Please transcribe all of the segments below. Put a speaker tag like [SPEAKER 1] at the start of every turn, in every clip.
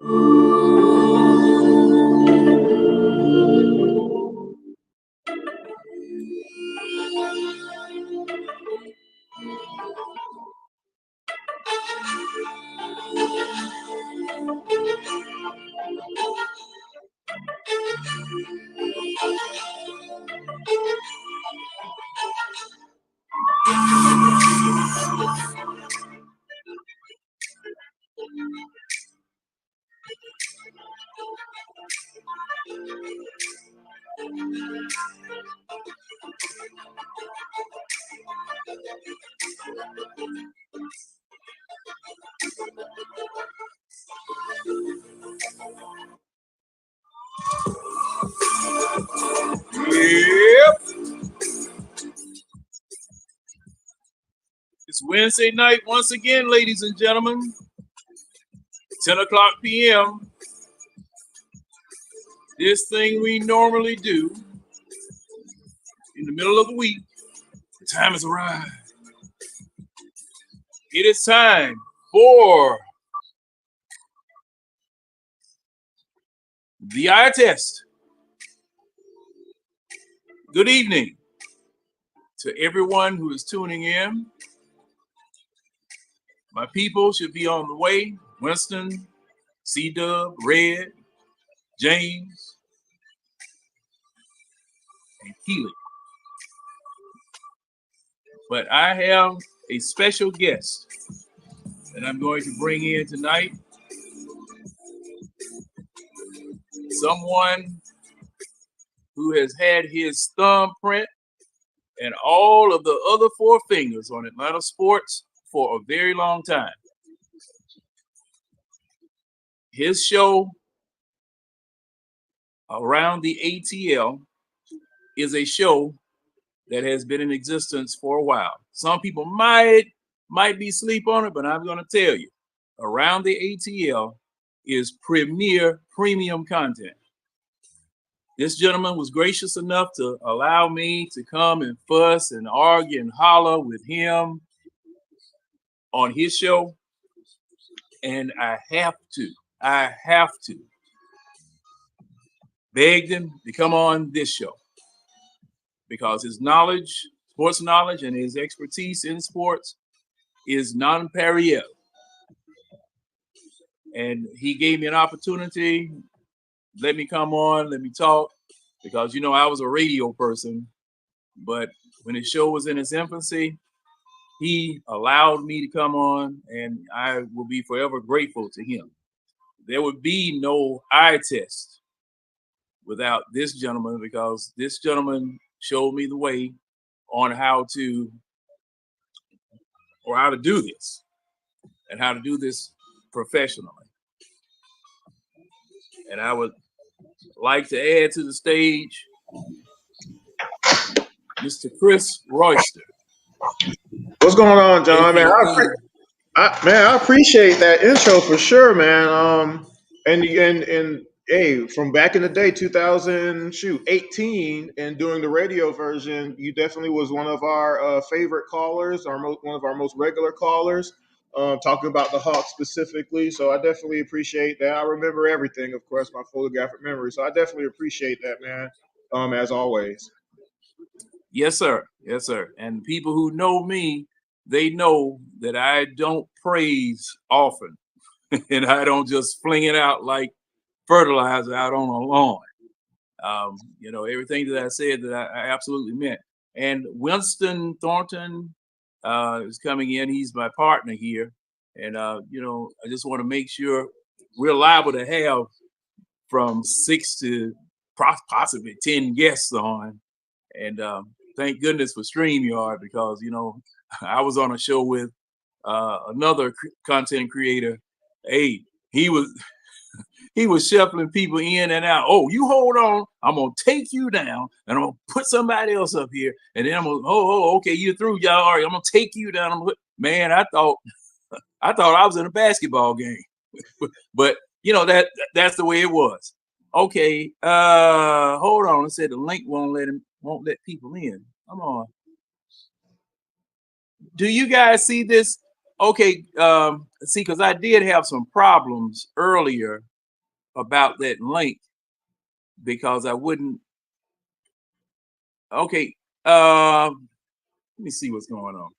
[SPEAKER 1] Yep. It's Wednesday night once again, ladies and gentlemen. 10 o'clock p.m. This thing we normally do in the middle of the week. The time has arrived. It is time for the eye test. Good evening to everyone who is tuning in. My people should be on the way. Winston, C-Dub, Red, James, and Keely. But I have a special guest that I'm going to bring in tonight. Someone who has had his thumbprint and all of the other four fingers on Atlanta sports for a very long time. His show, Around the ATL, is a show that has been in existence for a while. Some people might be asleep on it, but I'm going to tell you, Around the ATL is premier premium content. This gentleman was gracious enough to allow me to come and fuss and argue and holler with him on his show. And I have to beg him to come on this show because his knowledge, sports knowledge, and his expertise in sports is non-parallel. And he gave me an opportunity, let me come on, let me talk, because, you know, I was a radio person, but when his show was in its infancy, he allowed me to come on, and I will be forever grateful to him. There would be no eye test without this gentleman, because this gentleman showed me the way on how to do this and how to do this professionally. And I would like to add to the stage Mr. Chris Royster.
[SPEAKER 2] What's going on, John? Man, I appreciate that intro for sure, man. And hey, from back in the day, 2018, and doing the radio version, you definitely was one of our favorite callers, one of our most regular callers, talking about the Hawks specifically. So I definitely appreciate that. I remember everything, of course, my photographic memory. So I definitely appreciate that, man. As always.
[SPEAKER 1] Yes, sir. Yes, sir. And people who know me, they know that I don't praise often and I don't just fling it out like fertilizer out on a lawn. You know, everything that I said that I absolutely meant. And Winston Thornton is coming in. He's my partner here. And, you know, I just want to make sure we're liable to have from 6 to possibly 10 guests on. And thank goodness for StreamYard, because, you know, I was on a show with another content creator. Hey, he was shuffling people in and out. Oh, you hold on. I'm going to take you down and I'm going to put somebody else up here. And then I'm going to, okay, you're through, y'all. All right, I'm going to take you down. Man, I thought I was in a basketball game. But, you know, that's the way it was. Okay, hold on. It said the link won't let people in. Come on. Do you guys see this? Okay, see, because I did have some problems earlier about that link because I wouldn't. Okay, let me see what's going on.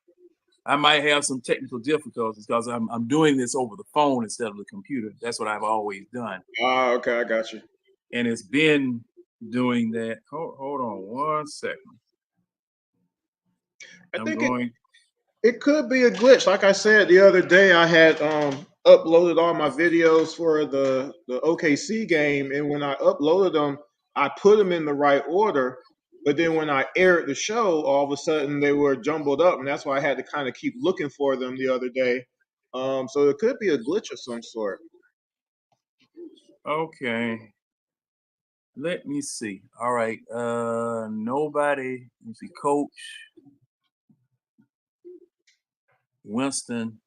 [SPEAKER 1] I might have some technical difficulties because I'm doing this over the phone instead of the computer. That's what I've always done,
[SPEAKER 2] Okay, I got you.
[SPEAKER 1] and it's been doing that. Hold on 1 second.
[SPEAKER 2] I
[SPEAKER 1] I'm
[SPEAKER 2] think
[SPEAKER 1] going.
[SPEAKER 2] it could be a glitch. Like I said the other day, I had uploaded all my videos for the OKC game, and when I uploaded them, I put them in the right order. But then when I aired the show, all of a sudden they were jumbled up, and that's why I had to kind of keep looking for them the other day. So it could be a glitch of some sort.
[SPEAKER 1] Okay, let me see. All right. Nobody. Let me see. Coach Winston.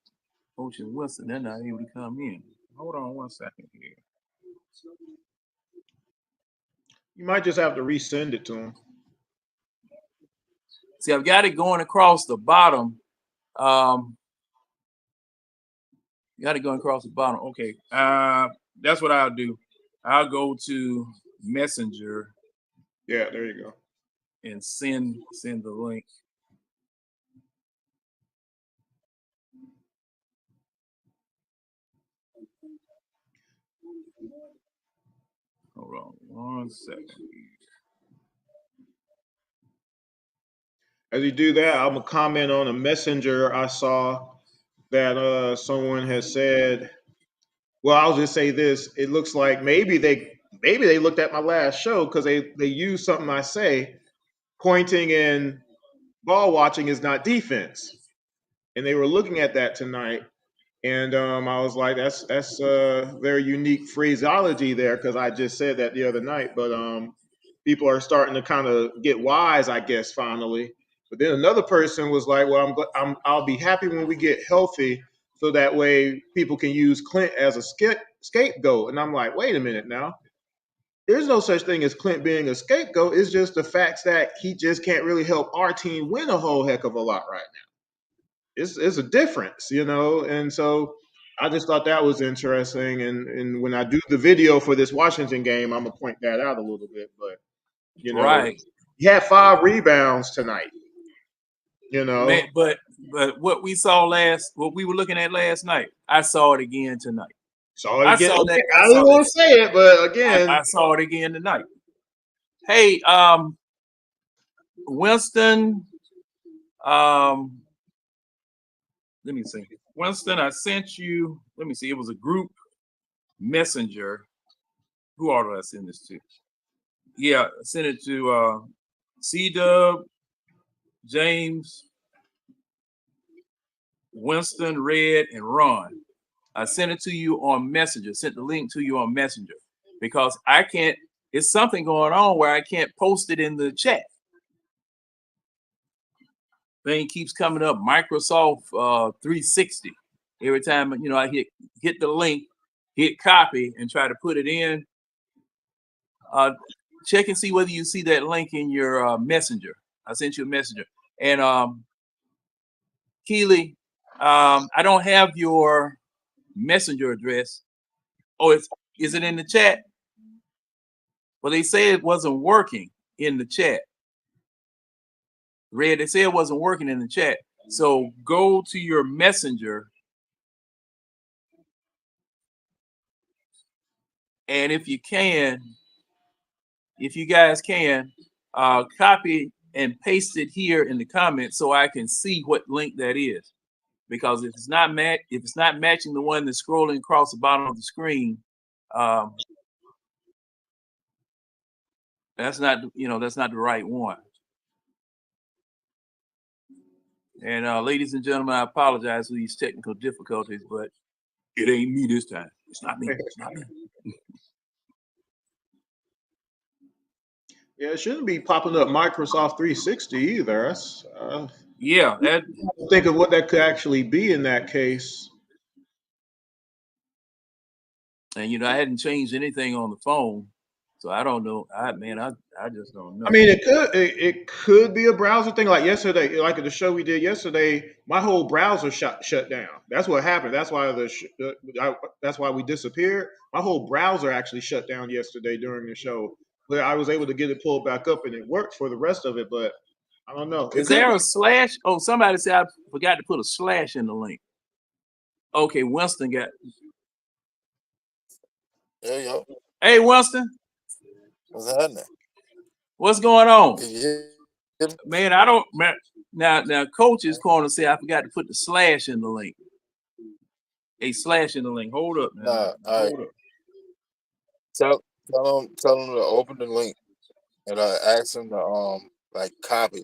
[SPEAKER 1] Coach and Winston. They're not able to come in. Hold on 1 second here.
[SPEAKER 2] You might just have to resend it to them.
[SPEAKER 1] See, I've got it going across the bottom. Got it going across the bottom. Okay. That's what I'll do. I'll go to Messenger
[SPEAKER 2] Yeah, there you go.
[SPEAKER 1] and send the link. Hold on 1 second.
[SPEAKER 2] As you do that, I'm gonna comment on a messenger I saw that someone has said. Well, I'll just say this: it looks like maybe they looked at my last show because they used something I say. Pointing and ball watching is not defense, and they were looking at that tonight. And I was like, that's very unique phraseology there because I just said that the other night. But people are starting to kind of get wise, I guess, finally. But then another person was like, well, I'll be happy when we get healthy, so that way people can use Clint as a scapegoat. And I'm like, wait a minute now. There's no such thing as Clint being a scapegoat. It's just the facts that he just can't really help our team win a whole heck of a lot right now. It's a difference, you know. And so I just thought that was interesting. And when I do the video for this Washington game, I'm gonna point that out a little bit. But you know,
[SPEAKER 1] Right.
[SPEAKER 2] he had 5 rebounds tonight. You
[SPEAKER 1] Man,
[SPEAKER 2] know,
[SPEAKER 1] but what we saw what we were looking at last night, I saw it again tonight.
[SPEAKER 2] saw it
[SPEAKER 1] I
[SPEAKER 2] again.
[SPEAKER 1] saw that.
[SPEAKER 2] Okay, I didn't want to say it, but again,
[SPEAKER 1] I saw it again tonight. Hey, Winston. Let me see. Winston, I sent you. Let me see. It was a group messenger. Who all did I send this to? Yeah, I sent it to C Dub, James, Winston, Red, and Ron. I sent it to you on Messenger. Sent the link to you on Messenger because I can't. It's something going on where I can't post it in the chat. Thing keeps coming up. Microsoft 360. Every time I hit the link, hit copy, and try to put it in. Check and see whether you see that link in your messenger. I sent you a messenger. And Keely, I don't have your messenger address. Oh, is it in the chat? Well, they say it wasn't working in the chat. Red, they say it wasn't working in the chat. So go to your messenger. And if you guys can, copy and paste it here in the comments so I can see what link that is. Because if it's not matching the one that's scrolling across the bottom of the screen, that's not the right one. And ladies and gentlemen, I apologize for these technical difficulties, but it ain't me this time. It's not me. It's not me.
[SPEAKER 2] yeah, it shouldn't be popping up Microsoft 360 either. That's
[SPEAKER 1] Yeah,
[SPEAKER 2] think of what that could actually be in that case.
[SPEAKER 1] and I hadn't changed anything on the phone. So I don't know. I just don't
[SPEAKER 2] I
[SPEAKER 1] know.
[SPEAKER 2] mean, it could be a browser thing. Like yesterday, like the show we did yesterday, my whole browser shut down. That's what happened. That's why that's why we disappeared. My whole browser actually shut down yesterday during the show, but I was able to get it pulled back up and it worked for the rest of it. But I don't know. It
[SPEAKER 1] Is
[SPEAKER 2] could
[SPEAKER 1] there
[SPEAKER 2] be.
[SPEAKER 1] a slash? Oh, somebody said I forgot to put a slash in the link. Okay, Winston got.
[SPEAKER 3] Yeah, yo.
[SPEAKER 1] Hey, Winston,
[SPEAKER 3] What's happening?
[SPEAKER 1] what's going on?
[SPEAKER 3] Can you hear me?
[SPEAKER 1] Man, I don't. Man, now, Coach's corner say I forgot to put the slash in the link. A slash in the link. Hold up, man.
[SPEAKER 3] Nah, all right.
[SPEAKER 1] Hold up.
[SPEAKER 3] Tell them to open the link and ask them to like copy.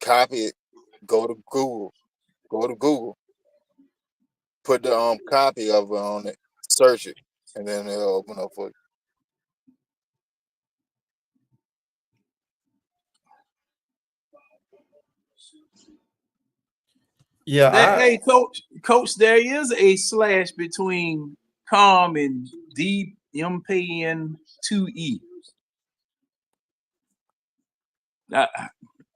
[SPEAKER 3] Copy it. Go to Google. Put the copy of it on it. Search it, and then it'll open up for you.
[SPEAKER 4] Yeah,
[SPEAKER 1] Hey, Coach, there is a slash between com and DMPN2E.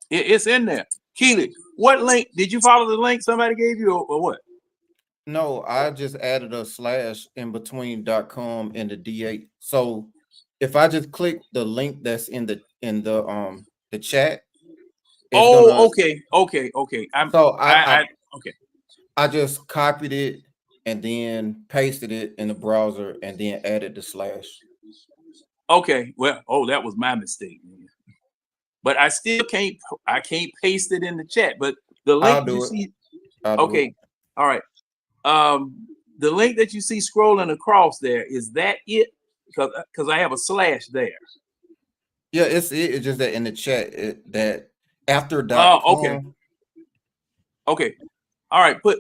[SPEAKER 1] It's in there. Keely, what link did you follow? The link somebody gave you, or what?
[SPEAKER 4] no, I just added a slash in between .com and the D8. So if I just click the link that's in the chat, it's
[SPEAKER 1] Oh,
[SPEAKER 4] gonna.
[SPEAKER 1] okay.
[SPEAKER 4] So
[SPEAKER 1] Okay.
[SPEAKER 4] I just copied it and then pasted it in the browser and then added the slash.
[SPEAKER 1] Okay. Well, that was my mistake. But I still can't. I can't paste it in the chat. But the link
[SPEAKER 4] I'll do it.
[SPEAKER 1] see.
[SPEAKER 4] I'll do
[SPEAKER 1] Okay.
[SPEAKER 4] it.
[SPEAKER 1] All right. The link that you see scrolling across there, is that it? Because I have a slash there.
[SPEAKER 4] Yeah, it's just that in the chat that after
[SPEAKER 1] Oh, okay.
[SPEAKER 4] .com.
[SPEAKER 1] Okay. All right. Go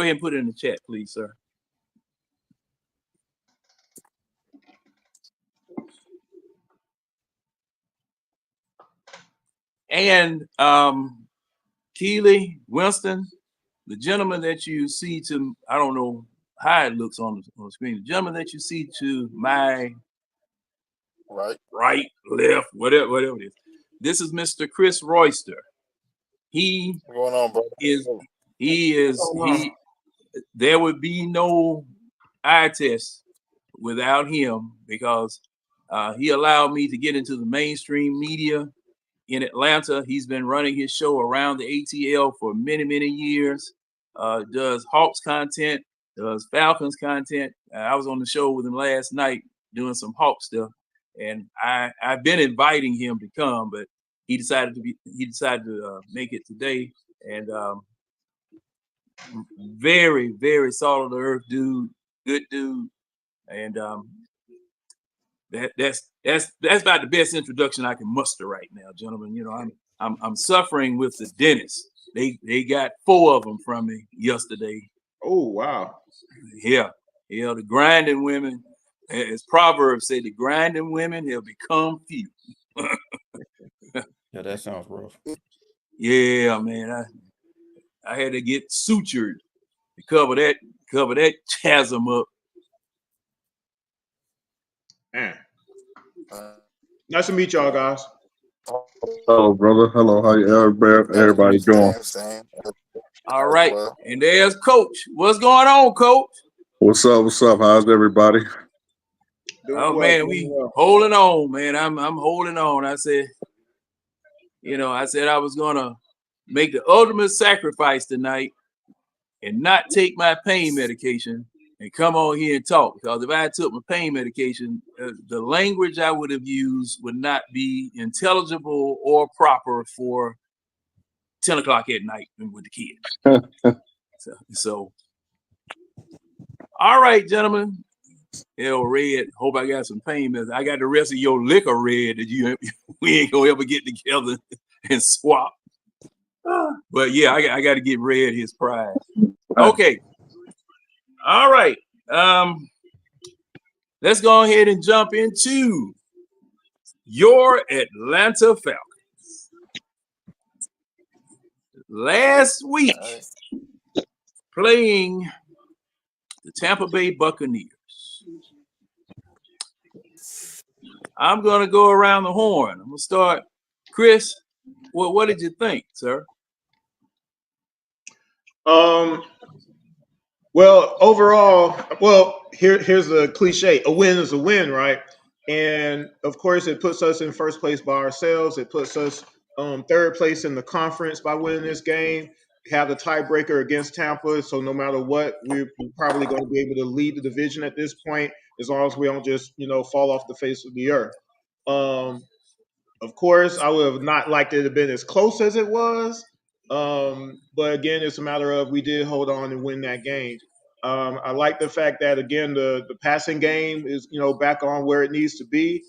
[SPEAKER 1] ahead and put it in the chat, please, sir. And Keely, Winston, the gentleman that you see to, I don't know how it looks on the screen. The gentleman that you see to my right, left, whatever it is. This is Mr. Chris Royster. What's
[SPEAKER 3] going on, bro?
[SPEAKER 1] There would be no eye test without him, because he allowed me to get into the mainstream media in Atlanta. He's been running his show around the ATL for many, many years. Does Hawks content, does Falcons content. I was on the show with him last night doing some Hawk stuff, and I've been inviting him to come, but he decided to make it today. And very, very solid earth dude, good dude, and that's about the best introduction I can muster right now, gentlemen. You know, I'm suffering with the dentist. They got 4 of them from me yesterday.
[SPEAKER 2] Oh wow.
[SPEAKER 1] Yeah, the grinding women, as Proverbs say, the grinding women have become few.
[SPEAKER 4] Yeah, that sounds rough.
[SPEAKER 1] Yeah, man, I had to get sutured to cover that chasm up.
[SPEAKER 2] Man. Nice to meet y'all, guys.
[SPEAKER 5] Hello, brother. Hello, how everybody doing?
[SPEAKER 1] All right, and there's Coach. What's going on, Coach?
[SPEAKER 5] What's up? How's everybody?
[SPEAKER 1] Man, we holding on, man. I'm holding on. I said I was gonna make the ultimate sacrifice tonight and not take my pain medication and come on here and talk, because if I took my pain medication, the language I would have used would not be intelligible or proper for 10 o'clock at night with the kids. so all right, gentlemen. Red, hope I got some pain medicine. I got the rest of your liquor, Red, that we ain't gonna ever get together and swap. But yeah, I got to get Red his prize. Okay. All right. Let's go ahead and jump into your Atlanta Falcons. Last week, playing the Tampa Bay Buccaneers. I'm gonna go around the horn. I'm gonna start. Chris, what did you think, sir?
[SPEAKER 2] Well, overall, here's the cliche: a win is a win, right? And of course, it puts us in first place by ourselves. It puts us third place in the conference by winning this game. Have the tiebreaker against Tampa, so no matter what, we're probably going to be able to lead the division at this point, as long as we don't just fall off the face of the earth. Um, of course, I would have not liked it to have been as close as it was. But again, it's a matter of we did hold on and win that game. I like the fact that again the passing game is back on where it needs to be,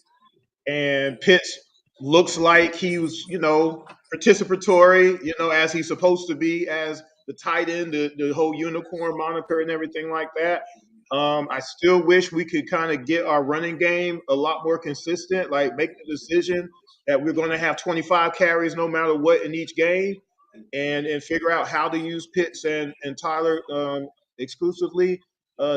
[SPEAKER 2] and Pitts looks like he was participatory, as he's supposed to be as the tight end, the whole unicorn moniker and everything like that. I still wish we could kind of get our running game a lot more consistent, like make the decision that we're going to have 25 carries no matter what in each game, and figure out how to use Pitts and Tyler exclusively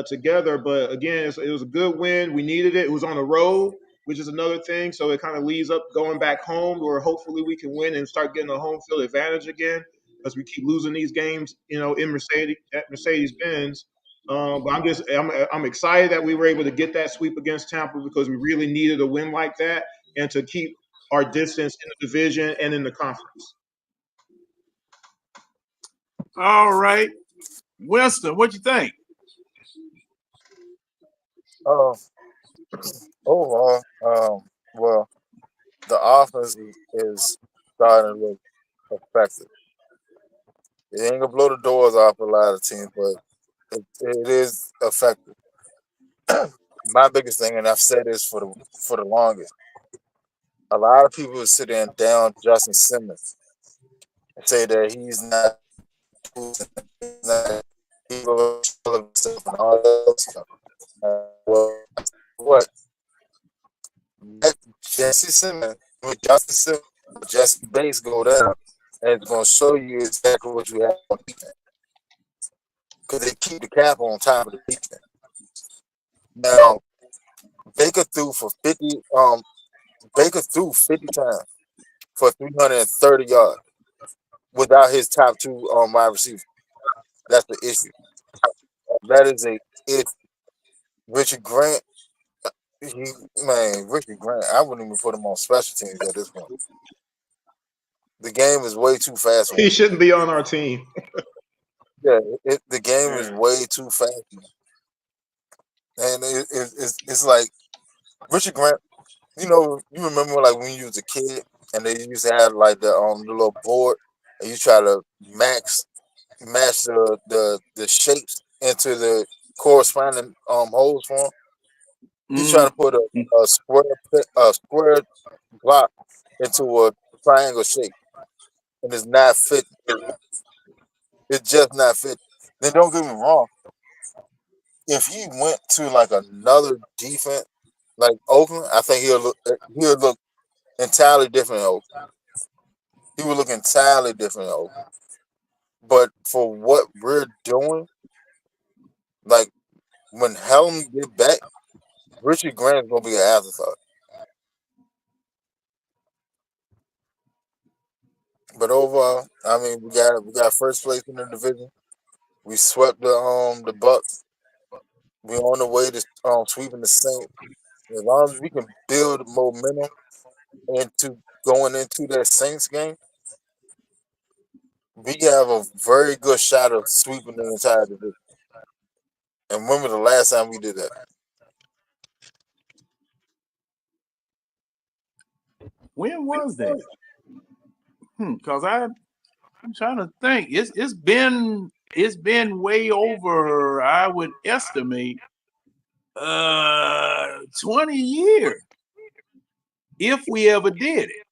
[SPEAKER 2] together. But again, it was a good win. We needed it. It was on the road, which is another thing. So it kind of leaves up going back home, where hopefully we can win and start getting a home field advantage again, because we keep losing these games, in Mercedes Benz. But I'm excited that we were able to get that sweep against Tampa, because we really needed a win like that and to keep our distance in the division and in the conference.
[SPEAKER 1] All right, Winston, what you think?
[SPEAKER 3] Overall, well, the offense is starting to look effective. It ain't gonna blow the doors off a lot of teams, but it is effective. My biggest thing, and I've said this for the longest, a lot of people sit there and down Justin Simmons and say that he's not, he will show himself and all that other stuff. Well, what let Jesse Simmons, when Justin Simmons, Jesse Bates go down, and it's gonna show you exactly what you have on defense, because they keep the cap on top of the defense. Now Baker threw for 50. Baker threw 50 times for 330 yards without his top two wide receivers. That's the issue. That is a issue. Richard Grant, Richard Grant, I wouldn't even put him on special teams at this point. The game is way too fast for
[SPEAKER 2] He
[SPEAKER 3] him.
[SPEAKER 2] shouldn't be on our team.
[SPEAKER 3] Yeah, the game is way too fast, and it's like Richard Grant. You remember like when you was a kid and they used to have like the little board and you try to match the shapes into the corresponding holes for him. He's trying to put a square block into a triangle shape, and it's not fit. It's just not fit. Then don't get me wrong. If he went to like another defense like Oakland, I think he'll look entirely different in Oakland. He would look entirely different in Oakland. But for what we're doing, like when Helm get back, Richard Grant's gonna be an afterthought. But overall, I mean, we got first place in the division. We swept the Bucs. We're on the way to sweeping the Saints. As long as we can build momentum into going into that Saints game, we have a very good shot of sweeping the entire division. And when was the last time we did that?
[SPEAKER 1] When was that? Because I'm trying to think. It's been way over, I would estimate 20 years, if we ever did it.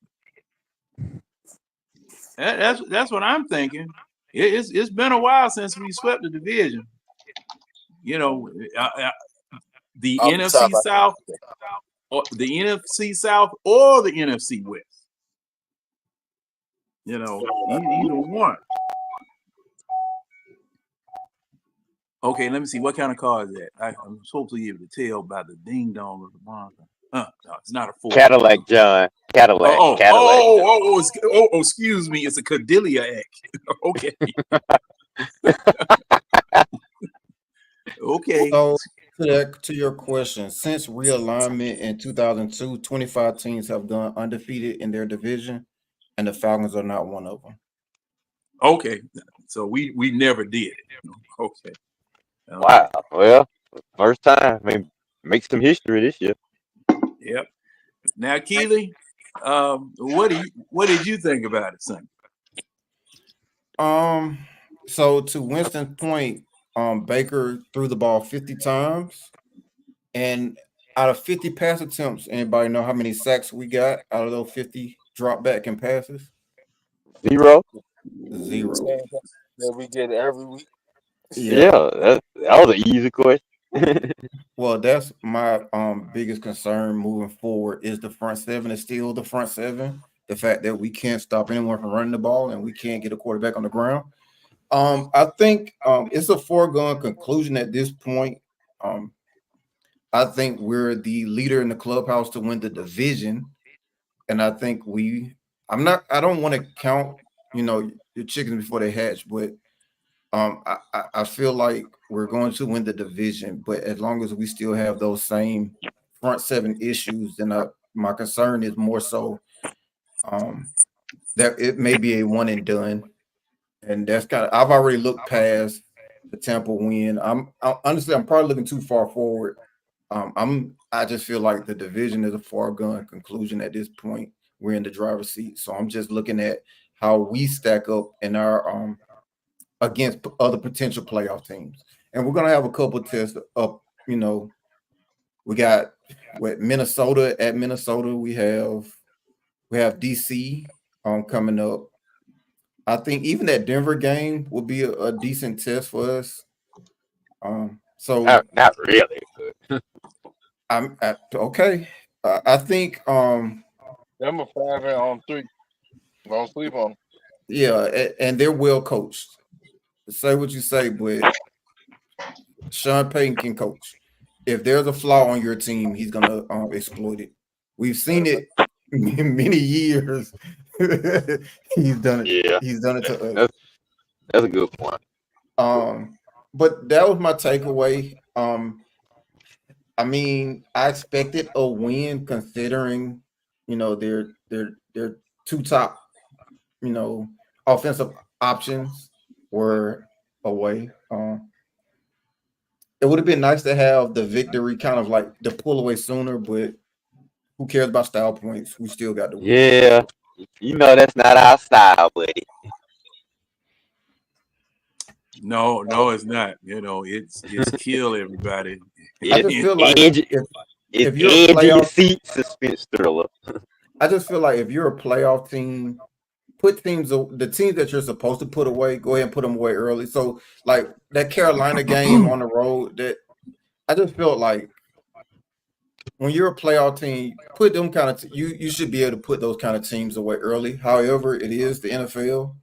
[SPEAKER 1] That's what I'm thinking. It's been a while since we swept the division. The
[SPEAKER 3] Off the top,
[SPEAKER 1] NFC South, or the NFC South, or the NFC West. Either one. Okay, let me see. What kind of car is that? I'm supposed to be able to tell by the ding dong of the monitor. No, it's not a Ford.
[SPEAKER 6] Cadillac, John. Cadillac. Cadillac.
[SPEAKER 1] Excuse me. It's a Cadillac. Okay. Okay.
[SPEAKER 4] So to your question, since realignment in 2002, 25 teams have gone undefeated in their division, and the Falcons are not one of them.
[SPEAKER 1] Okay. So we never did. Okay.
[SPEAKER 6] Wow. Well, first time. I mean, make some history this year.
[SPEAKER 1] Yep. Now, Keely, what did you think about it, son?
[SPEAKER 4] So to Winston's point, Baker threw the ball 50 times, and out of 50 pass attempts, anybody know how many sacks we got out of those 50 drop back and passes?
[SPEAKER 6] 0.
[SPEAKER 4] 0.
[SPEAKER 3] That we get every week.
[SPEAKER 6] Yeah, that was an easy question.
[SPEAKER 4] Well, that's my biggest concern moving forward is the front seven is still the front seven. The fact that we can't stop anyone from running the ball and we can't get a quarterback on the ground. I think it's a foregone conclusion at this point. I think we're the leader in the clubhouse to win the division. And I think I don't want to count, your chickens before they hatch, but I feel like we're going to win the division, but as long as we still have those same front seven issues, then my concern is more so that it may be a one and done. And that's I've already looked past the Tampa win. Honestly, I'm probably looking too far forward. I just feel like the division is a foregone conclusion at this point. We're in the driver's seat, so I'm just looking at how we stack up in our against other potential playoff teams, and we're gonna have a couple tests up. We got Minnesota at Minnesota. We have DC coming up. I think even that Denver game will be a decent test for us. So
[SPEAKER 6] Not really.
[SPEAKER 4] I'm okay. I think
[SPEAKER 5] Them a 5-3. Don't sleep on 'em.
[SPEAKER 4] yeah, and they're well coached. Say what you say, but Sean Payton can coach. If there's a flaw on your team, he's gonna exploit it. We've seen it many years. He's done it.
[SPEAKER 6] Yeah,
[SPEAKER 4] He's done it to us.
[SPEAKER 6] that's a good point.
[SPEAKER 4] But that was my takeaway. I mean, I expected a win considering, their two top, offensive options were away. It would have been nice to have the victory kind of like the pull away sooner, but who cares about style points? We still got the win.
[SPEAKER 6] Yeah, that's not our style, buddy.
[SPEAKER 1] No, it's not. It's kill everybody.
[SPEAKER 4] I just feel like
[SPEAKER 6] Edge,
[SPEAKER 4] if
[SPEAKER 6] it's
[SPEAKER 4] you're a
[SPEAKER 6] edge of your
[SPEAKER 4] playoff,
[SPEAKER 6] seat suspense thriller.
[SPEAKER 4] I just feel like if you're a playoff team, put the teams that you're supposed to put away, go ahead and put them away early. So like that Carolina game on the road, that I just felt like when you're a playoff team, put them kind of you should be able to put those kind of teams away early. However, it is the NFL.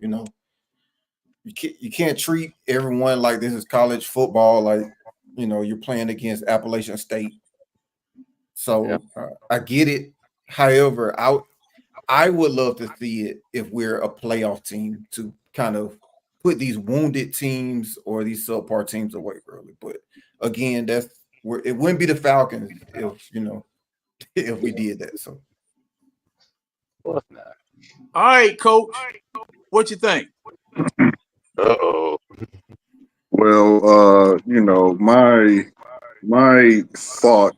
[SPEAKER 4] You can't treat everyone like this is college football. Like you're playing against Appalachian State. So I get it. However, I would love to see it if we're a playoff team to kind of put these wounded teams or these subpar teams away early. But again, that's where it wouldn't be the Falcons if we did that. So,
[SPEAKER 6] What's not?
[SPEAKER 1] All right, Coach. What you think?
[SPEAKER 6] Uh-oh.
[SPEAKER 5] Well, my thought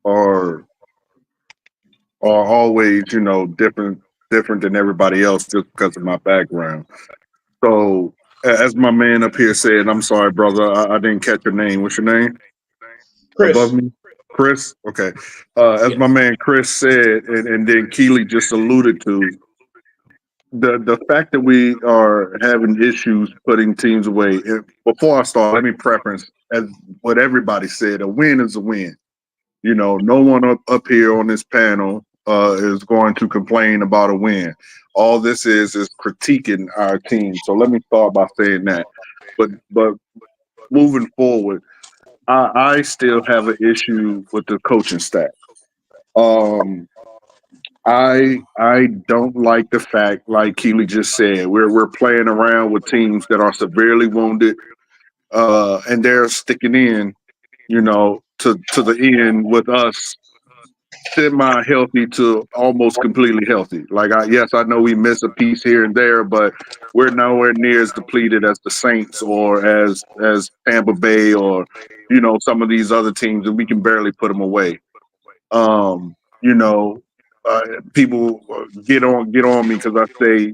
[SPEAKER 5] are always, different than everybody else just because of my background. So, as my man up here said, I'm sorry, brother, I didn't catch your name. What's your name?
[SPEAKER 2] Chris.
[SPEAKER 5] Above me, Chris. Okay. As my man Chris said, and then Keely just alluded to, the fact that we are having issues putting teams away. Before I start, let me preference as what everybody said: a win is a win. No one up here on this panel is going to complain about a win. All this is critiquing our team. So let me start by saying that. But moving forward, I still have an issue with the coaching staff. Um, I don't like the fact, like Keely just said, we're playing around with teams that are severely wounded, and they're sticking in, to the end with us semi healthy to almost completely healthy. Like yes, I know we miss a piece here and there, but we're nowhere near as depleted as the Saints or as Tampa Bay or some of these other teams, and we can barely put them away. Um, you know, People get on me because I say,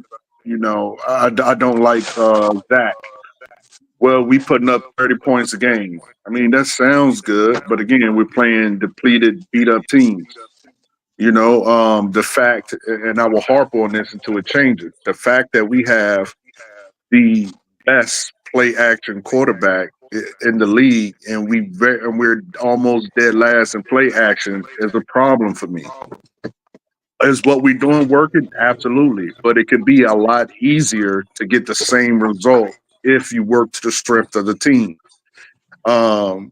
[SPEAKER 5] I don't like Zach. Well, we putting up 30 points a game. I mean, that sounds good, but again, we're playing depleted, beat up teams. The fact, and I will harp on this until it changes. The fact that we have the best play action quarterback in the league, and we're almost dead last in play action is a problem for me. Is what we're doing working? Absolutely. But it can be a lot easier to get the same result if you work to the strength of the team. Um,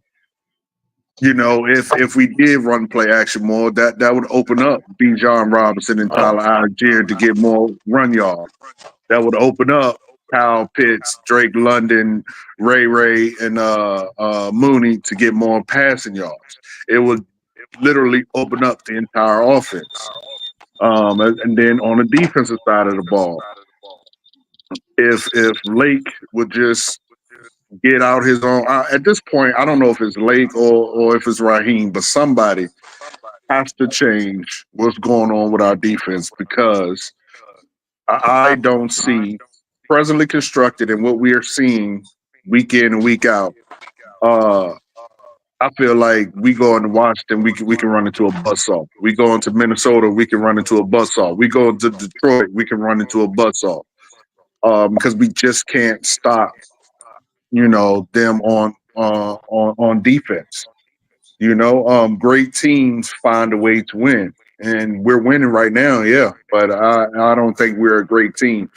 [SPEAKER 5] if we did run play action more, that would open up Bijan Robinson and Tyler Algier to get more run yards. That would open up Kyle Pitts, Drake London, Ray, and Mooney to get more passing yards. It would literally open up the entire offense. And then on the defensive side of the ball, if Lake would just get out his own. At this point, I don't know if it's Lake or if it's Raheem, but somebody has to change what's going on with our defense because I don't see presently constructed and what we are seeing week in and week out. I feel like we go into Washington, we can run into a buzzsaw. We go into Minnesota, we can run into a buzzsaw. We go into Detroit, we can run into a buzzsaw. Because we just can't stop, them on defense. Great teams find a way to win, and we're winning right now. Yeah, but I don't think we're a great team.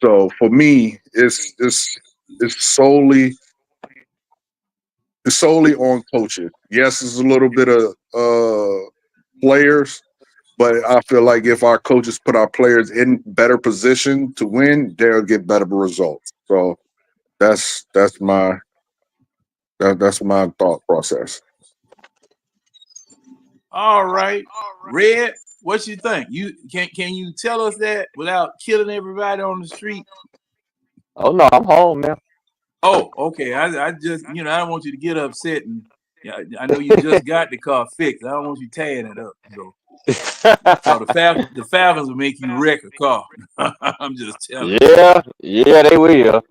[SPEAKER 5] So for me, it's solely on coaches. Yes, it's a little bit of players, but I feel like if our coaches put our players in better position to win, they'll get better results. So that's my thought process.
[SPEAKER 1] All right, Red, what you think? Can you tell us that without killing everybody on the street?
[SPEAKER 6] Oh no, I'm home now.
[SPEAKER 1] Oh, okay. I just I don't want you to get upset, and I know you just got the car fixed. I don't want you tearing it up. So the Falcons will make you wreck a car. I'm just telling you.
[SPEAKER 6] Yeah, they will.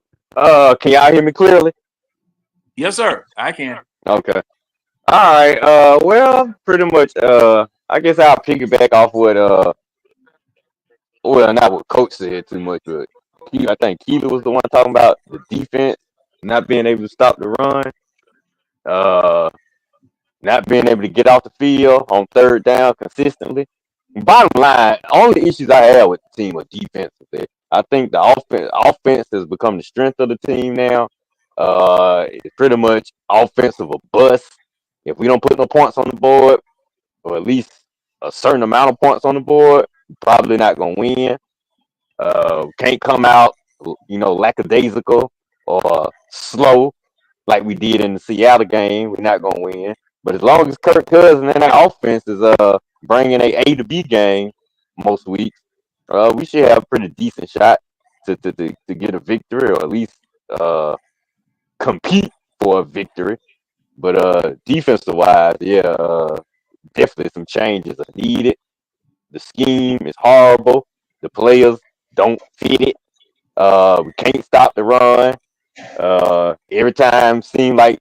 [SPEAKER 6] Can y'all hear me clearly?
[SPEAKER 1] Yes, sir. I can.
[SPEAKER 6] Okay. All right. Well, pretty much. I guess I'll piggyback off what well, not what Coach said too much, but I think Keely was the one talking about the defense not being able to stop the run, uh, not being able to get off the field on third down consistently. Bottom line, only issues I have with the team are defensively. I think the offense has become the strength of the team now. It's pretty much offensive a bust. If we don't put no points on the board, or at least a certain amount of points on the board, we're probably not gonna win. Can't come out, lackadaisical or slow like we did in the Seattle game. We're not gonna win. But as long as Kirk Cousins and that offense is bringing A to B game most weeks, we should have a pretty decent shot to get a victory or at least compete for a victory. But defensive wise, definitely some changes are needed. The scheme is horrible. The players don't fit it. We can't stop the run. Every time seem like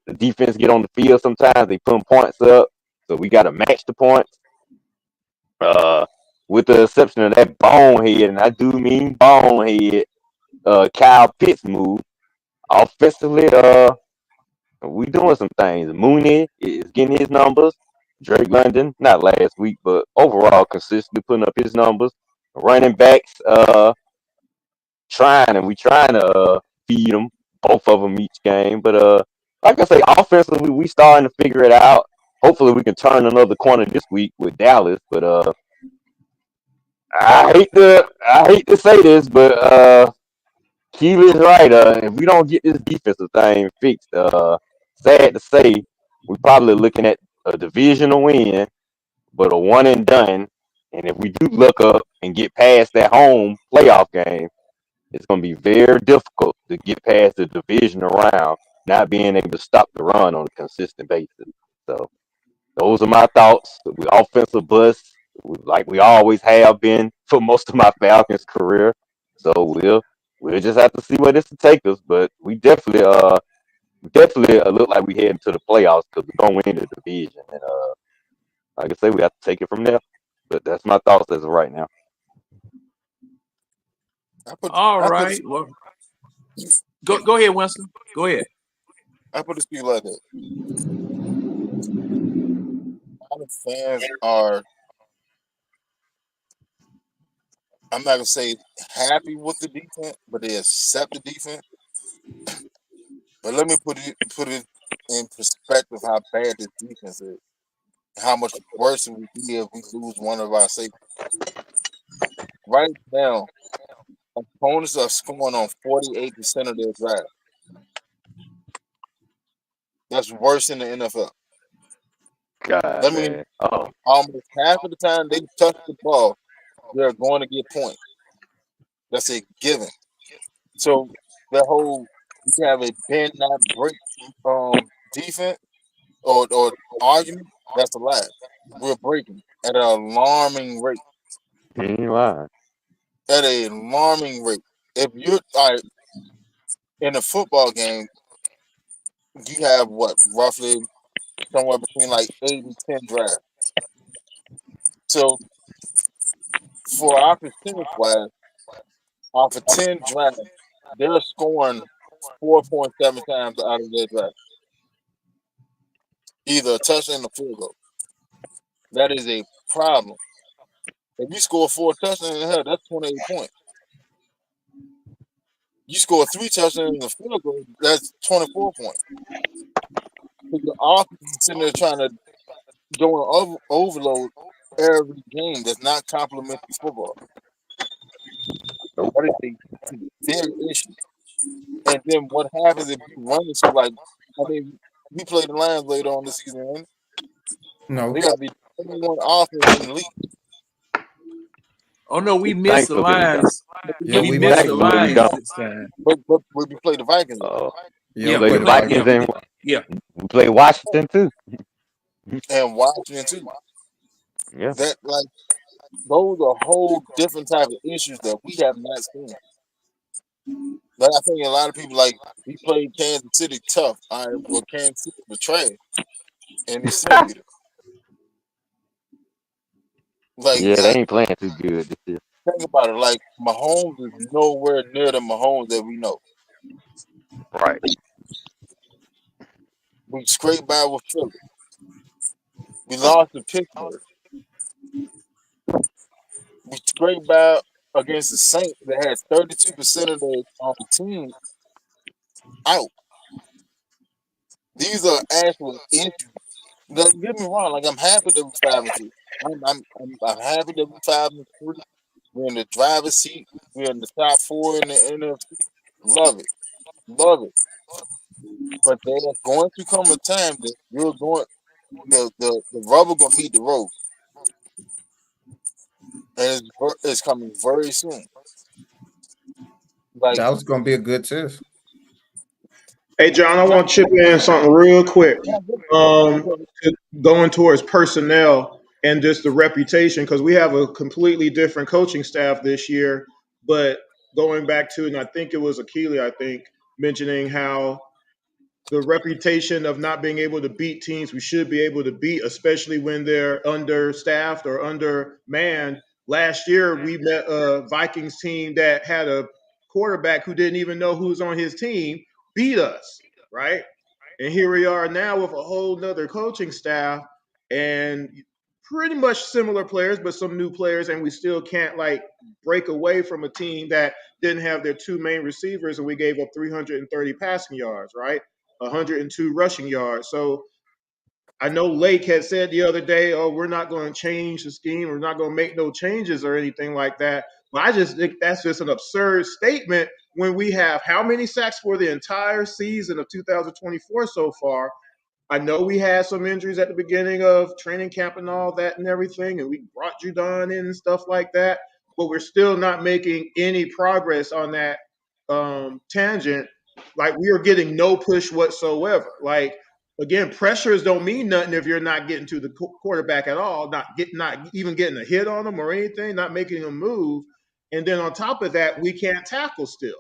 [SPEAKER 6] the defense get on the field, sometimes they put points up. So we got to match the points. With the exception of that bonehead, and I do mean bonehead, Kyle Pitts move. Offensively, we doing some things. Mooney is getting his numbers. Drake London, not last week, but overall consistently putting up his numbers. Running backs, trying to feed them, both of them each game. But like I say, offensively, we starting to figure it out. hopefully we can turn another corner this week with Dallas. But I hate to say this, but Keely's right. If we don't get this defensive thing fixed, sad to say, we're probably looking at a divisional win, but a one and done. And if we do look up and get past that home playoff game, it's going to be very difficult to get past the divisional round, not being able to stop the run on a consistent basis. So those are my thoughts. We offensive bust, like we always have been for most of my Falcons career. So we'll just have to see where this will take us. But we definitely look like we heading to the playoffs because we're gonna win the division. And like I say, we have to take it from there. But that's my thoughts as of right now.
[SPEAKER 1] All
[SPEAKER 3] I put
[SPEAKER 1] right. Well, go ahead, Winston. Go ahead.
[SPEAKER 3] I put it to you like that. A lot of fans are, I'm not gonna say happy with the defense, but they accept the defense. But let me put it in perspective how bad this defense is. How much worse it would be if we lose one of our safeties. Right now, opponents are scoring on 48% of their drive. That's worse in the NFL.
[SPEAKER 6] God,
[SPEAKER 3] That means
[SPEAKER 6] man. Oh,
[SPEAKER 3] almost half of the time they touch the ball, they're going to get points. That's a given. So the whole we have a bend not break defense or argument, that's a lie. We're breaking at an alarming rate.
[SPEAKER 6] he ain't lying.
[SPEAKER 3] At an alarming rate. If you're in a football game, you have what roughly somewhere between like 8 and 10 drives. So for our percentage wise, off of 10 drives, they're scoring 4.7 times out of their drive, either a touchdown or field goal. That is a problem. If you score 4 touchdowns, hell, that's 28 points. You score 3 touchdowns and a field goal, that's 24 points. So your offense is sitting there trying to go and overload every game. That's not complimentary football.
[SPEAKER 6] Nope.
[SPEAKER 3] That is a big issue. And then what happens if you run into we play the Lions later on this season, and
[SPEAKER 4] No.
[SPEAKER 3] they got to be 21 offense in the league.
[SPEAKER 1] Oh no, we missed the
[SPEAKER 6] Thankfully we don't.
[SPEAKER 1] lines.
[SPEAKER 4] Yeah,
[SPEAKER 1] We
[SPEAKER 4] we
[SPEAKER 1] missed
[SPEAKER 4] might.
[SPEAKER 1] the
[SPEAKER 6] Thankfully we
[SPEAKER 1] lines
[SPEAKER 6] don't.
[SPEAKER 1] this time.
[SPEAKER 3] But we play the Vikings.
[SPEAKER 4] Yeah,
[SPEAKER 1] Yeah,
[SPEAKER 4] we
[SPEAKER 6] Play
[SPEAKER 1] we
[SPEAKER 6] the
[SPEAKER 4] played the
[SPEAKER 1] played.
[SPEAKER 6] Vikings
[SPEAKER 1] Yeah,
[SPEAKER 4] Vikings.
[SPEAKER 1] we
[SPEAKER 6] and
[SPEAKER 1] did. Yeah.
[SPEAKER 6] we play Washington too.
[SPEAKER 3] And Washington too.
[SPEAKER 6] Yeah.
[SPEAKER 3] That those are whole different type of issues that we have not seen. Like I think a lot of people we played Kansas City tough. All right, well Kansas City was trash, and they still beat it.
[SPEAKER 6] Yeah, they ain't playing too good this year.
[SPEAKER 3] Think about it. Like Mahomes is nowhere near the Mahomes that we know.
[SPEAKER 6] Right.
[SPEAKER 3] We scraped by with Philly. We lost to Pittsburgh. We scraped by against the Saints that had 32% of their team out. These are actual issues. Don't get me wrong. Like I'm happy that we're 5-2. I'm happy that we're 5-3. We're in the driver's seat. We're in the top 4 in the NFC. Love it, love it. But there's going to come a time that the rubber gonna meet the road, and it's coming very soon. Like
[SPEAKER 4] That was gonna be a good test.
[SPEAKER 2] Hey, John, I
[SPEAKER 3] not,
[SPEAKER 2] want to chip in something real quick.
[SPEAKER 3] not good.
[SPEAKER 2] Going towards personnel and just the reputation, because we have a completely different coaching staff this year. But going back to, and I think it was Akili, I think, mentioning how the reputation of not being able to beat teams we should be able to beat, especially when they're understaffed or undermanned. Last year, we met a Vikings team that had a quarterback who didn't even know who was on his team, beat us, right? And here we are now with a whole nother coaching staff and pretty much similar players, but some new players, and we still can't break away from a team that didn't have their two main receivers, and we gave up 330 passing yards, right? 102 rushing yards. So I know Lake had said the other day, "Oh, we're not going to change the scheme. We're not going to make no changes or anything like that." But I just think that's just an absurd statement when we have how many sacks for the entire season of 2024 so far. I know we had some injuries at the beginning of training camp and all that and everything, and we brought Judon in and stuff like that, but we're still not making any progress on that tangent. Like we are getting no push whatsoever. Like again, pressures don't mean nothing if you're not getting to the quarterback at all, not even getting a hit on them or anything, not making them move. And then on top of that, we can't tackle still.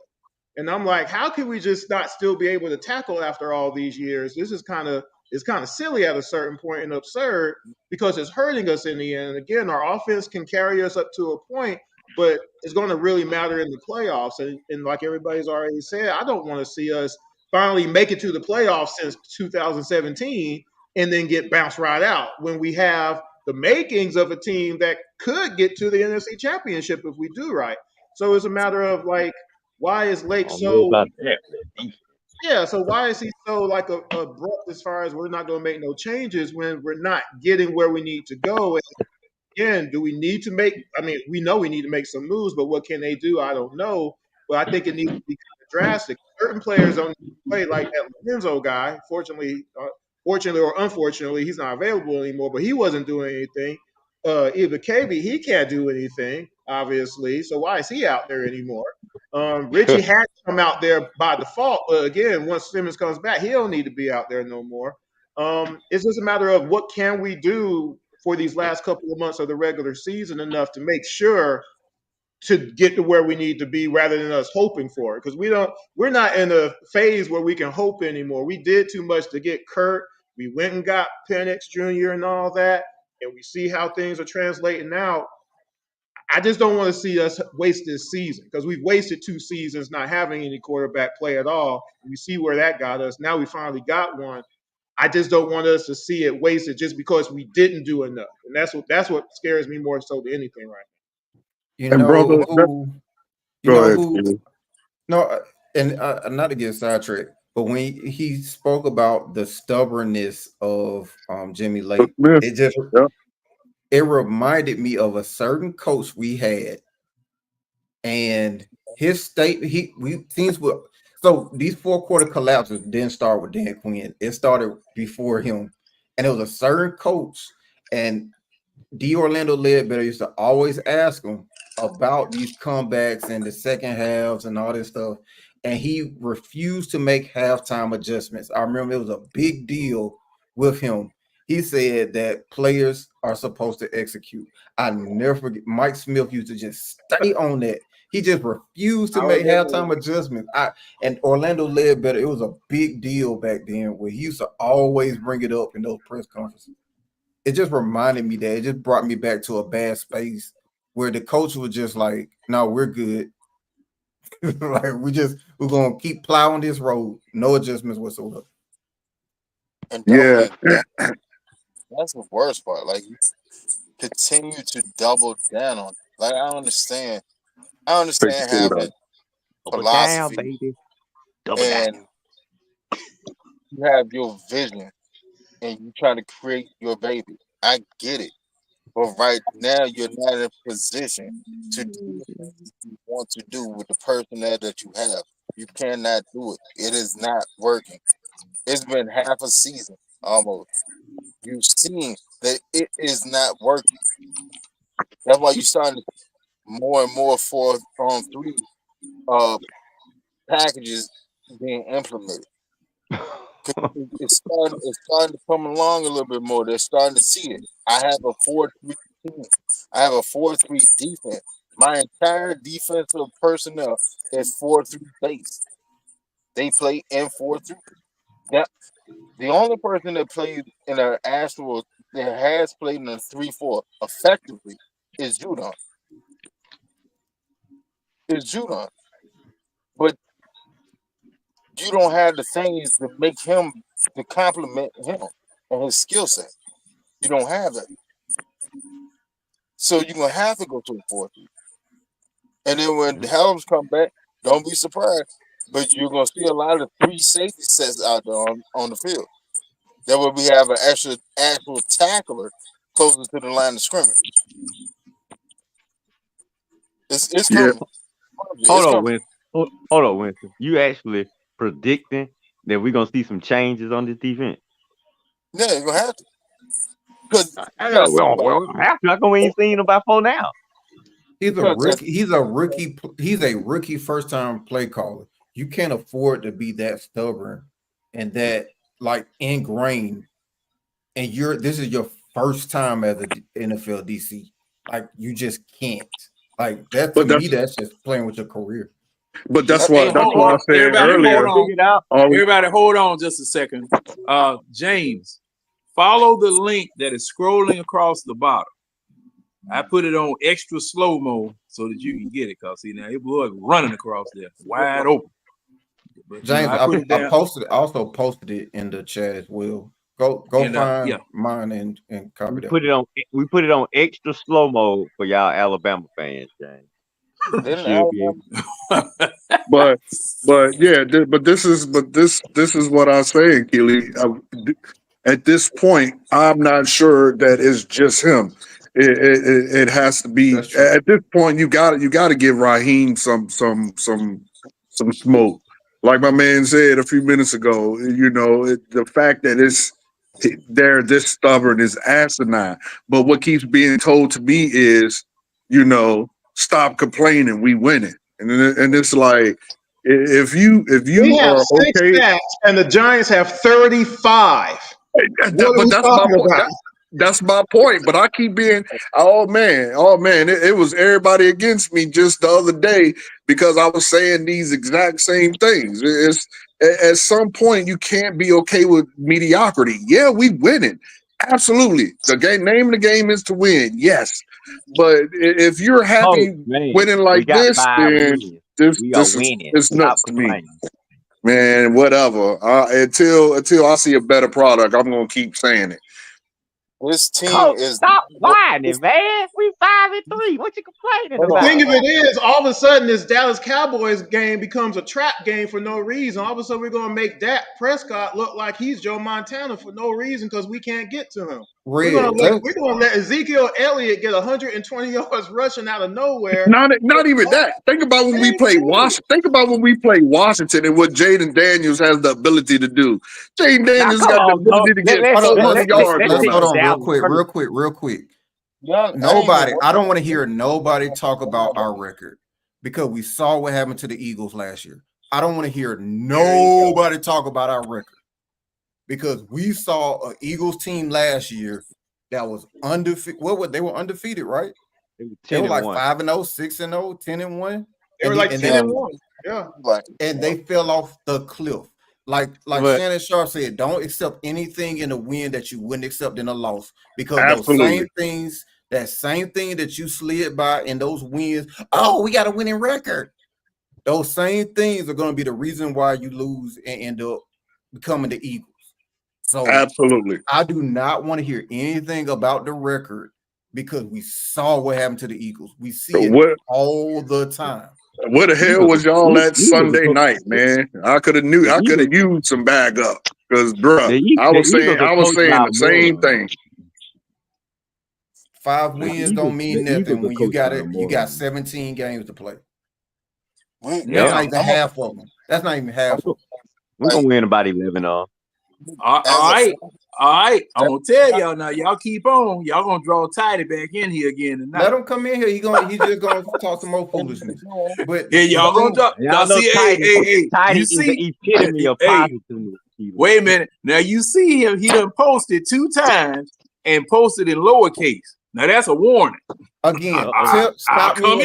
[SPEAKER 2] And I'm like, how can we just not still be able to tackle after all these years? This is kind of it's kind of silly at a certain point and absurd because it's hurting us in the end. And again, our offense can carry us up to a point, but it's going to really matter in the playoffs. And like everybody's already said, I don't want to see us finally make it to the playoffs since 2017 and then get bounced right out when we have the makings of a team that could get to the NFC Championship if we do right. So it's a matter of like, why is
[SPEAKER 6] I
[SPEAKER 2] Lake
[SPEAKER 6] don't know
[SPEAKER 2] so
[SPEAKER 6] about that.
[SPEAKER 2] yeah, so why is he so like abrupt as far as we're not going to make no changes when we're not getting where we need to go? And again, do we need to make? I mean, we know we need to make some moves, but what can they do? I don't know. But I think it needs to be kind of drastic. Certain players don't play like that Lorenzo guy. Fortunately or unfortunately, he's not available anymore. But he wasn't doing anything. Either KB, he can't do anything, obviously. So why is he out there anymore? Richie had to come out there by default, but again, once Simmons comes back, he don't need to be out there no more. It's just a matter of what can we do for these last couple of months of the regular season enough to make sure to get to where we need to be rather than us hoping for it. Because we're not in a phase where we can hope anymore. We did too much to get Kurt. We went and got Penix Jr. and all that, and we see how things are translating out. I just don't want to see us waste this season because we've wasted 2 seasons not having any quarterback play at all. We see where that got us. Now we finally got one. I just don't want us to see it wasted just because we didn't do enough, and that's what scares me more so than anything right
[SPEAKER 4] You
[SPEAKER 5] And
[SPEAKER 4] know
[SPEAKER 5] brother,
[SPEAKER 4] who? You
[SPEAKER 5] go
[SPEAKER 4] know
[SPEAKER 5] ahead,
[SPEAKER 4] who?
[SPEAKER 5] Keely.
[SPEAKER 4] No, and not to get sidetracked, but when he spoke about the stubbornness of Jimmy
[SPEAKER 5] But
[SPEAKER 4] Lake,
[SPEAKER 5] Smith,
[SPEAKER 4] it just
[SPEAKER 5] yeah,
[SPEAKER 4] it reminded me of a certain coach we had, and his state he we things were so these 4 quarter collapses didn't start with Dan Quinn. It started before him, and it was a certain coach, and D. Orlando Ledbetter used to always ask him about these comebacks and the second halves and all this stuff. And he refused to make halftime adjustments. I remember it was a big deal with him. He said that players are supposed to execute. I never forget Mike Smith used to just stay on that. He just refused to
[SPEAKER 2] now. I
[SPEAKER 4] make
[SPEAKER 2] remember
[SPEAKER 4] halftime adjustments. And Orlando Ledbetter, it was a big deal back then where he used to always bring it up in those press conferences. It just reminded me that it just brought me back to a bad space where the coach was just like, "No, we're good. Like we're gonna keep plowing this road, no adjustments whatsoever."
[SPEAKER 3] And don't
[SPEAKER 5] yeah.
[SPEAKER 3] and that's the worst part. Like you continue to double down on. Like I
[SPEAKER 5] Take the
[SPEAKER 3] understand
[SPEAKER 5] food out.
[SPEAKER 3] having
[SPEAKER 6] Double down,
[SPEAKER 3] philosophy
[SPEAKER 6] baby. Double down.
[SPEAKER 3] and you have your vision and you trying to create your baby. I get it. But right now you're not in a position to do what you want to do with the personnel that you have. You cannot do it. It is not working. It's been half a season almost. You've seen that it is not working. That's why you're starting to more and more 4-on-3 uh packages being implemented. 'Cause it's starting to come along a little bit more. They're starting to see it. I have a 4-3 team. I have a 4-3 defense. My entire defensive personnel is 4-3 base. They play in 4-3. That the only person that plays in an actual that has played in a 3-4 effectively is Judon. Is Judon. But you don't have the things to make him to complement him and his skill set. You don't have that. So you're gonna have to go to a 4-3. And then when the Helms come back, don't be surprised. But you're gonna see a lot of 3 safety sets out there on the field. That way we have an actual tackler closer to the line of scrimmage. It's
[SPEAKER 5] Yeah,
[SPEAKER 3] coming.
[SPEAKER 6] Hold
[SPEAKER 3] It's
[SPEAKER 6] on,
[SPEAKER 3] coming.
[SPEAKER 6] Winston. Hold on, Winston. You actually predicting that we're gonna see some changes on this defense?
[SPEAKER 3] Yeah, you're gonna have to. Because
[SPEAKER 6] I know we don't have to. How come we ain't seen them by 4 now?
[SPEAKER 4] He's a rookie. He's a rookie first time play caller. You can't afford to be that stubborn and that like ingrained. And this is your first time as a NFL DC. Like you just can't. Like that to
[SPEAKER 5] but
[SPEAKER 4] me, that's just playing with your career.
[SPEAKER 5] that's
[SPEAKER 1] Hey,
[SPEAKER 5] why I said
[SPEAKER 1] everybody, hold
[SPEAKER 5] earlier.
[SPEAKER 1] on.
[SPEAKER 6] Figured out.
[SPEAKER 1] Everybody, hold on just a second. James, follow the link that is scrolling across the bottom. I put it on extra slow mo so that you can get it. Cause see now it was running across there, wide open. But
[SPEAKER 4] James,
[SPEAKER 1] I put it down.
[SPEAKER 4] also posted it in the chat as well. Go find mine and copy that.
[SPEAKER 6] We put it on extra slow mode for y'all Alabama fans, James.
[SPEAKER 5] But yeah, but this is what I'm saying, Keely. At this point, I'm not sure that it's just him. It has to be at this point. You got to give Raheem some smoke. Like my man said a few minutes ago, the fact that they're this stubborn is asinine. But what keeps being told to me is, stop complaining, we winning. And it's like if you
[SPEAKER 2] We have
[SPEAKER 5] are
[SPEAKER 2] 6
[SPEAKER 5] okay,
[SPEAKER 2] sacks, and the Giants have 35. What are
[SPEAKER 5] but
[SPEAKER 2] we
[SPEAKER 5] that's my
[SPEAKER 2] talking
[SPEAKER 5] point.
[SPEAKER 2] about?
[SPEAKER 5] That's my point. But I keep being, oh man, it was everybody against me just the other day because I was saying these exact same things. It's at some point you can't be okay with mediocrity. Yeah, we winning. Absolutely. Name of the game is to win. Yes. But if you're happy winning
[SPEAKER 6] we
[SPEAKER 5] like
[SPEAKER 6] got
[SPEAKER 5] this,
[SPEAKER 6] 5
[SPEAKER 5] then
[SPEAKER 6] wins.
[SPEAKER 5] this
[SPEAKER 6] We are
[SPEAKER 5] this is
[SPEAKER 6] winning.
[SPEAKER 5] it's
[SPEAKER 6] Stop
[SPEAKER 5] nuts to me.
[SPEAKER 6] complaining.
[SPEAKER 5] Man, whatever. Until I see a better product, I'm gonna keep saying it.
[SPEAKER 3] This team
[SPEAKER 6] Coach,
[SPEAKER 3] is
[SPEAKER 6] stop whining, man. We 5-3. What you complaining
[SPEAKER 2] The
[SPEAKER 6] about?
[SPEAKER 2] thing of it is, all of a sudden, this Dallas Cowboys game becomes a trap game for no reason. All of a sudden, we're going to make Dak Prescott look like he's Joe Montana for no reason because we can't get to him. We're going to let Ezekiel Elliott get 120 yards rushing out of nowhere.
[SPEAKER 5] Not even that. Think about when we play Washington. Think about when we play Washington and what Jaden Daniels has the ability to do. Jaden Daniels got the ability to get 400 yards.
[SPEAKER 4] Let's hold on
[SPEAKER 6] Dallas
[SPEAKER 4] real quick. I don't want to hear nobody talk about our record because we saw what happened to the Eagles last year. I don't want to hear nobody talk about our record because we saw an Eagles team last year that was undefeated. They were undefeated, right? They were like 5-0, 6-0, 10-1.
[SPEAKER 2] They were like 10-1. Yeah.
[SPEAKER 4] And they fell off the cliff. Like Shannon Sharp said, don't accept anything in a win that you wouldn't accept in a loss because that same thing that you slid by in those wins. Oh, we got a winning record. Those same things are going to be the reason why you lose and end up becoming the Eagles. So
[SPEAKER 5] absolutely,
[SPEAKER 4] I do not want to hear anything about the record because we saw what happened to the Eagles. We see it all the time.
[SPEAKER 5] Where the hell was y'all at Sunday night, man? I could have used some bag up because, bruh, I was saying the same thing.
[SPEAKER 4] 5 wins don't mean nothing when you got 17 games to play. That's not even half of them. That's not even half of them.
[SPEAKER 6] We're gonna win about 11
[SPEAKER 1] All right. I'm gonna tell y'all now. Y'all keep on. Y'all gonna draw Tidy back in here again tonight.
[SPEAKER 4] Let him come in here. He's just gonna talk some more foolishness. But
[SPEAKER 1] yeah, y'all gonna drop. Now see,
[SPEAKER 6] Tidy is the epitome of positiveness.
[SPEAKER 1] Wait a minute. Now you see him. He done posted 2 times and posted in lowercase. Now that's a warning.
[SPEAKER 4] Again, stop me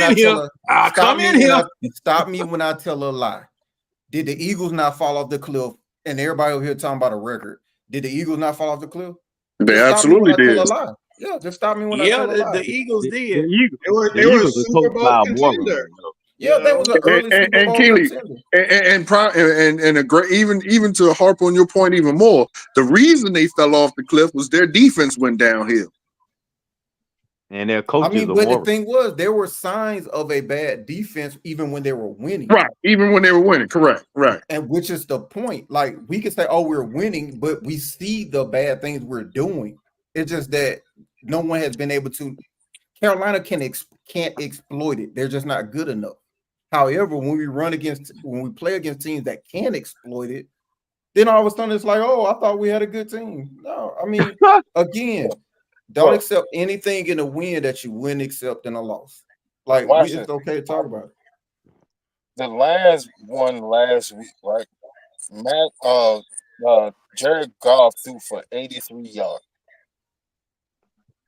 [SPEAKER 4] when I tell a lie. Did the Eagles not fall off the cliff? And everybody over here talking about a record. Did the Eagles not fall off the cliff?
[SPEAKER 5] They absolutely did.
[SPEAKER 4] Yeah, just stop me when I tell a lie.
[SPEAKER 1] The Eagles did.
[SPEAKER 2] They were a Super Bowl contender.
[SPEAKER 4] Yeah, that was an early Super Bowl
[SPEAKER 5] contender. And a great even to harp on your point even more. The reason they fell off the cliff was their defense went downhill.
[SPEAKER 6] and their
[SPEAKER 4] I
[SPEAKER 6] coaches
[SPEAKER 4] mean,
[SPEAKER 6] are
[SPEAKER 4] but the
[SPEAKER 6] more.
[SPEAKER 4] thing was, there were signs of a bad defense even when they were winning.
[SPEAKER 5] Right. Even when they were winning. Correct. Right.
[SPEAKER 4] And which is the point. Like, we can say, oh, we're winning, but we see the bad things we're doing. It's just that no one has been able to. Carolina can't exploit it. They're just not good enough. However, when we play against teams that can exploit it, then all of a sudden it's like, oh, I thought we had a good team. No, I mean, again, don't
[SPEAKER 3] Bro,
[SPEAKER 4] accept anything in a win that you wouldn't accept in a loss. Like,
[SPEAKER 3] watch
[SPEAKER 4] it's
[SPEAKER 3] this.
[SPEAKER 4] okay to talk about it.
[SPEAKER 3] The last one last week, right? Jared Goff threw for 83 yards.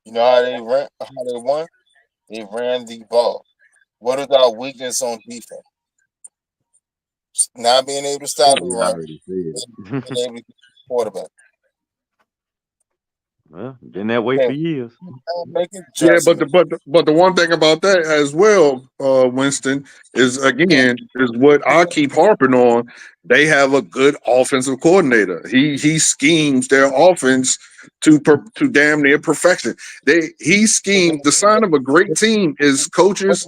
[SPEAKER 3] You know how they won? They ran the ball. What is our weakness on defense? Not being able to stop the
[SPEAKER 6] We
[SPEAKER 3] run,
[SPEAKER 6] already
[SPEAKER 3] being
[SPEAKER 6] said.
[SPEAKER 3] able to get the quarterback.
[SPEAKER 6] Well, been that way
[SPEAKER 3] Okay,
[SPEAKER 6] for years.
[SPEAKER 3] making
[SPEAKER 5] Yeah, but
[SPEAKER 3] adjustments.
[SPEAKER 5] the one thing about that as well, Winston, is again is what I keep harping on. They have a good offensive coordinator. He schemes their offense to damn near perfection. He schemed. The sign of a great team is coaches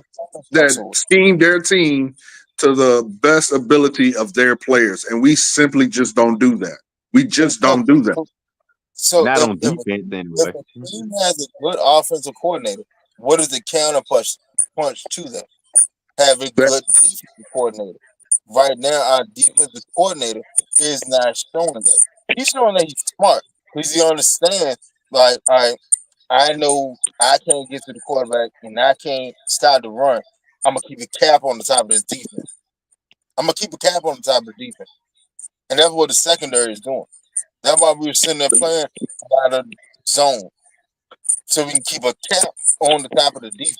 [SPEAKER 5] that scheme their team to the best ability of their players, and we simply just don't do that. We just don't do that.
[SPEAKER 3] So
[SPEAKER 6] Not
[SPEAKER 3] if,
[SPEAKER 6] on
[SPEAKER 3] if,
[SPEAKER 6] defense
[SPEAKER 3] if
[SPEAKER 6] anyway.
[SPEAKER 3] a team has a good offensive coordinator, what is the counter punch to that? Have a
[SPEAKER 5] That
[SPEAKER 3] good defensive coordinator. Right now, our defensive coordinator is not showing that. He's showing that he's smart because he understands. Like, all right, I know I can't get to the quarterback and I can't stop the run. I'm gonna keep a cap on the top of this defense. I'm gonna keep a cap on the top of the defense, and that's what the secondary is doing. That's why we were sitting there playing out of zone, so we can keep a cap on the top of the defense.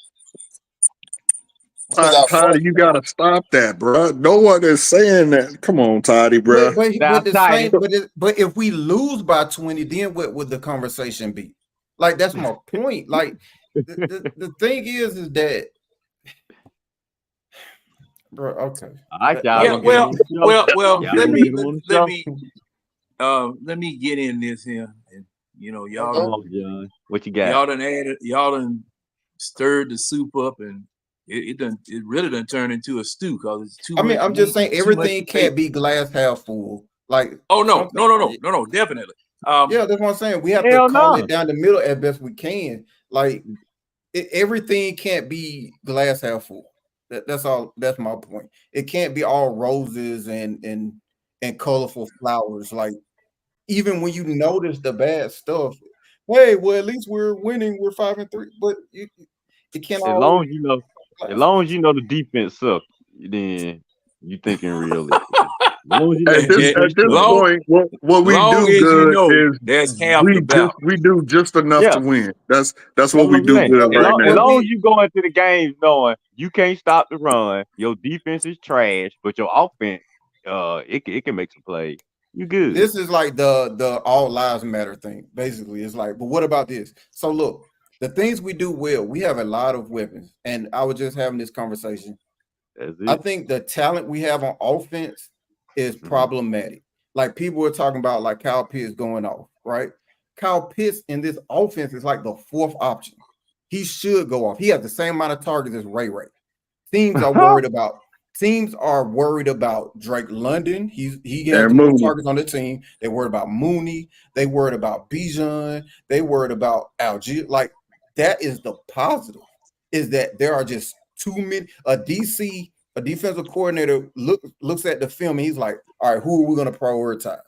[SPEAKER 3] Because our front
[SPEAKER 5] Toddy, you gotta stop that, bro. No one is saying that. Come on, Toddy, bro.
[SPEAKER 6] Now,
[SPEAKER 4] But the
[SPEAKER 6] tight.
[SPEAKER 4] same, but if we lose by 20, then what would the conversation be? Like, that's my point. Like, the thing is that, bro. Okay,
[SPEAKER 6] All right, y'all
[SPEAKER 1] Yeah,
[SPEAKER 6] gonna get him
[SPEAKER 1] well,
[SPEAKER 6] on the show.
[SPEAKER 1] well, well.
[SPEAKER 6] Y'all
[SPEAKER 1] Let
[SPEAKER 6] gonna
[SPEAKER 1] me
[SPEAKER 6] get him on the
[SPEAKER 1] let
[SPEAKER 6] show.
[SPEAKER 1] me let me get in this here, and y'all
[SPEAKER 6] Come
[SPEAKER 1] done,
[SPEAKER 6] on, John. What you got?
[SPEAKER 1] y'all done stirred the soup up, and it really done turned into a stew because it's too
[SPEAKER 4] I mean,
[SPEAKER 1] much
[SPEAKER 4] I'm just
[SPEAKER 1] meat
[SPEAKER 4] saying
[SPEAKER 1] and too much
[SPEAKER 4] everything can't
[SPEAKER 1] potato.
[SPEAKER 4] be glass half full. Like,
[SPEAKER 1] Oh no,
[SPEAKER 4] something,
[SPEAKER 1] no, no, no, no, no, definitely.
[SPEAKER 4] yeah, that's what I'm saying. We have to
[SPEAKER 6] Hell
[SPEAKER 4] call
[SPEAKER 6] no.
[SPEAKER 4] it down the middle as best we can. Like, everything can't be glass half full. That's all. That's my point. It can't be all roses and colorful flowers. Like, even when you notice the bad stuff, hey, well, at least we're winning. We're 5-3, but it can't
[SPEAKER 6] As
[SPEAKER 4] always
[SPEAKER 6] long as you know, as
[SPEAKER 4] glass.
[SPEAKER 6] long as you know the defense sucks, then you thinking realistically. As long as you know
[SPEAKER 5] At
[SPEAKER 6] the
[SPEAKER 5] this
[SPEAKER 1] Yeah,
[SPEAKER 5] at
[SPEAKER 6] defense
[SPEAKER 5] this
[SPEAKER 6] sucks.
[SPEAKER 1] long
[SPEAKER 5] point, what we
[SPEAKER 1] long
[SPEAKER 5] do
[SPEAKER 1] as you
[SPEAKER 5] good
[SPEAKER 1] know
[SPEAKER 5] is
[SPEAKER 1] that's half the battle.
[SPEAKER 5] we do just enough
[SPEAKER 6] Yeah,
[SPEAKER 5] to win. That's
[SPEAKER 6] that's
[SPEAKER 5] what
[SPEAKER 6] what
[SPEAKER 5] we
[SPEAKER 6] I'm
[SPEAKER 5] do
[SPEAKER 6] saying.
[SPEAKER 5] good
[SPEAKER 6] As
[SPEAKER 5] right
[SPEAKER 6] long, as
[SPEAKER 5] now.
[SPEAKER 4] But
[SPEAKER 6] long as
[SPEAKER 4] we
[SPEAKER 6] you go into the game knowing you can't stop the run, your defense is trash, but your offense, it can make some plays. You good.
[SPEAKER 4] This is like the all lives matter thing. Basically, it's like, but what about this? So look, the things we do well, we have a lot of weapons, and I was just having this conversation.
[SPEAKER 6] That's
[SPEAKER 4] I
[SPEAKER 6] it.
[SPEAKER 4] think the talent we have on offense is
[SPEAKER 6] Mhm.
[SPEAKER 4] problematic. Like, people were talking about, like, Kyle Pitts going off, right? Kyle Pitts in this offense is like the fourth option. He should go off. He has the same amount of targets as Ray Ray. Teams are worried about Drake London. He has
[SPEAKER 5] And
[SPEAKER 4] the most
[SPEAKER 5] Mooney.
[SPEAKER 4] targets on the team. They worried about Mooney. They worried about Bijan. They worried about Algier. Like, that is the positive. Is that there are just too many. A defensive coordinator looks at the film and he's like, all right, who are we going to prioritize?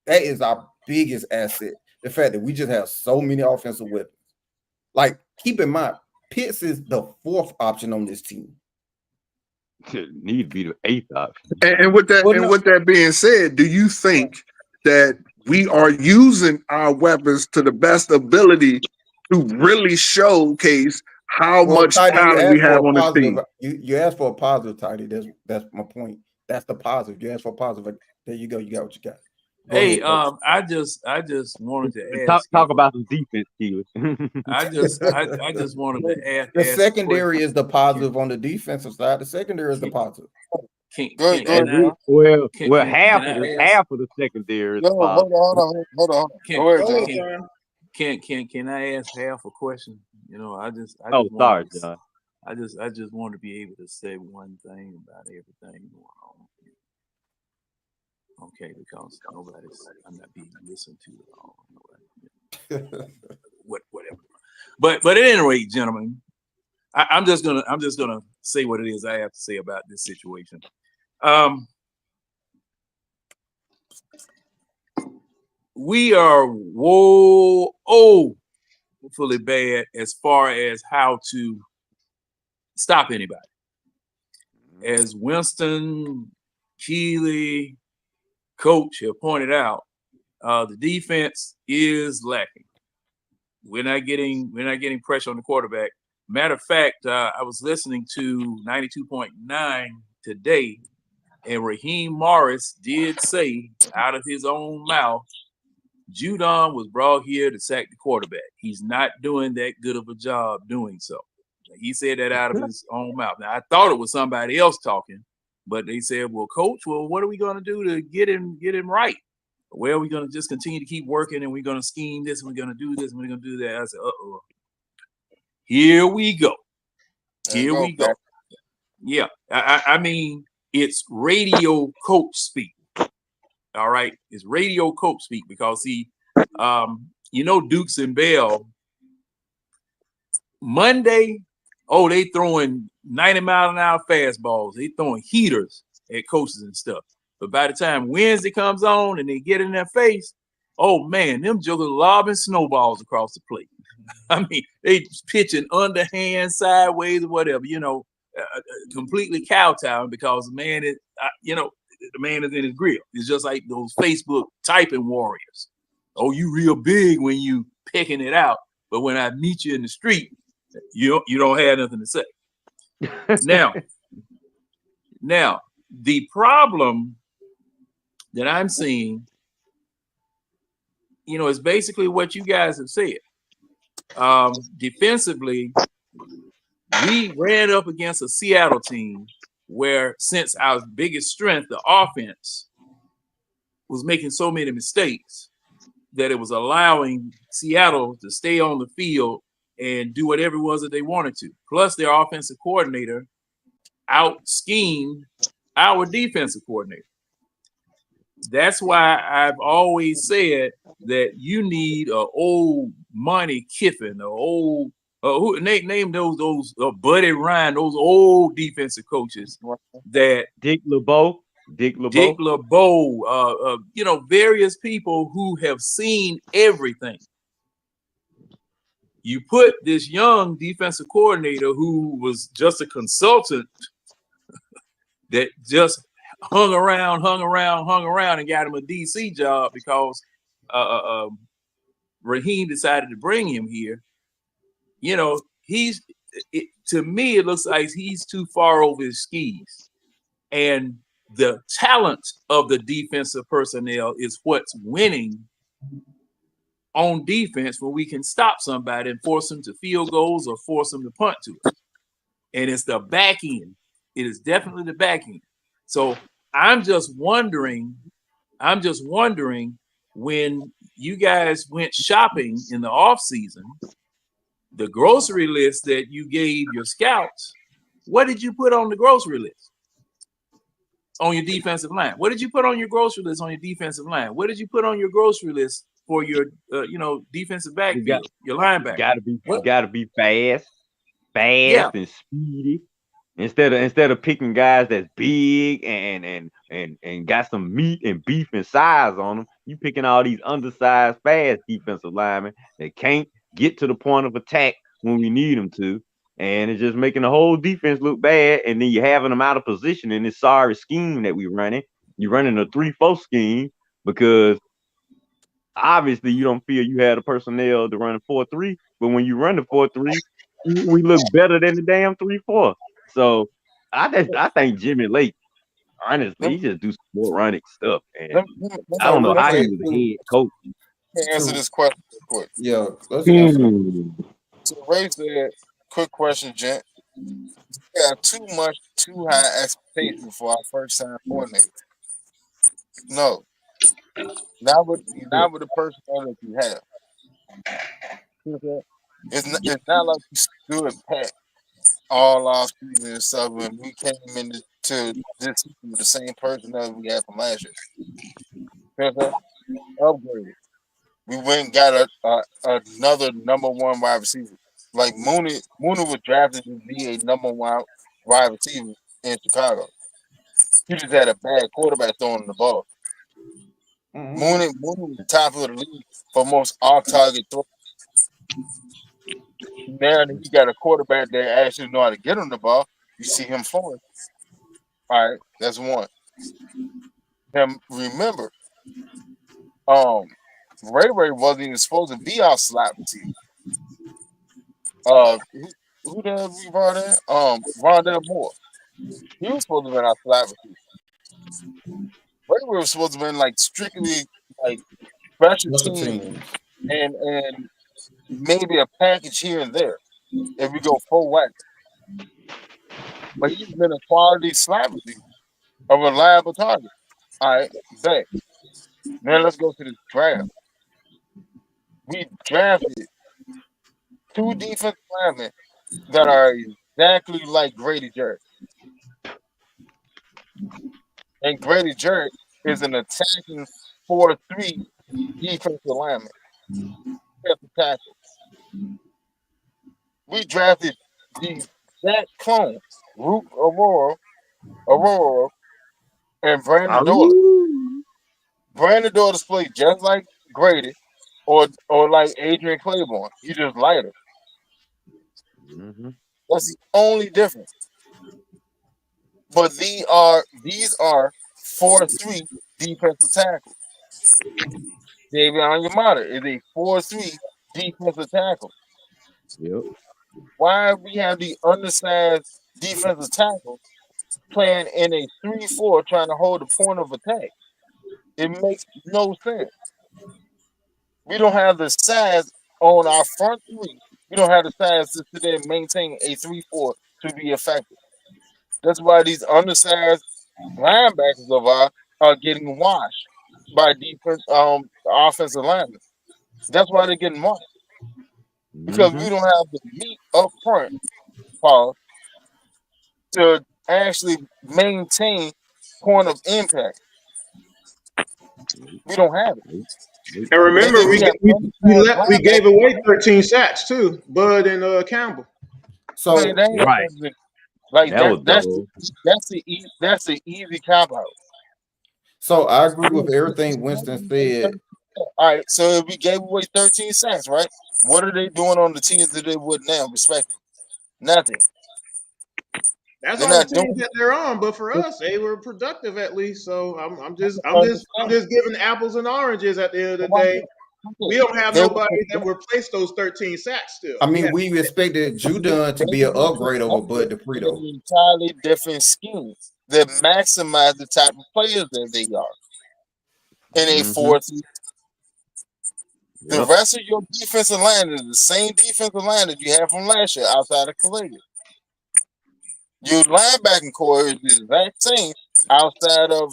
[SPEAKER 4] That is our biggest asset. The fact that we just have so many offensive weapons. Like, keep in mind, Pitts is the fourth option on this team.
[SPEAKER 6] Need to be the eighth option.
[SPEAKER 5] And
[SPEAKER 4] Well, no,
[SPEAKER 5] with that being said, do you think that we are using our weapons to the best ability to really showcase how
[SPEAKER 4] well,
[SPEAKER 5] much
[SPEAKER 4] Tidy, you
[SPEAKER 5] talent we
[SPEAKER 4] asked for
[SPEAKER 5] have
[SPEAKER 4] a
[SPEAKER 5] on this
[SPEAKER 4] positive.
[SPEAKER 5] team?
[SPEAKER 4] You asked for a positive, Tidy. That's my point. That's the positive. You asked for a positive. There you go. You got what you got. Go
[SPEAKER 1] Hey,
[SPEAKER 4] ahead, coach.
[SPEAKER 1] I just wanted to
[SPEAKER 6] Talk
[SPEAKER 1] ask you.
[SPEAKER 6] about some defense, Keely.
[SPEAKER 1] I just wanted to
[SPEAKER 4] The
[SPEAKER 1] ask a question.
[SPEAKER 4] secondary is the positive on the defensive side. The secondary is the
[SPEAKER 1] Can
[SPEAKER 4] positive.
[SPEAKER 3] Go ahead,
[SPEAKER 6] That's
[SPEAKER 3] go ahead,
[SPEAKER 6] it.
[SPEAKER 3] John.
[SPEAKER 6] Well,
[SPEAKER 1] can I ask
[SPEAKER 6] half of the secondary is
[SPEAKER 3] No, hold
[SPEAKER 6] positive.
[SPEAKER 3] on.
[SPEAKER 1] can
[SPEAKER 3] Go ahead,
[SPEAKER 1] can
[SPEAKER 2] Go ahead,
[SPEAKER 3] John.
[SPEAKER 1] can
[SPEAKER 2] John.
[SPEAKER 1] Can I ask half a question? You know, I just
[SPEAKER 6] Oh,
[SPEAKER 1] wanted
[SPEAKER 6] sorry,
[SPEAKER 1] to
[SPEAKER 6] John.
[SPEAKER 1] I just want to be able to say one thing about everything going on. Okay, because I'm not being listened to at all. Nobody, whatever. But at any rate, gentlemen, I'm just gonna say what it is I have to say about this situation. We are woefully bad as far as how to stop anybody. As Winston, Keeley, Coach have pointed out, the defense is lacking. We're not getting pressure on the quarterback. Matter of fact, I was listening to 92.9 today, and Raheem Morris did say out of his own mouth, Judon was brought here to sack the quarterback. He's not doing that good of a job doing so. He said that out of his own mouth. Now, I thought it was somebody else talking, but they said, well, Coach, well, what are we going to do to get him right? Well, we're going to just continue to keep working, and we're going to scheme this, and we're going to do this, and we're going to do that. I said, uh-oh. Here we go. Here we go. Yeah. I mean, it's radio coach speak. All right. It's radio coach speak because Dukes and Bell, Monday, they throwing 90-mile-an-hour fastballs. They throwing heaters at coaches and stuff. But by the time Wednesday comes on and they get in their face, oh man, them jokers lobbing snowballs across the plate. I mean, they pitching underhand, sideways, or whatever, completely kowtowing because the man is, the man is in his grill. It's just like those Facebook typing warriors. Oh, you real big when you picking it out, but when I meet you in the street, you don't have nothing to say. Now, the problem that I'm seeing, is basically what you guys have said. Defensively, we ran up against a Seattle team where, since our biggest strength, the offense, was making so many mistakes that it was allowing Seattle to stay on the field and do whatever it was that they wanted to. Plus, their offensive coordinator out-schemed our defensive coordinator. That's why I've always said that you need an old Monty Kiffin, who name those Buddy Ryan, those old defensive coaches that
[SPEAKER 6] Dick LeBeau,
[SPEAKER 1] various people who have seen everything. You put this young defensive coordinator who was just a consultant that just hung around and got him a DC job because Raheem decided to bring him here. To me, it looks like he's too far over his skis. And the talent of the defensive personnel is what's winning on defense when we can stop somebody and force them to field goals or force them to punt to us. And it's the back end. It is definitely the back end. So I'm just wondering when you guys went shopping in the off season, the grocery list that you gave your scouts, what did you put on the grocery list on your defensive line? What did you put on your grocery list on your defensive line? What did you put on your grocery list for your defensive backfield, your linebacker?
[SPEAKER 6] Gotta be fast and speedy. Instead of picking guys that's big and got some meat and beef and size on them, you picking all these undersized, fast defensive linemen that can't get to the point of attack when we need them to, and it's just making the whole defense look bad. And then you're having them out of position in this sorry scheme that we're running. You're running a 3-4 scheme because obviously you don't feel you had the personnel to run a 4-3, but when you run the 4-3, we look better than the damn 3-4. So I think Jimmy Lake, honestly, he just do some more running stuff, and I don't know how he was a head coach.
[SPEAKER 3] Answer this question real quick.
[SPEAKER 4] Yeah, let's answer.
[SPEAKER 3] So Ray said, quick question, gent. We got too high expectations for our first time coordinator. No. Not with the personnel that you have. It's not like we stood pat all off season and stuff when we came into this season with the same personnel we had from last year. You know what I'm saying? Upgraded. We went and got another number one wide receiver. Like Mooney was drafted to be a number one wide receiver in Chicago. He just had a bad quarterback throwing the ball. Mooney was top of the league for most off-target throws. Now that he got a quarterback that actually know how to get on the ball, you see him falling. All right, that's one. Remember, Ray wasn't even supposed to be our slot receiver. Who the hell we brought in? Rondell Moore. He was supposed to be our slot receiver. Ray was supposed to be like strictly like special team and maybe a package here and there if we go full whack. But he's been a quality slot receiver, a reliable target. All right, bet. Now let's go to this draft. We drafted 2 defensive linemen that are exactly like Grady Jarrett. And Grady Jarrett is an attacking 4-3 defensive lineman. Defensive tackle. We drafted the exact clone, Root Aurora, and Brandon Dolan. Brandon Dolan's played just like Grady or like Adrian Claiborne. He just lighter. That's the only difference. But these are 4-3 defensive tackles. David Onyemata is a 4-3 defensive tackle.
[SPEAKER 6] Yep.
[SPEAKER 3] Why we have the undersized defensive tackle playing in a 3-4 trying to hold the point of attack? It makes no sense. We don't have the size on our front three. We don't have the size to sit there and maintain a 3-4 to be effective. That's why these undersized linebackers of ours are getting washed by offensive linemen. That's why they're getting washed. Because we don't have the meat up front, Paul, to actually maintain point of impact. We don't have it.
[SPEAKER 2] And remember,
[SPEAKER 3] And then
[SPEAKER 2] we gave away 13 sacks too, Bud and Campbell.
[SPEAKER 4] So
[SPEAKER 6] right,
[SPEAKER 3] like
[SPEAKER 6] that's
[SPEAKER 3] that's the easy cop out.
[SPEAKER 4] So I agree with everything Winston said.
[SPEAKER 3] All right, so if we gave away 13 sacks, right? What are they doing on the teams that they would now? Respectively, nothing.
[SPEAKER 2] That's
[SPEAKER 3] They're
[SPEAKER 2] on the
[SPEAKER 3] not
[SPEAKER 2] team
[SPEAKER 3] doing
[SPEAKER 2] that they're on, but for us, they were productive at least. So I'm just
[SPEAKER 3] it.
[SPEAKER 2] giving apples and oranges at the end of the day. We don't have nobody that replaced those 13 sacks still.
[SPEAKER 4] I mean, we expected Judon to be an upgrade over Bud Dupree, though.
[SPEAKER 3] An entirely different scheme that maximize the type of players that they are. In a 4-3. The rest of your defensive line is the same defensive line that you had from last year outside of Calais. Your linebacking core is the exact same outside of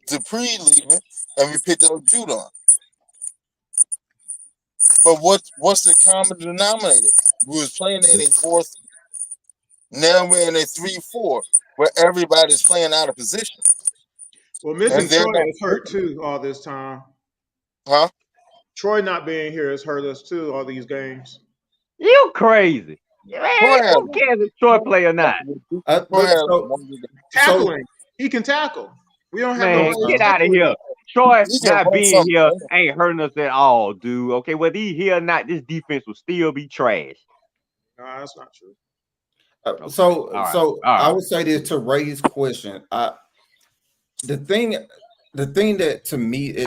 [SPEAKER 3] Dupree leaving, and we picked up Judon. But what's the common denominator? We was playing in a 4-3. Now we're in a 3-4 where everybody's playing out of position.
[SPEAKER 2] Well, missing Troy is hurt too all this time.
[SPEAKER 3] Huh?
[SPEAKER 2] Troy not being here has hurt us too all these games.
[SPEAKER 6] You crazy. Man, who cares if Troy play or not?
[SPEAKER 2] Tackling. He can tackle. We don't have
[SPEAKER 6] nobody. Get out of here. Troy not being here ain't hurting us at all, dude. Okay, whether he here or not, this defense will still be trash.
[SPEAKER 2] No, that's not true.
[SPEAKER 4] I would say this to Ray's question. The thing that to me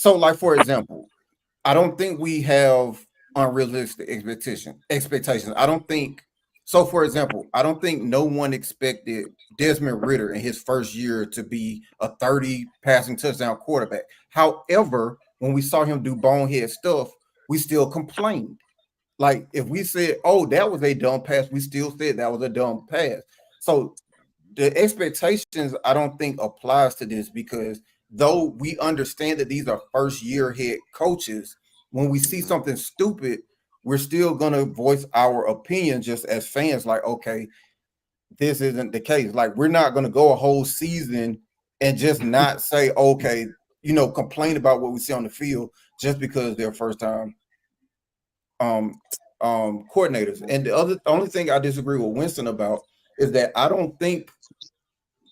[SPEAKER 4] like for example, I don't think we have unrealistic expectations. I don't think so. For example, I don't think no one expected Desmond Ridder in his first year to be a 30 passing touchdown quarterback. However, when we saw him do bonehead stuff, we still complained. Like if we said, "Oh, that was a dumb pass," we still said that was a dumb pass. So the expectations, I don't think applies to this because though we understand that these are first year head coaches, when we see something stupid, we're still gonna voice our opinion just as fans. Like, okay, this isn't the case. Like, we're not gonna go a whole season and just not say, okay, complain about what we see on the field just because they're first time coordinators. And the only thing I disagree with Winston about is that I don't think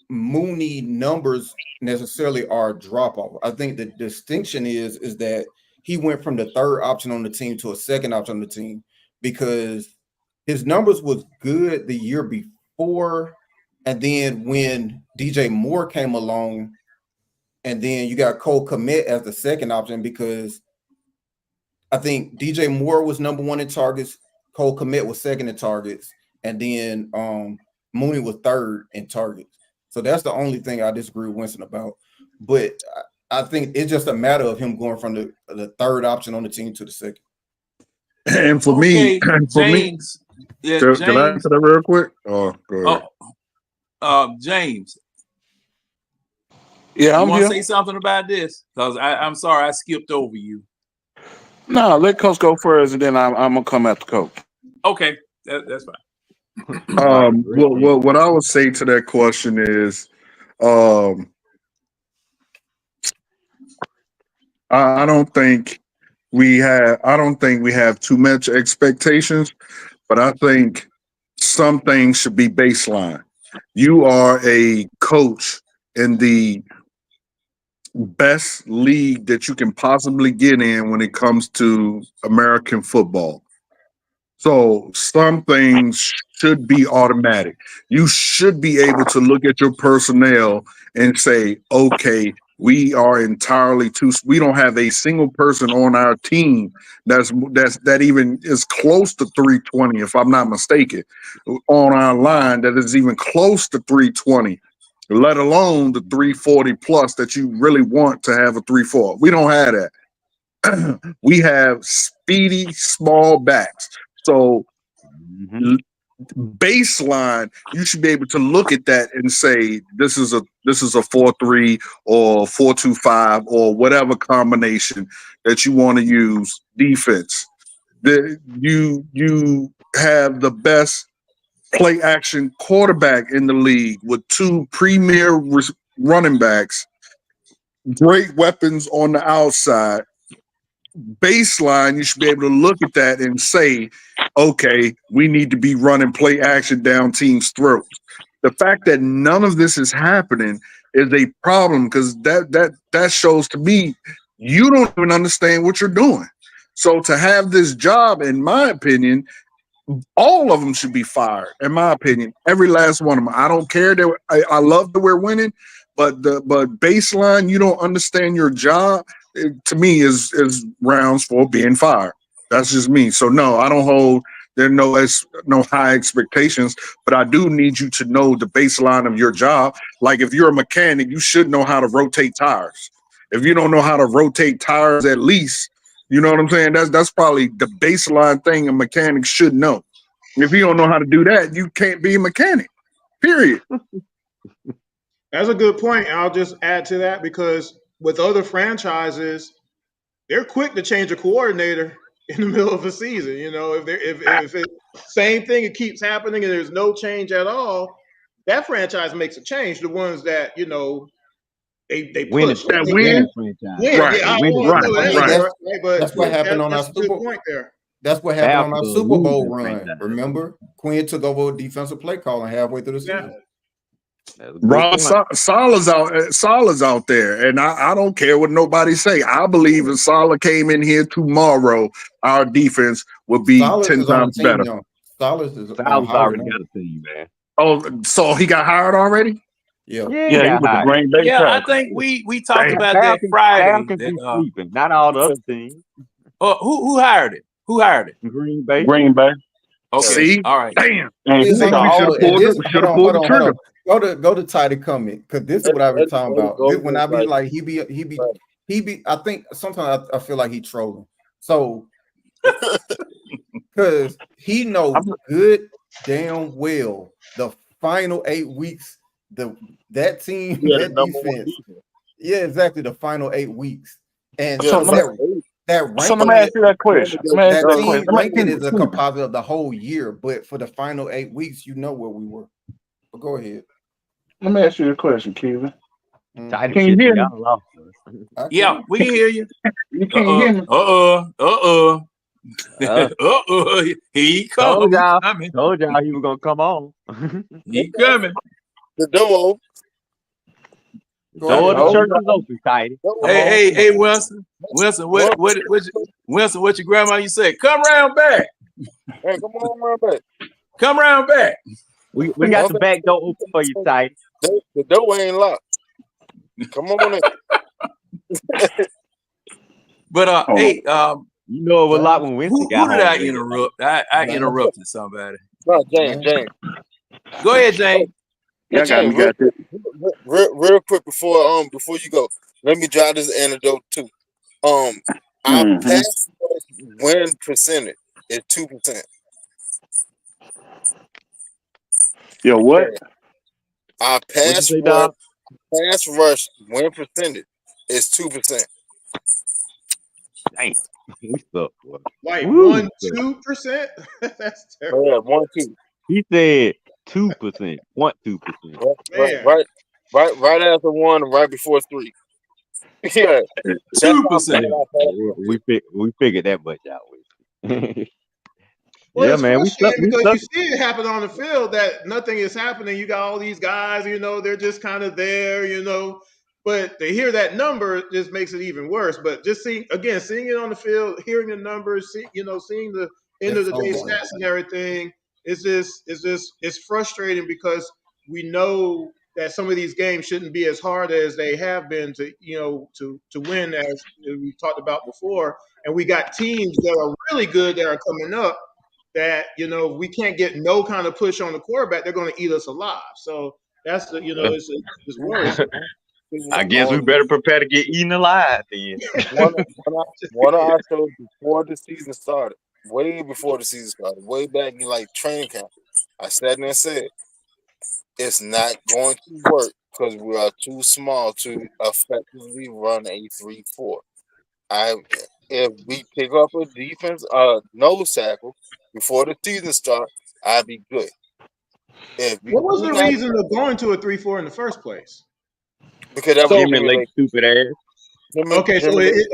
[SPEAKER 4] Mooney numbers necessarily are a drop off. I think the distinction is that he went from the third option on the team to a second option on the team because his numbers was good the year before, and then when DJ Moore came along, and then you got Cole Kmet as the second option because I think DJ Moore was number one in targets, Cole Kmet was second in targets, and then Mooney was third in targets. So that's the only thing I disagree with Winston about. But I think it's just a matter of him going from the third option on the team to the second.
[SPEAKER 5] And for me,
[SPEAKER 1] James,
[SPEAKER 5] can I answer that real quick? Oh, go ahead.
[SPEAKER 1] James.
[SPEAKER 7] Yeah, I'm
[SPEAKER 1] you want
[SPEAKER 7] here.
[SPEAKER 1] to say something about this? Because I'm sorry I skipped over you.
[SPEAKER 7] No, let Coach go first, and then I'm gonna come after Coach.
[SPEAKER 1] Okay, that's fine.
[SPEAKER 5] What I would say to that question is, I don't think we have too much expectations, but I think some things should be baseline. You are a coach in the best league that you can possibly get in when it comes to American football. So some things should be automatic. You should be able to look at your personnel and say, okay, we don't have a single person on our team that even is close to 320, if I'm not mistaken, on our line that is even close to 320, let alone the 340 plus that you really want to have a 3-4. We don't have that. We have speedy small backs. So baseline, you should be able to look at that and say this is a 4-3 or 4-2-5 or whatever combination that you want to use defense. You have the best play action quarterback in the league with two premier running backs, great weapons on the outside. Baseline, you should be able to look at that and say, okay, we need to be running play action down teams' throats. The fact that none of this is happening is a problem because that shows to me you don't even understand what you're doing. So to have this job, in my opinion, all of them should be fired, in my opinion. Every last one of them. I don't care that I love that we're winning, but baseline, you don't understand your job. To me, is rounds for being fired. That's just me. So no, I don't hold. There are no high expectations, but I do need you to know the baseline of your job. Like if you're a mechanic, you should know how to rotate tires. If you don't know how to rotate tires, at least. You know what I'm saying? That's probably the baseline thing a mechanic should know. If you don't know how to do that, you can't be a mechanic. Period.
[SPEAKER 2] That's a good point. I'll just add to that because with other franchises, they're quick to change a coordinator in the middle of a season. If it's same thing, it keeps happening and there's no change at all, that franchise makes a change. The ones that they push
[SPEAKER 5] that win.
[SPEAKER 4] That's what happened on our Super Bowl.
[SPEAKER 2] Point there.
[SPEAKER 4] That's what happened on our Super Bowl run. Remember, Quinn took over defensive play calling halfway through the season.
[SPEAKER 5] Salah's out there, and I don't care what nobody say. I believe if Salah came in here tomorrow, our defense would be 10 times better.
[SPEAKER 6] Salah's already got a team, man.
[SPEAKER 5] Oh, so he got hired already?
[SPEAKER 6] Yeah,
[SPEAKER 7] he was the Green Bay.
[SPEAKER 1] Yeah, I think we talked about that Friday.
[SPEAKER 6] Sleeping, not all the other teams.
[SPEAKER 1] Who hired it? Who hired it?
[SPEAKER 6] Green Bay.
[SPEAKER 1] Okay.
[SPEAKER 5] See?
[SPEAKER 1] All right.
[SPEAKER 5] Damn.
[SPEAKER 4] We should have pulled the trigger. Go to Ty to comment because this is what I was talking about. When I be like he be. I think sometimes I feel like he trolling. So because he knows good damn well the final 8 weeks that team that defense. Yeah, exactly. The final 8 weeks, and that
[SPEAKER 7] So let
[SPEAKER 4] ranking
[SPEAKER 7] me ask you that question. Let me ask
[SPEAKER 4] that
[SPEAKER 7] you that
[SPEAKER 4] team
[SPEAKER 7] question.
[SPEAKER 4] ranking is a composite of the whole year, but for the final 8 weeks, you know where we were. But go ahead.
[SPEAKER 7] Let me ask you a question, Kevin.
[SPEAKER 6] Tidy
[SPEAKER 7] Can you
[SPEAKER 6] shit,
[SPEAKER 7] hear me?
[SPEAKER 6] y'all lost.
[SPEAKER 1] Yeah, we can hear you.
[SPEAKER 7] You can't hear me.
[SPEAKER 1] Here he come.
[SPEAKER 6] Told
[SPEAKER 1] He
[SPEAKER 6] y'all.
[SPEAKER 1] coming.
[SPEAKER 6] Told y'all he was gonna come on.
[SPEAKER 1] He coming.
[SPEAKER 3] The door.
[SPEAKER 6] The
[SPEAKER 4] Go
[SPEAKER 6] door
[SPEAKER 4] ahead,
[SPEAKER 6] of the
[SPEAKER 3] Oh,
[SPEAKER 6] church
[SPEAKER 4] Wilson.
[SPEAKER 6] is open, Tidy. Come
[SPEAKER 1] Hey,
[SPEAKER 6] on.
[SPEAKER 1] hey,
[SPEAKER 6] Come
[SPEAKER 1] hey,
[SPEAKER 6] on.
[SPEAKER 1] Wilson. Wilson,
[SPEAKER 3] what?
[SPEAKER 1] Wilson, what your grandma you say? Come round back.
[SPEAKER 3] Hey, come on, run back.
[SPEAKER 1] Come round back.
[SPEAKER 6] We got the back door open for you, Tidy.
[SPEAKER 3] The door ain't locked. Come on in.
[SPEAKER 1] But
[SPEAKER 5] Oh,
[SPEAKER 1] hey,
[SPEAKER 6] You know it was locked when Winston
[SPEAKER 1] who
[SPEAKER 6] got
[SPEAKER 1] did I
[SPEAKER 6] home. Lady.
[SPEAKER 1] interrupt? I interrupted somebody.
[SPEAKER 3] No, James.
[SPEAKER 1] Go ahead, Jane.
[SPEAKER 5] yeah, I got me.
[SPEAKER 3] James,
[SPEAKER 5] Got this.
[SPEAKER 3] real quick before you go, let me drop this anecdote too. Our pass win percentage is 2%.
[SPEAKER 5] Yo, what?
[SPEAKER 3] Our
[SPEAKER 6] What'd you say, dog?
[SPEAKER 3] pass rush win percentage is 2%.
[SPEAKER 6] Dang. We suck, boy.
[SPEAKER 2] Like
[SPEAKER 6] Woo, we suck.
[SPEAKER 2] 1-2%. That's
[SPEAKER 3] Oh,
[SPEAKER 2] terrible.
[SPEAKER 3] yeah, 1-2.
[SPEAKER 6] He said 2%. 2%.
[SPEAKER 2] Man.
[SPEAKER 3] Right after 1, right before 3. Yeah, that's how
[SPEAKER 1] 2%.
[SPEAKER 3] bad our pass rush is.
[SPEAKER 6] We figured that much out.
[SPEAKER 2] Well,
[SPEAKER 6] Yeah,
[SPEAKER 2] it's
[SPEAKER 6] man. We suck.
[SPEAKER 2] frustrating
[SPEAKER 6] We
[SPEAKER 2] because
[SPEAKER 6] suck.
[SPEAKER 2] you see it happen on the field that nothing is happening. You got all these guys, they're just kind of there. But to hear that number just makes it even worse. But just seeing it on the field, hearing the numbers, seeing the end
[SPEAKER 4] That's
[SPEAKER 2] of the
[SPEAKER 4] so
[SPEAKER 2] day
[SPEAKER 4] low.
[SPEAKER 2] stats and everything, it's frustrating because we know that some of these games shouldn't be as hard as they have been to win, as we talked about before. And we got teams that are really good that are coming up that if we can't get no kind of push on the quarterback, they're going to eat us alive. So that's it's worrisome.
[SPEAKER 6] I guess we better prepare to get eaten alive then.
[SPEAKER 3] One of our shows before the season started, way before the season started, way back in like training camp, I sat there and said, it's not going to work because we are too small to effectively run a 3-4. If we pick up a defense, nose tackle before the season starts, I'd be good. If we
[SPEAKER 2] What was
[SPEAKER 3] do
[SPEAKER 2] the
[SPEAKER 3] not,
[SPEAKER 2] reason of going to a 3-4 in the first place?
[SPEAKER 3] because that was
[SPEAKER 6] Jimmy
[SPEAKER 3] Jimmy
[SPEAKER 6] Lake
[SPEAKER 3] Lake.
[SPEAKER 6] stupid ass.
[SPEAKER 2] Okay, so
[SPEAKER 3] Jimmy Lake.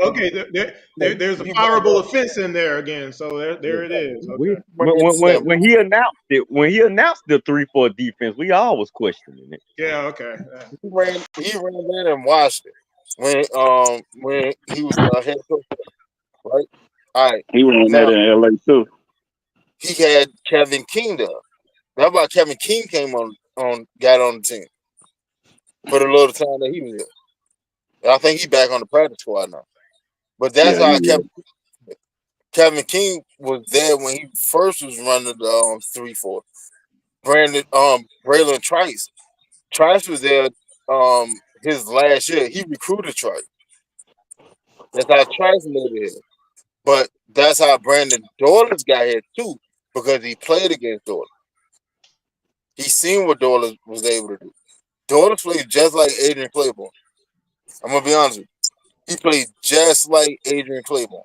[SPEAKER 2] there's a
[SPEAKER 3] He ran
[SPEAKER 2] fireable
[SPEAKER 3] that.
[SPEAKER 2] offense in there again. So there it is. Okay.
[SPEAKER 6] When he announced the 3-4 defense, we all was questioning it.
[SPEAKER 2] Yeah. Okay.
[SPEAKER 3] He ran that in Washington when he was head coach, right? All right.
[SPEAKER 5] He ran that
[SPEAKER 3] Now
[SPEAKER 5] in LA too.
[SPEAKER 3] he had Kevin King there. That's why Kevin King got on the team for the little time that he was there. I think he's back on the practice squad now. But that's
[SPEAKER 5] Yeah,
[SPEAKER 3] how
[SPEAKER 5] he was.
[SPEAKER 3] Kevin King was there when he first was running the 3-4. Braylon Trice. Trice was there his last year. He recruited Trice. That's how Trice made it here. But that's how Brandon Doyle's got here too, because he played against Doyle. He seen what Doyle was able to do. Doyle played just like Adrian Claiborne. I'm gonna be honest with you. He played just like Adrian Claiborne.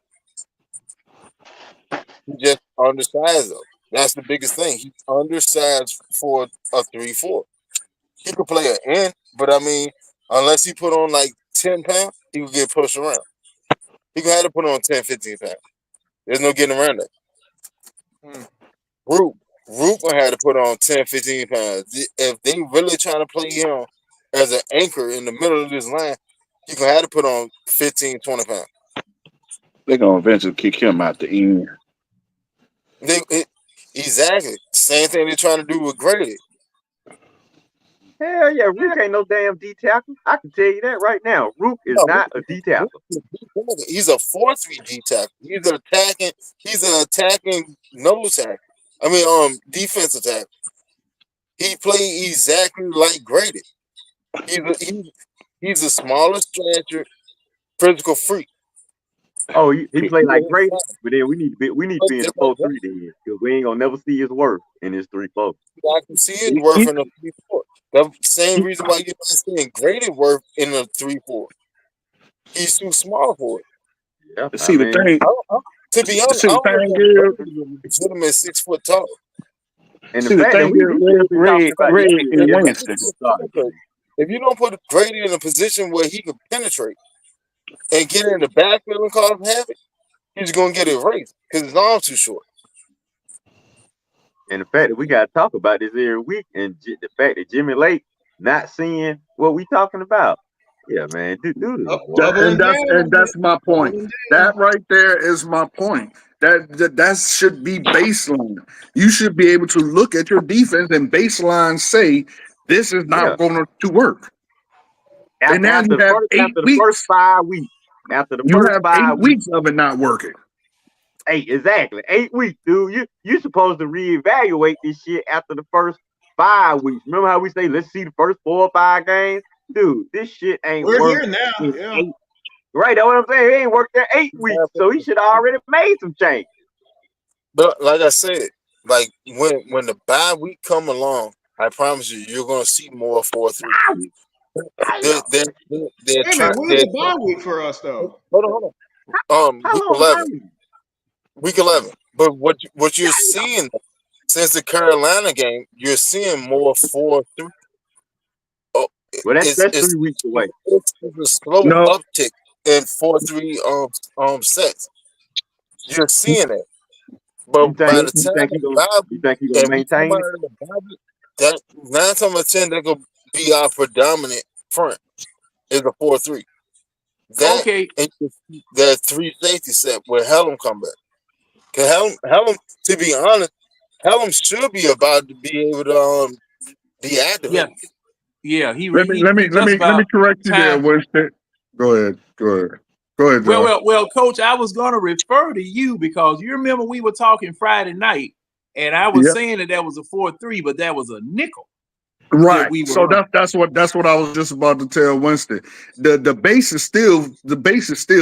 [SPEAKER 3] He just undersized though. That's the biggest thing. He's undersized for a 3-4. He could play an end, but I mean, unless he put on like 10 pounds, he would get pushed around. He gonna have to put on 10, 15 pounds. There's no getting around that. Roop gonna have to put on 10, 15 pounds. If they really trying to play him as an anchor in the middle of this line, he gonna have to put on 15, 20 pounds.
[SPEAKER 5] They're gonna eventually kick him out the end.
[SPEAKER 3] Exactly. Same thing they're trying to do with Grady.
[SPEAKER 6] Hell yeah, Rook ain't no damn D tackle. I can tell you that right now. Rook is
[SPEAKER 3] No,
[SPEAKER 6] not a D tackle.
[SPEAKER 3] he's a 4-3 D tackle. He's an attacking nose tackle. I mean, defensive tackle. He played exactly like Grady. He's a smaller stature, physical freak.
[SPEAKER 6] Oh, he played like
[SPEAKER 3] But
[SPEAKER 6] Grady, but then we need to be in the
[SPEAKER 3] just like
[SPEAKER 6] 4-3 then, because we ain't gonna never see his worth in his 3-4.
[SPEAKER 3] I can see it worth in a 3-4. The same reason why you're not seeing Grady worth in a 3-4. He's too small for it.
[SPEAKER 6] Yeah, I
[SPEAKER 7] See the
[SPEAKER 6] mean,
[SPEAKER 7] thing.
[SPEAKER 3] To be honest,
[SPEAKER 7] See
[SPEAKER 3] I
[SPEAKER 7] the
[SPEAKER 3] don't
[SPEAKER 7] thing
[SPEAKER 3] know if
[SPEAKER 7] is.
[SPEAKER 3] Brady is a legitimate 6 foot tall.
[SPEAKER 6] and the
[SPEAKER 7] See the
[SPEAKER 6] fact that
[SPEAKER 7] thing
[SPEAKER 6] we
[SPEAKER 7] is.
[SPEAKER 6] we should be talking about this
[SPEAKER 7] Red
[SPEAKER 6] shit
[SPEAKER 7] and
[SPEAKER 3] If
[SPEAKER 6] every
[SPEAKER 3] he's
[SPEAKER 7] Winston.
[SPEAKER 3] 6 foot
[SPEAKER 6] start
[SPEAKER 3] tall,
[SPEAKER 6] of the
[SPEAKER 3] 'cause
[SPEAKER 6] season.
[SPEAKER 3] if you don't put Brady in a position where he can penetrate and get in the backfield and cause havoc, he's gonna get erased because his arm's too short.
[SPEAKER 6] And the fact that we got to talk about this every week, and the fact that Jimmy Lake not seeing what we talking about. Yeah, man, dude is a world.
[SPEAKER 2] Doubling
[SPEAKER 5] And
[SPEAKER 2] down,
[SPEAKER 5] that's my point.
[SPEAKER 2] doubling
[SPEAKER 5] That
[SPEAKER 2] down.
[SPEAKER 5] right there is my point. That should be baseline. You should be able to look at your defense and baseline say this is
[SPEAKER 6] Yeah,
[SPEAKER 5] not going to work. And now you have eight
[SPEAKER 6] after the first
[SPEAKER 5] weeks.
[SPEAKER 6] 5 weeks, after the
[SPEAKER 5] You
[SPEAKER 6] first
[SPEAKER 5] have
[SPEAKER 6] 5 weeks.
[SPEAKER 5] weeks of it not working.
[SPEAKER 6] Exactly 8 weeks, dude. You supposed to reevaluate this shit after the first 5 weeks. Remember how we say let's see the first 4 or 5 games, dude. This shit ain't
[SPEAKER 2] We're
[SPEAKER 6] worked
[SPEAKER 2] here now.
[SPEAKER 6] in
[SPEAKER 2] Yeah.
[SPEAKER 6] 8. Right, that's what I'm saying. It ain't worked in 8 weeks, so he should have already made some change.
[SPEAKER 3] But like I said, like when the bye week come along, I promise you, you're gonna see more 4-3.
[SPEAKER 6] I
[SPEAKER 3] They're
[SPEAKER 6] know.
[SPEAKER 3] they're they're
[SPEAKER 2] Wait a minute.
[SPEAKER 3] trying.
[SPEAKER 2] When's the bye week for us, though?
[SPEAKER 3] Hold on.
[SPEAKER 6] How
[SPEAKER 3] Week
[SPEAKER 6] long
[SPEAKER 3] 11.
[SPEAKER 6] are we?
[SPEAKER 3] Week 11. But what you're seeing since the Carolina game, you're seeing more 4-3. Oh,
[SPEAKER 6] Well,
[SPEAKER 3] it's
[SPEAKER 6] that's
[SPEAKER 3] it's
[SPEAKER 6] 3 weeks away.
[SPEAKER 3] it's a slow
[SPEAKER 5] No,
[SPEAKER 3] uptick in 4-3 sets. You're seeing it. But
[SPEAKER 6] You
[SPEAKER 3] by
[SPEAKER 6] think
[SPEAKER 3] the
[SPEAKER 6] you
[SPEAKER 3] time
[SPEAKER 6] think
[SPEAKER 3] the
[SPEAKER 6] he gonna
[SPEAKER 3] bye
[SPEAKER 6] you
[SPEAKER 3] week,
[SPEAKER 6] think he gonna
[SPEAKER 3] and we come
[SPEAKER 6] maintain it?
[SPEAKER 3] out of the bye week, that 9 times out of 10, they're gonna be our predominant front is a 4-3. That
[SPEAKER 1] Okay,
[SPEAKER 3] and that 3 safety set where Hellum come back. Cause Hellum, to be honest, Hellum should be about to be able to be
[SPEAKER 1] yeah,
[SPEAKER 3] activated.
[SPEAKER 1] yeah.
[SPEAKER 5] let me
[SPEAKER 1] He just
[SPEAKER 5] let me
[SPEAKER 1] about
[SPEAKER 5] correct you there,
[SPEAKER 1] time.
[SPEAKER 5] Winston. Go ahead. Go ahead,
[SPEAKER 1] Well,
[SPEAKER 5] John.
[SPEAKER 1] well, well, Coach. I was going to refer to you because you remember we were talking Friday night, and I was
[SPEAKER 5] Yeah.
[SPEAKER 1] saying that was a 4-3, but that was a nickel that
[SPEAKER 5] Right.
[SPEAKER 1] we were
[SPEAKER 5] So
[SPEAKER 1] running.
[SPEAKER 5] that's what I was just about to tell Winston. The base is still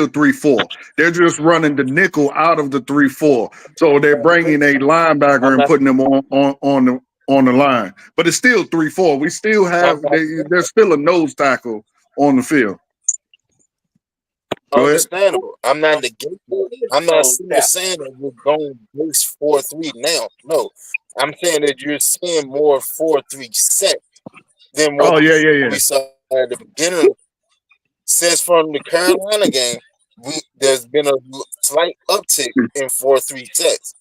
[SPEAKER 5] 3-4. They're just running the nickel out of the 3-4. So they're bringing a linebacker
[SPEAKER 3] I'm
[SPEAKER 5] and
[SPEAKER 3] not.
[SPEAKER 5] putting them on the line. But it's still 3-4. We still
[SPEAKER 3] I'm
[SPEAKER 5] have
[SPEAKER 3] not
[SPEAKER 5] there's still a nose tackle on the field. Go ahead.
[SPEAKER 3] understandable. I'm not negating that. I'm not saying that we're going base 4-3 now. No, I'm saying that you're seeing more 4-3 set than what
[SPEAKER 5] Oh yeah.
[SPEAKER 3] we saw at the beginning. Since from the Carolina game, there's been a slight uptick in 4-3 sets.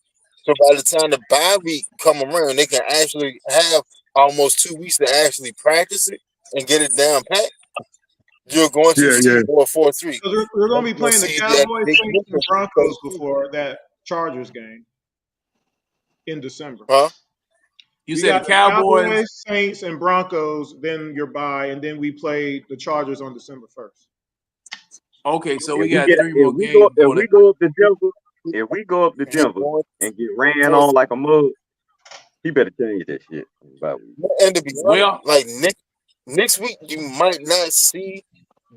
[SPEAKER 3] So by the time the bye week come around, they can actually have almost 2 weeks to actually practice it and get it down pat. You're going to see
[SPEAKER 5] Yeah.
[SPEAKER 3] more 4-3.
[SPEAKER 2] Because we're going to
[SPEAKER 3] You're
[SPEAKER 2] be
[SPEAKER 3] going to
[SPEAKER 2] playing the
[SPEAKER 3] see that
[SPEAKER 2] Cowboys,
[SPEAKER 3] big
[SPEAKER 2] Saints, and
[SPEAKER 3] difference
[SPEAKER 2] Broncos before that Chargers game in December.
[SPEAKER 3] huh?
[SPEAKER 1] You
[SPEAKER 2] We
[SPEAKER 1] said the
[SPEAKER 2] got the
[SPEAKER 1] Cowboys.
[SPEAKER 2] Cowboys, Saints, and Broncos. Then your bye, and then we play the Chargers on December 1st.
[SPEAKER 1] Okay, so we got 3 more games
[SPEAKER 6] If
[SPEAKER 1] before
[SPEAKER 6] we
[SPEAKER 1] that.
[SPEAKER 6] go up to Denver, if we go up to
[SPEAKER 3] You're
[SPEAKER 6] Denver
[SPEAKER 3] going
[SPEAKER 6] and get ran on
[SPEAKER 3] 4-3.
[SPEAKER 6] like a mug, he better change that shit. About
[SPEAKER 3] And to be honest,
[SPEAKER 1] Well,
[SPEAKER 3] like next week you might not see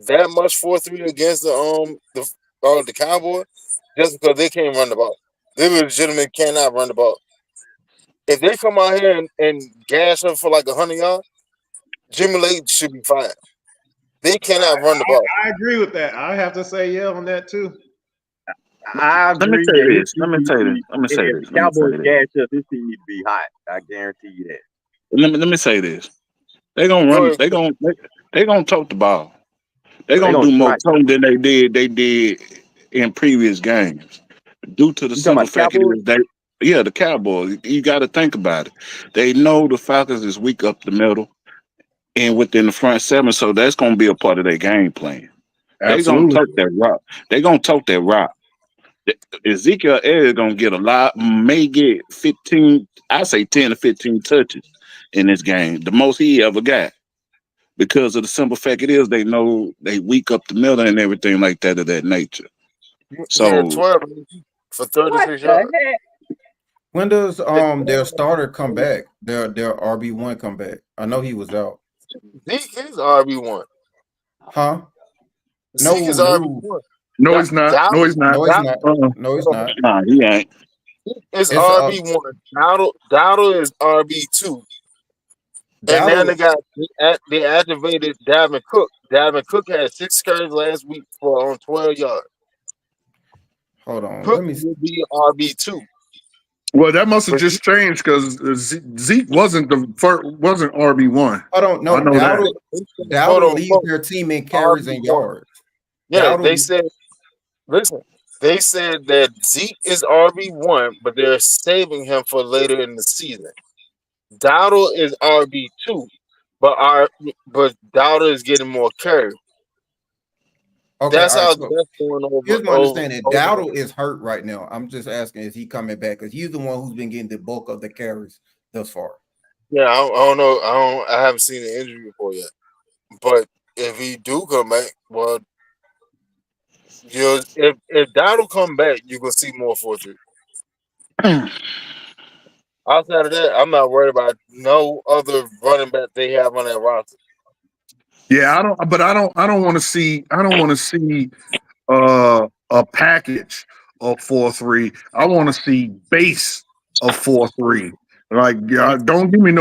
[SPEAKER 3] that much 4-3 against the Cowboys just because they can't run the ball. They legitimately cannot run the ball. If they come out here and gas up for like 100 yards, Jimmy Lake should be fine. They cannot run the ball.
[SPEAKER 2] I agree with that. I have to say yeah on that too.
[SPEAKER 6] I
[SPEAKER 7] Let me
[SPEAKER 6] agree
[SPEAKER 7] say
[SPEAKER 6] that his
[SPEAKER 7] this. Let
[SPEAKER 6] team
[SPEAKER 7] me
[SPEAKER 6] needs
[SPEAKER 7] say
[SPEAKER 6] to
[SPEAKER 7] this.
[SPEAKER 6] be.
[SPEAKER 7] Let me say
[SPEAKER 6] If
[SPEAKER 7] this.
[SPEAKER 6] the
[SPEAKER 7] Let me say
[SPEAKER 6] Cowboys
[SPEAKER 7] this.
[SPEAKER 6] gas up, his team needs to be hot. I guarantee you that.
[SPEAKER 7] Let me say this. They gonna
[SPEAKER 3] Go
[SPEAKER 7] run.
[SPEAKER 3] ahead.
[SPEAKER 7] They gonna tote the ball. They
[SPEAKER 6] But they
[SPEAKER 7] gonna
[SPEAKER 6] gonna
[SPEAKER 7] do more
[SPEAKER 6] try.
[SPEAKER 7] toting than they did in previous games. Due to the
[SPEAKER 6] You talking
[SPEAKER 7] simple
[SPEAKER 6] about the
[SPEAKER 7] fact it
[SPEAKER 6] Cowboys?
[SPEAKER 7] is the Cowboys. You got to think about it. They know the Falcons is weak up the middle and within the front seven, so that's gonna be a part of their game plan. They gonna
[SPEAKER 5] Absolutely.
[SPEAKER 7] tote that rock. They gonna tote that rock. Ezekiel Elliott gonna get a lot, may get 15, I say 10 to 15 touches in this game, the most he ever got. Because of the simple fact it is, they know they weak up the middle and everything like that of that nature.
[SPEAKER 3] He had
[SPEAKER 7] So
[SPEAKER 3] 12 for
[SPEAKER 6] What
[SPEAKER 3] 36
[SPEAKER 6] the
[SPEAKER 3] yards.
[SPEAKER 6] heck?
[SPEAKER 4] When does
[SPEAKER 3] He had
[SPEAKER 4] their
[SPEAKER 3] 12.
[SPEAKER 4] starter come back? Their RB1 come back. I know he was out.
[SPEAKER 3] Zeke is RB1.
[SPEAKER 4] Huh?
[SPEAKER 3] Zeke is
[SPEAKER 4] No, no,
[SPEAKER 3] RB1.
[SPEAKER 5] No, he's not. No, he's not.
[SPEAKER 4] no, he's not.
[SPEAKER 5] Uh-uh.
[SPEAKER 4] No, he's not.
[SPEAKER 7] nah, he ain't.
[SPEAKER 3] Is
[SPEAKER 4] It's
[SPEAKER 3] RB1. Dowdle is RB2. And now
[SPEAKER 4] Dowdle.
[SPEAKER 3] they activated Dalvin Cook. Dalvin Cook had 6 carries last week for on 12 yards.
[SPEAKER 4] Hold on.
[SPEAKER 3] Cook
[SPEAKER 4] Let me.
[SPEAKER 3] will be RB2.
[SPEAKER 5] Well, that must have
[SPEAKER 3] But
[SPEAKER 5] just changed because Zeke wasn't wasn't RB1.
[SPEAKER 4] I don't
[SPEAKER 5] I
[SPEAKER 4] know.
[SPEAKER 5] know that.
[SPEAKER 3] hold
[SPEAKER 4] Dowdle
[SPEAKER 3] on,
[SPEAKER 4] leads
[SPEAKER 3] folks.
[SPEAKER 4] their team in carries and
[SPEAKER 3] RB1.
[SPEAKER 4] yards.
[SPEAKER 3] Yeah, they
[SPEAKER 4] Dowdle.
[SPEAKER 3] said. Listen, they said that Zeke is RB1, but they're saving him for later in the season. Dowdle is RB2, but Dowdle is getting more carry.
[SPEAKER 4] Okay,
[SPEAKER 3] That's
[SPEAKER 4] all right.
[SPEAKER 3] how
[SPEAKER 4] So
[SPEAKER 3] that's going over
[SPEAKER 4] here's my
[SPEAKER 3] over
[SPEAKER 4] understanding.
[SPEAKER 3] over there.
[SPEAKER 4] Dowdle is hurt right now. I'm just asking, is he coming back? Because he's the one who's been getting the bulk of the carries thus far.
[SPEAKER 3] Yeah, I don't know. I haven't seen the injury report yet. But if he do come back, well, if Dowdle come back, you gonna see more 4-3. Outside of that, I'm not worried about no other running back they have on that roster.
[SPEAKER 5] Yeah, I don't. But I don't want to see. I don't want to see a package of 4-3. I want to see base of 4-3. Like, don't give me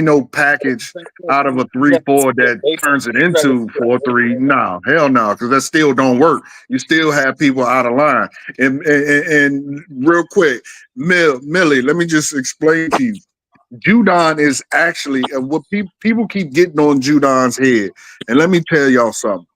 [SPEAKER 5] no package out of a
[SPEAKER 3] You got to see
[SPEAKER 5] 3-4
[SPEAKER 3] that
[SPEAKER 5] that
[SPEAKER 3] base.
[SPEAKER 5] turns it
[SPEAKER 3] You got to
[SPEAKER 5] into
[SPEAKER 3] see that base
[SPEAKER 5] 4-3.
[SPEAKER 3] running.
[SPEAKER 5] No, hell no, because that still don't work. You still have people out of line. And real quick, Millie, let me just explain to you. Judon is actually what people keep getting on Judon's head. And let me tell y'all something.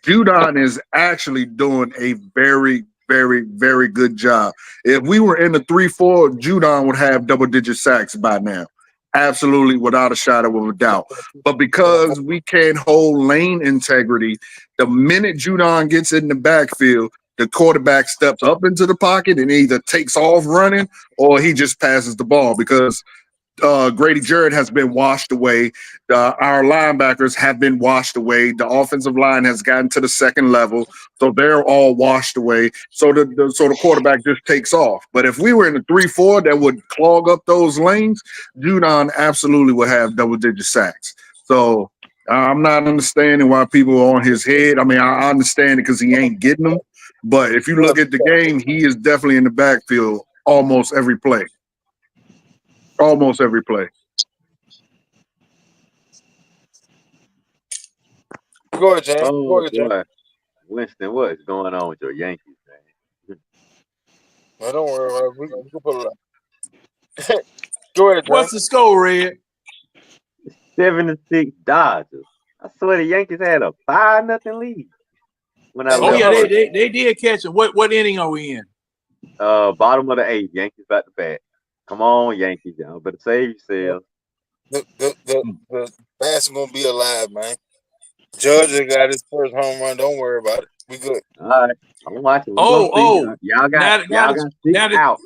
[SPEAKER 5] Judon is actually doing a very, very, very good job. If we were in the 3-4, Judon would have double-digit sacks by now. Absolutely, without a shadow of a doubt. But because we can't hold lane integrity, the minute Judon gets in the backfield, the quarterback steps up into the pocket and either takes off running or he just passes the ball because Grady Jarrett has been washed away. Our linebackers have been washed away. The offensive line has gotten to the second level, so they're all washed away. So the quarterback just takes off. But if we were in the 3-4 that would clog up those lanes, Judon absolutely would have double-digit sacks. So I'm not understanding why people are on his head. I mean, I understand it because he ain't getting them. But if you look at the game, he is definitely in the backfield almost every play. Almost every play.
[SPEAKER 3] Go ahead, James. Go
[SPEAKER 6] Oh
[SPEAKER 3] ahead, James.
[SPEAKER 6] boy, Winston, what is going on with your Yankees, man?
[SPEAKER 3] Man, don't worry about it. We can put it up. Go ahead, James.
[SPEAKER 1] What's the score, Red?
[SPEAKER 6] 7-6 Dodgers. I swear the Yankees had a 5-0 lead when I
[SPEAKER 3] And
[SPEAKER 1] Oh
[SPEAKER 6] left
[SPEAKER 1] yeah,
[SPEAKER 6] work.
[SPEAKER 1] they did catch him. What inning are we in?
[SPEAKER 6] Bottom of the 8th, Yankees back to back. Come on, Yankees, y'all better save yourselves.
[SPEAKER 3] the Bats gonna be alive, man. Georgia got his first home run. Don't worry about it. We good.
[SPEAKER 6] All right, I'm watching. We're gonna see.
[SPEAKER 1] Oh,
[SPEAKER 6] Y'all
[SPEAKER 1] now, now,
[SPEAKER 6] got 6
[SPEAKER 1] now that
[SPEAKER 6] out.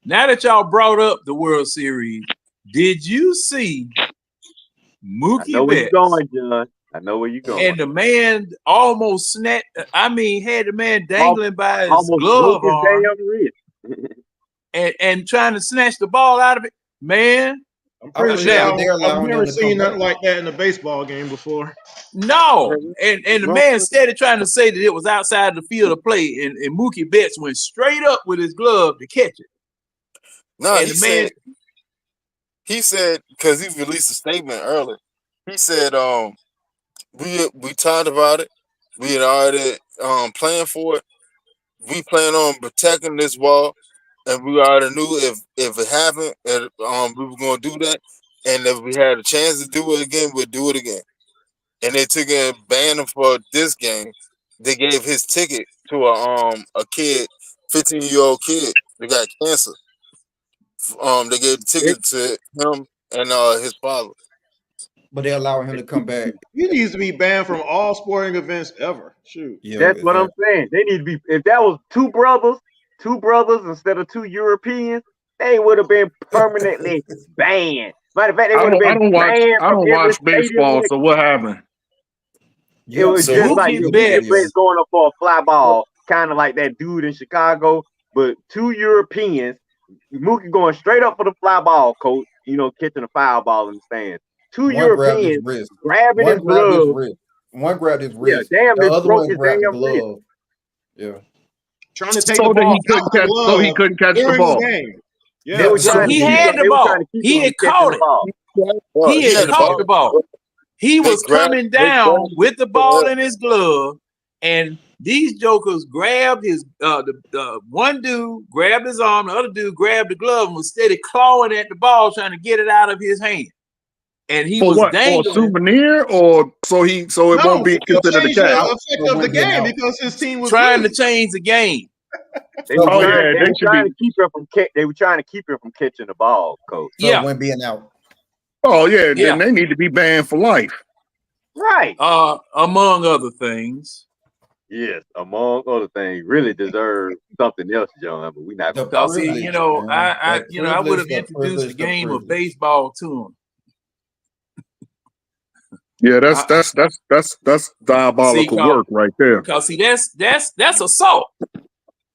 [SPEAKER 1] now that y'all brought up the World Series, did you see
[SPEAKER 6] I
[SPEAKER 1] Mookie
[SPEAKER 6] know where you're
[SPEAKER 1] Betts?
[SPEAKER 6] going, John. I know where you're going.
[SPEAKER 1] And the man almost snapped. I mean, had the man dangling by his
[SPEAKER 6] Almost broke
[SPEAKER 1] glove
[SPEAKER 6] his
[SPEAKER 1] arm
[SPEAKER 6] damn wrist.
[SPEAKER 1] and trying to snatch the ball out of it. Man,
[SPEAKER 2] I'm
[SPEAKER 4] I
[SPEAKER 2] pretty
[SPEAKER 4] wonder
[SPEAKER 2] sure
[SPEAKER 4] if they're
[SPEAKER 2] I've
[SPEAKER 4] allowing
[SPEAKER 2] never
[SPEAKER 4] them to come
[SPEAKER 2] seen
[SPEAKER 4] back.
[SPEAKER 2] nothing like that in a baseball game before.
[SPEAKER 1] no. And the man steady trying to say that it was outside the field of play, and Mookie Betts went straight up with his glove to catch it.
[SPEAKER 3] No,
[SPEAKER 1] And the man,
[SPEAKER 3] he said because he released a statement earlier. He said, we talked about it. We had already planned for it. We plan on protecting this wall, and we already knew if it happened, and we were going to do that. And if we had a chance to do it again, we'd do it again. And they took and banned him for this game. They gave his ticket to a kid, 15-year-old kid that got cancer. They gave the ticket to him and his father.
[SPEAKER 4] But they're allowing him to come back.
[SPEAKER 2] He needs to be banned from all sporting events ever. Shoot.
[SPEAKER 4] Yeah,
[SPEAKER 6] That's what I'm
[SPEAKER 4] exactly.
[SPEAKER 6] saying. They need to be. If that was two brothers instead of two Europeans, they would have been permanently banned. Matter of fact, they would have been banned
[SPEAKER 5] I
[SPEAKER 6] from
[SPEAKER 5] don't
[SPEAKER 6] every
[SPEAKER 5] watch
[SPEAKER 6] stadium.
[SPEAKER 5] baseball. So what happened?
[SPEAKER 6] It was
[SPEAKER 1] So
[SPEAKER 6] just like
[SPEAKER 1] Mookie
[SPEAKER 6] your
[SPEAKER 1] Betts,
[SPEAKER 6] Mookie Betts going up for a fly ball, kind of like that dude in Chicago, but two Europeans. Mookie going straight up for the fly ball, coach. Catching a foul ball in the stands. Two
[SPEAKER 4] One grabbed his
[SPEAKER 6] Europeans
[SPEAKER 4] wrist.
[SPEAKER 6] grabbing his
[SPEAKER 4] One grabbed his
[SPEAKER 6] glove.
[SPEAKER 4] wrist. One grabbed his
[SPEAKER 6] Yeah,
[SPEAKER 4] wrist.
[SPEAKER 6] damn,
[SPEAKER 4] The
[SPEAKER 6] it
[SPEAKER 4] other
[SPEAKER 6] broke
[SPEAKER 4] one
[SPEAKER 6] his
[SPEAKER 4] grabbed the
[SPEAKER 6] damn wrist.
[SPEAKER 4] glove. Yeah.
[SPEAKER 2] Trying to take the
[SPEAKER 5] So that
[SPEAKER 2] ball
[SPEAKER 5] he
[SPEAKER 2] out
[SPEAKER 5] couldn't
[SPEAKER 2] the
[SPEAKER 5] catch. So he
[SPEAKER 2] glove
[SPEAKER 5] couldn't catch the
[SPEAKER 2] during the
[SPEAKER 5] ball.
[SPEAKER 2] game.
[SPEAKER 6] They
[SPEAKER 2] Yeah.
[SPEAKER 6] were
[SPEAKER 1] so
[SPEAKER 6] trying to
[SPEAKER 1] he
[SPEAKER 6] keep
[SPEAKER 1] had
[SPEAKER 6] him.
[SPEAKER 1] the
[SPEAKER 6] They were trying to
[SPEAKER 1] ball.
[SPEAKER 6] keep
[SPEAKER 1] He
[SPEAKER 6] him
[SPEAKER 1] had
[SPEAKER 6] from catching
[SPEAKER 1] caught
[SPEAKER 6] the
[SPEAKER 1] it.
[SPEAKER 6] ball.
[SPEAKER 1] He
[SPEAKER 3] He
[SPEAKER 1] had
[SPEAKER 3] had the
[SPEAKER 1] caught
[SPEAKER 3] ball.
[SPEAKER 1] the ball. He
[SPEAKER 3] They
[SPEAKER 1] was
[SPEAKER 3] grabbed.
[SPEAKER 1] coming
[SPEAKER 3] They
[SPEAKER 1] down
[SPEAKER 3] grabbed.
[SPEAKER 1] with the ball in his glove, and These jokers grabbed his the one dude grabbed his arm, the other dude grabbed the glove and was steady clawing at the ball, trying to get it out of his hand. And he
[SPEAKER 5] For
[SPEAKER 1] was
[SPEAKER 5] what? For a
[SPEAKER 1] dangling.
[SPEAKER 5] souvenir, or so it won't be
[SPEAKER 2] to
[SPEAKER 5] considered a
[SPEAKER 2] change the
[SPEAKER 5] catch?
[SPEAKER 2] effect of the game because his team was
[SPEAKER 1] trying to
[SPEAKER 2] losing.
[SPEAKER 1] change the game.
[SPEAKER 6] They were
[SPEAKER 5] Oh
[SPEAKER 6] trying,
[SPEAKER 5] yeah,
[SPEAKER 6] they
[SPEAKER 5] they
[SPEAKER 6] were
[SPEAKER 5] should
[SPEAKER 6] trying
[SPEAKER 5] be.
[SPEAKER 6] to keep him from they were trying to keep him from catching the ball, coach.
[SPEAKER 4] So when being out.
[SPEAKER 5] Oh yeah,
[SPEAKER 1] Yeah.
[SPEAKER 5] then they need to be banned for life.
[SPEAKER 6] Right.
[SPEAKER 1] Among other things.
[SPEAKER 6] Yes, among other things, really deserve something else, John. But we not
[SPEAKER 4] The
[SPEAKER 6] gonna talk
[SPEAKER 1] Because
[SPEAKER 6] about
[SPEAKER 1] you
[SPEAKER 6] it.
[SPEAKER 4] privilege,
[SPEAKER 1] know,
[SPEAKER 4] man.
[SPEAKER 1] I
[SPEAKER 4] That
[SPEAKER 1] I would have
[SPEAKER 4] privilege,
[SPEAKER 1] introduced the game of
[SPEAKER 4] privilege.
[SPEAKER 1] baseball to him.
[SPEAKER 5] Yeah, that's diabolical work right there.
[SPEAKER 1] Because see, that's assault.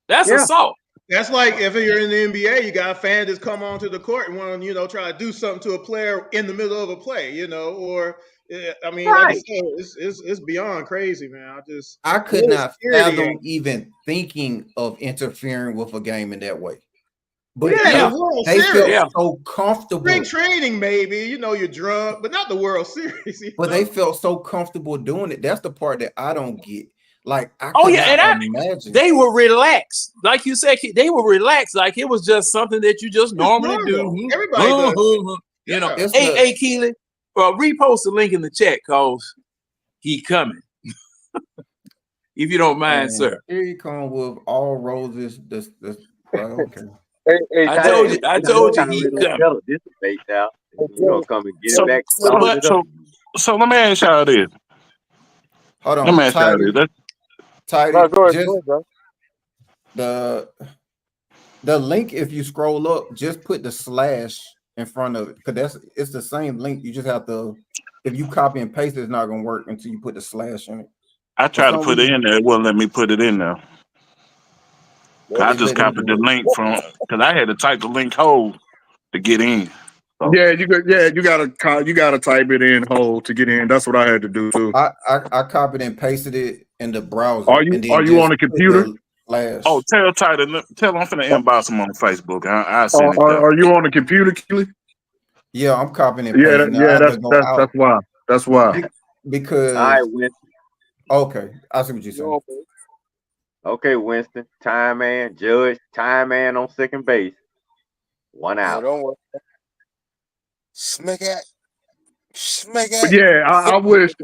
[SPEAKER 1] That's assault.
[SPEAKER 2] That's like if you're in the NBA, you got fans that come onto the court and want to, try to do something to a player in the middle of a play, or I mean, like you said, it's beyond crazy, man.
[SPEAKER 4] I could
[SPEAKER 2] little
[SPEAKER 4] not
[SPEAKER 2] security
[SPEAKER 4] fathom
[SPEAKER 2] ain't-
[SPEAKER 4] even thinking of interfering with a game in that way. But
[SPEAKER 2] the World
[SPEAKER 4] they
[SPEAKER 2] Series.
[SPEAKER 4] felt so comfortable.
[SPEAKER 2] Spring training, maybe, you're drunk, but not the World Series.
[SPEAKER 4] But they felt so comfortable doing it. That's the part that I don't get. Like, I
[SPEAKER 1] Oh
[SPEAKER 4] could
[SPEAKER 1] yeah,
[SPEAKER 4] not
[SPEAKER 1] and
[SPEAKER 4] imagine.
[SPEAKER 1] they were relaxed, like you said. They were relaxed, like it was just something that you just normally do.
[SPEAKER 2] Everybody does.
[SPEAKER 1] You know,
[SPEAKER 2] Yeah.
[SPEAKER 1] hey Keely, repost the link in the chat, cause he coming. If you don't mind, sir.
[SPEAKER 4] Here you come with all roses. Okay.
[SPEAKER 6] Hey,
[SPEAKER 1] I told you he coming.
[SPEAKER 6] This debate now. We're gonna come and get it back.
[SPEAKER 7] So let me ask y'all this.
[SPEAKER 4] Hold on.
[SPEAKER 7] Let me ask y'all this.
[SPEAKER 4] Tidy,
[SPEAKER 6] go
[SPEAKER 4] just
[SPEAKER 6] bro.
[SPEAKER 4] the link, if you scroll up, just put the slash in front of it, because it's the same link. You just have to, if you copy and paste, it's not gonna work until you put the slash in it.
[SPEAKER 7] I tried to put it in there. It wouldn't let me put it in there. I just copied the link because I had to type the link whole to get in. So.
[SPEAKER 5] Yeah, you gotta type it in whole to get in. That's what I had to do too.
[SPEAKER 4] I copied and pasted it in the browser.
[SPEAKER 5] Are you on a computer?
[SPEAKER 7] Oh, tell Title. Tell him I'm finna inbox him on Facebook. I send it there.
[SPEAKER 5] Are you on a computer, Keely?
[SPEAKER 4] Yeah, I'm copying and pasting.
[SPEAKER 5] That's why. That's why.
[SPEAKER 4] Because
[SPEAKER 6] all right, Winston.
[SPEAKER 4] Okay, I see what you're saying.
[SPEAKER 6] Okay, Winston. Time man, Judge, time man on second base. 1 out.
[SPEAKER 3] Don't worry. Smack it.
[SPEAKER 5] But yeah,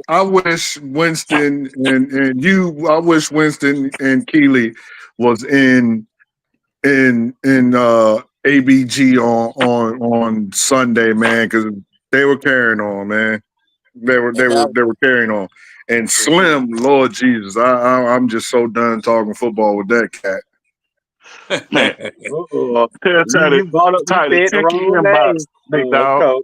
[SPEAKER 5] I wish Winston and you. I wish Winston and Keely was in ABG on Sunday, man, because they were carrying on, man. They were carrying on. And Slim, Lord Jesus, I'm just so done talking football with that cat.
[SPEAKER 7] Man,
[SPEAKER 6] You brought up the wrong name,
[SPEAKER 7] big dog.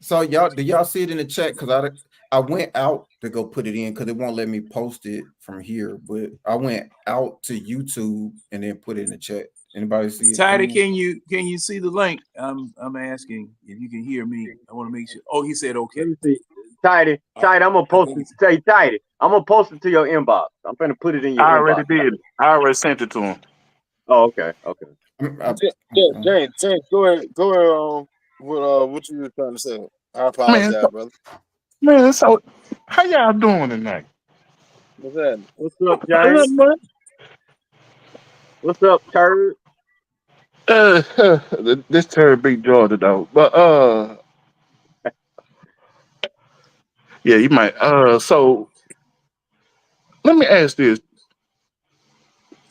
[SPEAKER 4] So do y'all see it in the chat? Because I went out to go put it in because it won't let me post it from here. But I went out to YouTube and then put it in the chat. Anybody see it?
[SPEAKER 1] Tidy, can you see the link? I'm asking if you can hear me. I want to make sure. Oh, he said okay.
[SPEAKER 6] Let me see. Tidy, I'm gonna post it. Say Tidy, I'm gonna post it to your inbox. I'm gonna put it in your inbox.
[SPEAKER 7] I already did. I already sent it to him.
[SPEAKER 6] Oh, okay.
[SPEAKER 3] James, go ahead. What you were trying to say? I apologize, brother.
[SPEAKER 7] Man, so how y'all doing tonight?
[SPEAKER 3] What's that?
[SPEAKER 6] What's up, James? What's up, Turd?
[SPEAKER 7] This Turd beat Georgia though, but yeah, you might. So let me ask this.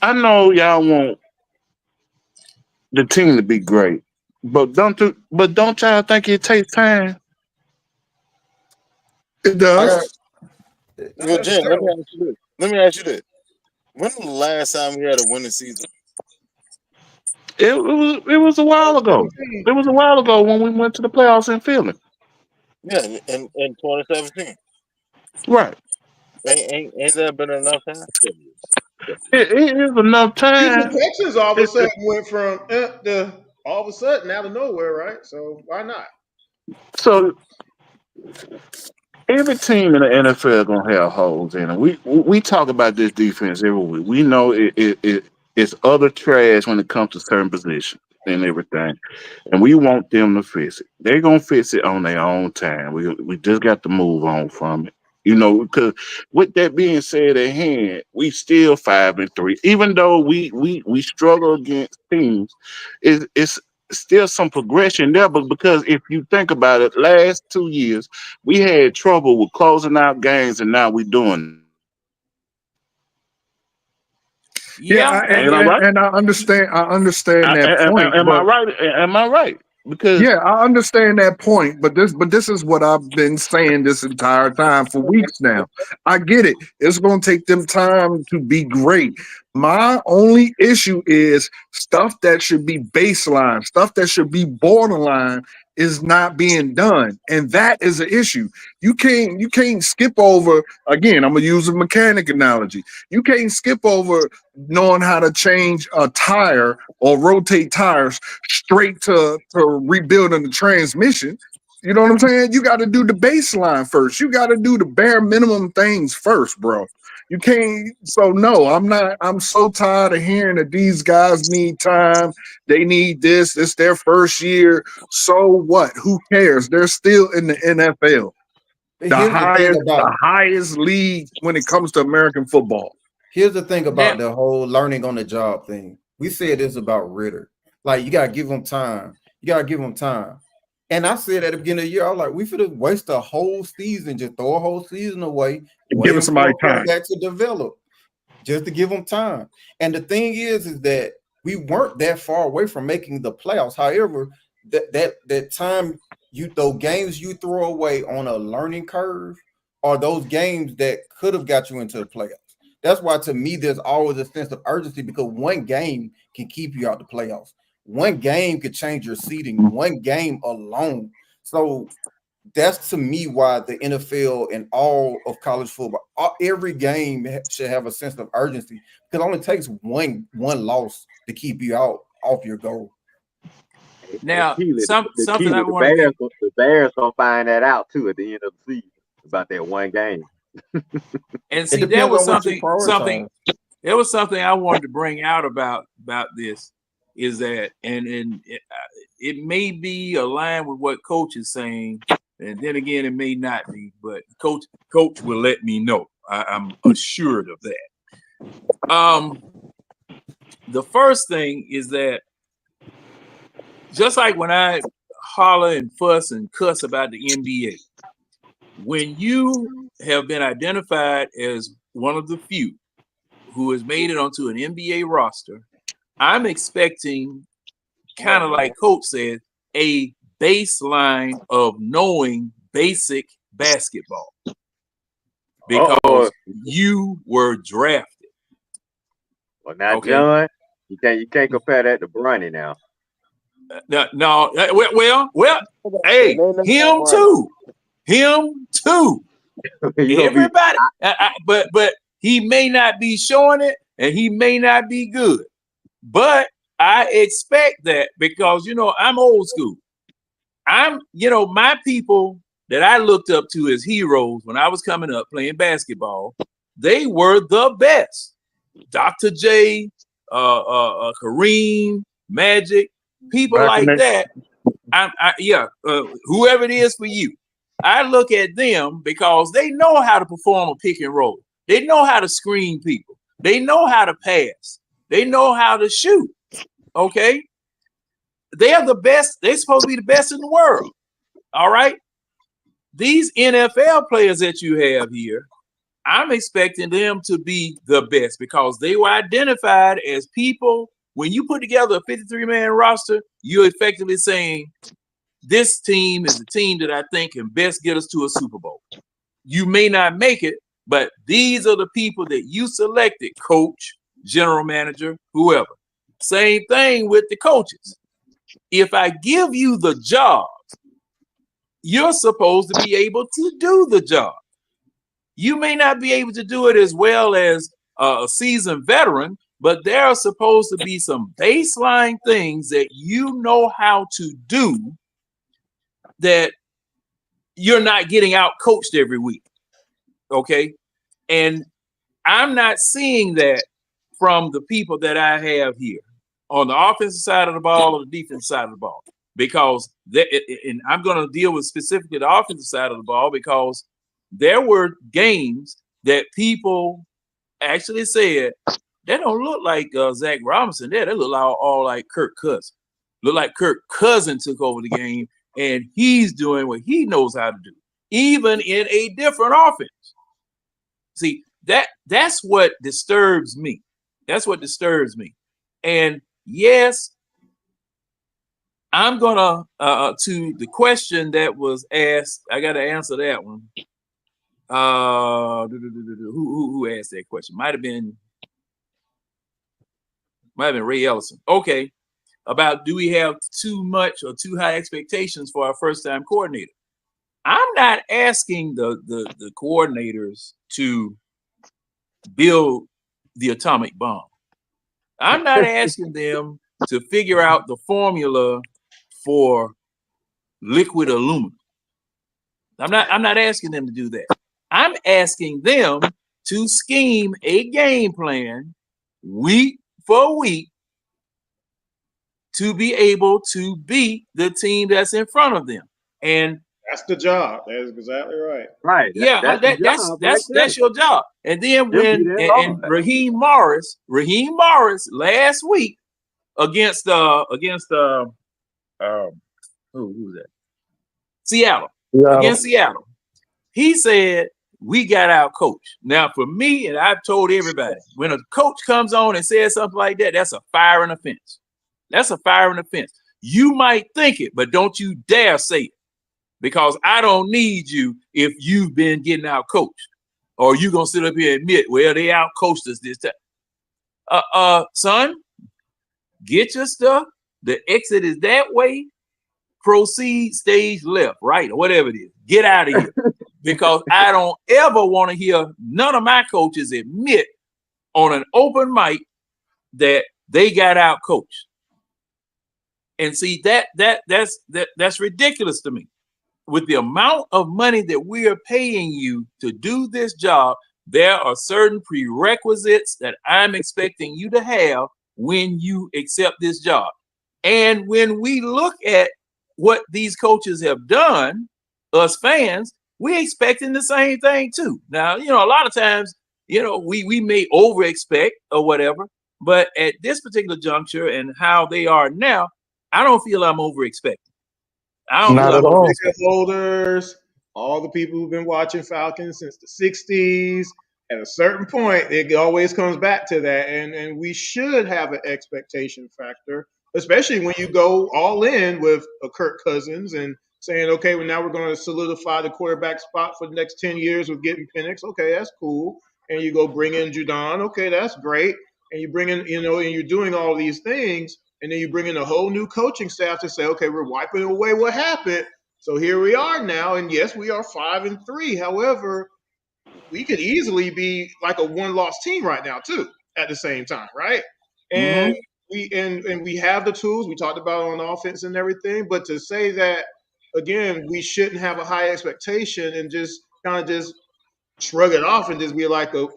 [SPEAKER 7] I know y'all want the team to be great, but don't y'all think it takes time?
[SPEAKER 5] It does.
[SPEAKER 3] Well, Jen, let me ask you this. When was the last time we had a winning season?
[SPEAKER 7] It was a while ago. It was a while ago when we went to the playoffs in Philly.
[SPEAKER 3] Yeah, in 2017.
[SPEAKER 7] Right.
[SPEAKER 3] Ain't that been enough time?
[SPEAKER 7] It is enough time.
[SPEAKER 2] The Texans all of a sudden went from all of a sudden out of nowhere, right? So why not?
[SPEAKER 7] So every team in the NFL gonna have holes in it. We talk about this defense every week. We know it's other trash when it comes to certain positions and everything, and we want them to fix it. They're gonna fix it on their own time. We just got to move on from it. Because with that being said at hand, we still 5-3. Even though we struggle against teams, it's still some progression there. But because if you think about it, last 2 years we had trouble with closing out games, and now we're doing it.
[SPEAKER 5] Yeah,
[SPEAKER 1] Yeah,
[SPEAKER 7] Ain't I right?
[SPEAKER 5] and I understand. I understand that point,
[SPEAKER 7] Am I
[SPEAKER 5] but
[SPEAKER 7] right? Am I right? Because
[SPEAKER 5] yeah, I understand that point, but this is what I've been saying this entire time for weeks now. I get it. It's going to take them time to be great. My only issue is stuff that should be baseline, stuff that should be borderline is not being done, and that is an issue. You can't skip over. Again, I'm gonna use a mechanic analogy. You can't skip over knowing how to change a tire or rotate tires straight to rebuilding the transmission. You know what I'm saying? You got to do the baseline first. You got to do the bare minimum things first, bro. You can't. So no, I'm not. I'm so tired of hearing that these guys need time. They need this. It's their first year. So what? Who cares? They're still in the NFL,
[SPEAKER 4] But here's the thing about
[SPEAKER 5] the highest league when it comes to American football.
[SPEAKER 4] Here's the thing
[SPEAKER 1] now,
[SPEAKER 4] about the whole learning on the job thing. We said this about Ritter. Like, you gotta give him time. You gotta give him time. And I said at the beginning of the year, I was like, we should have wasted a whole season, just throw a whole season away,
[SPEAKER 5] Giving
[SPEAKER 4] waiting
[SPEAKER 5] somebody
[SPEAKER 4] for a
[SPEAKER 5] time.
[SPEAKER 4] quarterback to develop, just to give them time. And the thing is that we weren't that far away from making the playoffs. However, that time those games you throw away on a learning curve are those games that could have got you into the playoffs. That's why, to me, there's always a sense of urgency, because one game can keep you out the playoffs. One game could change your seating. One game alone. So that's, to me, why the NFL and all of college football, every game should have a sense of urgency, because it only takes one loss to keep you out off your goal.
[SPEAKER 1] now,
[SPEAKER 6] The
[SPEAKER 1] something I
[SPEAKER 6] Keely,
[SPEAKER 1] want to be.
[SPEAKER 6] the Bears gonna find that out too at the end of the season about that one game.
[SPEAKER 1] And
[SPEAKER 4] It
[SPEAKER 1] see,
[SPEAKER 4] depends on what you prioritize.
[SPEAKER 1] there was something I wanted to bring out about this, is that, and it may be aligned with what Coach is saying, and then again, it may not be, but Coach will let me know. I'm assured of that. The first thing is that, just like when I holler and fuss and cuss about the NBA, when you have been identified as one of the few who has made it onto an NBA roster, I'm expecting, kind of like Coach said, a baseline of knowing basic basketball, because you were drafted.
[SPEAKER 6] Well, now,
[SPEAKER 1] Okay.
[SPEAKER 6] John, you can't compare that to Bronny now.
[SPEAKER 1] No. Well. Hey, him too. Everybody, but he may not be showing it, and he may not be good. But I expect that, because I'm old school. My people that I looked up to as heroes when I was coming up playing basketball, they were the best. Dr. J, Kareem, Magic, people like that. Whoever it is for you, I look at them because they know how to perform a pick and roll. They know how to screen people. They know how to pass. They know how to shoot. Okay. They are the best. They're supposed to be the best in the world. All right. These NFL players that you have here, I'm expecting them to be the best, because they were identified as people. When you put together a 53-man roster, you're effectively saying, this team is the team that I think can best get us to a Super Bowl. You may not make it, but these are the people that you selected, coach, general manager, whoever. Same thing with the coaches. If I give you the job, you're supposed to be able to do the job. You may not be able to do it as well as a seasoned veteran, but there are supposed to be some baseline things that you know how to do, that you're not getting out coached every week. Okay. And I'm not seeing that from the people that I have here on the offensive side of the ball or the defensive side of the ball, because and I'm going to deal with specifically the offensive side of the ball, because there were games that people actually said that don't look like Zach Robinson. They look all like Kirk Cousins. Look like Kirk Cousins took over the game, and he's doing what he knows how to do, even in a different offense. See, that's what disturbs me. That's what disturbs me. And yes, I'm gonna to the question that was asked. I got to answer that one. Who asked that question? Might have been Ray Ellison. Okay, about do we have too much or too high expectations for our first-time coordinator? I'm not asking the coordinators to build the atomic bomb. I'm not asking them to figure out the formula for liquid aluminum. I'm not asking them to do that. I'm asking them to scheme a game plan week for week to be able to beat the team that's in front of them. And
[SPEAKER 2] that's the job. That's exactly right.
[SPEAKER 6] Right.
[SPEAKER 1] Yeah, that's your job. And then when Raheem Morris last week against who was that? Seattle. Against Seattle, he said we got out coached. Now for me, and I've told everybody, when a coach comes on and says something like that, that's a firing offense. That's a firing offense. You might think it, but don't you dare say it, because I don't need you if you've been getting out coached, or you gonna sit up here and admit, well, they out coached us this time. Son, get your stuff. The exit is that way. Proceed stage left, right, or whatever it is. Get out of here, because I don't ever want to hear none of my coaches admit on an open mic that they got out coached. And see, that's ridiculous to me. With the amount of money that we are paying you to do this job, there are certain prerequisites that I'm expecting you to have when you accept this job. And when we look at what these coaches have done, us fans, we're expecting the same thing too. Now, a lot of times, we may over expect or whatever, but at this particular juncture and how they are now, I don't feel I'm over expecting. I don't
[SPEAKER 2] Not
[SPEAKER 1] feel
[SPEAKER 2] at
[SPEAKER 1] I'm
[SPEAKER 2] all. Holders, all the people who've been watching Falcons since the 60s, at a certain point, it always comes back to that. And we should have an expectation factor, especially when you go all in with a Kirk Cousins and saying, okay, well, now we're going to solidify the quarterback spot for the next 10 years with getting Penix. Okay, that's cool. And you go bring in Judon. Okay, that's great. And you bring in, and you're doing all these things. And then you bring in a whole new coaching staff to say, okay, we're wiping away what happened. So here we are now. And yes, we are 5-3. However, we could easily be like a one-loss team right now, too, at the same time, right? And we have the tools we talked about on offense and everything. But to say that, again, we shouldn't have a high expectation and just kind of just shrug it off and just be like, a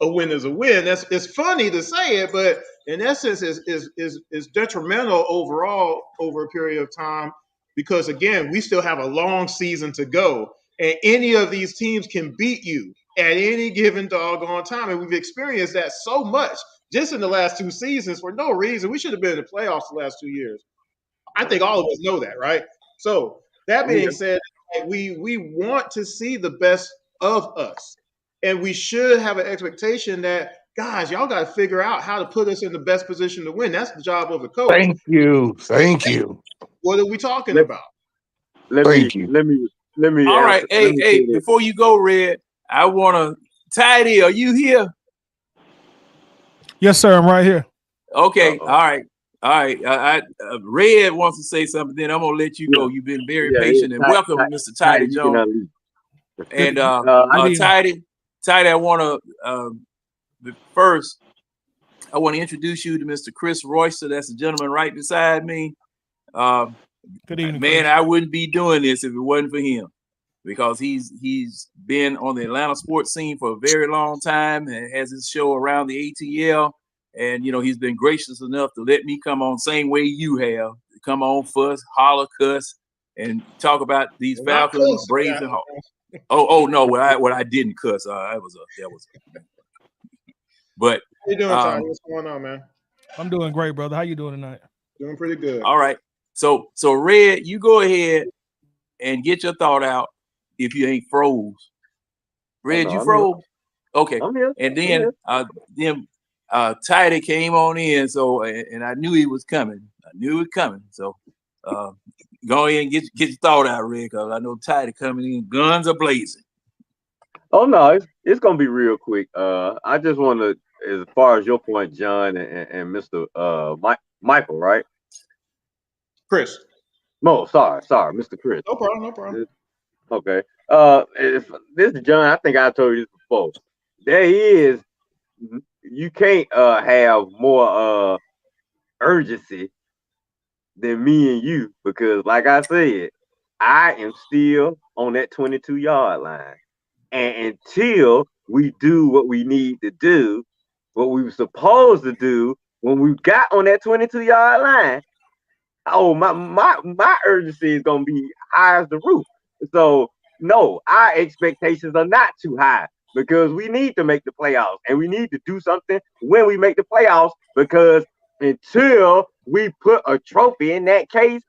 [SPEAKER 2] win is a win. It's funny to say it, but in essence, is detrimental overall over a period of time, because again, we still have a long season to go, and any of these teams can beat you at any given doggone time, and we've experienced that so much just in the last 2 seasons for no reason. We should have been in the playoffs the last 2 years. I think all of us know that, right? So that being said, we want to see the best of us, and we should have an expectation that, guys, y'all got to figure out how to put us in the best position to win. That's the job of the coach.
[SPEAKER 8] Thank you.
[SPEAKER 2] What are we talking about?
[SPEAKER 6] Let me.
[SPEAKER 1] All right, hey, before you go, Red, I want to. Tidy, are you here?
[SPEAKER 9] Yes, sir. I'm right here.
[SPEAKER 1] Okay. All right. Red wants to say something. Then I'm gonna let you go. You've been very patient, and welcome, Mr. Tidy Jones. And Tidy, I want to first. I want to introduce you to Mr. Chris Royster. That's the gentleman right beside me.
[SPEAKER 9] Good evening,
[SPEAKER 1] man.
[SPEAKER 9] Chris.
[SPEAKER 1] I wouldn't be doing this if it wasn't for him, because he's been on the Atlanta sports scene for a very long time and has his show around the ATL. And, he's been gracious enough to let me come on same way you have. Come on, fuss, holler, cuss, and talk about these Falcons, Braves, and Hawks. Oh no, what I didn't cuss. That was. But
[SPEAKER 2] How you doing, Tony? What's going on, man?
[SPEAKER 9] I'm doing great, brother. How you doing tonight?
[SPEAKER 2] Doing pretty good.
[SPEAKER 1] All right. So Red, you go ahead and get your thought out if you ain't froze. Red, you froze? Okay.
[SPEAKER 6] I'm here.
[SPEAKER 1] And then Tidy came on in, so and I knew he was coming. So go ahead and get your thought out, Red, because I know Tidy coming in, guns are blazing.
[SPEAKER 6] Oh no, it's gonna be real quick. I just want to, as far as your point, John and Mr. Michael, right?
[SPEAKER 2] Chris.
[SPEAKER 6] No, sorry, Mr. Chris.
[SPEAKER 2] No problem.
[SPEAKER 6] Okay. If this is John, I think I told you this before. You can't have more urgency than me and you, because like I said, I am still on that 22-yard line. And until we do what we need to do, what we were supposed to do when we got on that 22-yard line, oh, my urgency is gonna be high as the roof. So no, our expectations are not too high, because we need to make the playoffs, and we need to do something when we make the playoffs, because until we put a trophy in that case,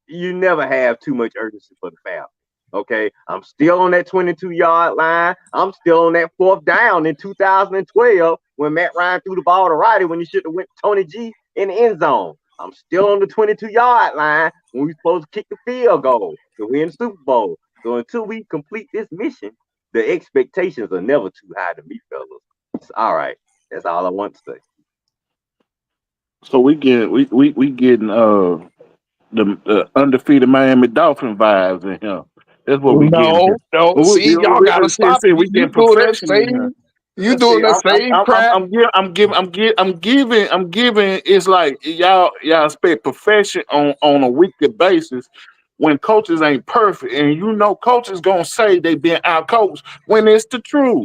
[SPEAKER 6] you never have too much urgency for the Falcons. Okay, I'm still on that 22-yard line. I'm still on that 4th down in 2012 when Matt Ryan threw the ball to Roddy when he should have went Tony G in the end zone. I'm still on the 22-yard line when we're supposed to kick the field goal to win the Super Bowl. So until we complete this mission, the expectations are never too high to me, fellas. It's all right. That's all I want to say.
[SPEAKER 7] So we getting the undefeated Miami Dolphin vibes in here. That's what we getting here.
[SPEAKER 8] No. See, y'all gotta stop.
[SPEAKER 7] We
[SPEAKER 8] You
[SPEAKER 7] getting
[SPEAKER 8] doing that
[SPEAKER 7] perfection in here.
[SPEAKER 8] same. You doing that same crap.
[SPEAKER 7] I'm giving. It's like y'all expect perfection on a weekly basis when coaches ain't perfect, and coaches gonna say they been out coached when it's the truth.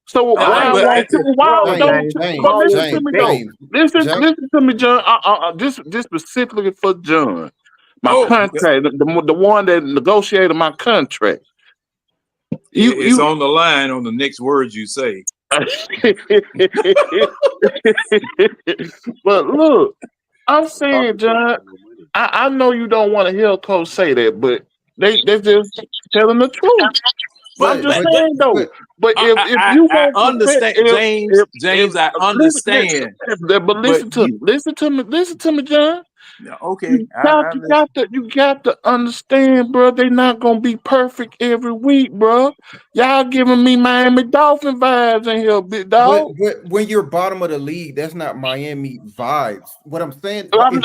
[SPEAKER 7] So why
[SPEAKER 1] but
[SPEAKER 7] don't? But listen to me though.
[SPEAKER 4] James.
[SPEAKER 7] Listen to me, John. This specifically for John. My contract, the one that negotiated my contract.
[SPEAKER 1] It's on the line on the next words you say.
[SPEAKER 7] But look, I'm saying, John, I know you don't want to hear a coach say that, but they just telling the truth. But I'm just saying though. But if you
[SPEAKER 1] I understand, James, I understand.
[SPEAKER 7] But listen to me, John.
[SPEAKER 1] Okay,
[SPEAKER 7] You got to understand, bro. They not gonna be perfect every week, bro. Y'all giving me Miami Dolphin vibes in here, big dog.
[SPEAKER 4] But when you're bottom of the league, that's not Miami vibes. What I'm saying,
[SPEAKER 7] I'm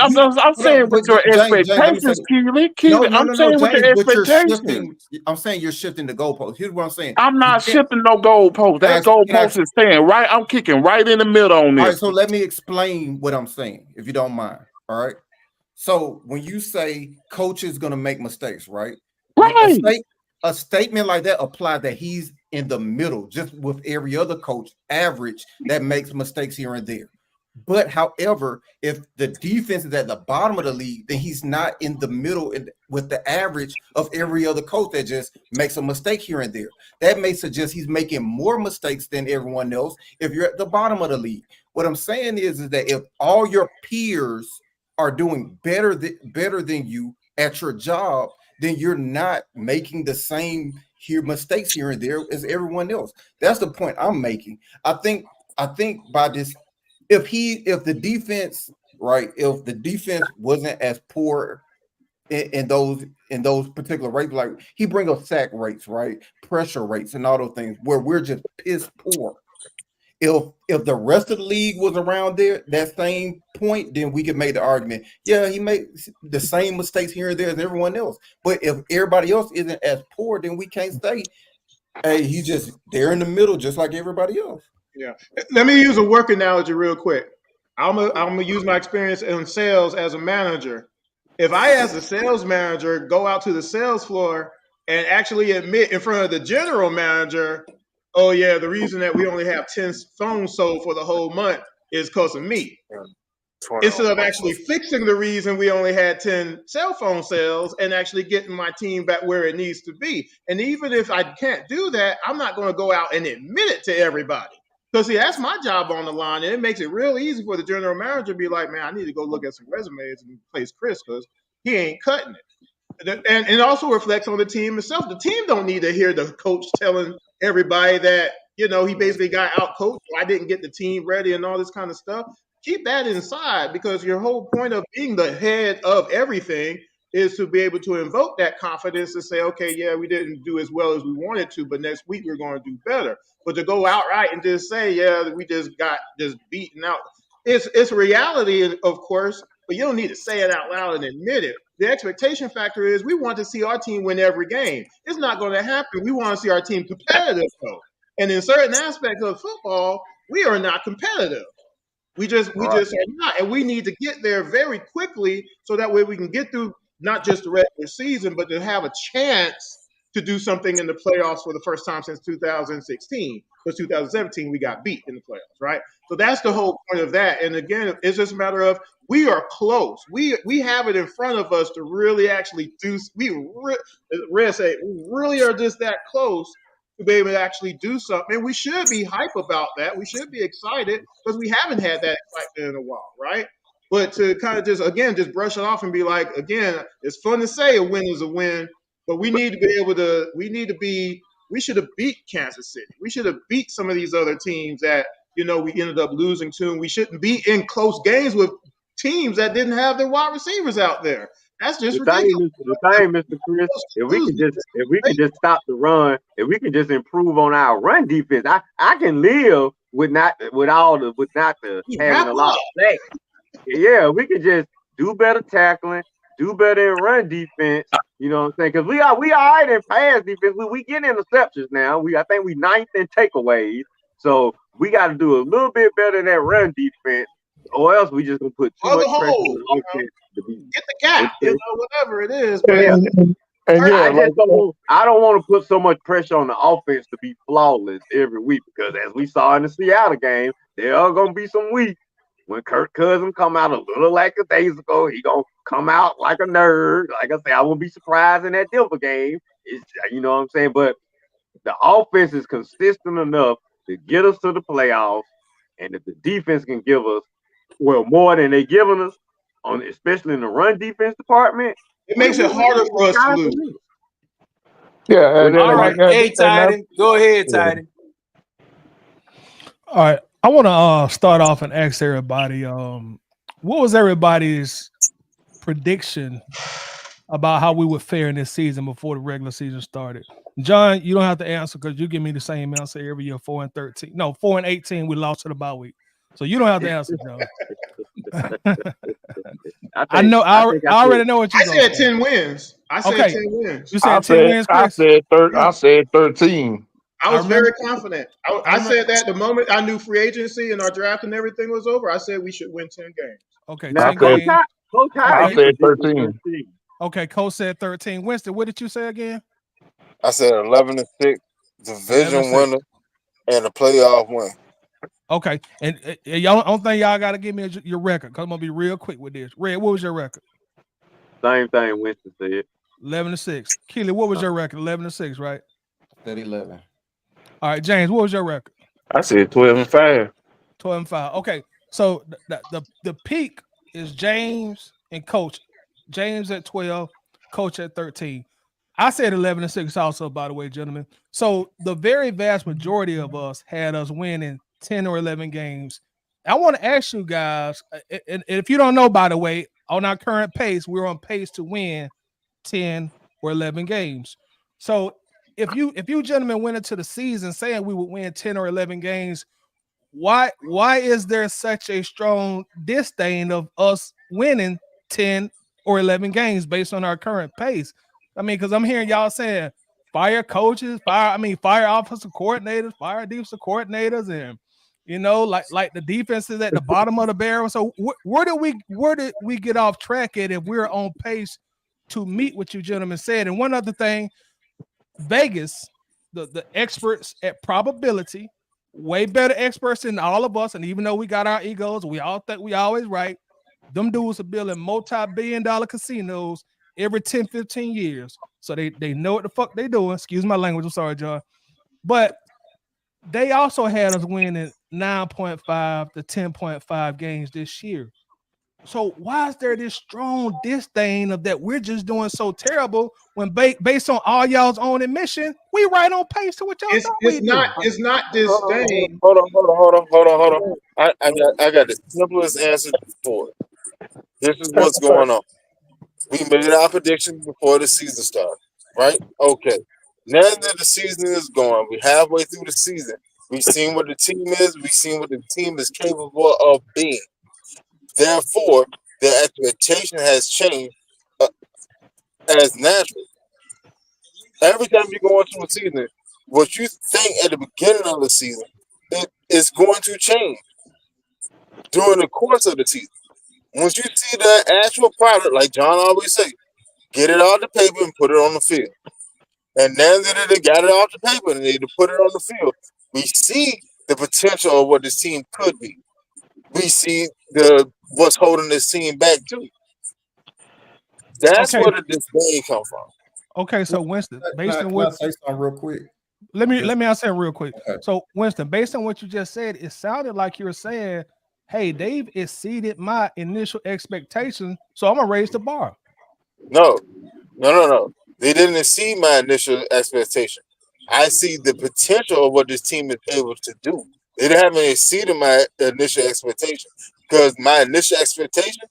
[SPEAKER 7] saying with your expectations, Keely. I'm saying with your expectations.
[SPEAKER 4] I'm saying you're shifting the goalpost. Here's what I'm saying.
[SPEAKER 7] I'm not shifting no goalpost. That goalpost is staying right. I'm kicking right in the middle on this.
[SPEAKER 4] All right, so let me explain what I'm saying, if you don't mind. All right. So when you say coach is going to make mistakes, right?
[SPEAKER 7] Right.
[SPEAKER 4] A statement like that applies that he's in the middle, just with every other coach average that makes mistakes here and there. But however, if the defense is at the bottom of the league, then he's not in the middle with the average of every other coach that just makes a mistake here and there. That may suggest he's making more mistakes than everyone else if you're at the bottom of the league. What I'm saying is that if all your peers are doing better than you at your job, then you're not making the same mistakes here and there as everyone else. That's the point I'm making. I think by this, if the defense wasn't as poor in those particular rates, like he bring up sack rates, right, pressure rates, and all those things where we're just piss poor. If the rest of the league was around there, that same point, then we could make the argument. Yeah, he made the same mistakes here and there as everyone else. But if everybody else isn't as poor, then we can't say, hey, he's just there in the middle, just like everybody else.
[SPEAKER 2] Yeah. Let me use a work analogy real quick. I'm gonna use my experience in sales as a manager. If I, as a sales manager, go out to the sales floor and actually admit in front of the general manager, oh yeah, the reason that we only have 10 phones sold for the whole month is because of me. instead of actually fixing the reason we only had 10 cell phone sales and actually getting my team back where it needs to be. And even if I can't do that, I'm not going to go out and admit it to everybody. Because, see, that's my job on the line. And it makes it real easy for the general manager to be like, man, I need to go look at some resumes and replace Chris because he ain't cutting it. And it also reflects on the team itself. The team don't need to hear the coach telling everybody that, he basically got out coached. I didn't get the team ready and all this kind of stuff. Keep that inside, because your whole point of being the head of everything is to be able to invoke that confidence and say, okay, yeah, we didn't do as well as we wanted to, but next week we're going to do better. But to go outright and just say, yeah, we just got just beaten out. It's reality, of course, but you don't need to say it out loud and admit it. The expectation factor is we want to see our team win every game. It's not going to happen. We want to see our team competitive, though. And in certain aspects of football, we are not competitive. We just are not, and we need to get there very quickly so that way we can get through not just the regular season, but to have a chance to do something in the playoffs for the first time since 2016. Because 2017 we got beat in the playoffs, right? So that's the whole point of that. And again, it's just a matter of we are close. We have it in front of us to really actually do. We really are just that close to be able to actually do something. And we should be hype about that. We should be excited because we haven't had that excitement in a while, right? But to kind of just brush it off and be like, again, it's fun to say a win is a win, but we need to be able to, we should have beat Kansas City. We should have beat some of these other teams that, we ended up losing to. And we shouldn't be in close games with teams that didn't have their wide receivers out there. That's just ridiculous.
[SPEAKER 6] The thing, Mr. Chris, if we can just stop the run, if we can just improve on our run defense, I can live with not having a lot of sacks. Yeah, we can just do better tackling, do better in run defense. You know what I'm saying? Because we all right in pass defense. We get interceptions now. I think we 9th in takeaways. So we got to do a little bit better in that run defense, or else we just gonna put too much pressure on the offense.
[SPEAKER 2] Get the gap, whatever it is.
[SPEAKER 6] I don't want to put so much pressure on the offense to be flawless every week, because as we saw in the Seattle game, there are gonna be some weeks when Kirk Cousins come out a little like a days ago. He gonna come out like a nerd. Like I say, I wouldn't be surprised in that Denver game. You know what I'm saying? But the offense is consistent enough to get us to the playoffs, and if the defense can give us more than they're giving us, especially in the run defense department,
[SPEAKER 2] it makes it harder for us to lose.
[SPEAKER 8] Yeah.
[SPEAKER 1] All right. Hey, Tidy. Go ahead, Tidy.
[SPEAKER 9] All right. I want to start off and ask everybody, what was everybody's prediction about how we would fare in this season before the regular season started? John, you don't have to answer because you give me the same answer every year, 4-13. No, 4-18, we lost to the bye week. So you don't have to answer, John. I already know what you
[SPEAKER 2] said 10 wins. I said 10 wins.
[SPEAKER 9] You said 10 wins, Chris?
[SPEAKER 8] I said 13.
[SPEAKER 2] I was very confident. I said that the moment I knew free agency and our draft and everything was over, I said we should win 10 games.
[SPEAKER 9] Okay,
[SPEAKER 8] now,
[SPEAKER 9] 10 games.
[SPEAKER 8] I said 13.
[SPEAKER 9] Okay, Cole said 13. Winston, what did you say again?
[SPEAKER 3] I said 11-6, division winner, and a playoff win.
[SPEAKER 9] Okay, and y'all don't think y'all got to give me your record, because I'm going to be real quick with this. Red, what was your record?
[SPEAKER 6] Same thing Winston said.
[SPEAKER 9] 11-6. Keely, what was your record? 11-6, right?
[SPEAKER 4] Said 11.
[SPEAKER 9] All right, James, what was your record?
[SPEAKER 8] I said 12-5.
[SPEAKER 9] 12-5. Okay, so the peak is James and Coach. James at 12, Coach at 13. I said 11-6 also, by the way, gentlemen. So the very vast majority of us had us winning 10 or 11 games. I want to ask you guys, and if you don't know, by the way, on our current pace, we're on pace to win 10 or 11 games. So if you gentlemen went into the season saying we would win 10 or 11 games, why is there such a strong disdain of us winning 10 or 11 games based on our current pace? I mean, because I'm hearing y'all saying fire coaches, fire offensive coordinators, fire defensive coordinators, and like the defense is at the bottom of the barrel. So where did we get off track at if we're on pace to meet what you gentlemen said? And one other thing, Vegas, the experts at probability, way better experts than all of us. And even though we got our egos, we all think we always right. Them dudes are building multi-billion-dollar casinos every 10, 15 years. So they know what the fuck they doing. Excuse my language. I'm sorry, John. But they also had us winning 9.5 to 10.5 games this year. So why is there this strong disdain of that we're just doing so terrible when based on all y'all's own admission, we right on pace to what y'all thought we do?
[SPEAKER 2] It's not disdain.
[SPEAKER 3] Hold on. I got the simplest answer for it. This is what's going on. We made our predictions before the season started, right? Okay. Now that the season is going, we're halfway through the season. We've seen what the team is. We've seen what the team is capable of being. Therefore, the expectation has changed as natural. Every time you go into a season, what you think at the beginning of the season, it is going to change during the course of the season. Once you see the actual product, like John always say, get it off the paper and put it on the field. And now that they got it off the paper and they put it on the field, we see the potential of what this team could be. We see what's holding this team back too. That's
[SPEAKER 9] Okay.
[SPEAKER 3] where the disdain come from.
[SPEAKER 9] Okay, so Winston, based on
[SPEAKER 4] Can I
[SPEAKER 9] what
[SPEAKER 4] say something real quick?
[SPEAKER 9] let me answer it real quick.
[SPEAKER 4] Okay.
[SPEAKER 9] So Winston, based on what you just said, it sounded like you were saying, hey, they've exceeded my initial expectation, so I'm gonna raise the bar.
[SPEAKER 3] No. They didn't exceed my initial expectation. I see the potential of what this team is able to do. They haven't exceeded my initial expectation because my initial expectation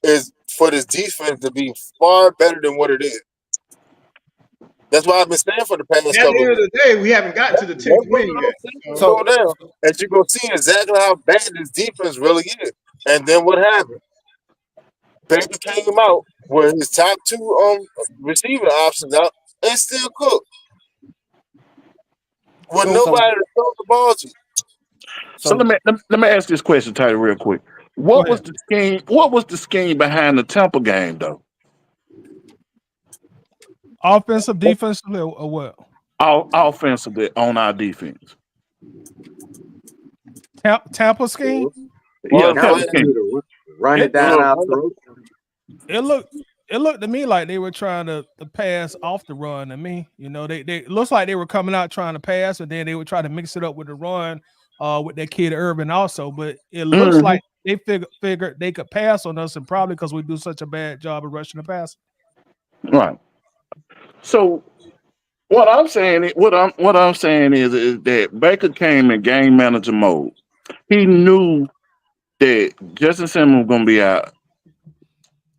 [SPEAKER 3] is for this defense to be far better than what it is. That's why I've been saying for the past
[SPEAKER 2] At the
[SPEAKER 3] couple
[SPEAKER 2] end
[SPEAKER 3] of
[SPEAKER 2] of the day, we haven't gotten to the 10th win yet.
[SPEAKER 3] slow down, and you're gonna see exactly how bad this defense really is. And then what happened? Baker came out with his top two receiving options out and still cooked. With nobody to throw the ball to.
[SPEAKER 7] So let me ask this question, Tidy, real quick. What was the scheme? What was the scheme behind the Temple game, though?
[SPEAKER 9] Offensive, defensively, or what?
[SPEAKER 7] All offensively on our defense.
[SPEAKER 9] Tampa scheme?
[SPEAKER 7] Yeah, Tampa scheme.
[SPEAKER 6] Run it down our throat.
[SPEAKER 9] It looked to me like they were trying to pass off the run. To me, you know, they looks like they were coming out trying to pass, and then they would try to mix it up with the run, with that kid Urban also. But it looks like they figured they could pass on us, and probably because we do such a bad job of rushing the pass.
[SPEAKER 7] Right. So what I'm saying is that Baker came in game manager mode. He knew that Justin Simmons was gonna be out.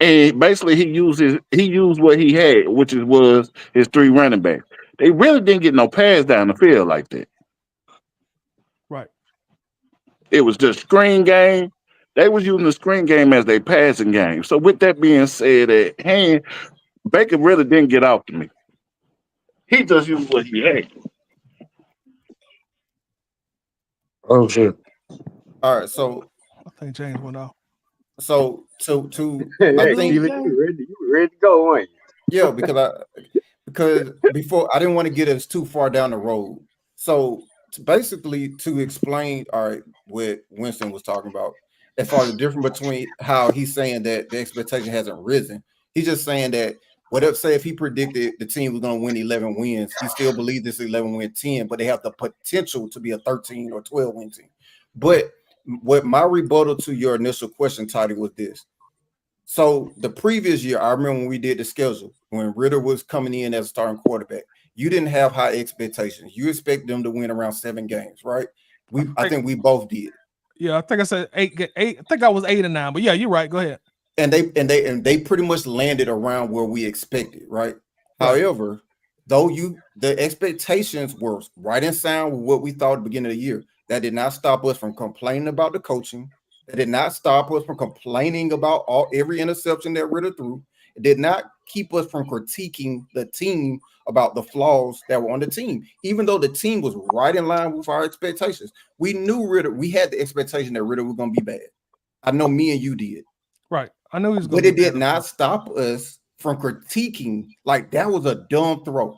[SPEAKER 7] And basically he used what he had, which was his three running backs. They really didn't get no pass down the field like that.
[SPEAKER 9] Right.
[SPEAKER 7] It was just screen game. They was using the screen game as their passing game. So with that being said, at hand, Baker really didn't get out to me. He just used what he had.
[SPEAKER 8] Oh shit.
[SPEAKER 4] All right, so
[SPEAKER 9] I think James went off.
[SPEAKER 4] So I think
[SPEAKER 6] you ready to go, weren't you?
[SPEAKER 4] Yeah, because before I didn't want to get us too far down the road. So basically to explain what Winston was talking about, as far as the difference between how he's saying that the expectation hasn't risen. He's just saying that say if he predicted the team was going to win 11 wins, he still believes this 11 win 10, but they have the potential to be a 13 or 12 win team. But what my rebuttal to your initial question, Toddy, was this. So the previous year, I remember when we did the schedule, when Ritter was coming in as a starting quarterback, you didn't have high expectations. You expect them to win around 7 games, right? I think we both did.
[SPEAKER 9] Yeah, I think I said 8. I think I was 8 and 9, but yeah, you're right. Go ahead.
[SPEAKER 4] And they pretty much landed around where we expected, right? However, though the expectations were right in sound with what we thought at the beginning of the year, that did not stop us from complaining about the coaching. It did not stop us from complaining about every interception that Ritter threw. It did not keep us from critiquing the team about the flaws that were on the team, even though the team was right in line with our expectations. We knew Ritter. We had the expectation that Ritter was going to be bad. I know me and you did.
[SPEAKER 9] Right. I knew he was going
[SPEAKER 4] to be bad. But it did not stop us from critiquing like that was a dumb throw.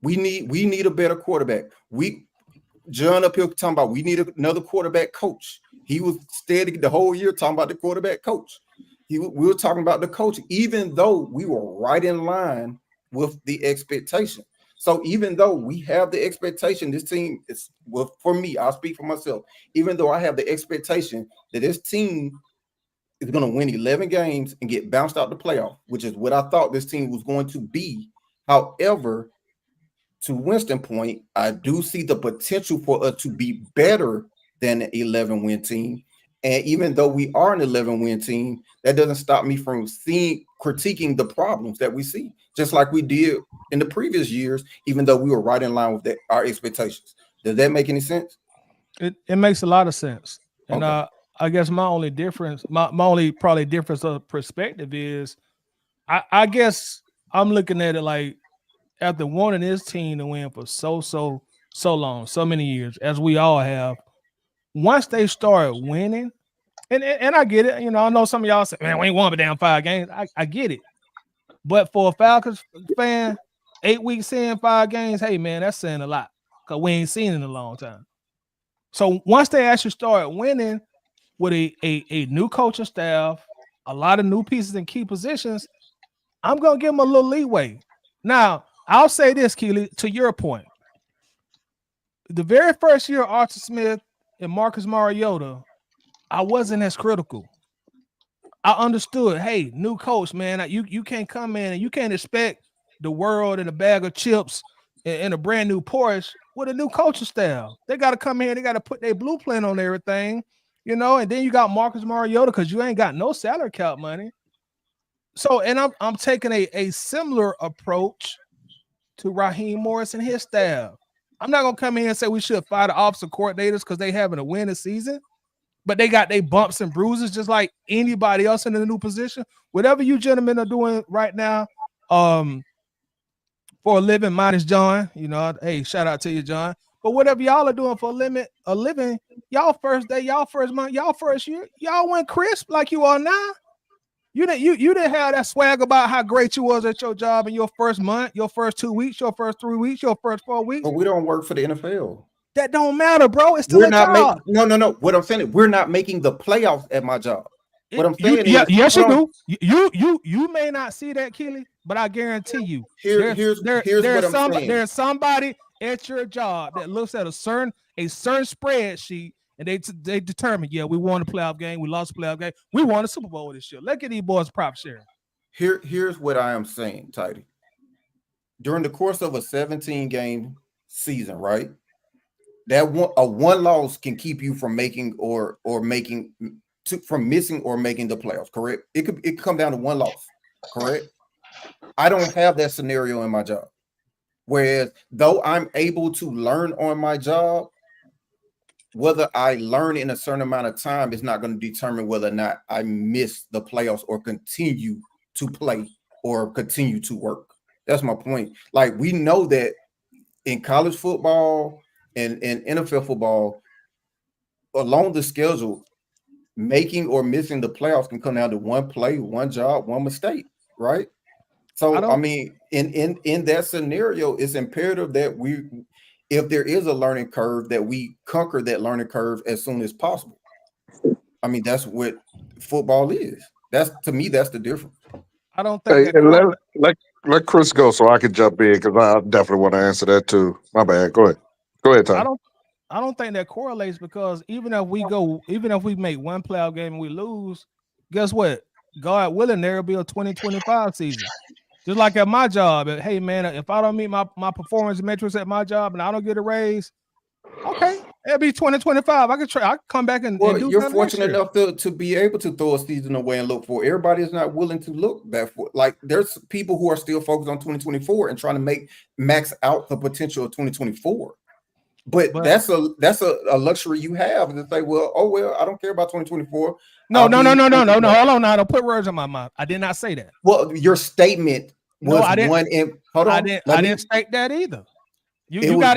[SPEAKER 4] We need a better quarterback. John up here talking about we need another quarterback coach. He was steady the whole year talking about the quarterback coach. We were talking about the coach, even though we were right in line with the expectation. So even though we have the expectation, this team is, well, for me, I'll speak for myself. Even though I have the expectation that this team is going to win 11 games and get bounced out the playoff, which is what I thought this team was going to be. However, to Winston's point, I do see the potential for us to be better than an 11-win team. And even though we are an 11-win team, that doesn't stop me from critiquing the problems that we see, just like we did in the previous years, even though we were right in line with our expectations. Does that make any sense?
[SPEAKER 9] It makes a lot of sense. And
[SPEAKER 4] Okay.
[SPEAKER 9] I guess my only difference, my only probably difference of perspective is I guess I'm looking at it like after wanting this team to win for so long, so many years, as we all have, once they start winning, and I get it, you know, I know some of y'all say, man, we ain't won but damn 5 games. I get it. But for a Falcons fan, 8 weeks in 5 games, hey man, that's saying a lot. Because we ain't seen it in a long time. So once they actually start winning with a new coaching staff, a lot of new pieces in key positions, I'm gonna give them a little leeway. Now, I'll say this, Keely, to your point. The very first year Arthur Smith and Marcus Mariota, I wasn't as critical. I understood, hey, new coach, man, you can't come in and you can't expect the world and a bag of chips and a brand new Porsche with a new coaching staff. They got to come in, they got to put their blueprint on everything, you know, and then you got Marcus Mariota because you ain't got no salary cap money. So, and I'm taking a similar approach to Raheem Morris and his staff. I'm not gonna come in and say we should fire the offensive coordinators because they having a winning season, but they got their bumps and bruises just like anybody else in the new position. Whatever you gentlemen are doing right now, for a living, minus John, you know, hey, shout out to you, John. But whatever y'all are doing for a living, y'all first day, y'all first month, y'all first year, y'all went crisp like you are now. You didn't have that swag about how great you was at your job in your first month, your first 2 weeks, your first 3 weeks, your first 4 weeks.
[SPEAKER 4] But we don't work for the NFL.
[SPEAKER 9] That don't matter, bro. It's still
[SPEAKER 4] We're
[SPEAKER 9] a
[SPEAKER 4] not
[SPEAKER 9] job.
[SPEAKER 4] no. What I'm saying is we're not making the playoffs at my job. What I'm saying is,
[SPEAKER 9] yes, you do. You may not see that, Keely, but I guarantee you,
[SPEAKER 4] here's what I'm saying.
[SPEAKER 9] There's somebody at your job that looks at a certain spreadsheet and they determine, yeah, we won a playoff game, we lost a playoff game, we won a Super Bowl this year. Look at these boys' prop sharing.
[SPEAKER 4] Here's what I am saying, Tidy. During the course of a 17-game season, right? That one loss can keep you from making from missing or making the playoffs, correct? It could come down to one loss, correct? I don't have that scenario in my job. Whereas though I'm able to learn on my job, whether I learn in a certain amount of time is not going to determine whether or not I miss the playoffs or continue to play or continue to work. That's my point. Like, we know that in college football and NFL football, along the schedule, making or missing the playoffs can come down to one play, one job, one mistake, right? So I mean, in that scenario, it's imperative that if there is a learning curve, that we conquer that learning curve as soon as possible. I mean, that's what football is. To me, that's the difference.
[SPEAKER 9] I don't think
[SPEAKER 5] let Chris go so I can jump in because I definitely want to answer that too. My bad. Go ahead, Tom.
[SPEAKER 9] I don't think that correlates because even if we make one playoff game and we lose, guess what? God willing, there will be a 2025 season. Just like at my job, hey man, if I don't meet my performance metrics at my job and I don't get a raise, okay, it'll be 2025. I can come back and do.
[SPEAKER 4] You're fortunate enough to be able to throw a season away and look for. Everybody is not willing to look back for. Like, there's people who are still focused on 2024 and trying to max out the potential of 2024. But that's a luxury you have to say, well, I don't care about 2024.
[SPEAKER 9] No. Hold on now. Don't put words in my mouth. I did not say that.
[SPEAKER 4] Well, your statement was
[SPEAKER 9] I didn't,
[SPEAKER 4] one in. Hold on.
[SPEAKER 9] I didn't state that either. You got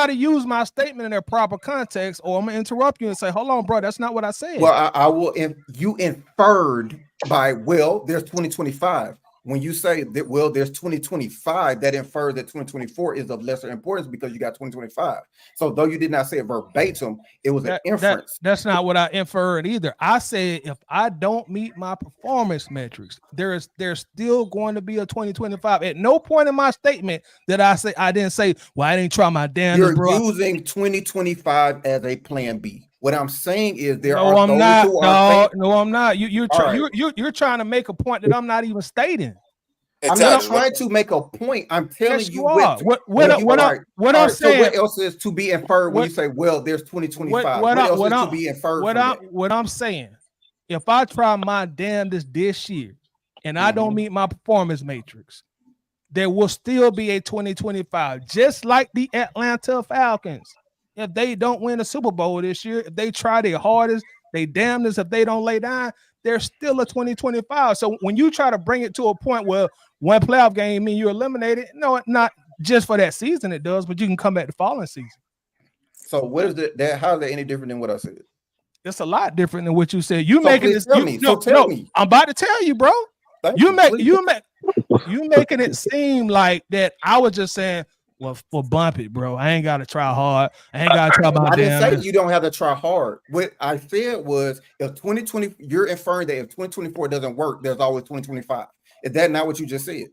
[SPEAKER 9] to use my statement in their proper context, or I'm gonna interrupt you and say, "Hold on, bro, that's not what I said."
[SPEAKER 4] Well, I will. You inferred by there's 2025. when you say that, well, there's 2025, that infers that 2024 is of lesser importance because you got 2025. So though you did not say it verbatim, it was an inference.
[SPEAKER 9] That's not what I inferred either. I said if I don't meet my performance metrics, there's still going to be a 2025. At no point in my statement that I didn't say, well, I didn't try my damnedest,
[SPEAKER 4] You're
[SPEAKER 9] bro.
[SPEAKER 4] using 2025 as a plan B. What I'm saying is there
[SPEAKER 9] no,
[SPEAKER 4] are
[SPEAKER 9] I'm
[SPEAKER 4] those
[SPEAKER 9] not.
[SPEAKER 4] who are saying,
[SPEAKER 9] no, I'm not. You're
[SPEAKER 4] right.
[SPEAKER 9] trying to make a point that I'm not even stating.
[SPEAKER 4] I'm not trying to make a point. I'm telling
[SPEAKER 9] yes,
[SPEAKER 4] you
[SPEAKER 9] are. What I'm saying.
[SPEAKER 4] So what else is to be inferred when you say, well, there's 2025? What else is to be inferred from that?
[SPEAKER 9] What I'm saying, if I try my damnedest this year and I don't meet my performance matrix, there will still be a 2025, just like the Atlanta Falcons. If they don't win a Super Bowl this year, if they try their hardest, they damnedest, if they don't lay down, there's still a 2025. So when you try to bring it to a point where one playoff game mean you're eliminated, no, not just for that season it does, but you can come back the following season.
[SPEAKER 4] So what is that? How is that any different than what I said?
[SPEAKER 9] It's a lot different than what you said. You
[SPEAKER 4] so
[SPEAKER 9] making this.
[SPEAKER 4] Tell me. Tell me.
[SPEAKER 9] I'm about to tell you, bro. You making it seem like that I was just saying, well, bump it, bro. I ain't got to try hard. I ain't got to try my
[SPEAKER 4] I didn't say
[SPEAKER 9] damn.
[SPEAKER 4] you don't have to try hard. What I said was, if 2020, you're inferring that if 2024 doesn't work, there's always 2025. Is that not what you just said?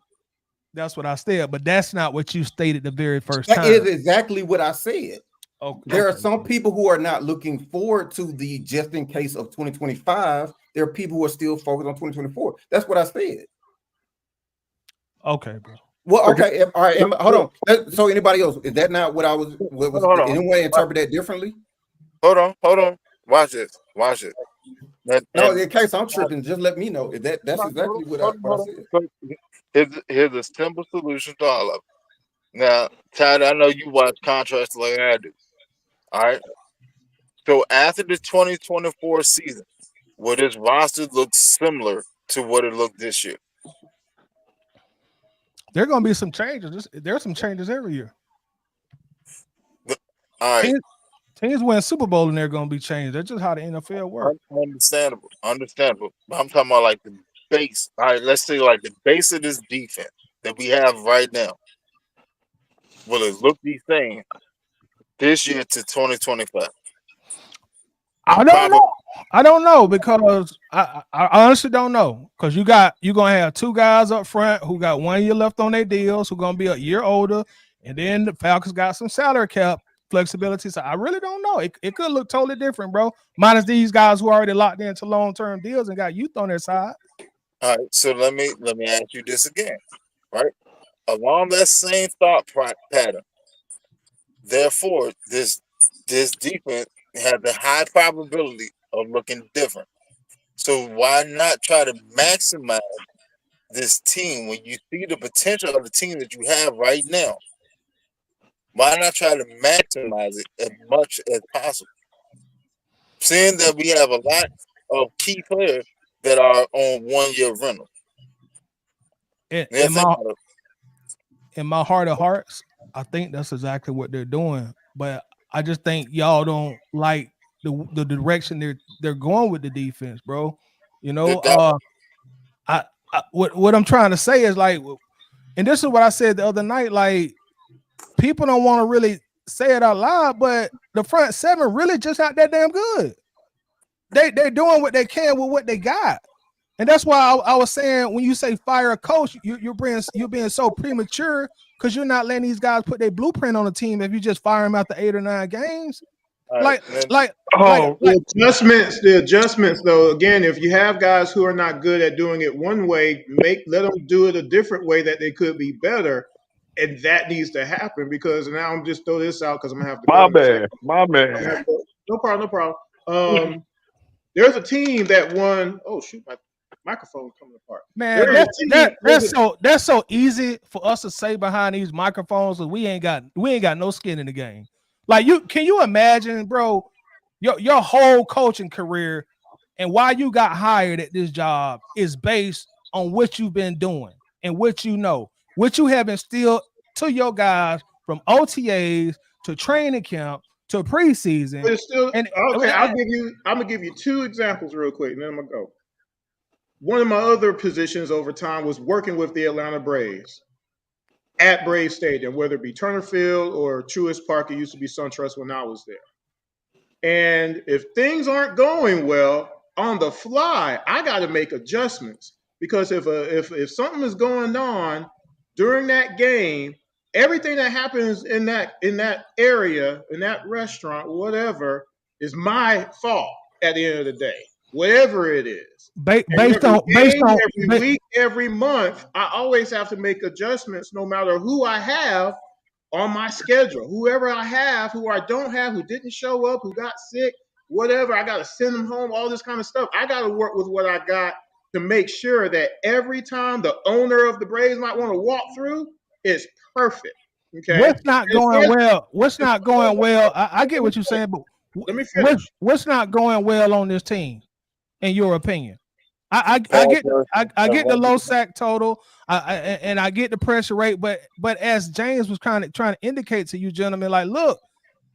[SPEAKER 9] That's what I said, but that's not what you stated the very first
[SPEAKER 4] time. That is exactly what I said.
[SPEAKER 9] Okay.
[SPEAKER 4] There are some people who are not looking forward to the just in case of 2025. There are people who are still focused on 2024. That's what I said.
[SPEAKER 9] Okay, bro.
[SPEAKER 4] Well, okay. All right. Hold on. So anybody else, is that not what I was? What was anyone interpret that differently?
[SPEAKER 3] Hold on. Watch it.
[SPEAKER 4] No, in case I'm tripping, just let me know. That's exactly what I
[SPEAKER 3] said. Here's a simple solution to all of it. Now, Tad, I know you watch contrast like I do. All right. So after the 2024 season, will this roster look similar to what it looked this year?
[SPEAKER 9] There are going to be some changes. There are some changes every year.
[SPEAKER 3] All right.
[SPEAKER 9] Teams win Super Bowl and they're going to be changed. That's just how the NFL works.
[SPEAKER 3] Understandable. But I'm talking about like the base. All right, let's say like the base of this defense that we have right now. Will it look the same this year to 2025?
[SPEAKER 9] I don't know because I honestly don't know, because you're gonna have two guys up front who got 1 year left on their deals, who gonna be a year older, and then the Falcons got some salary cap flexibility. So I really don't know. It could look totally different, bro. Minus these guys who already locked into long-term deals and got youth on their side.
[SPEAKER 3] All right, so let me ask you this again, right? Along that same thought pattern, therefore, this defense has a high probability of looking different. So why not try to maximize this team when you see the potential of the team that you have right now? Why not try to maximize it as much as possible? Seeing that we have a lot of key players that are on 1 year rental.
[SPEAKER 9] In my heart of hearts, I think that's exactly what they're doing. But I just think y'all don't like the direction they're going with the defense, bro. You know, what I'm trying to say is like, and this is what I said the other night, like, people don't want to really say it out loud, but the front seven really just not that damn good. They're doing what they can with what they got. And that's why I was saying, when you say fire a coach, you're being so premature, because you're not letting these guys put their blueprint on the team if you just fire them after 8 or 9 games.
[SPEAKER 2] The adjustments though, again, if you have guys who are not good at doing it one way, let them do it a different way that they could be better. And that needs to happen, because now I'm just throw this out because I'm gonna have to
[SPEAKER 5] My bad.
[SPEAKER 2] No problem. There's a team that won. Oh shoot, my microphone's coming apart.
[SPEAKER 9] Man, that's so easy for us to say behind these microphones, that we ain't got no skin in the game. Like, can you imagine, bro, your whole coaching career and why you got hired at this job is based on what you've been doing and what you have instilled to your guys from OTAs to training camp to preseason.
[SPEAKER 2] But it's still okay. I'm gonna give you 2 examples real quick, and then I'm gonna go. one of my other positions over time was working with the Atlanta Braves at Brave Stadium, whether it be Turner Field or Truist Park. It used to be SunTrust when I was there. And if things aren't going well on the fly, I got to make adjustments because if something is going on during that game, everything that happens in that area, in that restaurant, whatever, is my fault at the end of the day, whatever it is. And
[SPEAKER 9] Based
[SPEAKER 2] every
[SPEAKER 9] on based
[SPEAKER 2] game,
[SPEAKER 9] on
[SPEAKER 2] every week, every month, I always have to make adjustments no matter who I have on my schedule. Whoever I have, who I don't have, who didn't show up, who got sick, whatever, I got to send them home, all this kind of stuff. I got to work with what I got to make sure that every time the owner of the Braves might want to walk through, it's perfect. Okay.
[SPEAKER 9] what's not
[SPEAKER 2] As
[SPEAKER 9] going
[SPEAKER 2] far as,
[SPEAKER 9] well. What's not going well. I get what you're saying, but
[SPEAKER 2] let me finish.
[SPEAKER 9] what's not going well on this team, in your opinion? I get I get the low sack total, and I get the pressure rate, but as James was trying to indicate to you gentlemen, like, look,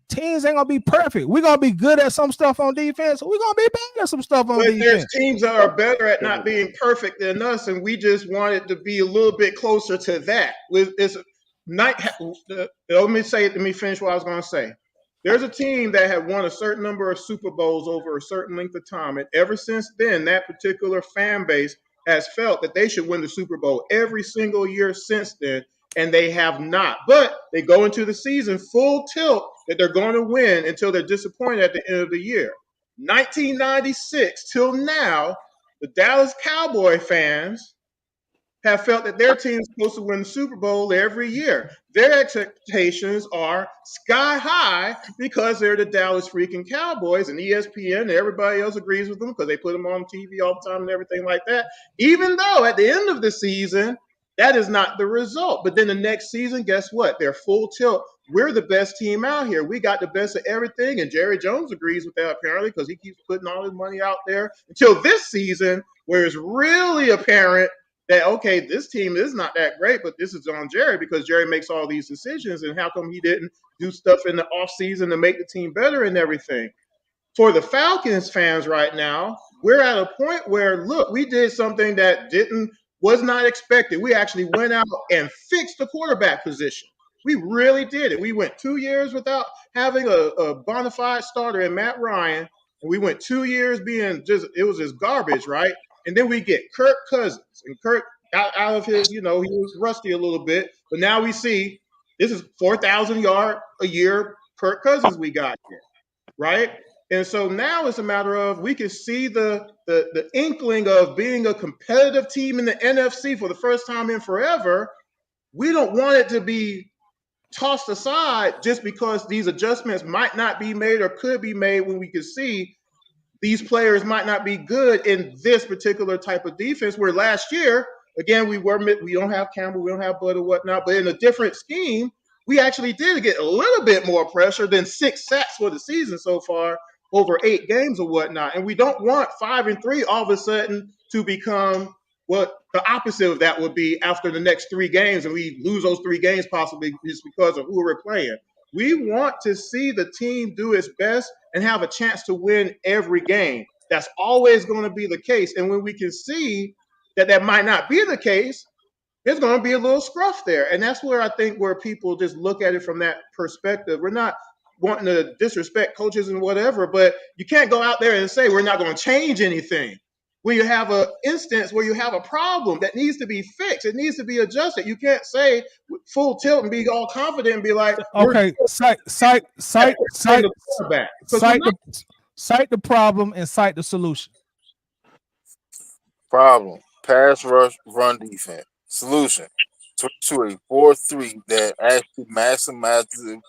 [SPEAKER 9] teams ain't gonna be perfect. We're gonna be good at some stuff on defense. We're gonna be bad at some stuff on
[SPEAKER 2] But there's
[SPEAKER 9] defense.
[SPEAKER 2] teams that are better at not being perfect than us, and we just want it to be a little bit closer to that. It's not. Let me finish what I was going to say. There's a team that had won a certain number of Super Bowls over a certain length of time, and ever since then, that particular fan base has felt that they should win the Super Bowl every single year since then, and they have not. But they go into the season full tilt that they're going to win until they're disappointed at the end of the year. 1996 till now, the Dallas Cowboy fans have felt that their team is supposed to win the Super Bowl every year. Their expectations are sky high because they're the Dallas freaking Cowboys, and ESPN and everybody else agrees with them because they put them on TV all the time and everything like that. Even though at the end of the season, that is not the result. But then the next season, guess what? They're full tilt. We're the best team out here. We got the best of everything. And Jerry Jones agrees with that apparently because he keeps putting all his money out there until this season, where it's really apparent that, okay, this team is not that great, but this is on Jerry because Jerry makes all these decisions. And how come he didn't do stuff in the offseason to make the team better and everything? For the Falcons fans right now, we're at a point where, look, we did something that was not expected. We actually went out and fixed the quarterback position. We really did it. We went 2 years without having a bona fide starter in Matt Ryan, and we went 2 years being it was just garbage, right? And then we get Kirk Cousins, and Kirk got out of his, he was rusty a little bit, but now we see this is 4,000 yard a year Kirk Cousins we got here, right? And so now it's a matter of we can see the inkling of being a competitive team in the NFC for the first time in forever. We don't want it to be tossed aside just because these adjustments might not be made or could be made when we can see these players might not be good in this particular type of defense. Where last year, again, we don't have Campbell, we don't have Bud or whatnot, but in a different scheme, we actually did get a little bit more pressure than 6 sacks for the season so far over 8 games or whatnot. And we don't want 5-3 all of a sudden to become what the opposite of that would be after the next 3 games, and we lose those 3 games possibly just because of who we're playing. We want to see the team do its best and have a chance to win every game. That's always going to be the case. And when we can see that might not be the case, there's going to be a little scruff there. And that's where I think where people just look at it from that perspective. We're not wanting to disrespect coaches and whatever, but you can't go out there and say we're not going to change anything. When you have an instance where you have a problem that needs to be fixed, it needs to be adjusted. You can't say full tilt and be all confident and be like,
[SPEAKER 9] okay, cite the problem and cite the solution.
[SPEAKER 3] Problem: pass rush, run defense. Solution: to a 4-3 that actually maximizes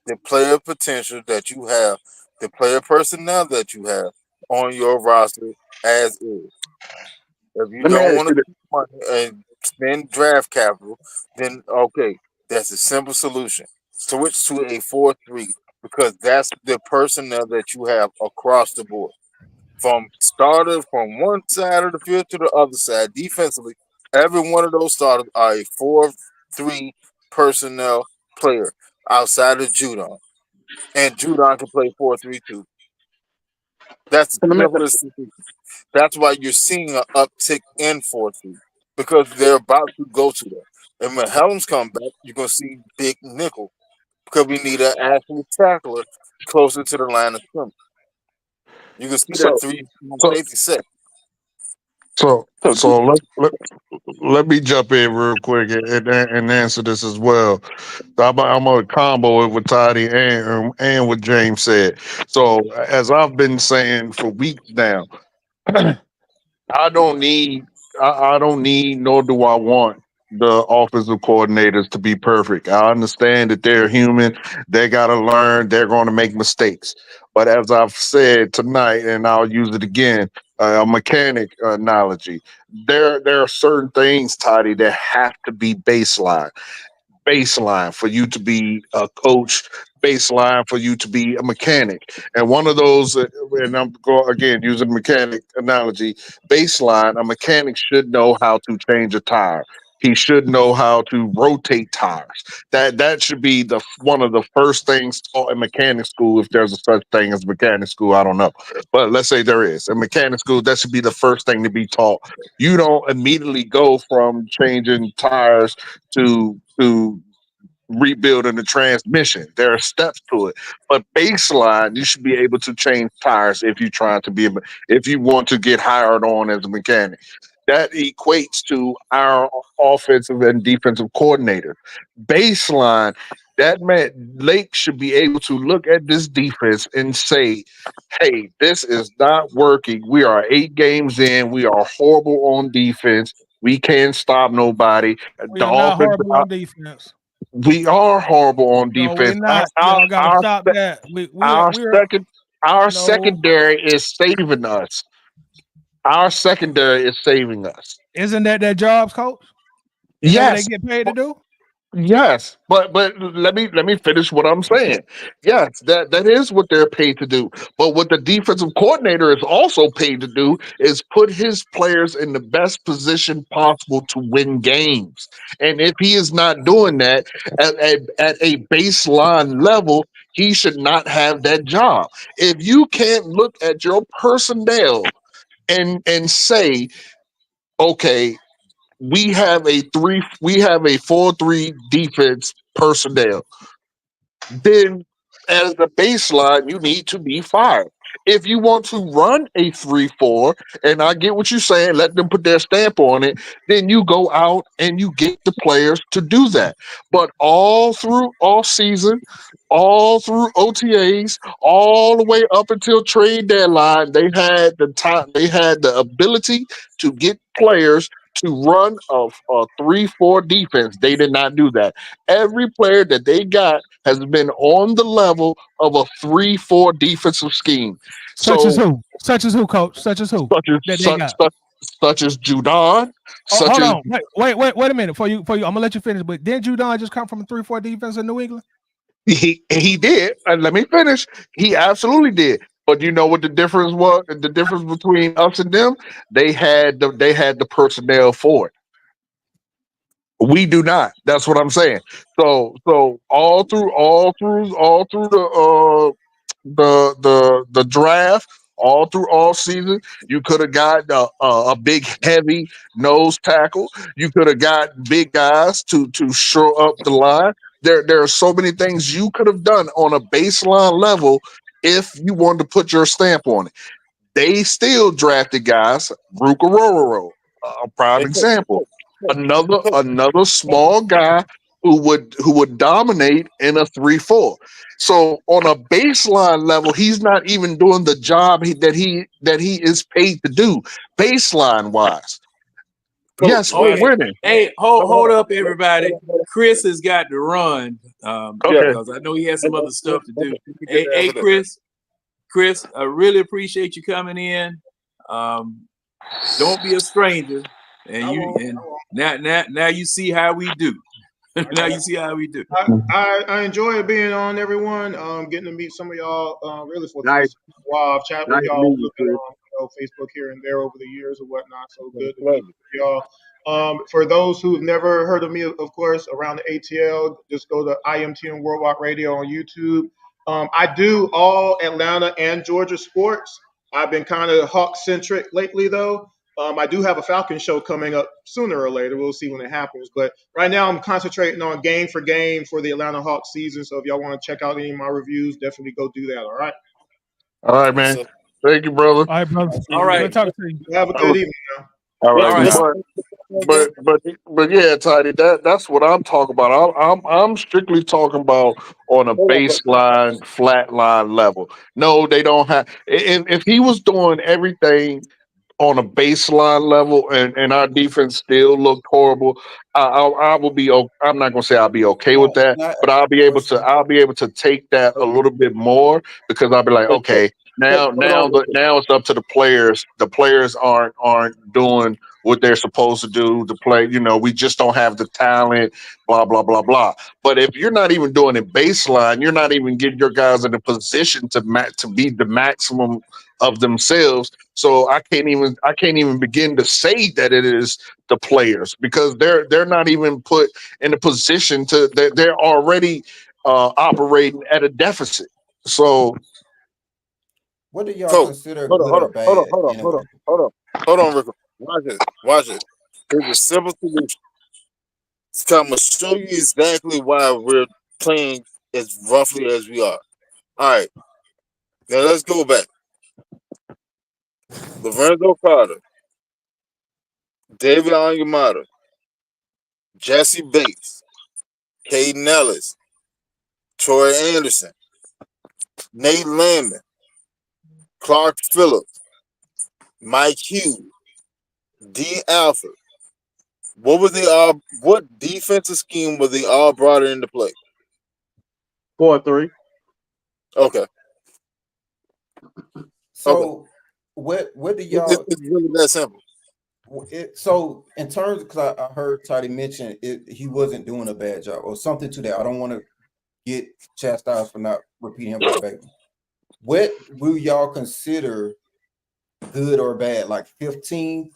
[SPEAKER 3] the player potential that you have, the player personnel that you have on your roster as is. If you
[SPEAKER 5] Let me
[SPEAKER 3] don't
[SPEAKER 5] ask
[SPEAKER 3] want
[SPEAKER 5] you
[SPEAKER 3] to
[SPEAKER 5] this.
[SPEAKER 3] spend money and spend draft capital, then okay, that's a simple solution. Switch to a 4-3 because that's the personnel that you have across the board. From starter from one side of the field to the other side, defensively, every one of those starters are a 4-3 personnel player outside of Judon. And Judon can play 4-3 too. That's the
[SPEAKER 5] Let me
[SPEAKER 3] simplest. That's why you're seeing an uptick in forfeit because they're about to go to that. And when Helms come back, you're gonna see big nickel because we need an actual tackler closer to the line of scrimmage. You can see that
[SPEAKER 5] So,
[SPEAKER 3] three
[SPEAKER 5] so,
[SPEAKER 3] safety set.
[SPEAKER 5] so,
[SPEAKER 6] So
[SPEAKER 5] so let me jump in real quick and answer this as well. I'm a combo it with Toddy and what James said. So as I've been saying for weeks now, I don't need I don't need nor do I want the offensive coordinators to be perfect. I understand that they're human. They got to learn. They're going to make mistakes. But as I've said tonight, and I'll use it again, a mechanic analogy. There are certain things, Toddy, that have to be baseline for you to be a coach, baseline for you to be a mechanic. And one of those, and I'm going again using mechanic analogy, baseline, a mechanic should know how to change a tire. He should know how to rotate tires. That should be the one of the first things taught in mechanic school, if there's a such thing as mechanic school. I don't know, but let's say there is a mechanic school. That should be the first thing to be taught. You don't immediately go from changing tires to rebuilding the transmission. There are steps to it, but baseline, you should be able to change tires if you're trying to be if you want to get hired on as a mechanic. That equates to our offensive and defensive coordinator. Baseline, that man Lake should be able to look at this defense and say, "Hey, this is not working. We are 8 games in. We are horrible on defense. We can't stop nobody.
[SPEAKER 9] We
[SPEAKER 5] The
[SPEAKER 9] are not
[SPEAKER 5] offense,
[SPEAKER 9] horrible on defense.
[SPEAKER 5] we are horrible on
[SPEAKER 9] No, we're
[SPEAKER 5] defense.
[SPEAKER 9] not. Y'all got to stop that.
[SPEAKER 5] Our
[SPEAKER 9] We're
[SPEAKER 5] second our
[SPEAKER 9] no.
[SPEAKER 5] secondary is saving us. Our secondary is saving us.
[SPEAKER 9] Isn't that their jobs, coach? Isn't that what they
[SPEAKER 5] Yes,
[SPEAKER 9] get paid to do?
[SPEAKER 5] yes, but let me finish what I'm saying. Yes, that is what they're paid to do. But what the defensive coordinator is also paid to do is put his players in the best position possible to win games. And if he is not doing that at a baseline level, he should not have that job. If you can't look at your personnel and say, okay, we have a 4-3 defense personnel, then as the baseline, you need to be fired. If you want to run a 3-4, and I get what you're saying, let them put their stamp on it, then you go out and you get the players to do that. But all through all season, all through OTAs, all the way up until trade deadline, they had the time, they had the ability to get players to run a 3-4 defense. They did not do that. Every player that they got has been on the level of a 3-4 defensive scheme.
[SPEAKER 9] Such as
[SPEAKER 5] So
[SPEAKER 9] who? Such as who, coach? Such as who
[SPEAKER 5] such as
[SPEAKER 9] that they got?
[SPEAKER 5] such as Judon,
[SPEAKER 9] Oh,
[SPEAKER 5] such
[SPEAKER 9] hold
[SPEAKER 5] as
[SPEAKER 9] on. Wait a minute. For you. I'm gonna let you finish. But didn't Judon just come from a 3-4 defense in New England?
[SPEAKER 5] he did. And let me finish. He absolutely did. But you know what the difference was? The difference between us and them, they had the personnel for it. We do not. That's what I'm saying. So all through the draft, all through all season, you could have got a big heavy nose tackle. You could have got big guys to shore up the line. There are so many things you could have done on a baseline level if you wanted to put your stamp on it. They still drafted guys. Ruka, a prime
[SPEAKER 3] Hey,
[SPEAKER 5] example.
[SPEAKER 3] coach,
[SPEAKER 5] Another small guy who would dominate in a 3-4. So on a baseline level, he's not even doing the job that he is paid to do. Baseline wise,
[SPEAKER 3] coach,
[SPEAKER 5] yes, we're
[SPEAKER 1] Okay.
[SPEAKER 5] winning.
[SPEAKER 1] Hey,
[SPEAKER 3] no,
[SPEAKER 1] hold up, everybody. Chris has got to run
[SPEAKER 3] Yeah,
[SPEAKER 5] Okay,
[SPEAKER 1] because I know he has some other stuff to do.
[SPEAKER 3] let me get
[SPEAKER 1] Hey,
[SPEAKER 3] there after that.
[SPEAKER 1] Chris, I really appreciate you coming in. Don't be a stranger. And
[SPEAKER 2] I won't.
[SPEAKER 1] and now you see how we do. Now you see how we do.
[SPEAKER 2] I enjoy being on, everyone. Getting to meet some of y'all really for the
[SPEAKER 7] Nice,
[SPEAKER 2] first while. I've chatted with
[SPEAKER 7] nice
[SPEAKER 2] y'all a
[SPEAKER 7] meeting
[SPEAKER 2] little
[SPEAKER 7] you,
[SPEAKER 2] bit
[SPEAKER 7] Chris.
[SPEAKER 2] on Facebook here and there over the years or whatnot. So
[SPEAKER 3] It's been
[SPEAKER 2] good
[SPEAKER 3] a
[SPEAKER 2] to meet
[SPEAKER 3] pleasure.
[SPEAKER 2] y'all. For those who've never heard of me, of course, around the ATL, just go to IMTN Worldwide Radio on YouTube. I do all Atlanta and Georgia sports. I've been kind of Hawk centric lately, though. I do have a Falcon show coming up sooner or later. We'll see when it happens. But right now, I'm concentrating on game for game for the Atlanta Hawks season. So if y'all want to check out any of my reviews, definitely go do that. All right.
[SPEAKER 8] All right, man.
[SPEAKER 3] So,
[SPEAKER 8] Thank you, brother.
[SPEAKER 9] All right, brother.
[SPEAKER 1] All right.
[SPEAKER 9] Good talking to you.
[SPEAKER 2] Have a good evening. Now.
[SPEAKER 8] All
[SPEAKER 1] All
[SPEAKER 8] right,
[SPEAKER 1] right.
[SPEAKER 8] but yeah, Tidy, that's what I'm talking about. I'm strictly talking about on a
[SPEAKER 3] hold on, bro.
[SPEAKER 8] baseline, flatline level. No, they don't have. If he was doing everything on a baseline level and our defense still looked horrible, I will be. I'm not gonna say I'll be okay with that,
[SPEAKER 4] Can I
[SPEAKER 8] but
[SPEAKER 4] ask a question?
[SPEAKER 8] I'll be able to take that a little bit more because I'll be like,
[SPEAKER 3] But
[SPEAKER 8] okay,
[SPEAKER 3] hold on, real quick.
[SPEAKER 8] now it's up to the players. The players aren't doing what they're supposed to do to play. We just don't have the talent. Blah blah blah blah. But if you're not even doing it baseline, you're not even getting your guys in a position to be the maximum of themselves. So I can't even begin to say that it is the players because they're not even put in a position to they're already operating at a deficit. So
[SPEAKER 4] What do y'all
[SPEAKER 3] Coach,
[SPEAKER 4] consider
[SPEAKER 3] hold on,
[SPEAKER 4] good
[SPEAKER 3] hold
[SPEAKER 4] or
[SPEAKER 3] on, hold on,
[SPEAKER 4] bad
[SPEAKER 3] hold on, hold on,
[SPEAKER 4] anyway?
[SPEAKER 3] hold on, hold on, Rico. Watch it, watch it. There's a simple solution. So I'm gonna show you exactly why we're playing as roughly as we are. All right, now let's go back. Lorenzo Carter, David Onyemata, Jesse Bates, Caden Ellis, Troy Anderson, Nate Landman, Clark Phillips, Mike Hughes, D. Alford. What were they all? What defensive scheme were they all brought into play?
[SPEAKER 6] 4-3.
[SPEAKER 3] Okay, okay.
[SPEAKER 4] So what do y'all
[SPEAKER 3] It's really that simple.
[SPEAKER 4] so in terms because I heard Toddy mention he wasn't doing a bad job or something to that. I don't want to get chastised for not repeating him verbatim. What will y'all consider good or bad? Like 15,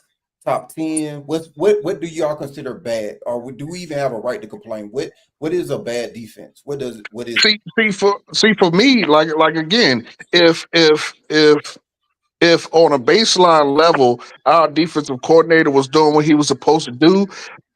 [SPEAKER 4] top 10? What do y'all consider bad? Or do we even have a right to complain? What is a bad defense? What is
[SPEAKER 8] see for me, like again, if on a baseline level our defensive coordinator was doing what he was supposed to do,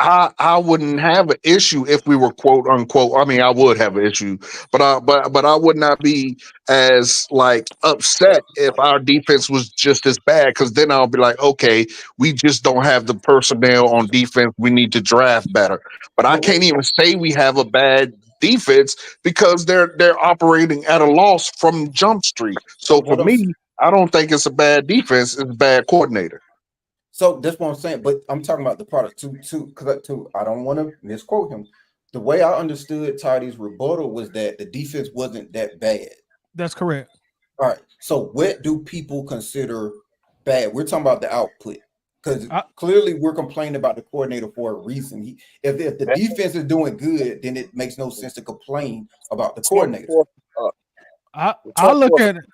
[SPEAKER 8] I wouldn't have an issue if we were quote unquote. I mean, I would have an issue, but I would not be as like upset if our defense was just as bad because then I'll be like, okay, we just don't have the personnel on defense. We need to draft better. But I
[SPEAKER 4] what
[SPEAKER 8] can't even say we have a bad defense because they're operating at a loss from Jump Street.
[SPEAKER 4] so
[SPEAKER 8] So for
[SPEAKER 4] what I'm
[SPEAKER 8] me, I don't think it's a bad defense. It's a bad coordinator.
[SPEAKER 4] So that's what I'm saying, but I'm talking about the product because I don't want to misquote him. The way I understood Toddy's rebuttal was that the defense wasn't that bad.
[SPEAKER 9] That's correct.
[SPEAKER 4] All right. So what do people consider bad? We're talking about the output because
[SPEAKER 9] I,
[SPEAKER 4] clearly we're complaining about the coordinator for a reason. If the defense is doing good, then it makes no sense to complain about the coordinator.
[SPEAKER 9] I look at it.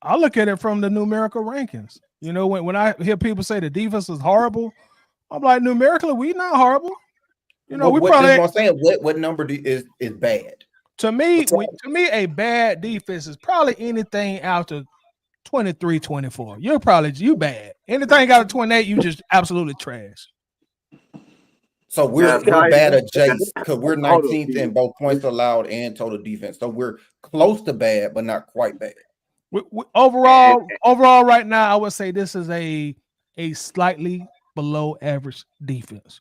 [SPEAKER 9] I look at it from the numerical rankings. When I hear people say the defense is horrible, I'm like, numerically, we not horrible. We
[SPEAKER 4] What
[SPEAKER 9] probably,
[SPEAKER 4] that's what I'm saying. What number is bad?
[SPEAKER 9] to me, a bad defense is probably anything out to 23, 24. You bad. Anything out of 28, you just absolutely trash.
[SPEAKER 4] So we're
[SPEAKER 6] Tidy,
[SPEAKER 4] bad adjacent because we're
[SPEAKER 6] hold on,
[SPEAKER 4] 19th in
[SPEAKER 6] Keely.
[SPEAKER 4] both points allowed and total defense. So we're close to bad, but not quite bad.
[SPEAKER 9] Overall, right now, I would say this is a slightly below average defense.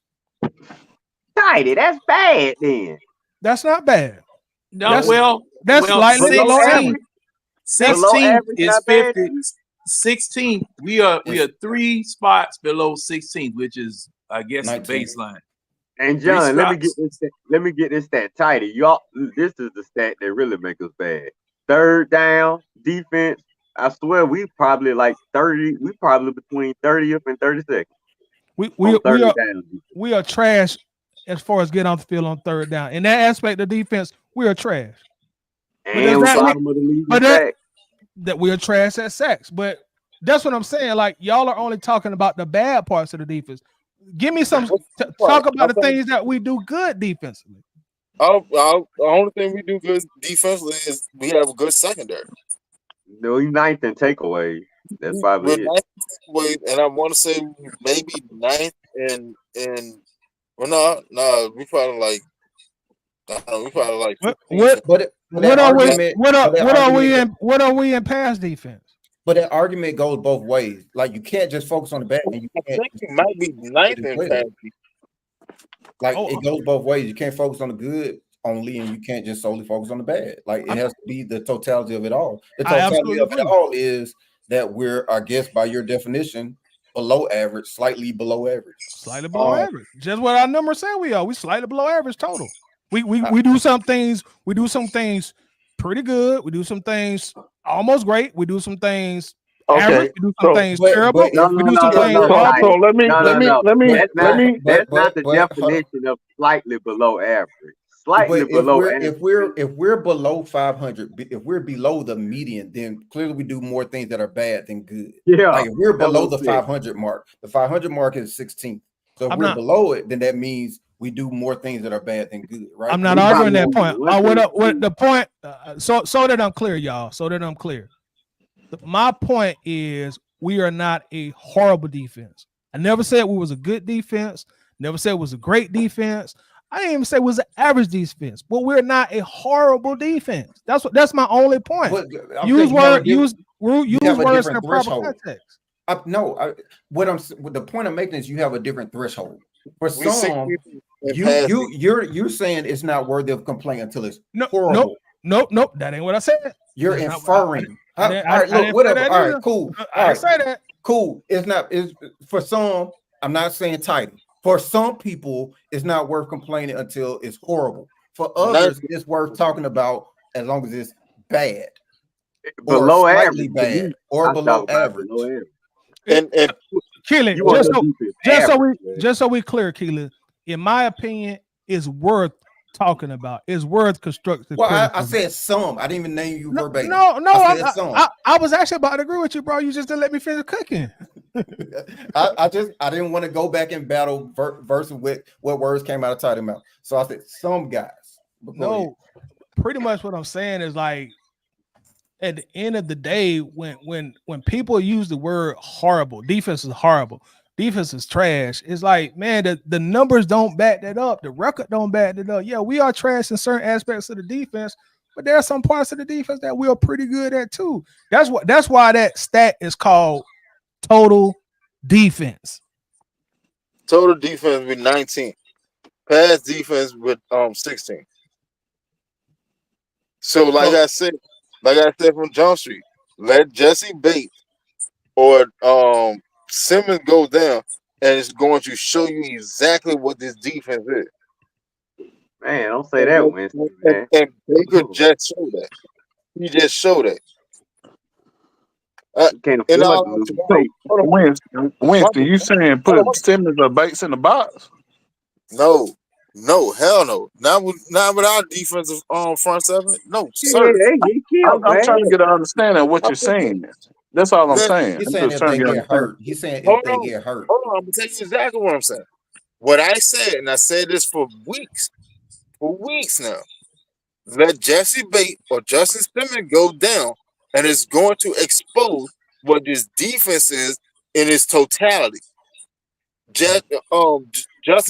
[SPEAKER 6] Tidy, that's bad then.
[SPEAKER 9] That's not bad.
[SPEAKER 1] No,
[SPEAKER 9] That's slightly
[SPEAKER 6] Below
[SPEAKER 9] below
[SPEAKER 6] average.
[SPEAKER 9] average.
[SPEAKER 1] 16 is
[SPEAKER 6] Not bad
[SPEAKER 1] 50.
[SPEAKER 6] then?
[SPEAKER 1] 16, we are 3 spots below 16, which is I guess the
[SPEAKER 4] 19.
[SPEAKER 1] baseline.
[SPEAKER 6] And
[SPEAKER 1] 3
[SPEAKER 6] John, let me
[SPEAKER 1] spots.
[SPEAKER 6] get this stat tidy. Y'all, this is the stat that really make us bad. Third down defense. I swear we probably like 30. We probably between 30th and 32nd.
[SPEAKER 9] We are trash as far as getting off the field on third down. In that aspect of defense, we are trash. But does
[SPEAKER 6] And we
[SPEAKER 9] that mean
[SPEAKER 6] bottom of the league in sacks.
[SPEAKER 9] that we are trash at sacks? But that's what I'm saying. Like, y'all are only talking about the bad parts of the defense. Give me some talk about the things that we do good defensively.
[SPEAKER 3] The only thing we do good defensively is we have a good secondary.
[SPEAKER 6] No, he's ninth in takeaways. That's probably
[SPEAKER 3] We're
[SPEAKER 6] it.
[SPEAKER 3] ninth in takeaways, and I want to say maybe ninth in. Well, no, we probably like. I don't know, we probably like
[SPEAKER 9] What
[SPEAKER 3] 15th.
[SPEAKER 4] But
[SPEAKER 9] what
[SPEAKER 4] that
[SPEAKER 9] are we?
[SPEAKER 4] argument,
[SPEAKER 9] What are we in? What are we in pass defense?
[SPEAKER 4] but that argument goes both ways. Like you can't just focus on the bad, and you
[SPEAKER 3] I
[SPEAKER 4] can't
[SPEAKER 3] think it might be ninth in
[SPEAKER 4] well.
[SPEAKER 3] pass.
[SPEAKER 4] Like it goes both ways. You can't focus on the good only, and you can't just solely focus on the bad. Like it has to be the totality of it all. The totality of it all is that we're, I guess, by your definition, below average, slightly below average.
[SPEAKER 9] Slightly below average. Just what our numbers say we are. We slightly below average total. We do some things. We do some things pretty good. We do some things almost great. We do some things average. We do some things terrible. We do some things awful.
[SPEAKER 7] So let me.
[SPEAKER 6] That's not the definition of slightly below average. Slightly below average.
[SPEAKER 4] If we're below 500, if we're below the median, then clearly we do more things that are bad than good.
[SPEAKER 6] Yeah.
[SPEAKER 4] Like if we're below the 500 mark, the 500 mark is 16th. So if we're below it, then that means we do more things that are bad than good, right?
[SPEAKER 9] I'm not arguing that point. What the point? So that I'm clear, y'all. So that I'm clear. My point is we are not a horrible defense. I never said we was a good defense. Never said it was a great defense. I didn't even say it was an average defense. But we're not a horrible defense. That's my only point. Use words in the proper context.
[SPEAKER 4] The point I'm making is you have a different threshold. For some, you're saying it's not worthy of complaint until it's horrible.
[SPEAKER 9] Nope. That ain't what I said.
[SPEAKER 4] You're inferring. All right, look, whatever. All right, cool.
[SPEAKER 9] I say that.
[SPEAKER 4] Cool. It's not. It's for some. I'm not saying title. For some people, it's not worth complaining until it's horrible. For others, it's worth talking about as long as it's bad,
[SPEAKER 6] below
[SPEAKER 4] or
[SPEAKER 6] average,
[SPEAKER 4] slightly bad, or below average.
[SPEAKER 3] And
[SPEAKER 9] Keelan, just so we clear, Keelan, in my opinion, it's worth talking about. It's worth constructive.
[SPEAKER 4] Well, I said some. I didn't even name you verbatim.
[SPEAKER 9] No, I was actually about to agree with you, bro. You just didn't let me finish cooking.
[SPEAKER 4] I didn't want to go back and battle versus with what words came out of Tidy mouth. So I said some guys.
[SPEAKER 9] No, pretty much what I'm saying is like at the end of the day, when people use the word horrible, defense is horrible, defense is trash, it's like, man, the numbers don't back that up. The record don't back that up. Yeah, we are trash in certain aspects of the defense, but there are some parts of the defense that we are pretty good at too. That's why that stat is called total defense.
[SPEAKER 3] Total defense with 19. Pass defense with 16. So like I said from Jump Street, let Jesse Bates or Simmons go down, and it's going to show you exactly what this defense is.
[SPEAKER 6] Man, don't say that, Winston. Man.
[SPEAKER 3] And Baker just showed that. He just showed that.
[SPEAKER 7] Winston, you saying put Simmons or Bates in the box?
[SPEAKER 3] No, hell no. Not with our defensive front seven. No, sir.
[SPEAKER 7] I'm trying to get an understanding of what you're saying. That's all I'm saying.
[SPEAKER 4] He's saying if they get hurt. He's saying if they get hurt.
[SPEAKER 3] Hold on, I'm gonna tell you exactly what I'm saying. What I said, and I said this for weeks now. Let Jesse Bates or Justin Simmons go down, and it's going to expose what this defense is in its totality. Justin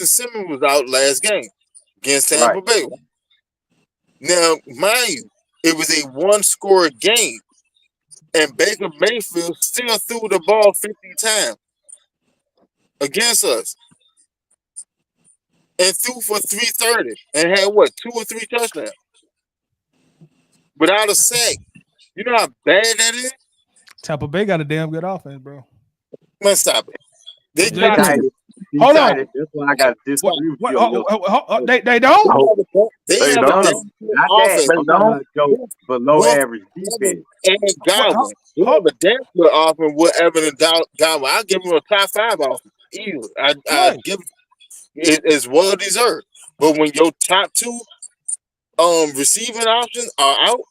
[SPEAKER 3] Simmons was out last game against Tampa Bay. Now, mind you, it was a one-score game, and Baker Mayfield still threw the ball 50 times against us and threw for 330 and had, 2 or 3 touchdowns without a sack. You know how bad that is?
[SPEAKER 9] Tampa Bay got a damn good offense, bro.
[SPEAKER 3] Man, stop it.
[SPEAKER 9] Hold on.
[SPEAKER 6] That's why I got this.
[SPEAKER 9] They don't.
[SPEAKER 3] They don't.
[SPEAKER 6] Below average defense.
[SPEAKER 3] And Godwin. We have a damn good offense with Evan and Godwin. I'll give him a top 5 offense. Easily. I give it as well deserved. But when your top 2 receiving options are out,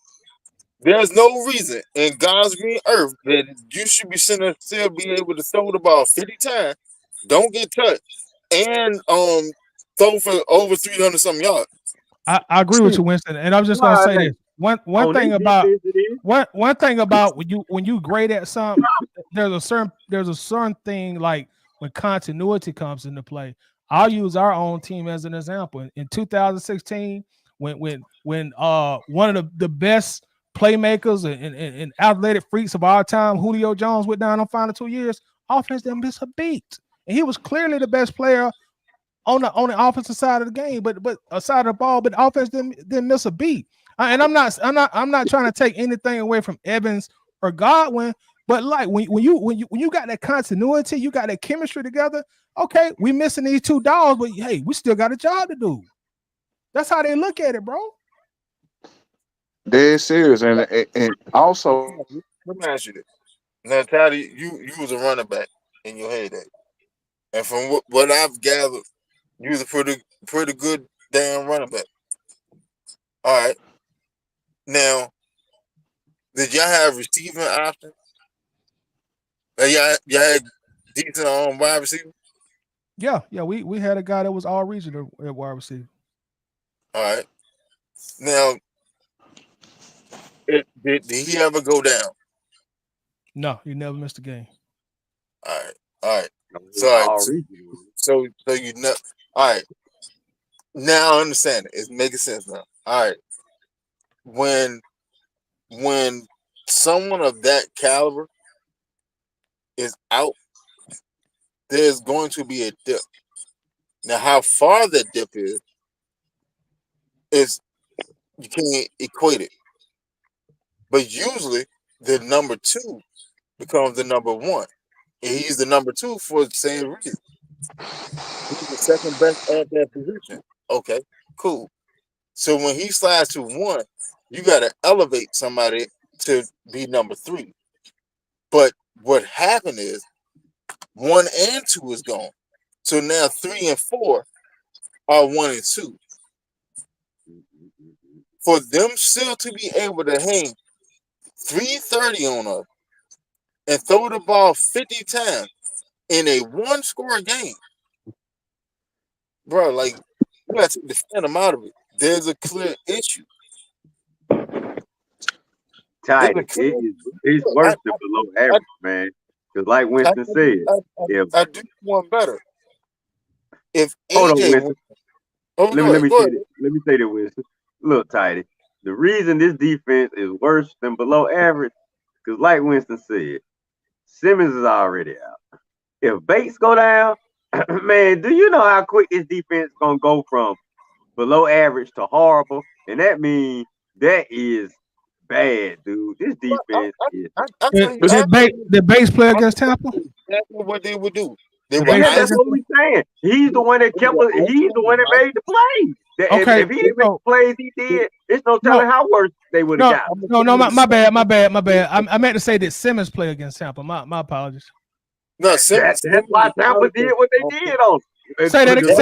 [SPEAKER 3] there's no reason in God's green earth that you should be still be able to throw the ball 50 times, don't get touched, and throw for over 300 something yards.
[SPEAKER 9] I agree with you, Winston. And I'm just gonna say this. One
[SPEAKER 6] On
[SPEAKER 9] thing
[SPEAKER 6] this
[SPEAKER 9] about
[SPEAKER 6] defense, it is.
[SPEAKER 9] one thing about when you grade at something, there's a certain thing like when continuity comes into play. I'll use our own team as an example. In 2016, when one of the best playmakers and athletic freaks of our time, Julio Jones, went down on final 2 years, offense didn't miss a beat. And he was clearly the best player on the offensive side of the game, but aside of the ball, but offense didn't miss a beat. And I'm not trying to take anything away from Evans or Godwin, but like when you got that continuity, you got that chemistry together. Okay, we missing these two dogs, but hey, we still got a job to do. That's how they look at it, bro.
[SPEAKER 3] Dead serious, and also
[SPEAKER 10] Let me ask you this. Now, Taddy, you was a running back in your heyday, and from what I've gathered, you was a pretty good damn running back. All right. Now, did y'all have receiving options? Y'all had decent wide receiver.
[SPEAKER 9] Yeah, we had a guy that was all regional at wide receiver.
[SPEAKER 10] All right. Now, did he ever go down?
[SPEAKER 9] No, he never missed a game.
[SPEAKER 10] All right.
[SPEAKER 6] All regional.
[SPEAKER 10] So you know. All right. Now I understand it. It's making sense now. All right. When someone of that caliber is out, there's going to be a dip. Now, how far that dip is you can't equate it. But usually the number two becomes the number one. And he's the number two for the same reason. He's the second best at that position. Okay, cool. So when he slides to one, you got to elevate somebody to be number three. But what happened is 1 and 2 is gone. So now 3 and 4 are 1 and 2. For them still to be able to hang 330 on us and throw the ball 50 times in a one-score game, bro, like, you got to defend them out of it. There's a clear issue.
[SPEAKER 6] Tight. It's worse than below average, man. Because like Winston said,
[SPEAKER 10] I do one better. If
[SPEAKER 6] hold on,
[SPEAKER 10] AJ,
[SPEAKER 6] Winston. Let me say that, Winston. Look, Tighty. The reason this defense is worse than below average, because like Winston said, Simmons is already out. If Bates go down, man, do you know how quick this defense is gonna go from below average to horrible? And that means that is bad, dude. This defense is.
[SPEAKER 9] Did Bates play against Tampa?
[SPEAKER 10] That's what they would do.
[SPEAKER 6] That's what we're saying. He's the one that kept. He's the one that made the play.
[SPEAKER 9] Okay,
[SPEAKER 6] if he didn't make the plays he did, it's no telling how worse they would have got.
[SPEAKER 9] No, my bad. I meant to say that Simmons play against Tampa. My apologies.
[SPEAKER 10] No,
[SPEAKER 6] that's why Tampa did what they did on.
[SPEAKER 9] Say that again.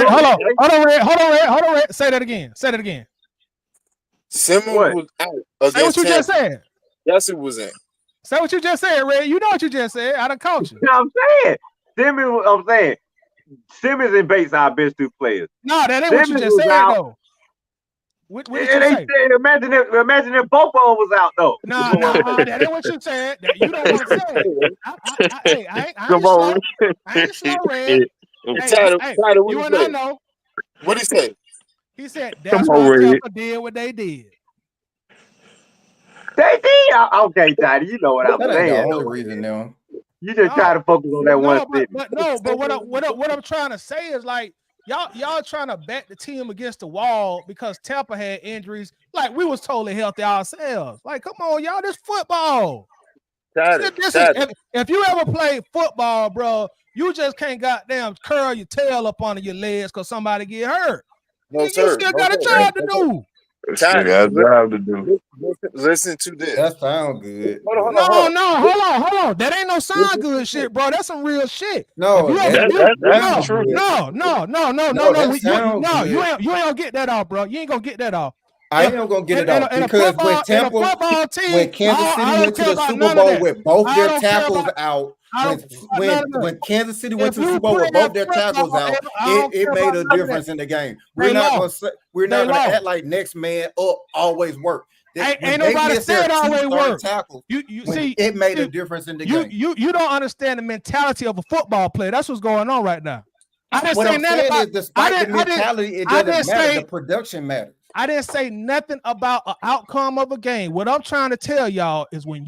[SPEAKER 9] Hold on, Red. Say that again.
[SPEAKER 10] Simmons was out.
[SPEAKER 9] Say what you just said.
[SPEAKER 10] Yes, it was in.
[SPEAKER 9] Say what you just said, Red. You know what you just said. I done caught you.
[SPEAKER 6] I'm saying. Simmons and Bates are our best two players.
[SPEAKER 9] No, that ain't what you just said, though. What did you say?
[SPEAKER 6] Imagine if both of them was out, though.
[SPEAKER 9] No, that ain't what you said. You don't want to say it. I ain't slow, Red.
[SPEAKER 10] Tyler,
[SPEAKER 9] you and I know.
[SPEAKER 10] What'd he say?
[SPEAKER 9] He said that's why Tampa did what they did.
[SPEAKER 6] They did? Okay, Tyler, you know what I'm saying.
[SPEAKER 4] That's the only reason now.
[SPEAKER 6] You just try to focus on that one thing.
[SPEAKER 9] But what I'm trying to say is like y'all trying to back the team against the wall because Tampa had injuries. Like we was totally healthy ourselves. Like, come on, y'all, this football. If you ever play football, bro, you just can't goddamn curl your tail up under your legs because somebody get hurt.
[SPEAKER 10] No,
[SPEAKER 9] you still got a job to do. Listen to this.
[SPEAKER 4] That sounds good.
[SPEAKER 9] Hold on. That ain't no sound good shit, bro. That's some real shit.
[SPEAKER 4] No,
[SPEAKER 9] that's true. No. You ain't gonna get that off, bro. You ain't gonna get that off.
[SPEAKER 4] I am gonna get it off because when Kansas City went to the Super Bowl with both their tackles out. When Kansas City went to the Super Bowl with both their tackles out, it made a difference in the game. We're not gonna act like next man up always work.
[SPEAKER 9] Ain't nobody said always work.
[SPEAKER 4] Tackles,
[SPEAKER 9] You see,
[SPEAKER 4] it made a difference in the game.
[SPEAKER 9] You don't understand the mentality of a football player. That's what's going on right now.
[SPEAKER 4] What I'm saying is, despite the mentality, it doesn't matter. The production matters.
[SPEAKER 9] I didn't say nothing about an outcome of a game. What I'm trying to tell y'all is when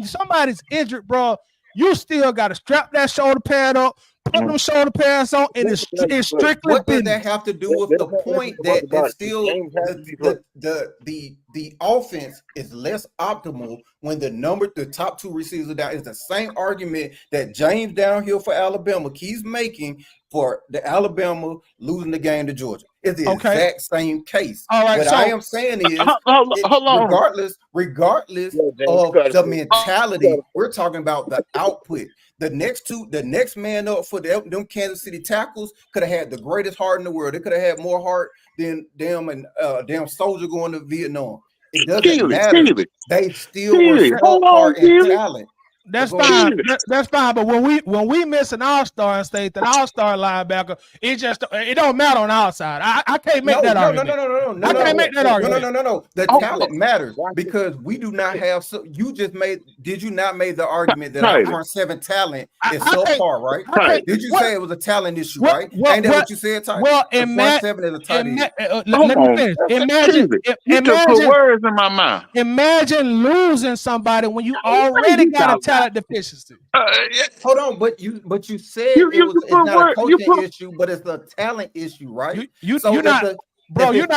[SPEAKER 9] somebody's injured, bro, you still got to strap that shoulder pad up, put them shoulder pads on, and it's strictly
[SPEAKER 4] what does
[SPEAKER 9] business.
[SPEAKER 4] that have to do with the point that it's still the offense is less optimal when the top two receivers are down? It's the same argument that James Downhill for Alabama keeps making for the Alabama losing the game to Georgia. It's the exact same case.
[SPEAKER 9] All right,
[SPEAKER 4] what I am saying is,
[SPEAKER 8] hold on.
[SPEAKER 4] regardless of the mentality, we're talking about the output. The next man up for them Kansas City tackles could have had the greatest heart in the world. They could have had more heart than damn soldier going to Vietnam. It doesn't matter. They still were subpar in talent.
[SPEAKER 9] That's fine. That's fine. But when we miss an all-star and state that all-star linebacker, it don't matter on our side. I can't make that argument. No. I can't make that argument.
[SPEAKER 4] No. The talent matters because we do not have. Did you not make the argument that our front seven talent is subpar, right? Did you say it was a talent issue, right? Ain't that what you said, Ty?
[SPEAKER 9] Well,
[SPEAKER 4] front seven is a talent issue.
[SPEAKER 9] Let me finish.
[SPEAKER 7] You just put words in my mouth.
[SPEAKER 9] Imagine losing somebody when you already got a talent deficiency.
[SPEAKER 4] Hold on, but you said it's not a coaching issue, but it's a talent issue, right?
[SPEAKER 9] You're not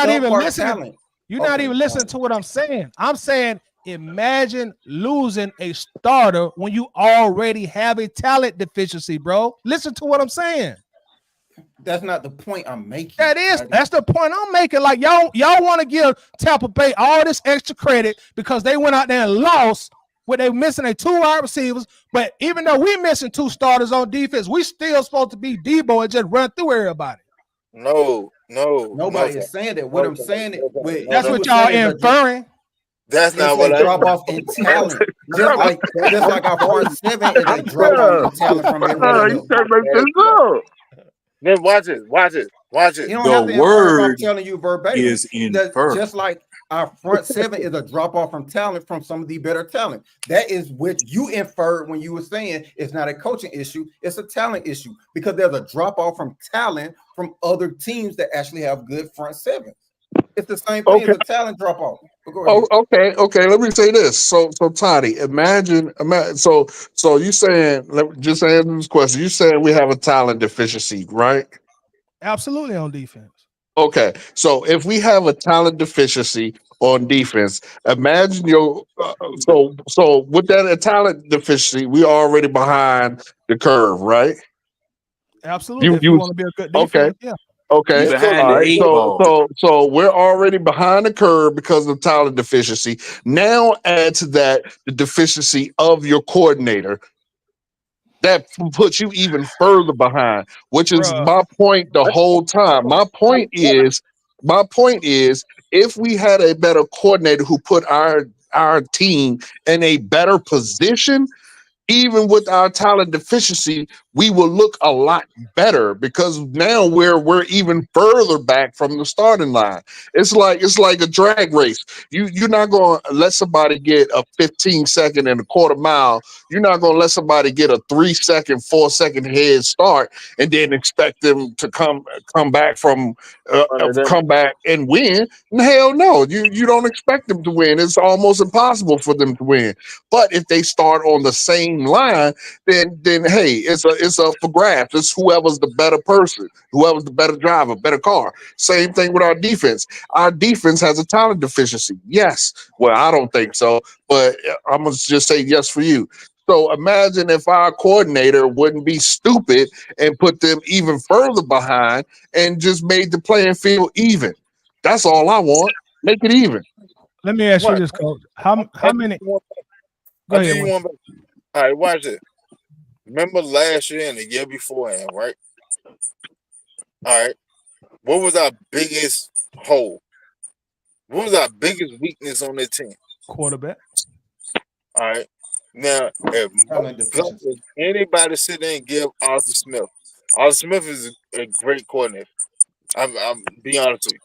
[SPEAKER 9] even listening. You're not even listening to what I'm saying. I'm saying imagine losing a starter when you already have a talent deficiency, bro. Listen to what I'm saying.
[SPEAKER 4] That's not the point I'm making.
[SPEAKER 9] That's the point I'm making. Like y'all want to give Tampa Bay all this extra credit because they went out there and lost where they missing a 2 wide receivers. But even though we missing 2 starters on defense, we still supposed to be Debo and just run through everybody.
[SPEAKER 4] Nobody is saying that. What I'm saying is
[SPEAKER 9] that's what y'all inferring.
[SPEAKER 10] That's not what I
[SPEAKER 4] drop off in talent. just like our front seven is a drop off in talent from everybody else.
[SPEAKER 10] Then watch it.
[SPEAKER 4] You don't have to infer if I'm telling you verbatim.
[SPEAKER 1] Is infer.
[SPEAKER 4] Just like our front seven is a drop off from talent from some of the better talent. That is what you inferred when you were saying it's not a coaching issue, it's a talent issue because there's a drop off from talent from other teams that actually have good front sevens. It's the same thing as a talent drop off.
[SPEAKER 8] Okay. Let me say this. So Toddy, imagine. So you saying? Just answer this question. You saying we have a talent deficiency, right?
[SPEAKER 9] Absolutely on defense.
[SPEAKER 8] Okay. So if we have a talent deficiency on defense, imagine so with that talent deficiency, we already behind the curve, right?
[SPEAKER 9] Absolutely. If you want to be a good defense, yeah.
[SPEAKER 8] Okay.
[SPEAKER 1] Behind the 8 ball.
[SPEAKER 8] So we're already behind the curve because of talent deficiency. Now add to that the deficiency of your coordinator. That puts you even further behind, which is my point the whole time. My point is, if we had a better coordinator who put our team in a better position, even with our talent deficiency, we will look a lot better because now we're even further back from the starting line. It's like a drag race. You're not going to let somebody get a 15-second and a quarter mile. You're not going to let somebody get a 3-second, 4-second head start and then expect them to come back and win. Hell no, you don't expect them to win. It's almost impossible for them to win. But if they start on the same line, then hey, it's up for grabs. It's whoever's the better person, whoever's the better driver, better car. Same thing with our defense. Our defense has a talent deficiency. Yes. Well, I don't think so, but I'm gonna just say yes for you. So imagine if our coordinator wouldn't be stupid and put them even further behind and just made the playing field even. That's all I want. Make it even.
[SPEAKER 9] Let me ask you this, Coach. How many? Go ahead.
[SPEAKER 10] All right, watch it. Remember last year and the year before, right? All right. What was our biggest hole? What was our biggest weakness on that team?
[SPEAKER 9] Quarterback.
[SPEAKER 10] All right. Now, if anybody sit there and give Arthur Smith is a great coordinator. I'm be honest with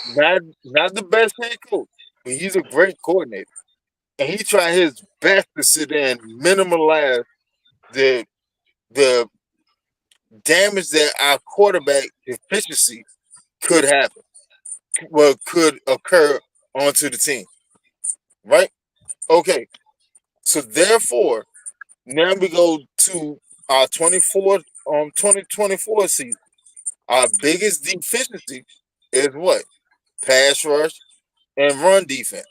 [SPEAKER 10] you. not the best head coach, but he's a great coordinator, and he tried his best to sit there and minimize the the damage that our quarterback efficiency could happen, could occur onto the team. Right? Okay. So therefore, now we go to our 2024 season. Our biggest deficiency is what? Pass rush and run defense.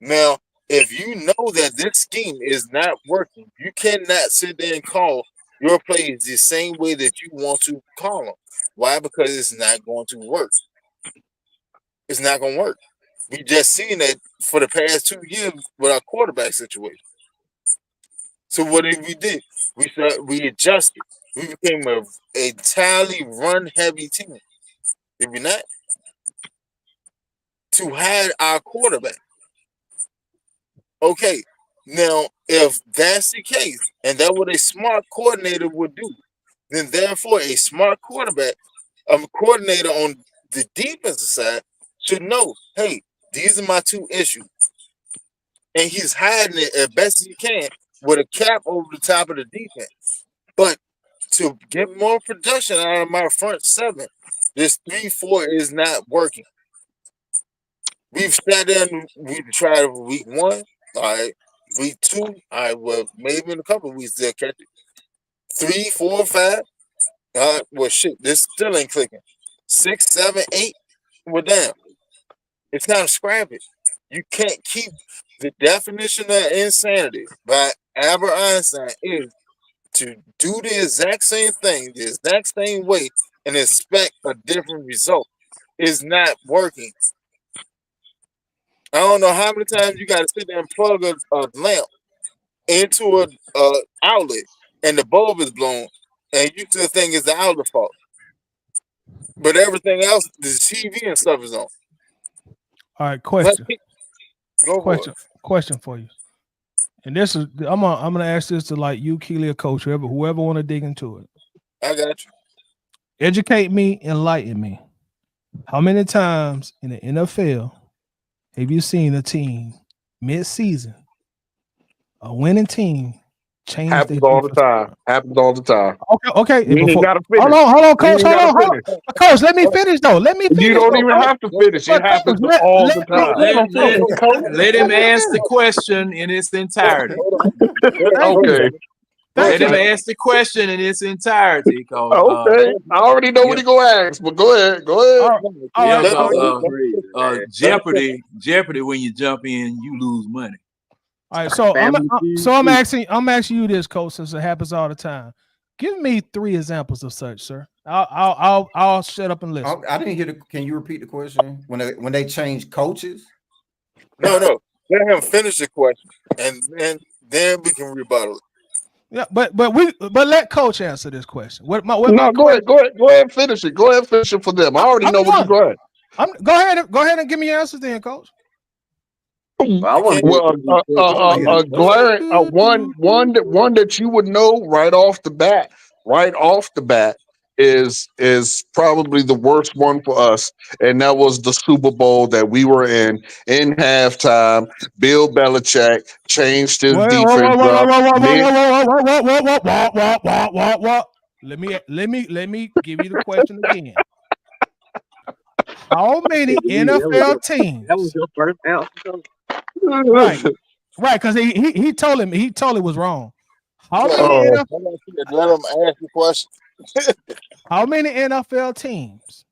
[SPEAKER 10] Now, if you know that this scheme is not working, you cannot sit there and call your plays the same way that you want to call them. Why? Because it's not going to work. It's not going to work. We just seen that for the past 2 years with our quarterback situation. So what did we do? We adjusted. We became a entirely run heavy team. Did we not? To hide our quarterback. Okay. Now, if that's the case, and that's what a smart coordinator would do, then therefore a smart quarterback, a coordinator on the defensive side should know, hey, these are my two issues. And he's hiding it as best as he can with a cap over the top of the defense. But to get more production out of my front seven, this 3-4 is not working. We've sat there and we've tried week 1, all right. Week 2, all right, well, maybe in a couple of weeks they'll catch it. 3, 4, 5, all right, well, shit, this still ain't clicking. 6, 7, 8, we're down. It's kind of scrappy. You can't keep the definition of insanity by Albert Einstein is to do the exact same thing, the exact same way, and expect a different result. Is not working. I don't know how many times you got to sit there and plug a lamp into a outlet, and the bulb is blown, and you still think it's the outlet fault. But everything else, the TV and stuff is on.
[SPEAKER 9] All right, question.
[SPEAKER 10] Go for it.
[SPEAKER 9] Question for you. And this is I'm gonna ask this to like you, Keely, or Coach, whoever want to dig into it.
[SPEAKER 10] I got you.
[SPEAKER 9] Educate me, enlighten me. How many times in the NFL have you seen a team mid-season, a winning team, change
[SPEAKER 8] Happens
[SPEAKER 9] their
[SPEAKER 8] all the
[SPEAKER 9] defense?
[SPEAKER 8] time. Happens all the time.
[SPEAKER 9] Okay.
[SPEAKER 8] You ain't gotta finish.
[SPEAKER 9] Hold on, Coach.
[SPEAKER 8] You ain't
[SPEAKER 9] Hold
[SPEAKER 8] gotta
[SPEAKER 9] on.
[SPEAKER 8] finish.
[SPEAKER 9] Coach, let me finish though. Let me finish.
[SPEAKER 8] You don't even have to finish. It happens all the time.
[SPEAKER 1] Let him ask the question in its entirety.
[SPEAKER 8] Okay.
[SPEAKER 1] Let him ask the question in its entirety.
[SPEAKER 8] Okay. I already know what he gonna ask, but go ahead. Jeopardy.
[SPEAKER 1] When you jump in, you lose money.
[SPEAKER 9] All right, so I'm asking you this, Coach, since it happens all the time. Give me 3 examples of such, sir. I'll shut up and listen.
[SPEAKER 4] I didn't hear can you repeat the question? When they change coaches?
[SPEAKER 10] No. Let him finish the question, and then we can rebuttal it.
[SPEAKER 9] Yeah, but let Coach answer this question. Go
[SPEAKER 8] ahead and finish it. Go ahead and finish it for them. I already know what you're going.
[SPEAKER 9] Go ahead and give me your answers then, Coach.
[SPEAKER 8] One that you would know right off the bat is probably the worst one for us, and that was the Super Bowl that we were in halftime. Bill Belichick changed his defense up.
[SPEAKER 9] Let me give you the question again. How many NFL teams?
[SPEAKER 6] That was your first answer.
[SPEAKER 9] Right, because he told him it was wrong. How many
[SPEAKER 10] let him ask the question.
[SPEAKER 9] How many NFL teams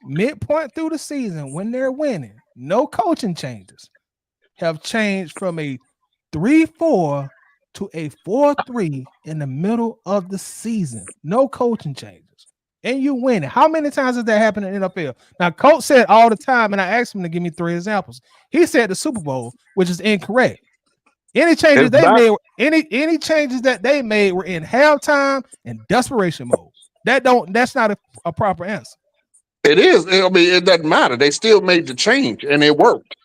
[SPEAKER 9] midpoint through the season when they're winning, no coaching changes, have changed from a 3-4 to a 4-3 in the middle of the season? No coaching changes. And you win it. How many times has that happened in the NFL? Now, Coach said all the time, and I asked him to give me 3 examples. He said the Super Bowl, which is incorrect. Any changes any changes that they made were in halftime and desperation mode. That's not a proper answer.
[SPEAKER 8] It is. I mean, it doesn't matter. They still made the change, and it worked.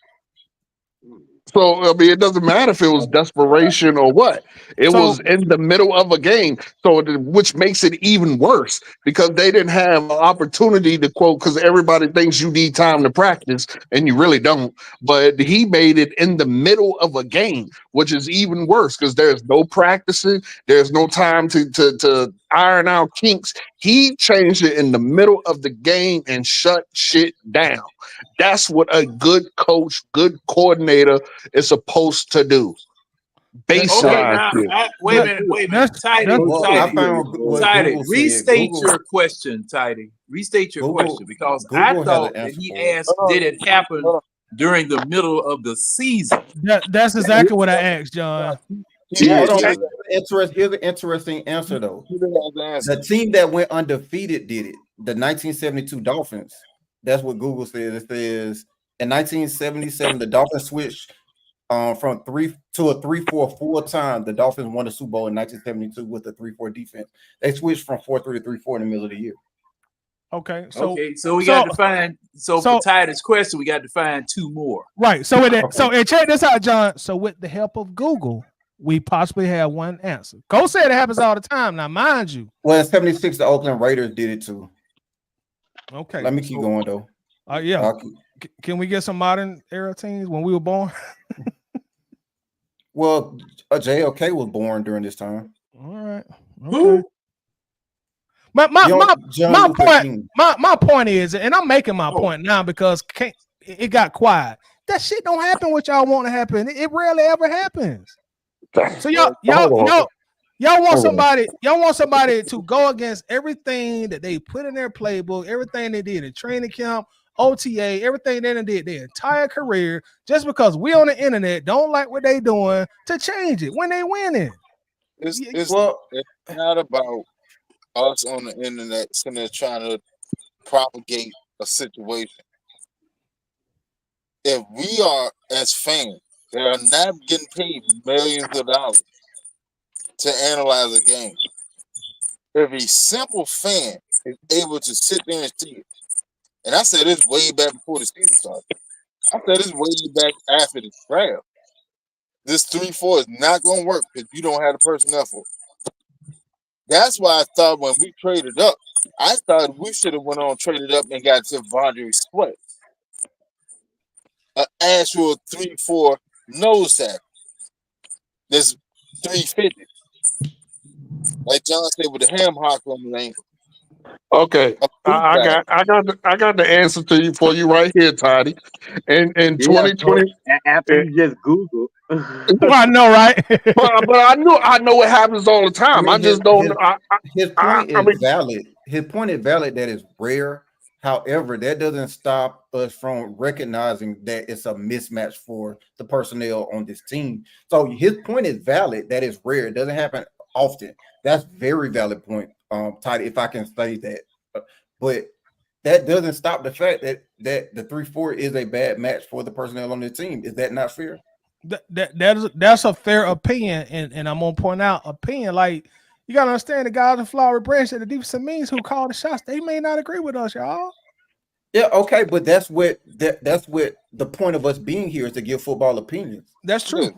[SPEAKER 8] So I mean, it doesn't matter if it was desperation or what. It
[SPEAKER 9] So
[SPEAKER 8] was in the middle of a game, which makes it even worse because they didn't have an opportunity to quote. Because everybody thinks you need time to practice, and you really don't. But he made it in the middle of a game, which is even worse because there's no practicing, there's no time to iron out kinks. He changed it in the middle of the game and shut shit down. That's what a good coach, good coordinator is supposed to do.
[SPEAKER 9] that,
[SPEAKER 1] Okay,
[SPEAKER 8] Baseline
[SPEAKER 1] now
[SPEAKER 8] shit.
[SPEAKER 1] wait a
[SPEAKER 9] that
[SPEAKER 1] minute, wait a minute.
[SPEAKER 9] that's
[SPEAKER 1] Tidy,
[SPEAKER 9] that's
[SPEAKER 4] Well, I
[SPEAKER 1] Tidy,
[SPEAKER 4] found what
[SPEAKER 1] Tidy,
[SPEAKER 4] Google said.
[SPEAKER 1] restate your question, Tidy. Restate your question because I
[SPEAKER 4] Google has
[SPEAKER 1] thought
[SPEAKER 4] an
[SPEAKER 1] that
[SPEAKER 4] answer
[SPEAKER 1] he
[SPEAKER 4] for it.
[SPEAKER 1] asked, did it happen during the middle of the season?
[SPEAKER 9] that's exactly what I asked, John.
[SPEAKER 8] Yeah,
[SPEAKER 4] Hold on.
[SPEAKER 8] yeah.
[SPEAKER 4] Here's an interesting answer though.
[SPEAKER 10] answer.
[SPEAKER 4] The team that went undefeated did it. The 1972 Dolphins. That's what Google says. It says in 1977, the Dolphins switched from 3 to a 3-4 full time. The Dolphins won the Super Bowl in 1972 with a 3-4 defense. They switched from 4-3 to 3-4 in the middle of the year.
[SPEAKER 9] Okay, so
[SPEAKER 1] Okay, so we got to find. So for Tidy's question, we got to find two more.
[SPEAKER 9] right. So and check this out, John. So with the help of Google, we possibly have one answer. Go said it happens all the time. Now, mind you.
[SPEAKER 4] Well, in 76, the Oakland Raiders did it too.
[SPEAKER 9] Okay.
[SPEAKER 4] Let me keep going though.
[SPEAKER 9] Yeah. Can we get some modern era teams when we were born?
[SPEAKER 4] Well, JLK was born during this time.
[SPEAKER 9] All right. Okay. My point is, and I'm making my point now because it got quiet. That shit don't happen what y'all want to happen. It rarely ever happens. So y'all want somebody to go against everything that they put in their playbook, everything they did in training camp, OTA, everything they did their entire career, just because we on the internet don't like what they doing to change it when they winning.
[SPEAKER 10] It's not about us on the internet sitting there trying to propagate a situation. If we are as fans that are not getting paid millions of dollars to analyze a game, if a simple fan is able to sit there and see it, and I said this way back before the season started. I said this way back after the draft. This 3-4 is not going to work because you don't have the personnel for it. That's why I thought when we traded up, I thought we should have went on, traded up, and got to Vondre Sweat. An actual 3-4 nose tackle. This 350. Like John said with the ham hock on the ankle.
[SPEAKER 8] Okay, I got the answer to you for you right here, Toddy. In 2020,
[SPEAKER 6] after you just Google.
[SPEAKER 9] Well, I know, right?
[SPEAKER 8] but I know it happens all the time. I just don't.
[SPEAKER 4] His point is valid. His point is valid that it's rare. However, that doesn't stop us from recognizing that it's a mismatch for the personnel on this team. So his point is valid that it's rare. It doesn't happen often. That's very valid point, Toddy, if I can say that. But that doesn't stop the fact that the 3-4 is a bad match for the personnel on the team. Is that not fair?
[SPEAKER 9] That's a fair opinion, and I'm gonna point out opinion. Like you gotta understand the guys in Flowery Branch at the defensive means who call the shots, they may not agree with us, y'all.
[SPEAKER 4] Yeah, okay, but that's what the point of us being here is to give football opinions.
[SPEAKER 9] That's true.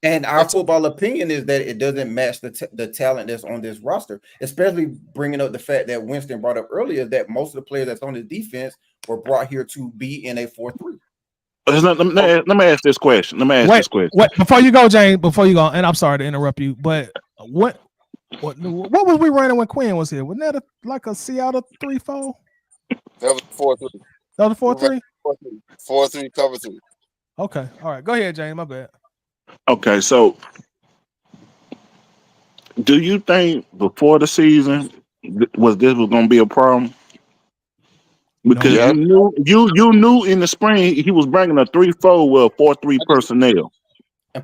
[SPEAKER 4] And our football opinion is that it doesn't match the talent that's on this roster, especially bringing up the fact that Winston brought up earlier that most of the players that's on the defense were brought here to be in a 4-3.
[SPEAKER 7] Let me ask this question.
[SPEAKER 9] Wait, before you go, James, and I'm sorry to interrupt you, but what was we running when Quinn was here? Wasn't that like a Seattle 3-4?
[SPEAKER 10] That was 4-3.
[SPEAKER 9] That was 4-3?
[SPEAKER 10] 4-3, cover 3.
[SPEAKER 9] Okay. All right. Go ahead, James. My bad.
[SPEAKER 7] Okay, so do you think before the season was going to be a problem? Because you knew in the spring he was bringing a 3-4 with 4-3 personnel.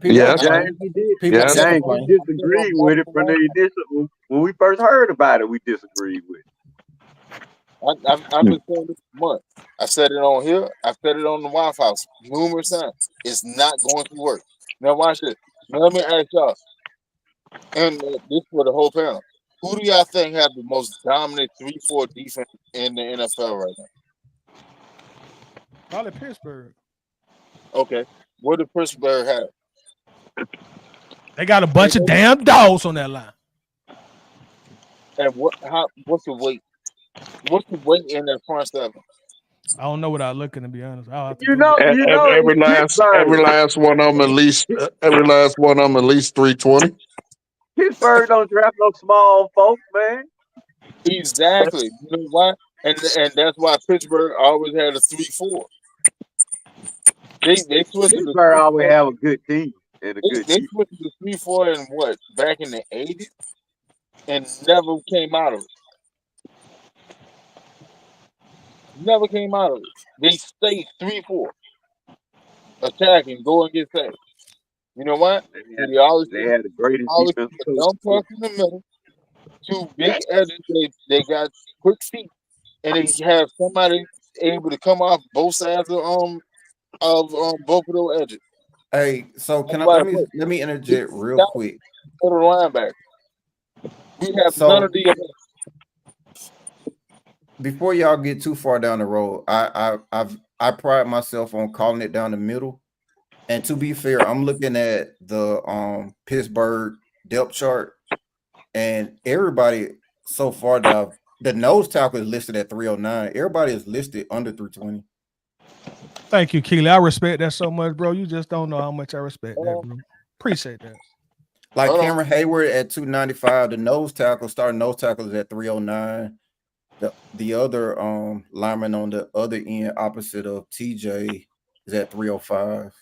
[SPEAKER 6] Yeah, James, he did. James, we disagreed with it from the initial when we first heard about it. We disagreed with it.
[SPEAKER 10] I've been saying this for months. I said it on here. I've said it on the Waffle House numerous times. It's not going to work. Now watch this. Now let me ask y'all, and this for the whole panel. Who do y'all think have the most dominant 3-4 defense in the NFL right now?
[SPEAKER 9] Probably Pittsburgh.
[SPEAKER 10] Okay. What did Pittsburgh have?
[SPEAKER 9] They got a bunch of damn dogs on that line.
[SPEAKER 10] And what's the weight? What's the weight in that front seven?
[SPEAKER 9] I don't know without looking, to be honest. I'll have to
[SPEAKER 8] Every last one of them at least 320.
[SPEAKER 6] Pittsburgh don't draft no small folks, man.
[SPEAKER 10] Exactly. You know why? And that's why Pittsburgh always had a 3-4. They switched to the
[SPEAKER 6] Pittsburgh always have a good team and a good
[SPEAKER 10] they
[SPEAKER 6] defense.
[SPEAKER 10] switched to the 3-4 in what, back in the 80s, and never came out of it. Never came out of it. They stayed 3-4. Attacking, go and get sacked. You know what?
[SPEAKER 6] They had the greatest
[SPEAKER 10] always
[SPEAKER 6] defense
[SPEAKER 10] a dumb pass in the middle, two big edges. They got quick feet, and they have somebody able to come off both sides of both of those edges.
[SPEAKER 4] Hey, so can I let me interject real quick.
[SPEAKER 10] For the linebacker, we have none of the.
[SPEAKER 4] Before y'all get too far down the road, I pride myself on calling it down the middle. And to be fair, I'm looking at the Pittsburgh depth chart, and everybody so far the nose tackle is listed at 309. Everybody is listed under 320.
[SPEAKER 9] Thank you, Keely. I respect that so much, bro. You just don't know how much I respect that, bro. Appreciate that.
[SPEAKER 4] Like Cameron Hayward at 295, the starting nose tackle is at 309. The other lineman on the other end opposite of TJ is at 305.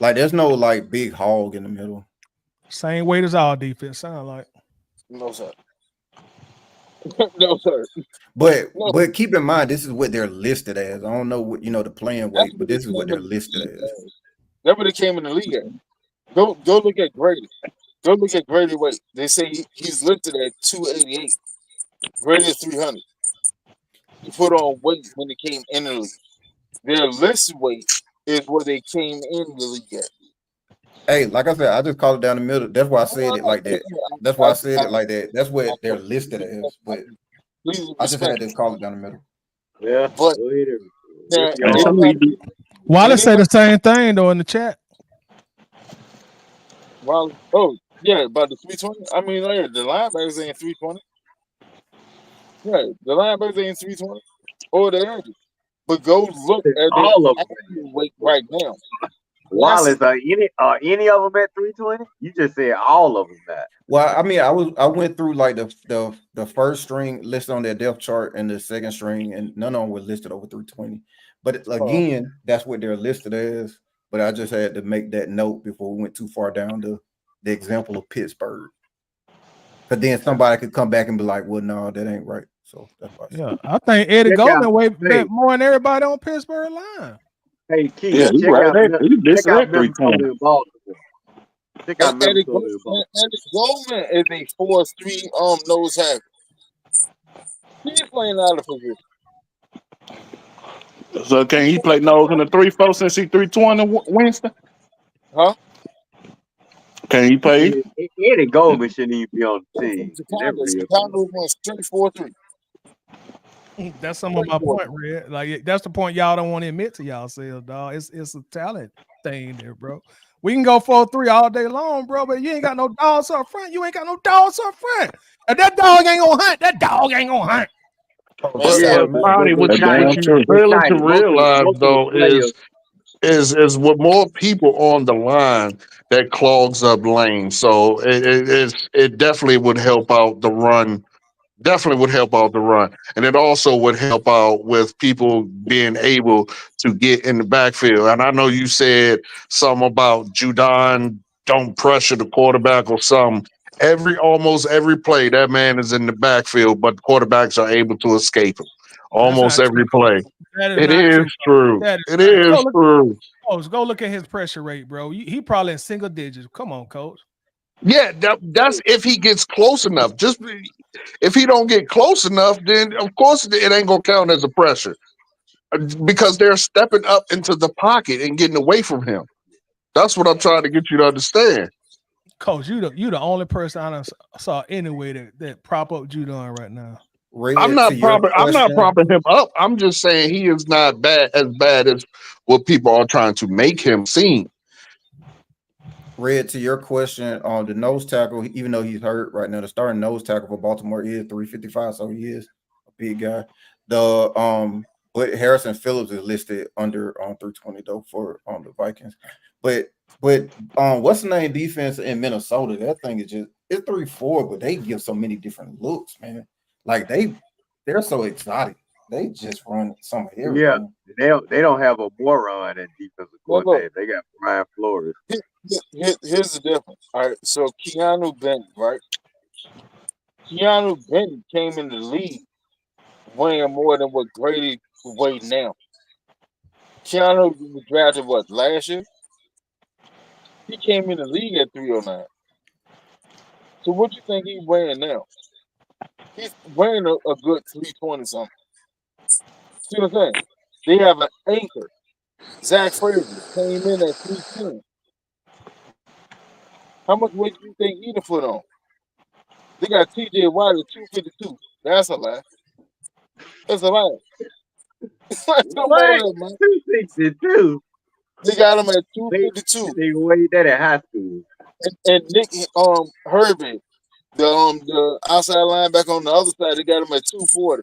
[SPEAKER 4] Like there's no like big hog in the middle.
[SPEAKER 9] Same weight as our defense sound like.
[SPEAKER 10] No, sir. No, sir.
[SPEAKER 4] But keep in mind, this is what they're listed as. I don't know what the playing weight, but this is what they're listed as.
[SPEAKER 10] That's what they came in the league at. Go look at Grady. Go look at Grady weight. They say he's listed at 288. Grady is 300. He put on weight when they came in the league. Their list weight is where they came in the league at.
[SPEAKER 4] Hey, like I said, I just called it down the middle. That's why I said it like that. That's why I said it like that. That's what they're listed as. But I just had to call it down the middle.
[SPEAKER 6] Yeah,
[SPEAKER 10] but
[SPEAKER 9] Wallace say the same thing though in the chat.
[SPEAKER 10] Well, oh yeah, about the 320. I mean, the linebackers ain't 320. Right, the linebackers ain't 320 or the edges. But go look at
[SPEAKER 6] all of
[SPEAKER 10] them weight right now.
[SPEAKER 6] Wallace, are any of them at 320? You just said all of them that.
[SPEAKER 4] Well, I mean, I went through like the first string listed on their depth chart and the second string, and none of them were listed over 320. But again, that's what they're listed as. But I just had to make that note before we went too far down the example of Pittsburgh. Because then somebody could come back and be like, well, no, that ain't right. So that's why.
[SPEAKER 9] Yeah, I think Eddie Goldman weighed more than everybody on Pittsburgh line.
[SPEAKER 6] Hey, Keith,
[SPEAKER 7] yeah,
[SPEAKER 6] check out
[SPEAKER 7] that 320.
[SPEAKER 6] Check out
[SPEAKER 10] Eddie Goldman is a 4-3 nose tackle. He's playing out of position.
[SPEAKER 7] So can he play nose in the 3-4 since he 320 Winston?
[SPEAKER 10] Huh?
[SPEAKER 7] Can he play?
[SPEAKER 6] Eddie Goldman shouldn't even be on the team.
[SPEAKER 10] Chicago went straight 4-3.
[SPEAKER 9] That's some of my point, Red. Like that's the point y'all don't want to admit to yourselves, dog. It's a talent thing there, bro. We can go 4-3 all day long, bro, but you ain't got no dogs up front. You ain't got no dogs up front. If that dog ain't gonna hunt, that dog ain't gonna hunt.
[SPEAKER 8] Ronnie, what you failing to realize though is with more people on the line that clogs up lanes. So it definitely would help out the run. Definitely would help out the run. And it also would help out with people being able to get in the backfield. And I know you said something about Judon don't pressure the quarterback or something. Almost every play, that man is in the backfield, but quarterbacks are able to escape him. Almost every play. It is true. It is true.
[SPEAKER 9] Coach, go look at his pressure rate, bro. He probably in single digits. Come on, Coach.
[SPEAKER 8] Yeah, that's if he gets close enough. Just if he don't get close enough, then of course it ain't gonna count as a pressure because they're stepping up into the pocket and getting away from him. That's what I'm trying to get you to understand.
[SPEAKER 9] Coach, you the only person I saw anyway that prop up Judon right now.
[SPEAKER 2] I'm
[SPEAKER 4] Red, to
[SPEAKER 2] not
[SPEAKER 4] your
[SPEAKER 2] propping. I'm not
[SPEAKER 4] question,
[SPEAKER 2] propping him up. I'm just saying he is not bad as what people are trying to make him seem.
[SPEAKER 4] Red, to your question on the nose tackle, even though he's hurt right now, the starting nose tackle for Baltimore is 355, so he is a big guy. But Harrison Phillips is listed under on 320 though for the Vikings. But what's the name defense in Minnesota? That thing is just it's 3-4, but they give so many different looks, man. Like they're so exotic. They just run some of
[SPEAKER 6] Yeah,
[SPEAKER 4] everything.
[SPEAKER 6] they don't have a moron at defensive
[SPEAKER 10] Well, look,
[SPEAKER 6] coordinator. They got Brian Flores.
[SPEAKER 10] here's the difference. All right, so Keanu Benton, right? Keanu Benton came in the league weighing more than what Grady weighed now. Keanu was drafted what last year? He came in the league at 309. So what you think he's weighing now? He's weighing a good 320 something. See what I'm saying? They have an anchor. Zach Frazier came in at 310. How much weight do you think he done put on? They got TJ Watt at 252. That's a lie. That's a lie. Come
[SPEAKER 6] What?
[SPEAKER 10] on, man.
[SPEAKER 6] 262.
[SPEAKER 10] They got him at
[SPEAKER 6] They
[SPEAKER 10] 252.
[SPEAKER 6] they weighed that at high school.
[SPEAKER 10] And Nick Herbert, the outside linebacker on the other side, they got him at 240.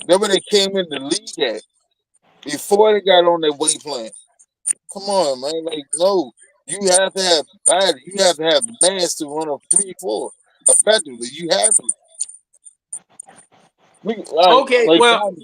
[SPEAKER 10] That's when they came in the league at before they got on their weight plan. Come on, man. Like, no, you have to have body. You have to have mass to run a 3-4 effectively. You have to.
[SPEAKER 1] Okay,
[SPEAKER 10] Like
[SPEAKER 1] well,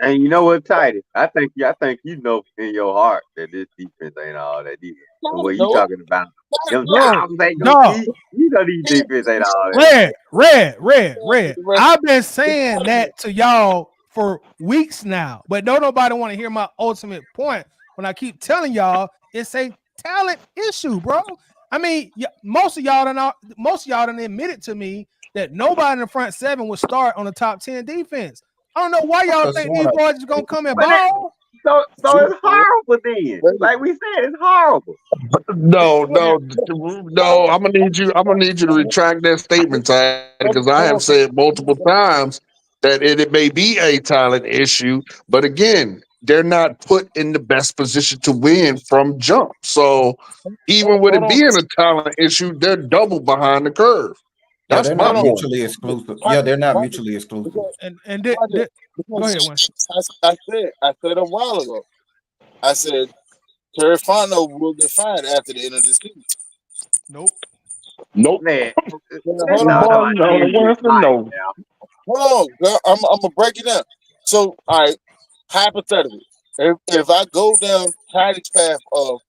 [SPEAKER 6] And you know what, Tidy? I think you know in your heart that this defense ain't all that either. The way you
[SPEAKER 10] no,
[SPEAKER 6] talking about them
[SPEAKER 9] Bro,
[SPEAKER 6] jobs ain't gonna
[SPEAKER 9] dog,
[SPEAKER 6] keep. You know these defense ain't all that.
[SPEAKER 9] red.
[SPEAKER 10] the rest
[SPEAKER 9] I've been saying that to y'all for weeks now, but don't nobody want to hear my ultimate point when I keep telling y'all it's a talent issue, bro. I mean, most of y'all done admitted to me that nobody in the front seven would start on the top 10 defense. I don't know why
[SPEAKER 4] I
[SPEAKER 9] y'all
[SPEAKER 4] could
[SPEAKER 9] think
[SPEAKER 4] sworn
[SPEAKER 9] these boys is gonna come and
[SPEAKER 6] But that,
[SPEAKER 9] ball.
[SPEAKER 6] so it's horrible then. Like we said, it's horrible.
[SPEAKER 2] No, no, no. I'm gonna need you to retract that statement, Ty, because I have said multiple times that it may be a talent issue, but again, they're not put in the best position to win from jump. So even with
[SPEAKER 10] hold
[SPEAKER 2] it
[SPEAKER 10] on,
[SPEAKER 2] being a talent issue, they're double behind the curve.
[SPEAKER 4] Yeah,
[SPEAKER 2] That's
[SPEAKER 4] they're
[SPEAKER 2] my
[SPEAKER 4] not
[SPEAKER 10] hold on.
[SPEAKER 2] point.
[SPEAKER 4] mutually exclusive.
[SPEAKER 10] Watch
[SPEAKER 4] Yeah,
[SPEAKER 10] it,
[SPEAKER 4] they're not
[SPEAKER 10] watch it.
[SPEAKER 4] mutually exclusive.
[SPEAKER 10] Because,
[SPEAKER 9] And
[SPEAKER 10] watch it.
[SPEAKER 9] go ahead,
[SPEAKER 10] Because
[SPEAKER 9] Winston.
[SPEAKER 10] I said a while ago. I said Terry Fontenot will get fired after the end of this season.
[SPEAKER 9] Nope.
[SPEAKER 2] Nope.
[SPEAKER 6] Man, let's
[SPEAKER 10] Hold
[SPEAKER 6] talk
[SPEAKER 10] on,
[SPEAKER 2] No,
[SPEAKER 6] about
[SPEAKER 2] no,
[SPEAKER 6] ten years
[SPEAKER 2] Winston,
[SPEAKER 6] fired
[SPEAKER 2] no.
[SPEAKER 6] now.
[SPEAKER 10] hold on, girl. I'm gonna break it down. So, all right, hypothetically, if I go down Tidy's path of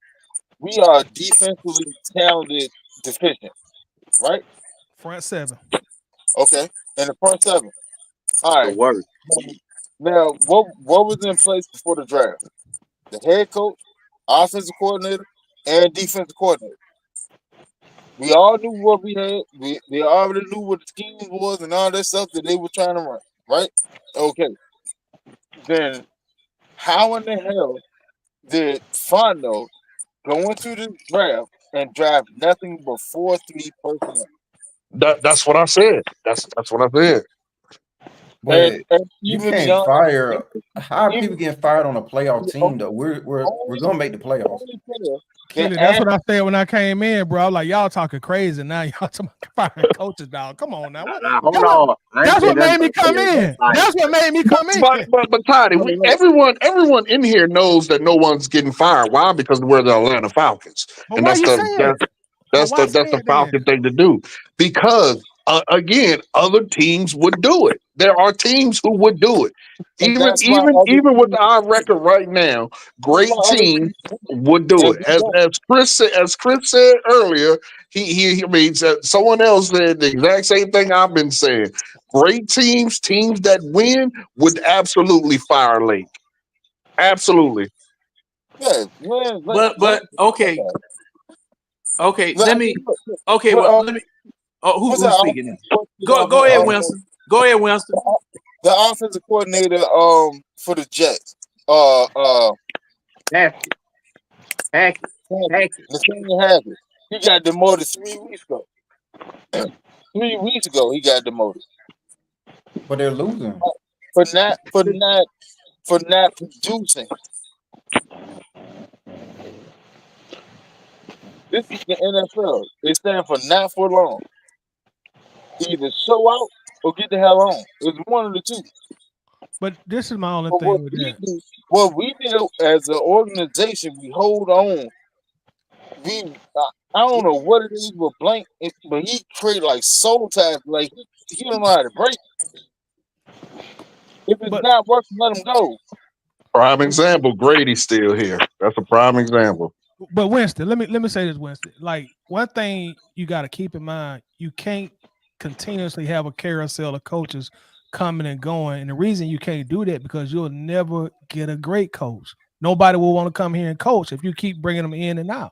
[SPEAKER 10] we are defensively talented deficient, right?
[SPEAKER 9] Front seven.
[SPEAKER 10] Okay, in the front seven. All
[SPEAKER 6] The
[SPEAKER 10] right.
[SPEAKER 6] worst.
[SPEAKER 10] Now, what was in place before the draft? The head coach, offensive coordinator, and defensive coordinator. We all knew what we had. We already knew what the scheme was and all that stuff that they were trying to run, right? Okay. Then how in the hell did Fondo go into the draft and draft nothing but 4-3 personnel?
[SPEAKER 2] That's what I said. That's what I said.
[SPEAKER 4] But
[SPEAKER 10] And
[SPEAKER 4] you
[SPEAKER 10] even
[SPEAKER 4] can't
[SPEAKER 10] beyond,
[SPEAKER 4] fire. How are
[SPEAKER 10] even
[SPEAKER 4] people getting fired on a playoff
[SPEAKER 10] the
[SPEAKER 4] team though? We're gonna make the playoffs.
[SPEAKER 10] only player
[SPEAKER 9] Keely,
[SPEAKER 10] that
[SPEAKER 9] that's what
[SPEAKER 10] asked
[SPEAKER 9] I said when I came in, bro. I was like, y'all talking crazy now. Y'all talking firing coaches, dog. Come on now.
[SPEAKER 6] Nah, hold on. I ain't
[SPEAKER 9] That's
[SPEAKER 6] say
[SPEAKER 9] what
[SPEAKER 6] nothing
[SPEAKER 9] made me
[SPEAKER 6] about
[SPEAKER 9] come
[SPEAKER 6] players getting
[SPEAKER 9] in.
[SPEAKER 6] fired.
[SPEAKER 9] That's what made me come in.
[SPEAKER 2] But Toddy,
[SPEAKER 10] hold on,
[SPEAKER 2] everyone in here knows that no one's getting fired. Why? Because we're the Atlanta Falcons,
[SPEAKER 9] But
[SPEAKER 2] and
[SPEAKER 9] why you say it? But why say
[SPEAKER 2] that's the
[SPEAKER 9] it then?
[SPEAKER 2] Falcon thing to do. Because again, other teams would do it. There are teams who would do it.
[SPEAKER 10] and
[SPEAKER 2] Even
[SPEAKER 10] that's why
[SPEAKER 2] even
[SPEAKER 10] other
[SPEAKER 2] even with
[SPEAKER 10] teams,
[SPEAKER 2] our record right now,
[SPEAKER 10] that's
[SPEAKER 2] great
[SPEAKER 10] why other
[SPEAKER 2] teams
[SPEAKER 10] teams do it.
[SPEAKER 2] would do
[SPEAKER 10] And
[SPEAKER 2] it.
[SPEAKER 10] we don't.
[SPEAKER 2] As Chris said earlier, he means that someone else said the exact same thing I've been saying. Great teams that win would absolutely fire Lake. Absolutely.
[SPEAKER 10] Yeah, man.
[SPEAKER 1] but okay, okay. Let me. Okay,
[SPEAKER 10] What,
[SPEAKER 1] well, let me. Oh,
[SPEAKER 10] what's
[SPEAKER 1] who's
[SPEAKER 10] that?
[SPEAKER 1] speaking now? Go ahead, Winston. Go ahead, Winston.
[SPEAKER 10] The offensive coordinator for the Jets.
[SPEAKER 6] Hackett, Hackett, Hackett.
[SPEAKER 10] Nathaniel Hackett. He got demoted 3 weeks ago. 3 weeks ago, he got demoted.
[SPEAKER 4] But they're losing.
[SPEAKER 10] for not producing. This is the NFL. They stand for not for long. Either show out or get the hell on. It's one of the two.
[SPEAKER 9] But this is my only
[SPEAKER 10] But
[SPEAKER 9] thing with that.
[SPEAKER 10] what we do as an organization, we hold on. I don't know what it is with Blank, but he create like soul ties. Like he don't know how to break. If it's
[SPEAKER 9] But
[SPEAKER 10] not working, let him go.
[SPEAKER 8] Prime example, Grady's still here. That's a prime example.
[SPEAKER 9] but Winston, let me say this, Winston. Like one thing you got to keep in mind, you can't continuously have a carousel of coaches coming and going. And the reason you can't do that because you'll never get a great coach. Nobody will want to come here and coach if you keep bringing them in and out.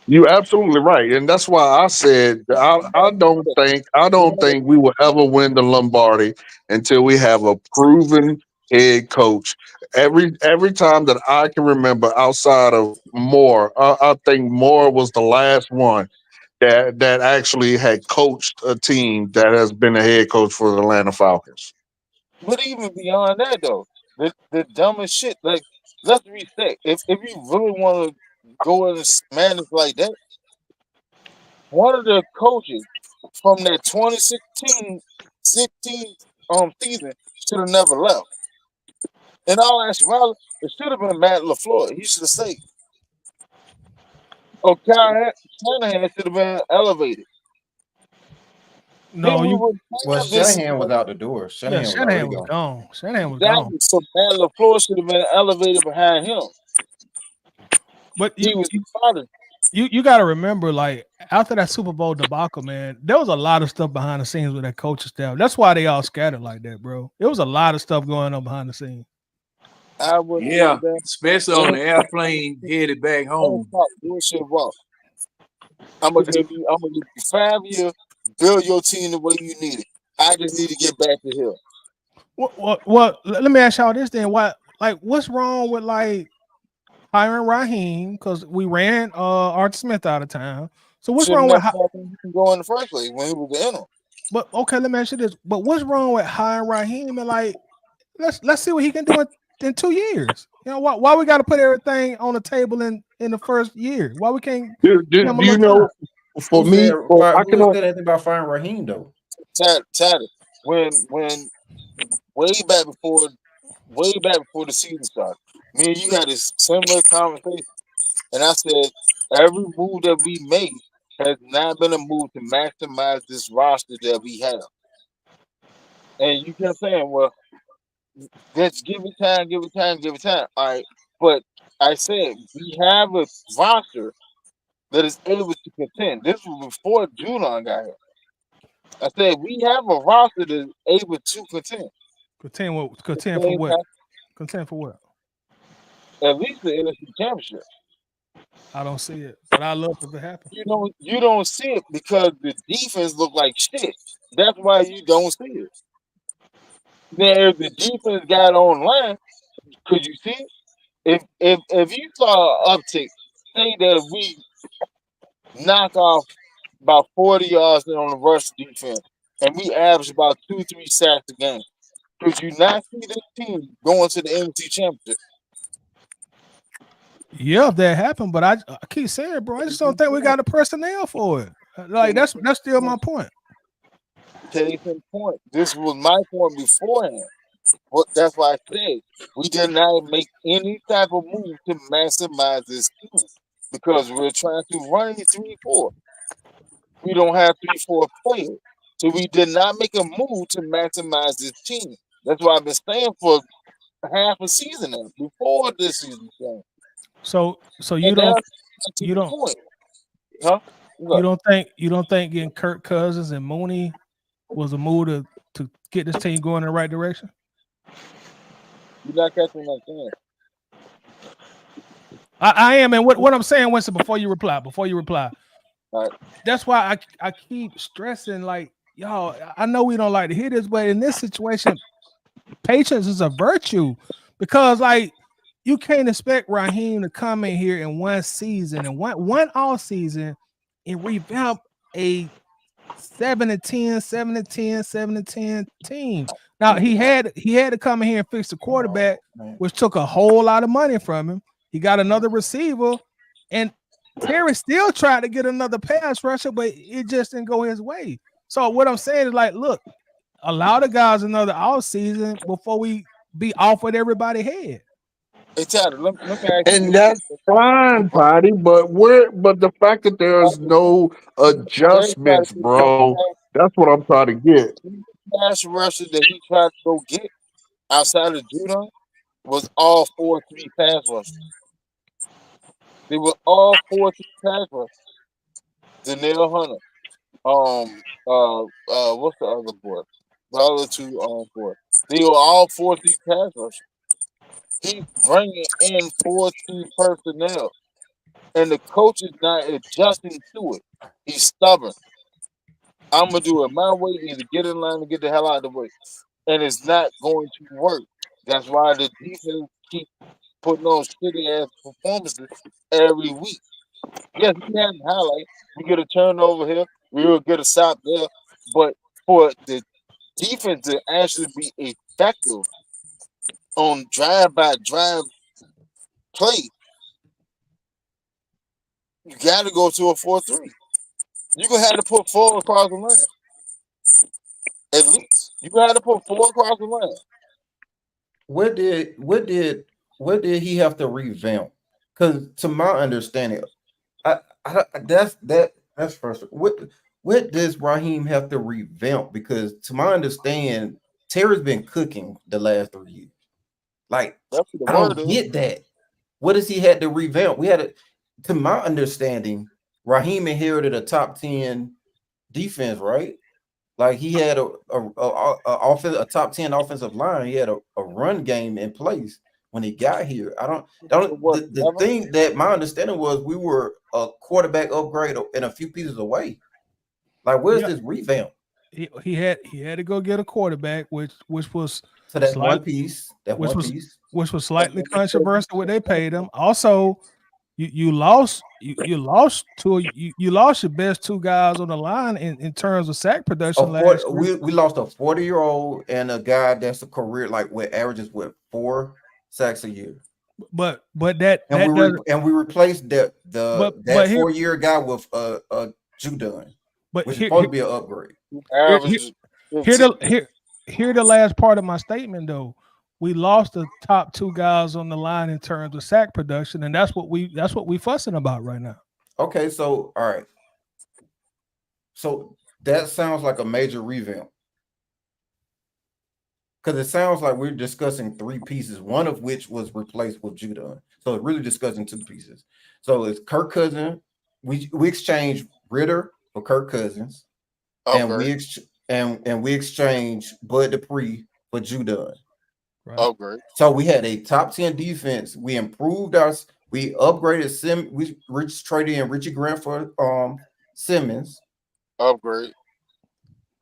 [SPEAKER 8] You absolutely right, and that's why I said I don't think we will ever win the Lombardi until we have a proven head coach. Every time that I can remember, outside of Moore, I think Moore was the last one that actually had coached a team that has been a head coach for the Atlanta Falcons.
[SPEAKER 10] But even beyond that, though, the dumbest shit. Like, let's reset. If you really want to go in madness like that, one of the coaches from that 2016 season should have never left. In all actuality, it should have been Matt LaFleur. He should have stayed. Or Kyle Shanahan should have been elevated. Then
[SPEAKER 9] No,
[SPEAKER 10] we
[SPEAKER 9] you
[SPEAKER 10] would
[SPEAKER 4] Well,
[SPEAKER 10] have this.
[SPEAKER 4] Shanahan was out the door.
[SPEAKER 9] yeah,
[SPEAKER 4] Shanahan was already
[SPEAKER 9] Shanahan was
[SPEAKER 4] gone.
[SPEAKER 9] gone. Shanahan was gone.
[SPEAKER 10] Exactly. So Matt LaFleur should have been elevated behind him.
[SPEAKER 9] But
[SPEAKER 10] He was the father.
[SPEAKER 9] you got to remember, like after that Super Bowl debacle, man, there was a lot of stuff behind the scenes with that coaching staff. That's why they all scattered like that, bro. There was a lot of stuff going on behind the scenes.
[SPEAKER 10] I would agree
[SPEAKER 1] Yeah,
[SPEAKER 10] with that.
[SPEAKER 1] especially on the airplane headed back
[SPEAKER 10] Don't
[SPEAKER 1] home.
[SPEAKER 10] talk bullshit about. I'm gonna give you 5 years, build your team the way you need it. I just need to get back to here.
[SPEAKER 9] What? Let me ask y'all this then. What's wrong with like hiring Raheem? Because we ran Art Smith out of town. So what's
[SPEAKER 10] Should have
[SPEAKER 9] wrong with?
[SPEAKER 10] never let him go in the first place when he was the interim.
[SPEAKER 9] But okay, let me ask you this. But what's wrong with hiring Raheem and like let's see what he can do in 2 years? You know why we got to put everything on the table in the first year? Why we can't
[SPEAKER 8] Do,
[SPEAKER 9] give
[SPEAKER 8] do,
[SPEAKER 9] him a
[SPEAKER 8] do you
[SPEAKER 9] little time?
[SPEAKER 8] know? For me, well, I
[SPEAKER 4] Who
[SPEAKER 8] can.
[SPEAKER 4] said anything about firing Raheem though?
[SPEAKER 10] Tatted. When way back before the season started, me and you had this similar conversation, and I said every move that we made has not been a move to maximize this roster that we have. And you kept saying, well, let's give it time, give it time, give it time. All right. But I said we have a roster that is able to contend. This was before Judon got here. I said we have a roster that is able to contend.
[SPEAKER 9] Contend for what? Contend for what?
[SPEAKER 10] At least the NFC championship.
[SPEAKER 9] I don't see it, but I love if it happens.
[SPEAKER 10] You don't see it because the defense look like shit. That's why you don't see it. Now if the defense got online, could you see it? If you saw an uptick, say that we knock off about 40 yards on the rush defense, and we average about 2-3 sacks a game. Could you not see this team going to the NFC Championship?
[SPEAKER 9] Yeah, if that happened, but I keep saying, bro, I just don't think we got the personnel for it. Like that's still my point.
[SPEAKER 10] Case in point, this was my point beforehand. Well, that's why I said we did not make any type of move to maximize this team because we're trying to run 3-4. We don't have 3-4 players, so we did not make a move to maximize this team. That's why I've been saying for half a season now, before this season came.
[SPEAKER 9] So you
[SPEAKER 10] And
[SPEAKER 9] don't
[SPEAKER 10] now to
[SPEAKER 9] you
[SPEAKER 10] the
[SPEAKER 9] don't
[SPEAKER 10] point, huh?
[SPEAKER 9] you don't think getting Kirk Cousins and Mooney was a move to get this team going in the right direction?
[SPEAKER 10] You're not catching my thing.
[SPEAKER 9] I am, and what I'm saying, Winston, before you reply,
[SPEAKER 10] Right.
[SPEAKER 9] that's why I keep stressing, like, y'all, I know we don't like to hear this, but in this situation, patience is a virtue because, like, you can't expect Raheem to come in here in one season and one all season and revamp a 7-10, 7-10, 7-10 team. Now he had to come in here and fix the quarterback, which took a whole lot of money from him. He got another receiver, and Terry still tried to get another pass rusher, but it just didn't go his way. So what I'm saying is like, look, allow the guys another off season before we be off with everybody head.
[SPEAKER 10] Hey, Tyler, let me ask
[SPEAKER 8] And
[SPEAKER 10] you
[SPEAKER 8] that's
[SPEAKER 10] this.
[SPEAKER 8] fine, Potty. But the fact that there's no
[SPEAKER 10] Everybody
[SPEAKER 8] adjustments, bro, that's what I'm trying to get.
[SPEAKER 10] pass rusher that he tried to go get outside of Judon was all 4-3 pass rushers. They were all 4-3 pass rushers. Danielle Hunter. What's the other boy? The other two boys. They were all 4-3 pass rushers. He's bringing in 4-3 personnel, and the coach is not adjusting to it. He's stubborn. I'm gonna do it my way. Either get in line and get the hell out of the way, and it's not going to work. That's why the defense keep putting on shitty ass performances every week. Yes, we have a highlight. We get a turnover here. We will get a stop there. But for the defense to actually be effective on drive by drive play, you got to go to a 4-3. You're gonna have to put four across the line. At least you got to put four across the line.
[SPEAKER 4] What did he have to revamp? Because to my understanding, that's first. What does Raheem have to revamp? Because to my understanding, Terry's been cooking the last 3 years. Like
[SPEAKER 10] That's what the
[SPEAKER 4] I
[SPEAKER 10] word
[SPEAKER 4] don't
[SPEAKER 10] is.
[SPEAKER 4] get that. What does he had to revamp? To my understanding, Raheem inherited a top 10 defense, right? Like he had a top 10 offensive line. He had a run game in place when he got here.
[SPEAKER 10] What,
[SPEAKER 4] The thing that my understanding was we were a quarterback upgrade and a few pieces away. Like, where's this revamp?
[SPEAKER 9] He had to go get a quarterback, which was
[SPEAKER 4] So that's one piece.
[SPEAKER 9] Which was slightly controversial what they paid him. Also, you lost your best two guys on the line in terms of sack production last year.
[SPEAKER 4] We lost a 40-year-old and a guy that's a career with averages with 4 sacks a year.
[SPEAKER 9] But that
[SPEAKER 4] we replaced that 4-year guy with Judon,
[SPEAKER 9] but
[SPEAKER 4] which is supposed to be an upgrade.
[SPEAKER 9] Here the last part of my statement though. We lost the top two guys on the line in terms of sack production, and that's what we fussing about right now.
[SPEAKER 4] Okay, so all right. So that sounds like a major revamp. Because it sounds like we're discussing 3 pieces, one of which was replaced with Judon. So it's really discussing 2 pieces. So it's Kirk Cousins. We exchanged Ritter for Kirk Cousins. And we exchanged Bud Dupree for Judon.
[SPEAKER 10] Right. Oh, great.
[SPEAKER 4] So we had a top 10 defense. We improved we upgraded we traded in Richie Grant for Simmons.
[SPEAKER 10] Upgrade.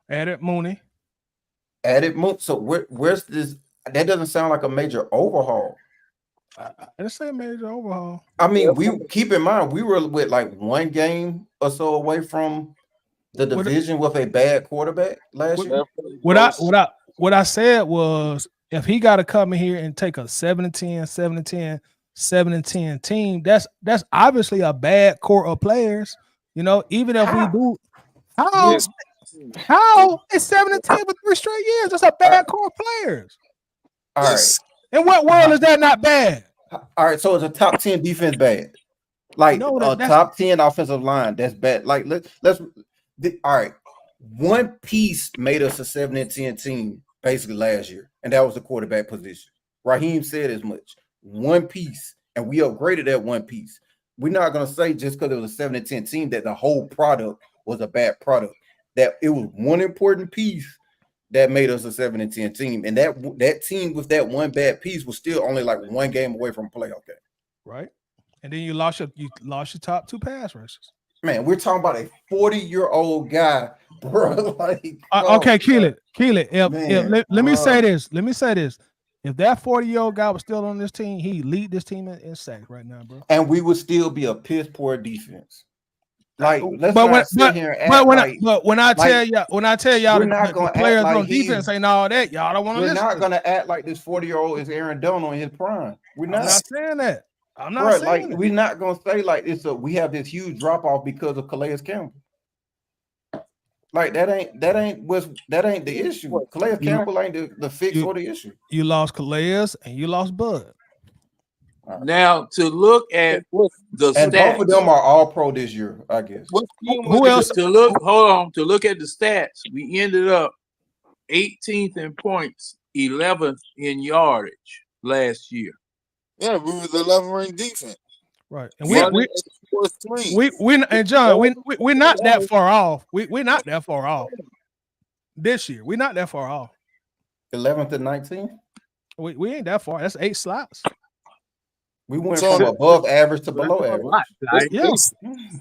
[SPEAKER 9] Added Mooney.
[SPEAKER 4] So where's this? That doesn't sound like a major overhaul.
[SPEAKER 9] I didn't say a major overhaul.
[SPEAKER 4] I mean, we keep in mind we were with like 1 game or so away from the division with a bad quarterback last year.
[SPEAKER 9] What I said was if he got to come in here and take a 7-10, 7-10, 7-10 team, that's obviously a bad core of players. You know, even if we do how it's 7-10 for 3 straight years. That's a bad core of players.
[SPEAKER 4] All right.
[SPEAKER 9] In what world is that not bad?
[SPEAKER 4] All right, so it's a top 10 defense bad. Like top 10 offensive line, that's bad. Like let's all right. One piece made us a 7-10 team basically last year, and that was the quarterback position. Raheem said as much. One piece, and we upgraded that one piece. We're not gonna say just because it was a 7-10 team that the whole product was a bad product. That it was one important piece that made us a 7-10 team, and that team with that one bad piece was still only like 1 game away from a playoff game.
[SPEAKER 9] Right, and then you lost your top 2 pass rushers.
[SPEAKER 4] Man, we're talking about a 40-year-old guy, bro. Like,
[SPEAKER 9] okay, Keelan. Let me say this. If that 40-year-old guy was still on this team, he'd lead this team in sacks right now, bro.
[SPEAKER 4] And we would still be a piss poor defense. Like, let's
[SPEAKER 9] But
[SPEAKER 4] not sit here and act like
[SPEAKER 9] when I tell y'all
[SPEAKER 4] we're not
[SPEAKER 9] the
[SPEAKER 4] gonna act
[SPEAKER 9] players
[SPEAKER 4] like
[SPEAKER 9] on defense ain't all that, y'all don't want to
[SPEAKER 4] we're
[SPEAKER 9] listen.
[SPEAKER 4] not gonna act like this 40-year-old is Aaron Donald in his prime. We're
[SPEAKER 9] I'm
[SPEAKER 4] not.
[SPEAKER 9] not saying that. I'm not
[SPEAKER 4] Bro,
[SPEAKER 9] saying
[SPEAKER 4] like
[SPEAKER 9] that.
[SPEAKER 4] we're not gonna say like this. We have this huge drop off because of Calais Campbell. Like that ain't the issue. Calais Campbell ain't the fix or the issue.
[SPEAKER 9] You lost Calais and you lost Bud.
[SPEAKER 1] Now to look at the
[SPEAKER 4] And
[SPEAKER 1] stats,
[SPEAKER 4] both of them are all pro this year, I guess.
[SPEAKER 9] Who else?
[SPEAKER 1] to look? Hold on. To look at the stats, we ended up 18th in points, 11th in yardage last year.
[SPEAKER 10] Yeah, we was 11th ranked defense.
[SPEAKER 9] Right, and and John, we're not that far off. We're not that far off this year. We're not that far off.
[SPEAKER 4] 11th and 19th.
[SPEAKER 9] We ain't that far. That's 8 slots.
[SPEAKER 4] We went from above average to below average.
[SPEAKER 9] Yeah.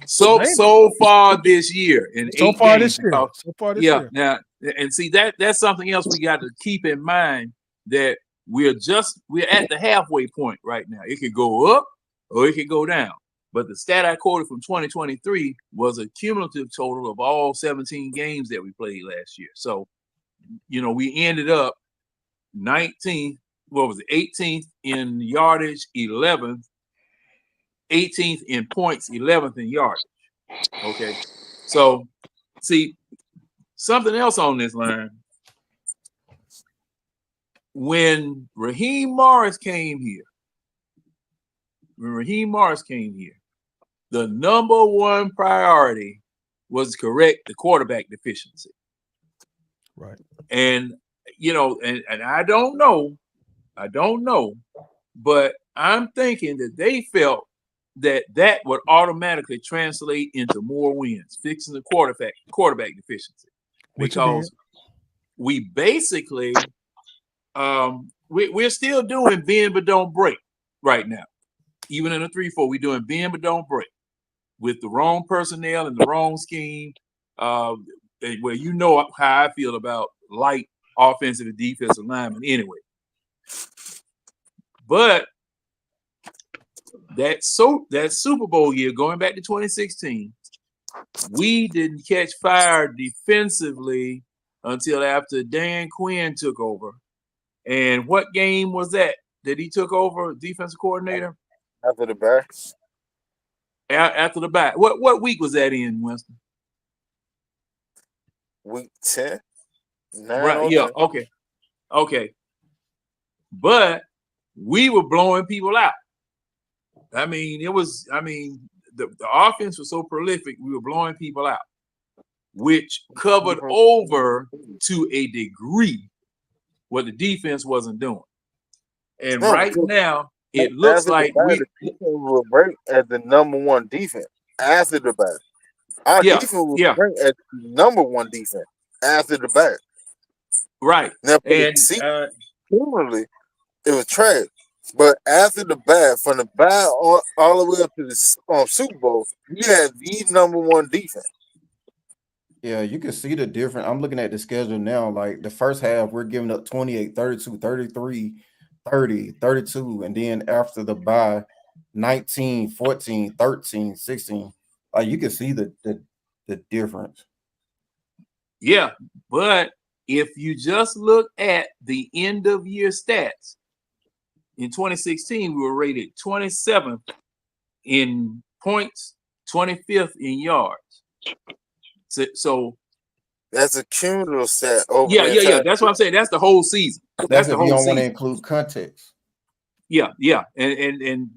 [SPEAKER 1] So far this year in
[SPEAKER 9] so
[SPEAKER 1] 8
[SPEAKER 9] far
[SPEAKER 1] games.
[SPEAKER 9] this year.
[SPEAKER 1] Now and see that's something else we got to keep in mind, that we're at the halfway point right now. It could go up or it could go down. But the stat I quoted from 2023 was a cumulative total of all 17 games that we played last year. So, we ended up 19th, 18th in yardage, 11th, 18th in points, 11th in yardage. Okay. So, see, something else on this line. When Raheem Morris came here, the number one priority was to correct the quarterback deficiency.
[SPEAKER 9] Right.
[SPEAKER 1] And, and I don't know, but I'm thinking that they felt that would automatically translate into more wins, fixing the quarterback deficiency. Because we basically, we're still doing bend but don't break right now. Even in a 3-4, we're doing bend but don't break with the wrong personnel and the wrong scheme. Well, how I feel about light offensive and defensive linemen anyway. But that Super Bowl year, going back to 2016, we didn't catch fire defensively until after Dan Quinn took over. And what game was that he took over defensive coordinator?
[SPEAKER 10] After the bye.
[SPEAKER 1] After the bye. What week was that in, Winston?
[SPEAKER 10] Week 10.
[SPEAKER 1] Right. Yeah. 10. Okay. But we were blowing people out. I mean, the offense was so prolific, we were blowing people out, which covered over to a degree what the defense wasn't doing. And right now, it looks like
[SPEAKER 10] we will break as the number one defense after the bye. Our defense will break as the number one defense after the bye.
[SPEAKER 1] Right.
[SPEAKER 10] Now,
[SPEAKER 1] and
[SPEAKER 10] cumulatively, it was trash. But after the bye, from the bye all the way up to the Super Bowl, we had the number one defense.
[SPEAKER 4] Yeah, you can see the difference. I'm looking at the schedule now. Like the first half, we're giving up 28, 32, 33, 30, 32. And then after the bye, 19, 14, 13, 16. Like you can see the difference.
[SPEAKER 1] Yeah, but if you just look at the end of year stats, in 2016, we were rated 27th in points, 25th in yards. So
[SPEAKER 10] that's a cumulative set over.
[SPEAKER 1] Yeah. That's what I'm saying. That's the whole season.
[SPEAKER 4] That's the whole season. You don't want to include context.
[SPEAKER 1] Yeah, and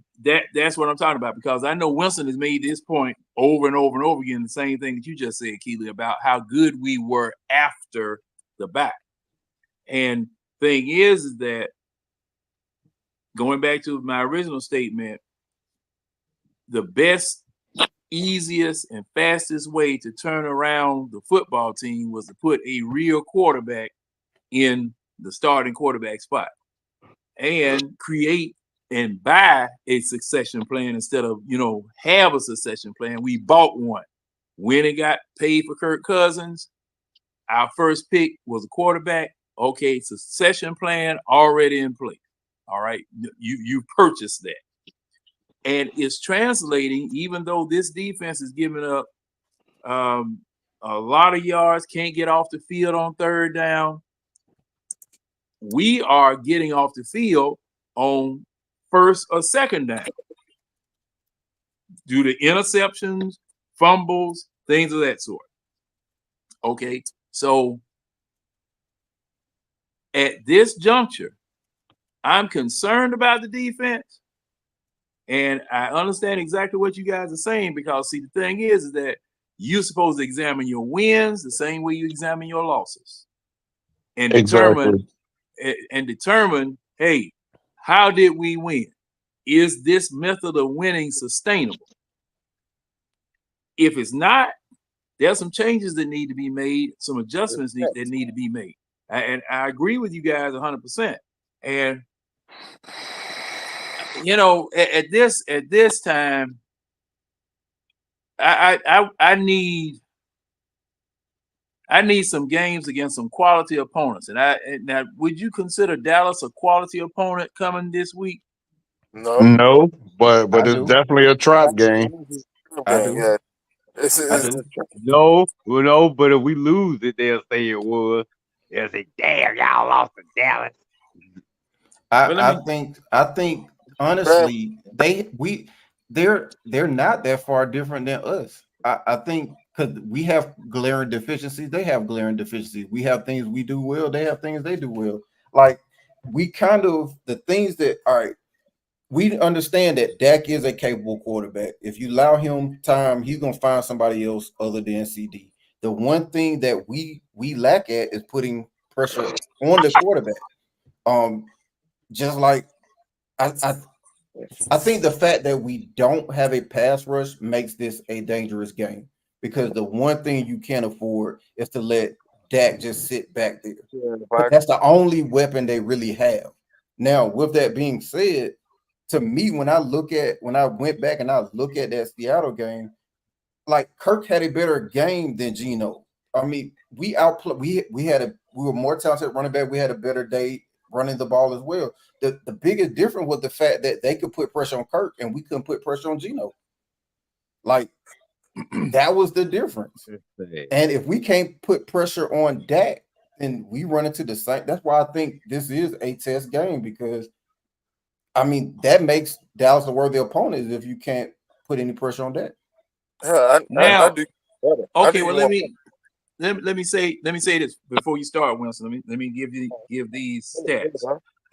[SPEAKER 1] that's what I'm talking about, because I know Winston has made this point over and over and over again. The same thing that you just said, Keely, about how good we were after the bye. And thing is that, going back to my original statement, the best, easiest, and fastest way to turn around the football team was to put a real quarterback in the starting quarterback spot and create and buy a succession plan instead of, have a succession plan. We bought one. When it got paid for Kirk Cousins, our first pick was a quarterback. Okay, succession plan already in place. All right, you purchased that. And it's translating, even though this defense is giving up A lot of yards, can't get off the field on third down. We are getting off the field on first or second down due to interceptions, fumbles, things of that sort. Okay, so at this juncture, I'm concerned about the defense, and I understand exactly what you guys are saying, because see, the thing is that you're supposed to examine your wins the same way you examine your losses, and determine, hey, how did we win? Is this method of winning sustainable? If it's not, there's some changes that need to be made, some adjustments that need to be made. And I agree with you guys 100%. And you know, at this time, I need some games against some quality opponents. And now, would you consider Dallas a quality opponent coming this week?
[SPEAKER 8] No, but
[SPEAKER 4] I
[SPEAKER 8] it's
[SPEAKER 4] do.
[SPEAKER 8] definitely a trap game.
[SPEAKER 4] I do.
[SPEAKER 10] Yeah.
[SPEAKER 4] I do.
[SPEAKER 6] No, well, no, but if we lose it, they'll say it was. They'll say, "Damn, y'all lost to Dallas."
[SPEAKER 4] I think honestly, they're not that far different than us. I think because we have glaring deficiencies, they have glaring deficiencies. We have things we do well, they have things they do well. Like we kind of the things that all right. We understand that Dak is a capable quarterback. If you allow him time, he's gonna find somebody else other than CD. The one thing that we lack at is putting pressure on the quarterback. Just like I think the fact that we don't have a pass rush makes this a dangerous game, because the one thing you can't afford is to let Dak just sit back there. That's the only weapon they really have. Now, with that being said, to me, when I went back and I look at that Seattle game, like Kirk had a better game than Geno. I mean, we were more talented running back. We had a better day running the ball as well. The biggest difference was the fact that they could put pressure on Kirk and we couldn't put pressure on Geno. Like that was the difference. And if we can't put pressure on Dak, then we run into the same. That's why I think this is a test game, because I mean that makes Dallas a worthy opponent if you can't put any pressure on Dak.
[SPEAKER 1] Now,
[SPEAKER 10] I do.
[SPEAKER 1] okay, well let me say this before you start, Winston. Let me give these stats,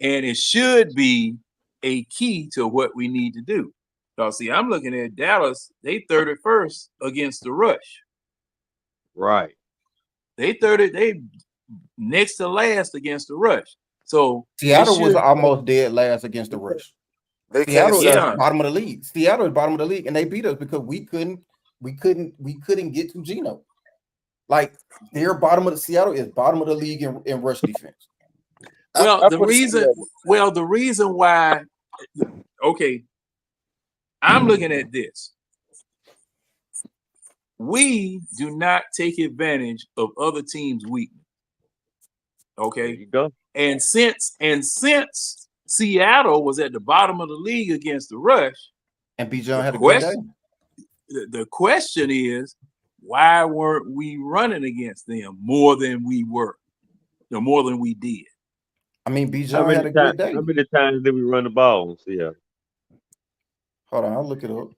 [SPEAKER 1] and it should be a key to what we need to do. Because see, I'm looking at Dallas. They 31st against the rush.
[SPEAKER 6] Right.
[SPEAKER 1] They next to last against the rush. So
[SPEAKER 4] Seattle was almost dead last against the rush. Seattle is bottom of the league. Seattle is bottom of the league, and they beat us because we couldn't get to Geno. Like they're Seattle is bottom of the league in rush defense.
[SPEAKER 1] Well, the reason why, okay, I'm looking at this. We do not take advantage of other teams' weakness. Okay.
[SPEAKER 6] There you go.
[SPEAKER 1] And since Seattle was at the bottom of the league against the rush,
[SPEAKER 4] and Bijan had a good day.
[SPEAKER 1] The question is, why weren't we running against them more than we were? More than we did.
[SPEAKER 4] I mean, Bijan had a good day.
[SPEAKER 6] How many times did we run the ball? Yeah.
[SPEAKER 4] Hold on, I'll look it up.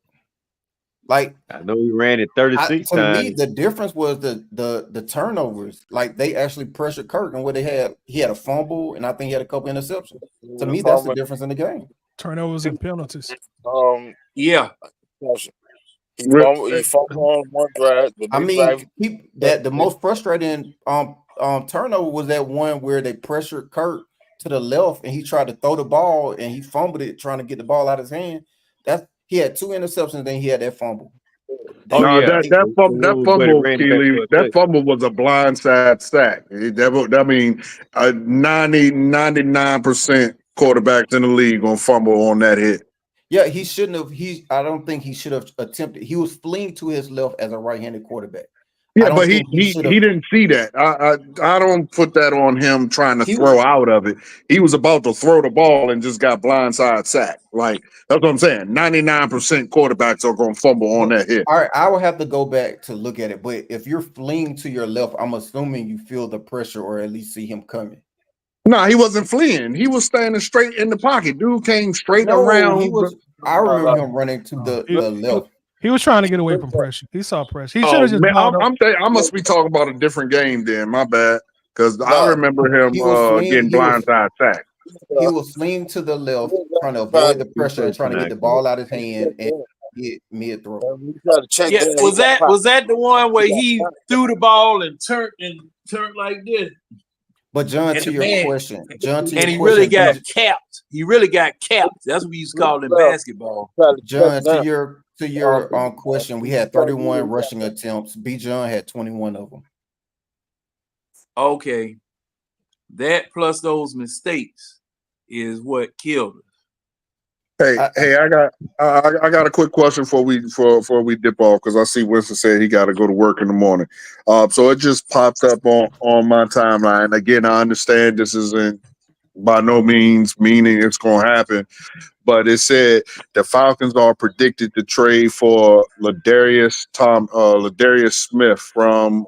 [SPEAKER 4] Like
[SPEAKER 6] I know we ran it 36 times.
[SPEAKER 4] To me, the difference was the turnovers. Like they actually pressured Kirk, and what he had a fumble, and I think he had a couple interceptions. To me, that's the difference in the game.
[SPEAKER 9] Turnovers and penalties.
[SPEAKER 1] Yeah.
[SPEAKER 10] He fumbled on one drive.
[SPEAKER 4] I mean, the most frustrating turnover was that one where they pressured Kirk to the left, and he tried to throw the ball, and he fumbled it trying to get the ball out of his hand. He had 2 interceptions, then he had that fumble.
[SPEAKER 8] That fumble, Keely, that fumble was a blindside sack. I mean, 99% quarterbacks in the league gonna fumble on that hit.
[SPEAKER 4] Yeah, he shouldn't have. I don't think he should have attempted. He was fleeing to his left as a right-handed quarterback.
[SPEAKER 5] Yeah,
[SPEAKER 4] don't
[SPEAKER 5] but he
[SPEAKER 4] think he
[SPEAKER 5] he
[SPEAKER 4] should
[SPEAKER 5] he
[SPEAKER 4] have.
[SPEAKER 5] didn't see that. I don't put that on him trying to
[SPEAKER 4] He
[SPEAKER 5] throw
[SPEAKER 4] was
[SPEAKER 5] out of it. He was about to throw the ball and just got blindside sacked. Like that's what I'm saying. 99% quarterbacks are gonna fumble on
[SPEAKER 4] but
[SPEAKER 5] that hit.
[SPEAKER 4] all right. I will have to go back to look at it. But if you're fleeing to your left, I'm assuming you feel the pressure or at least see him coming.
[SPEAKER 5] No, he wasn't fleeing. He was standing straight in the pocket. Dude came straight
[SPEAKER 4] No, he
[SPEAKER 5] around.
[SPEAKER 4] was. I remember him running to
[SPEAKER 9] No,
[SPEAKER 4] the left.
[SPEAKER 9] he was trying to get away from pressure. He saw pressure. He should
[SPEAKER 5] Oh
[SPEAKER 9] have just
[SPEAKER 5] man,
[SPEAKER 9] balled up.
[SPEAKER 5] I must be talking about a different game then. My bad, because I
[SPEAKER 10] Nah,
[SPEAKER 5] remember him
[SPEAKER 4] He was fleeing.
[SPEAKER 5] getting blindside sacked.
[SPEAKER 4] He
[SPEAKER 10] uh,
[SPEAKER 4] was fleeing to the left, trying to
[SPEAKER 10] trying
[SPEAKER 4] avoid the
[SPEAKER 6] Good
[SPEAKER 4] pressure and trying
[SPEAKER 6] question,
[SPEAKER 4] to get the
[SPEAKER 6] actually.
[SPEAKER 4] ball out of his
[SPEAKER 10] to
[SPEAKER 4] hand
[SPEAKER 10] check
[SPEAKER 4] and
[SPEAKER 10] down.
[SPEAKER 4] get mid throw.
[SPEAKER 10] And when he tried to check
[SPEAKER 1] Yeah,
[SPEAKER 10] down, he
[SPEAKER 1] was
[SPEAKER 10] got
[SPEAKER 1] that
[SPEAKER 10] popped.
[SPEAKER 1] was that the one
[SPEAKER 10] He
[SPEAKER 1] where
[SPEAKER 10] got
[SPEAKER 1] he
[SPEAKER 10] popped.
[SPEAKER 1] threw the ball and turned like this,
[SPEAKER 4] But John,
[SPEAKER 1] and
[SPEAKER 4] to
[SPEAKER 1] the
[SPEAKER 4] your
[SPEAKER 1] man
[SPEAKER 4] question, John, to
[SPEAKER 1] and
[SPEAKER 4] your
[SPEAKER 1] he really
[SPEAKER 4] question,
[SPEAKER 1] got capped. He really got capped. That's what we used to call in
[SPEAKER 10] Well,
[SPEAKER 1] basketball.
[SPEAKER 10] tried to check
[SPEAKER 4] John, to
[SPEAKER 10] down.
[SPEAKER 4] your question, we had
[SPEAKER 10] Tried to do
[SPEAKER 4] 31
[SPEAKER 10] what he got
[SPEAKER 4] rushing attempts. B. John had 21 of them.
[SPEAKER 1] Okay, that plus those mistakes is what killed us.
[SPEAKER 5] Hey, I got a quick question before we dip off because I see Winston said he got to go to work in the morning. So it just popped up on my timeline. Again, I understand this isn't by no means meaning it's going to happen, but it said the Falcons are predicted to trade for Ladarius Smith from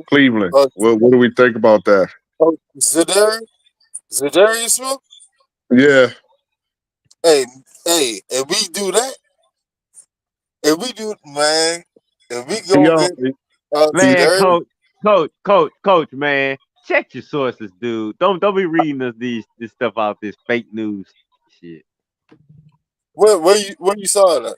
[SPEAKER 5] Cleveland.
[SPEAKER 10] Uh,
[SPEAKER 5] What do we think about that?
[SPEAKER 10] Zadarius Smith.
[SPEAKER 5] Yeah,
[SPEAKER 10] Hey, hey, if we do, man, if we go
[SPEAKER 5] yeah.
[SPEAKER 10] get
[SPEAKER 5] He,
[SPEAKER 6] Man,
[SPEAKER 10] Zadarius,
[SPEAKER 6] coach, man, check your sources, dude. Don't be reading us this stuff out this fake news shit.
[SPEAKER 10] where you saw that?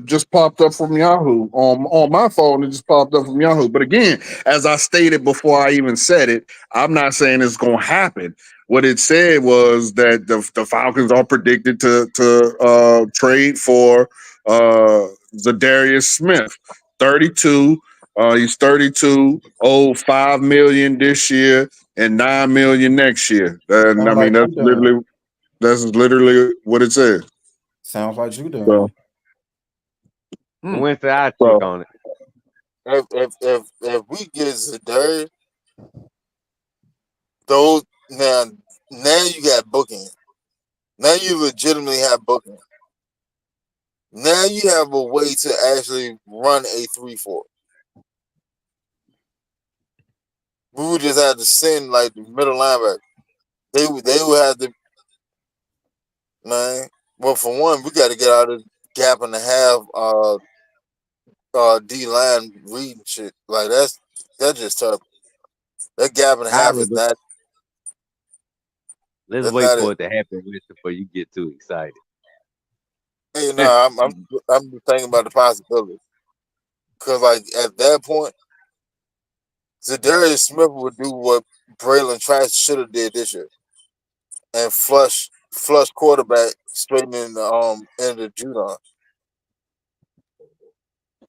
[SPEAKER 5] just popped up from Yahoo on my phone. It just popped up from Yahoo. But again, as I stated before I even said it, I'm not saying it's going to happen. What it said was that the Falcons are predicted to trade for Zadarius Smith, 32. He's 32, owed $5 million this year and $9 million next year. And I
[SPEAKER 4] Sounds
[SPEAKER 5] mean
[SPEAKER 4] like you done.
[SPEAKER 5] that's literally what it says.
[SPEAKER 4] Sounds like you
[SPEAKER 5] So,
[SPEAKER 4] done.
[SPEAKER 1] Hmm.
[SPEAKER 6] Wednesday, I
[SPEAKER 5] so
[SPEAKER 6] check on it.
[SPEAKER 10] If we get Zadarius, those now you got booking. Now you legitimately have booking. Now you have a way to actually run a 3-4. We would just have to send like the middle linebacker. They would have to, man. Well, for one, we got to get out of the gap and a half D line reading shit. Like that's just tough. That gap and a half is not
[SPEAKER 6] Let's
[SPEAKER 10] that's
[SPEAKER 6] wait
[SPEAKER 10] not
[SPEAKER 6] for
[SPEAKER 10] it.
[SPEAKER 6] it to happen, Winston, before you get too excited.
[SPEAKER 10] Hey, no, I'm just thinking about the possibility. Because like at that point, Zadarius Smith would do what Braylon Trash should have did this year and flush quarterback straight in the end of Judon.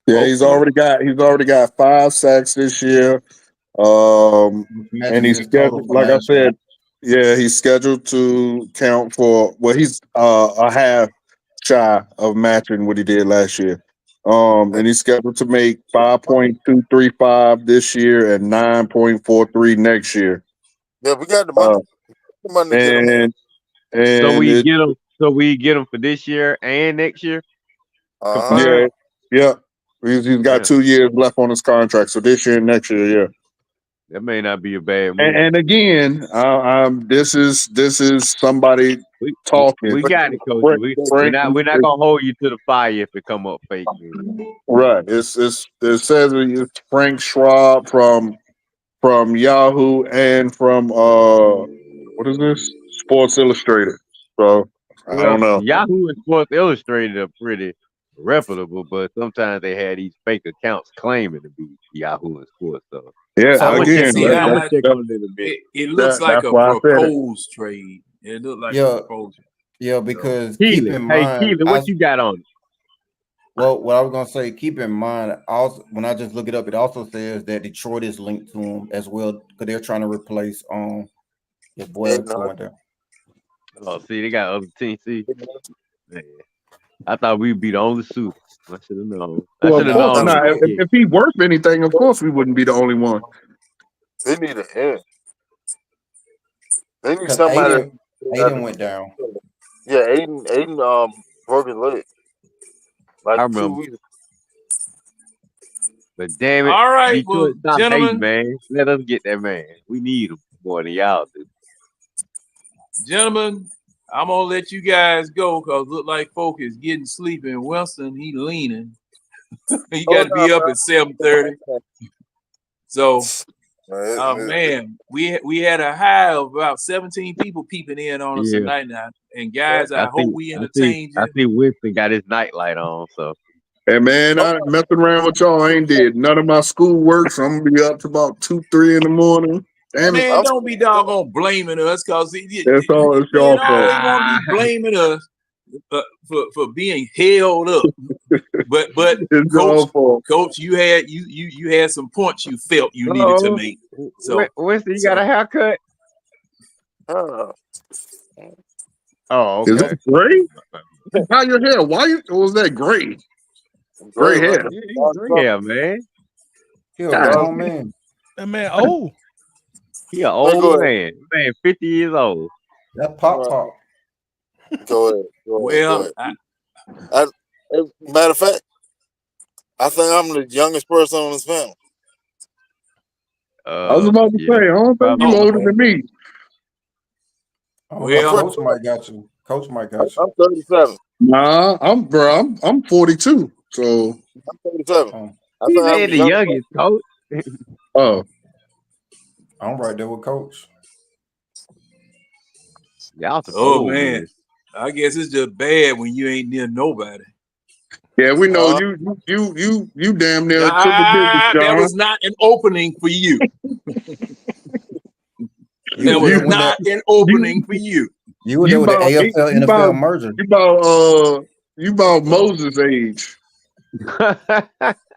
[SPEAKER 5] yeah,
[SPEAKER 6] Hopefully.
[SPEAKER 5] he's already got 5 sacks this year. And
[SPEAKER 4] Matching
[SPEAKER 5] he's
[SPEAKER 4] his total
[SPEAKER 5] scheduled,
[SPEAKER 4] from
[SPEAKER 5] like I
[SPEAKER 4] last year.
[SPEAKER 5] said, yeah, he's scheduled to count for he's a half shy of matching what he did last year. And he's scheduled to make 5.235 this year and 9.43 next year.
[SPEAKER 10] Yeah, we got the money.
[SPEAKER 5] Uh,
[SPEAKER 10] The money to get him.
[SPEAKER 5] and
[SPEAKER 6] So
[SPEAKER 5] and
[SPEAKER 6] we
[SPEAKER 5] it
[SPEAKER 6] get them. So we get them for this year and next year.
[SPEAKER 10] Uh-huh.
[SPEAKER 5] yeah,
[SPEAKER 6] Confirmed.
[SPEAKER 5] yeah. He's got
[SPEAKER 6] Yeah,
[SPEAKER 5] 2 years left on his contract, so this year and next year, yeah.
[SPEAKER 6] that may not be a bad
[SPEAKER 5] And,
[SPEAKER 6] move.
[SPEAKER 5] and again, this is somebody
[SPEAKER 6] We
[SPEAKER 5] talking.
[SPEAKER 6] got it, coach.
[SPEAKER 5] Frank,
[SPEAKER 6] We're
[SPEAKER 5] Frank,
[SPEAKER 6] not gonna hold you to the fire if it come up fake news.
[SPEAKER 5] right? It says it's Frank Schwab from Yahoo and from what is this? Sports Illustrated. So I
[SPEAKER 6] Well,
[SPEAKER 5] don't know.
[SPEAKER 6] Yahoo and Sports Illustrated are pretty reputable, but sometimes they had these fake accounts claiming to be Yahoo and Sports. So I'm
[SPEAKER 5] Yeah,
[SPEAKER 6] gonna
[SPEAKER 4] So
[SPEAKER 6] check
[SPEAKER 5] again,
[SPEAKER 1] See,
[SPEAKER 6] on it. I'm gonna check on it in a minute.
[SPEAKER 1] it looks like
[SPEAKER 5] that's
[SPEAKER 1] a
[SPEAKER 5] why I said it.
[SPEAKER 1] proposed trade. It looked like a
[SPEAKER 4] yeah,
[SPEAKER 1] proposal.
[SPEAKER 4] yeah,
[SPEAKER 1] So,
[SPEAKER 4] because keep
[SPEAKER 6] Keely,
[SPEAKER 4] in
[SPEAKER 6] hey
[SPEAKER 4] mind,
[SPEAKER 6] Keely, what you got on it?
[SPEAKER 4] what I was gonna say, keep in mind, also when I just look it up, it also says that Detroit is linked to him as well because they're trying to replace his boy
[SPEAKER 10] Aiden
[SPEAKER 4] going there.
[SPEAKER 6] Oh, see, they got other teams. See, man. I thought we'd be the only suit. I should have known. I
[SPEAKER 5] Well,
[SPEAKER 6] should
[SPEAKER 5] of
[SPEAKER 6] have
[SPEAKER 5] course
[SPEAKER 6] known
[SPEAKER 10] That's
[SPEAKER 6] it
[SPEAKER 5] not.
[SPEAKER 6] was a
[SPEAKER 10] true.
[SPEAKER 6] kid.
[SPEAKER 5] If he worth anything, of course we wouldn't be the only one.
[SPEAKER 10] They need an end. They need
[SPEAKER 4] Because
[SPEAKER 10] somebody.
[SPEAKER 4] Aiden went down.
[SPEAKER 10] Yeah, Aiden broke his leg
[SPEAKER 6] I
[SPEAKER 10] like
[SPEAKER 6] remember.
[SPEAKER 10] 2 weeks.
[SPEAKER 6] But damn it,
[SPEAKER 1] All right, well,
[SPEAKER 6] Detroit, stop hating,
[SPEAKER 1] gentlemen,
[SPEAKER 6] man. Let us get that man. We need him more than y'all do.
[SPEAKER 1] I'm gonna let you guys go because look like folk is getting sleepy. And Winston, he leaning. He got
[SPEAKER 10] Oh
[SPEAKER 1] to
[SPEAKER 10] no,
[SPEAKER 1] be up at 7:30. So,
[SPEAKER 10] man.
[SPEAKER 1] man, we had a high of about 17 people peeping in on us
[SPEAKER 6] Yeah,
[SPEAKER 1] tonight now. And guys, I hope we
[SPEAKER 6] I see.
[SPEAKER 1] entertained
[SPEAKER 6] I
[SPEAKER 1] you.
[SPEAKER 6] see. Winston got his nightlight on, so
[SPEAKER 5] Hey man, I messing around with y'all. I ain't did none of my school work, so I'm gonna be up to about 2, 3 in the morning. Damn it.
[SPEAKER 1] Man, don't be doggone blaming us because
[SPEAKER 5] It's all it's
[SPEAKER 1] men
[SPEAKER 5] y'all fault.
[SPEAKER 1] always want to be blaming us for being held up. But
[SPEAKER 5] It's
[SPEAKER 1] coach,
[SPEAKER 5] y'all fault.
[SPEAKER 1] you had some points you felt you needed to
[SPEAKER 6] oh,
[SPEAKER 1] make. So
[SPEAKER 6] Winston, you got a haircut?
[SPEAKER 10] Uh,
[SPEAKER 6] Oh,
[SPEAKER 5] Is
[SPEAKER 6] okay.
[SPEAKER 5] it gray? How your hair? Why was that gray? Gray
[SPEAKER 10] great, man.
[SPEAKER 5] hair.
[SPEAKER 6] Yeah, you gray hair, man.
[SPEAKER 4] He a
[SPEAKER 5] God.
[SPEAKER 4] grown man.
[SPEAKER 9] That man, oh,
[SPEAKER 6] He an
[SPEAKER 10] Man, go
[SPEAKER 6] old
[SPEAKER 10] ahead.
[SPEAKER 6] man. 50 years old.
[SPEAKER 4] That pop.
[SPEAKER 10] Go ahead.
[SPEAKER 1] well,
[SPEAKER 10] Matter of fact, I think I'm the youngest person on this panel.
[SPEAKER 5] I was about to
[SPEAKER 6] Yeah,
[SPEAKER 5] say, I don't think you
[SPEAKER 6] probably.
[SPEAKER 5] older than me.
[SPEAKER 4] I don't know.
[SPEAKER 1] well,
[SPEAKER 4] Coach might got you. Coach might got you.
[SPEAKER 10] I'm 37.
[SPEAKER 5] Nah, I'm 42. So
[SPEAKER 10] I'm 37.
[SPEAKER 4] Um,
[SPEAKER 10] I
[SPEAKER 6] He
[SPEAKER 10] think I'm
[SPEAKER 6] said
[SPEAKER 10] the
[SPEAKER 6] the
[SPEAKER 10] youngest.
[SPEAKER 6] youngest, coach.
[SPEAKER 5] oh,
[SPEAKER 4] I'm right there with Coach.
[SPEAKER 6] Y'all some
[SPEAKER 1] oh
[SPEAKER 6] old
[SPEAKER 1] man,
[SPEAKER 6] men.
[SPEAKER 1] I guess it's just bad when you ain't near nobody.
[SPEAKER 5] yeah, we know
[SPEAKER 10] Uh,
[SPEAKER 5] you damn near triple digits,
[SPEAKER 1] That
[SPEAKER 5] John.
[SPEAKER 1] was not an opening for you.
[SPEAKER 4] You
[SPEAKER 1] That
[SPEAKER 4] were
[SPEAKER 1] was
[SPEAKER 4] there when
[SPEAKER 1] not
[SPEAKER 4] the
[SPEAKER 1] an opening for you.
[SPEAKER 4] you were
[SPEAKER 5] You
[SPEAKER 4] there with the
[SPEAKER 5] about
[SPEAKER 4] AFL
[SPEAKER 5] you
[SPEAKER 4] NFL
[SPEAKER 5] about
[SPEAKER 4] merger.
[SPEAKER 5] you about Moses' age.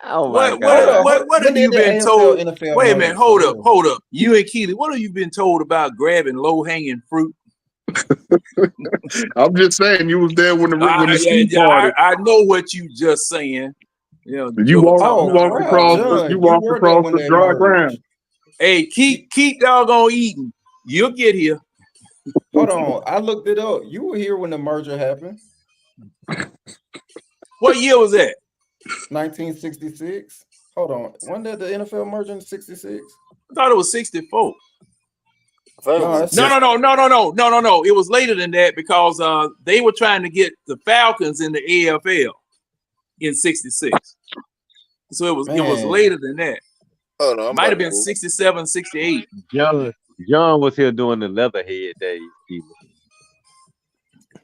[SPEAKER 6] Oh my
[SPEAKER 4] Hold
[SPEAKER 6] God.
[SPEAKER 4] on.
[SPEAKER 1] What
[SPEAKER 4] When
[SPEAKER 1] have
[SPEAKER 4] did
[SPEAKER 1] you
[SPEAKER 4] the
[SPEAKER 1] been
[SPEAKER 4] AFL
[SPEAKER 1] told?
[SPEAKER 4] NFL
[SPEAKER 1] Wait a
[SPEAKER 4] merge?
[SPEAKER 1] minute,
[SPEAKER 4] For
[SPEAKER 1] hold
[SPEAKER 4] real?
[SPEAKER 1] up. You and Keely, what have you been told about grabbing low hanging fruit?
[SPEAKER 5] I'm just saying you was there when the ski
[SPEAKER 1] I
[SPEAKER 5] party.
[SPEAKER 1] know what you just saying. You know,
[SPEAKER 5] You
[SPEAKER 1] Joe
[SPEAKER 5] walked
[SPEAKER 1] talking
[SPEAKER 5] you
[SPEAKER 4] Oh
[SPEAKER 1] about
[SPEAKER 5] walked
[SPEAKER 4] crap,
[SPEAKER 5] across
[SPEAKER 1] grabbing.
[SPEAKER 5] you
[SPEAKER 4] John, you
[SPEAKER 5] walked
[SPEAKER 4] were there
[SPEAKER 5] across
[SPEAKER 4] when
[SPEAKER 5] the
[SPEAKER 4] they
[SPEAKER 5] dry
[SPEAKER 4] merged.
[SPEAKER 5] ground.
[SPEAKER 1] Hey, keep doggone eating. You'll get here.
[SPEAKER 4] Hold on, I looked it up. You were here when the merger happened,
[SPEAKER 1] What year was that?
[SPEAKER 4] 1966. Hold on, when did the NFL merge in 66?
[SPEAKER 1] I thought it was 64.
[SPEAKER 10] I think it
[SPEAKER 4] No,
[SPEAKER 10] was
[SPEAKER 4] that's
[SPEAKER 1] No. It was later than that because they were trying to get the Falcons in the AFL in 66. So it was
[SPEAKER 4] man.
[SPEAKER 1] later than that.
[SPEAKER 10] hold on, I'm
[SPEAKER 1] Might
[SPEAKER 10] about
[SPEAKER 1] have
[SPEAKER 10] to
[SPEAKER 1] been
[SPEAKER 10] Google.
[SPEAKER 1] 67, 68.
[SPEAKER 6] John was here doing the Leatherhead days.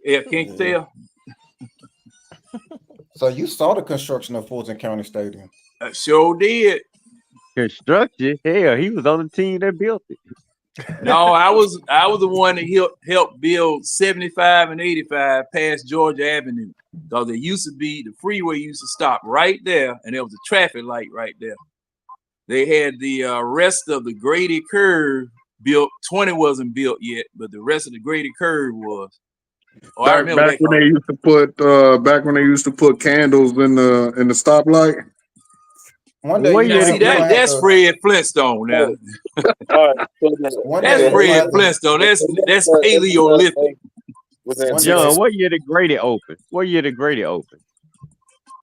[SPEAKER 1] Yeah, can't tell.
[SPEAKER 4] So you saw the construction of Fulton County Stadium.
[SPEAKER 1] I sure did.
[SPEAKER 6] Construction. Hell, he was on the team that built it.
[SPEAKER 1] No, I was the one that helped build 75 and 85 past Georgia Avenue. Because it used to be the freeway used to stop right there, and there was a traffic light right there. They had the rest of the graded curve built. 20 wasn't built yet, but the rest of the graded curve was. Oh, I remember
[SPEAKER 5] Back
[SPEAKER 1] that.
[SPEAKER 5] when they used to put candles in the stoplight.
[SPEAKER 4] One day
[SPEAKER 6] What
[SPEAKER 4] you
[SPEAKER 1] Now,
[SPEAKER 6] year
[SPEAKER 4] gonna
[SPEAKER 6] the
[SPEAKER 1] see
[SPEAKER 4] have, you
[SPEAKER 6] great?
[SPEAKER 4] gonna have
[SPEAKER 1] that's
[SPEAKER 4] to.
[SPEAKER 1] Fred Flintstone. Now
[SPEAKER 10] All right. So
[SPEAKER 4] One
[SPEAKER 1] that's
[SPEAKER 4] day you gonna
[SPEAKER 1] Fred
[SPEAKER 4] have to.
[SPEAKER 1] Flintstone. That's Paleolithic.
[SPEAKER 10] within
[SPEAKER 4] One
[SPEAKER 6] John,
[SPEAKER 4] day,
[SPEAKER 6] what year the graded open? What year the graded open?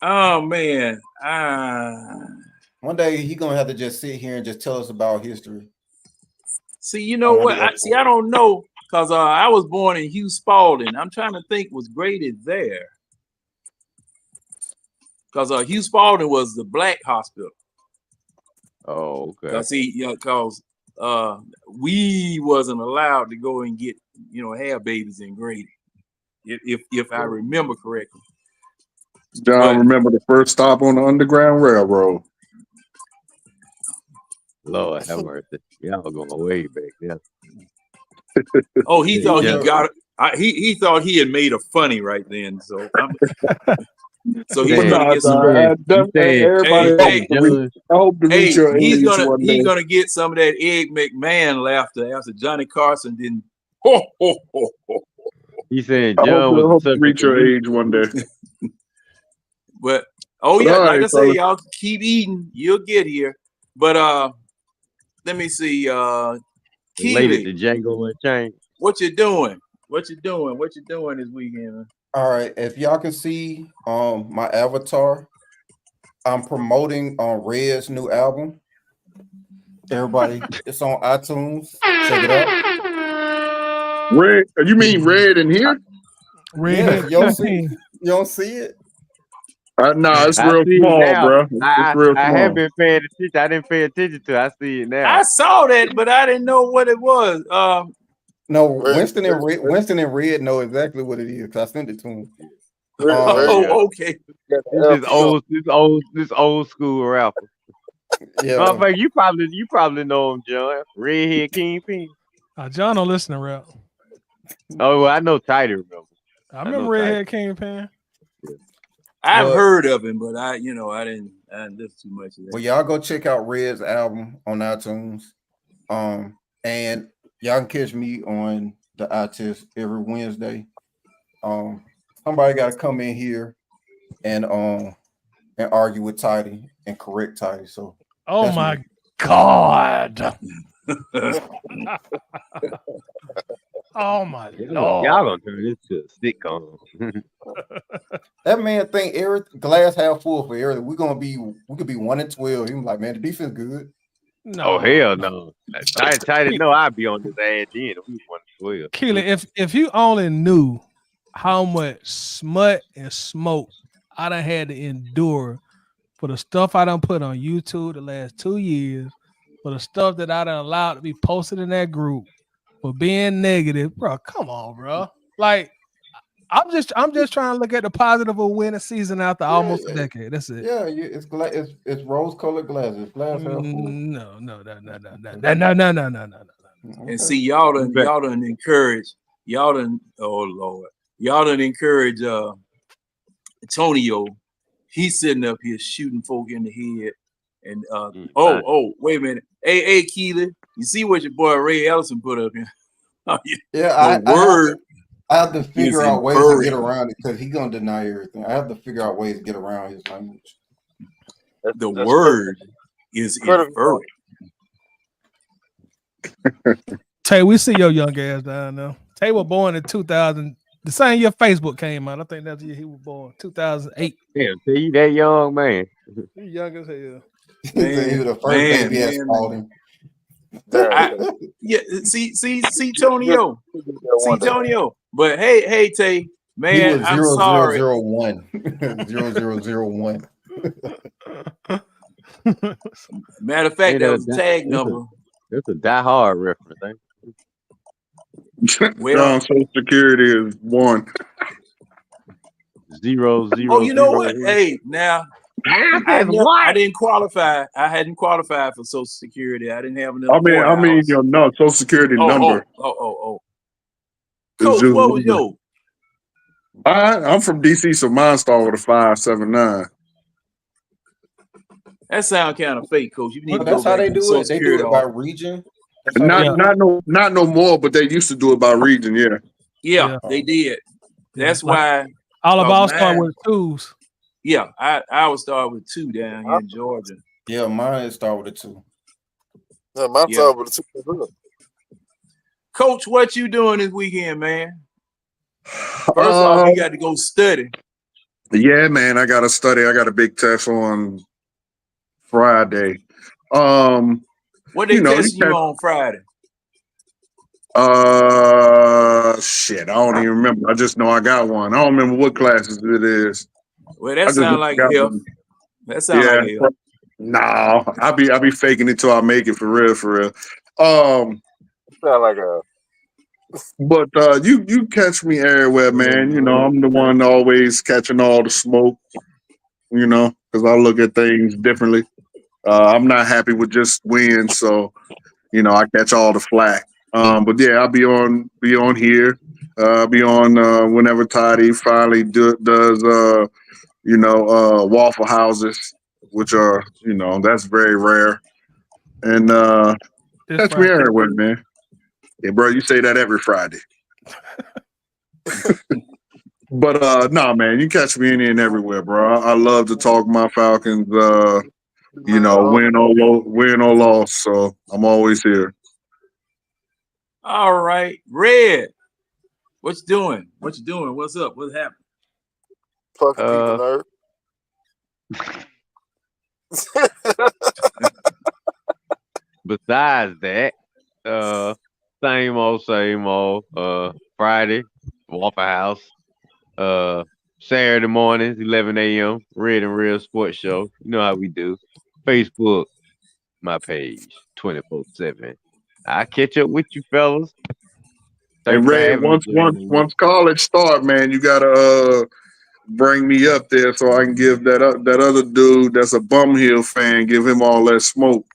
[SPEAKER 1] Oh man.
[SPEAKER 4] one day he gonna have to just sit here and just tell us about history
[SPEAKER 1] See, you know
[SPEAKER 4] on when
[SPEAKER 1] what?
[SPEAKER 4] the
[SPEAKER 1] I don't know because I was born in Hugh Spalding. I'm trying to think was graded there because Hugh Spalding was the black hospital.
[SPEAKER 6] Oh, okay.
[SPEAKER 1] Because we wasn't allowed to go and get have babies in Grady, if I remember correctly.
[SPEAKER 5] John,
[SPEAKER 1] But
[SPEAKER 5] remember the first stop on the Underground Railroad.
[SPEAKER 6] Lord have mercy. Y'all going way back there.
[SPEAKER 1] oh, he thought he
[SPEAKER 6] Yeah.
[SPEAKER 1] got it. He thought he had made a funny right then. So he's
[SPEAKER 6] Man,
[SPEAKER 1] gonna
[SPEAKER 5] Nah,
[SPEAKER 1] get some.
[SPEAKER 6] you saying
[SPEAKER 5] everybody I hope to reach your
[SPEAKER 1] He's
[SPEAKER 5] age one day.
[SPEAKER 1] gonna get some of that Egg McMahon laughter after Johnny Carson didn't. Ho, ho, ho, ho.
[SPEAKER 6] he saying
[SPEAKER 5] I
[SPEAKER 6] John was
[SPEAKER 5] hope to
[SPEAKER 6] the
[SPEAKER 5] reach
[SPEAKER 6] subject of
[SPEAKER 5] your age one day.
[SPEAKER 1] But
[SPEAKER 5] But
[SPEAKER 1] yeah,
[SPEAKER 5] all
[SPEAKER 1] like
[SPEAKER 5] right,
[SPEAKER 1] I say,
[SPEAKER 5] fellas.
[SPEAKER 1] y'all keep eating. You'll get here. But let me see.
[SPEAKER 6] Related
[SPEAKER 1] Keely,
[SPEAKER 6] to Django Unchained.
[SPEAKER 1] what you doing? What you doing? What you doing this weekend? Man?
[SPEAKER 4] All right, if y'all can see my avatar, I'm promoting Red's new album. Everybody, it's on iTunes. Check it out.
[SPEAKER 5] Red, you mean red in here?
[SPEAKER 4] Yes,
[SPEAKER 9] Redhead
[SPEAKER 4] you don't see
[SPEAKER 9] Kingpin.
[SPEAKER 4] you don't see it?
[SPEAKER 5] Nah, it's
[SPEAKER 6] I
[SPEAKER 5] real
[SPEAKER 6] see it
[SPEAKER 5] small,
[SPEAKER 6] now.
[SPEAKER 5] bro. It's real
[SPEAKER 6] I have
[SPEAKER 5] small.
[SPEAKER 6] been paying attention. I didn't pay attention to it. I see it now.
[SPEAKER 1] I saw that, but I didn't know what it was.
[SPEAKER 4] No,
[SPEAKER 10] Red,
[SPEAKER 4] Winston and Red know exactly what it is because I sent it to him.
[SPEAKER 6] Oh
[SPEAKER 10] Red
[SPEAKER 6] yeah.
[SPEAKER 1] Oh, okay.
[SPEAKER 10] got
[SPEAKER 6] This
[SPEAKER 10] the
[SPEAKER 6] is
[SPEAKER 10] LP on.
[SPEAKER 6] this old school rapper.
[SPEAKER 4] Yeah.
[SPEAKER 6] Motherfucker, you probably know him, John. Redhead Kingpin.
[SPEAKER 9] John don't listen to rap.
[SPEAKER 6] Oh well, I know Tidy remember.
[SPEAKER 9] I
[SPEAKER 6] know
[SPEAKER 9] remember
[SPEAKER 6] Tidy.
[SPEAKER 9] Redhead Kingpin.
[SPEAKER 1] I've
[SPEAKER 4] But-
[SPEAKER 1] heard of him, but I didn't listen too much of that.
[SPEAKER 4] Well, y'all go check out Red's album on iTunes. And y'all can catch me on the iTest every Wednesday. Somebody got to come in here and argue with Tidy and correct Tidy. So
[SPEAKER 9] Oh
[SPEAKER 4] that's
[SPEAKER 9] my
[SPEAKER 4] me.
[SPEAKER 9] God. Oh my
[SPEAKER 6] Y'all
[SPEAKER 9] Lord.
[SPEAKER 6] gonna turn this to a sitcom.
[SPEAKER 4] That man think every glass half full for everything. We could be 1-12. He was like, man, the defense good.
[SPEAKER 9] No.
[SPEAKER 6] Oh hell no. Tidy know I'd be on this ass then if we won 12.
[SPEAKER 9] Keely, if you only knew how much smut and smoke I done had to endure for the stuff I done put on YouTube the last 2 years, for the stuff that I done allowed to be posted in that group, for being negative, bro. Come on, bro. Like I'm just trying to look at the positive of winning season after almost a decade. That's it.
[SPEAKER 4] Yeah, it's rose-colored glasses. Glass half full.
[SPEAKER 9] No.
[SPEAKER 1] And see, y'all done encourage, oh Lord, y'all done encourage Antonio. He's sitting up here shooting folk in the head. And wait a minute. Hey, Keely, you see what your boy Ray Ellison put up here?
[SPEAKER 4] Yeah, I have to figure out ways to get
[SPEAKER 1] encouraging.
[SPEAKER 4] around it because he's gonna deny everything. I have to figure out ways to get around his language.
[SPEAKER 1] The word is inferring.
[SPEAKER 9] Tay, we see your young ass down there. Tay was born in 2000, the same year Facebook came out. I think that's the year he was born, 2008.
[SPEAKER 6] Damn, see you that young man.
[SPEAKER 9] He young as hell.
[SPEAKER 4] He was the first baby ass called him.
[SPEAKER 1] See, Tonio. See, Tonio. But hey, Tay, man,
[SPEAKER 4] he
[SPEAKER 1] I'm
[SPEAKER 4] was
[SPEAKER 1] sorry.
[SPEAKER 4] 0001. 0001.
[SPEAKER 1] Matter of fact, that was a tag number.
[SPEAKER 6] That's a Die Hard reference, ain't
[SPEAKER 1] Well,
[SPEAKER 5] Social Security is 1.
[SPEAKER 6] 0, 0,
[SPEAKER 1] oh, you know
[SPEAKER 6] 0,
[SPEAKER 1] what?
[SPEAKER 6] 1.
[SPEAKER 1] Hey, now I didn't qualify. I hadn't qualified for Social Security. I didn't have enough.
[SPEAKER 5] I mean, no Social Security number.
[SPEAKER 1] Oh.
[SPEAKER 5] It's
[SPEAKER 1] Coach,
[SPEAKER 5] just
[SPEAKER 1] what was yours?
[SPEAKER 5] I'm from DC, so mine started with a 579.
[SPEAKER 1] That sound kind of fake, Coach. You need to
[SPEAKER 4] That's
[SPEAKER 1] go
[SPEAKER 4] how
[SPEAKER 1] back
[SPEAKER 4] they
[SPEAKER 1] to
[SPEAKER 4] do
[SPEAKER 1] Social
[SPEAKER 4] it. They
[SPEAKER 1] Security
[SPEAKER 4] do it by
[SPEAKER 1] office.
[SPEAKER 4] region.
[SPEAKER 5] Not no more, but they used to do it by region.
[SPEAKER 1] Yeah, they did. That's why
[SPEAKER 9] all of ours start with twos.
[SPEAKER 1] Yeah, I would start with 2 down here in Georgia.
[SPEAKER 4] Yeah, mine start with a 2.
[SPEAKER 10] Yeah, mine start with a 2.
[SPEAKER 1] Coach, what you doing this weekend, man? First off, you got to go study.
[SPEAKER 5] Yeah, man, I got to study. I got a big test on Friday.
[SPEAKER 1] What they testing you on Friday?
[SPEAKER 5] Shit, I don't even remember. I just know I got one. I don't remember what classes it is.
[SPEAKER 1] Well, that sounds like health. That sounds like health.
[SPEAKER 5] No, I'll be faking it till I make it for real.
[SPEAKER 10] Sound like a.
[SPEAKER 5] But you catch me everywhere, man. You know, I'm the one always catching all the smoke. You know, because I look at things differently. I'm not happy with just wins, so you know I catch all the flack. But yeah, I'll be on here. Be on whenever Toddy finally does Waffle Houses, which are that's very rare. And catch me everywhere, man. Yeah, bro, you say that every Friday. But nah, man, you catch me any and everywhere, bro. I love to talk my Falcons. Win or loss. So I'm always here.
[SPEAKER 1] All right, Red. What you doing? What you doing? What's up? What's happening?
[SPEAKER 10] Fucking people nerd.
[SPEAKER 6] Besides that, same old. Friday, Waffle House. Saturday mornings, 11 a.m. Red and Real Sports Show. You know how we do. Facebook, my page, 24/7. I catch up with you fellas.
[SPEAKER 5] Hey,
[SPEAKER 6] Thanks for
[SPEAKER 5] Red,
[SPEAKER 6] having me,
[SPEAKER 5] once college start, man, you gotta bring me up there so I can give that other dude that's a Bum Hill fan, give him all that smoke.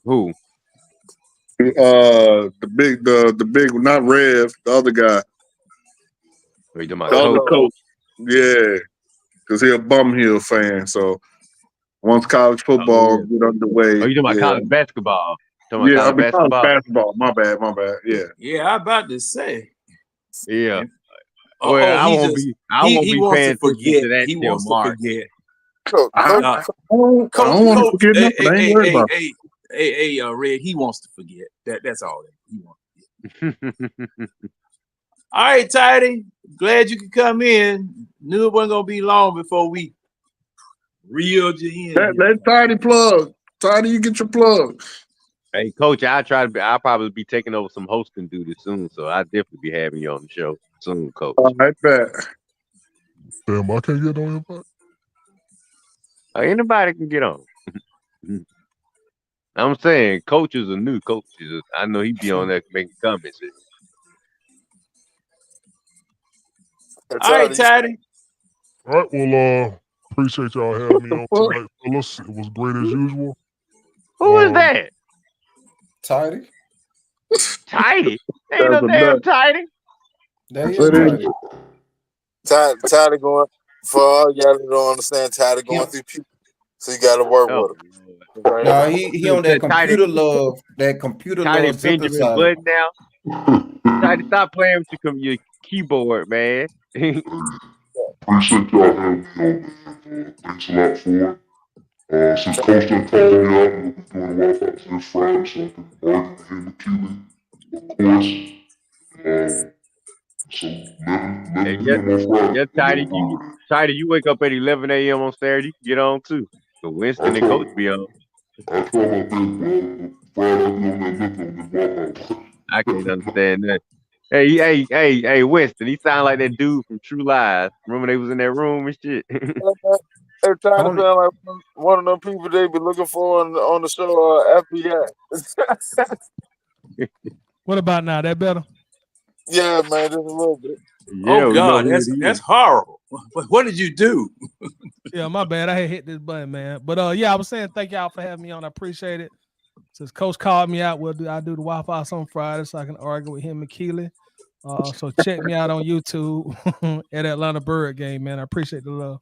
[SPEAKER 6] Who?
[SPEAKER 5] The big, not Rev, the other guy,
[SPEAKER 6] Are you talking about
[SPEAKER 5] the other
[SPEAKER 6] Coach?
[SPEAKER 5] coach. Yeah, because he a Bum Hill fan. So once college
[SPEAKER 6] Oh,
[SPEAKER 5] football
[SPEAKER 6] yeah.
[SPEAKER 5] get underway,
[SPEAKER 6] Oh, you talking about
[SPEAKER 5] yeah,
[SPEAKER 6] college basketball? Talking about
[SPEAKER 5] yeah, I
[SPEAKER 6] college
[SPEAKER 5] mean college
[SPEAKER 6] basketball?
[SPEAKER 5] basketball. My bad. Yeah.
[SPEAKER 1] Yeah, I about to say.
[SPEAKER 6] Yeah.
[SPEAKER 1] And,
[SPEAKER 6] Well, I
[SPEAKER 1] he
[SPEAKER 6] won't
[SPEAKER 1] just
[SPEAKER 6] be. I won't
[SPEAKER 1] he
[SPEAKER 6] be
[SPEAKER 1] wants
[SPEAKER 6] paying
[SPEAKER 1] to
[SPEAKER 6] attention
[SPEAKER 1] forget.
[SPEAKER 6] to that
[SPEAKER 1] He
[SPEAKER 6] till
[SPEAKER 1] wants to
[SPEAKER 6] March.
[SPEAKER 1] forget.
[SPEAKER 5] I
[SPEAKER 1] Uh,
[SPEAKER 5] don't want to
[SPEAKER 1] Coach,
[SPEAKER 5] forget nothing. I ain't worried about it.
[SPEAKER 1] Red. He wants to forget. That's all that he wants. All right, Tidy. Glad you could come in. Knew it wasn't gonna be long before we reeled you in here.
[SPEAKER 5] Let Tidy plug. Tidy, you get your plug.
[SPEAKER 6] Hey, Coach, I'll probably be taking over some hosting duties soon, so I'll definitely be having you on the show soon, Coach.
[SPEAKER 5] I bet.
[SPEAKER 11] Damn, I can't get on your butt.
[SPEAKER 6] Anybody can get on. I'm saying, Coach is a new coach. I know he be on there making comments.
[SPEAKER 1] All right, Tidy.
[SPEAKER 11] All right, well, appreciate y'all having me on
[SPEAKER 5] fuck?
[SPEAKER 11] tonight, fellas. It was great as usual.
[SPEAKER 6] Who is that?
[SPEAKER 4] Tidy.
[SPEAKER 6] Tidy? Ain't
[SPEAKER 5] That's
[SPEAKER 6] no
[SPEAKER 5] a
[SPEAKER 6] damn
[SPEAKER 5] nut.
[SPEAKER 6] Tidy.
[SPEAKER 4] There is
[SPEAKER 5] That is-
[SPEAKER 4] Tidy.
[SPEAKER 10] Tired of going. For all y'all that don't understand, tired of going through people. So you got to work
[SPEAKER 6] Oh,
[SPEAKER 10] with them. Right?
[SPEAKER 4] No, he on that
[SPEAKER 6] Tidy,
[SPEAKER 4] computer love. That computer
[SPEAKER 6] Tidy
[SPEAKER 4] love
[SPEAKER 6] Benjamin
[SPEAKER 4] synthesizer.
[SPEAKER 6] Button now. Tidy, stop playing with your keyboard, man.
[SPEAKER 11] Appreciate y'all having me on. Thanks a lot for it. Since Coach done called me out, we'll be doing Wi Fi this Friday, so I can argue with him and Keely, of course. So let
[SPEAKER 6] Hey,
[SPEAKER 11] him be on Friday.
[SPEAKER 6] Tidy, you wake up at 11 a.m. on Saturday, you can get on too. So Winston and Coach be on.
[SPEAKER 11] I try my best, bro. Friday, I be on there looking on this Wi Fi.
[SPEAKER 6] I can't understand that. Hey, Winston, he sound like that dude from True Lies. Remember they was in that room and shit?
[SPEAKER 10] They're trying to sound like one of them people they be looking for on the show FBI.
[SPEAKER 9] What about now? That better?
[SPEAKER 10] Yeah, man, just a little bit.
[SPEAKER 6] Yeah,
[SPEAKER 1] Oh
[SPEAKER 6] we know
[SPEAKER 1] God,
[SPEAKER 6] who it
[SPEAKER 1] that's
[SPEAKER 6] is.
[SPEAKER 1] horrible. What did you do?
[SPEAKER 9] Yeah, my bad. I had hit this button, man. But yeah, I was saying thank y'all for having me on. I appreciate it. Since Coach called me out, I do the Wi-Fi on Friday so I can argue with him and Keely. So check me out on YouTube at Atlanta Bird game, man. I appreciate the love.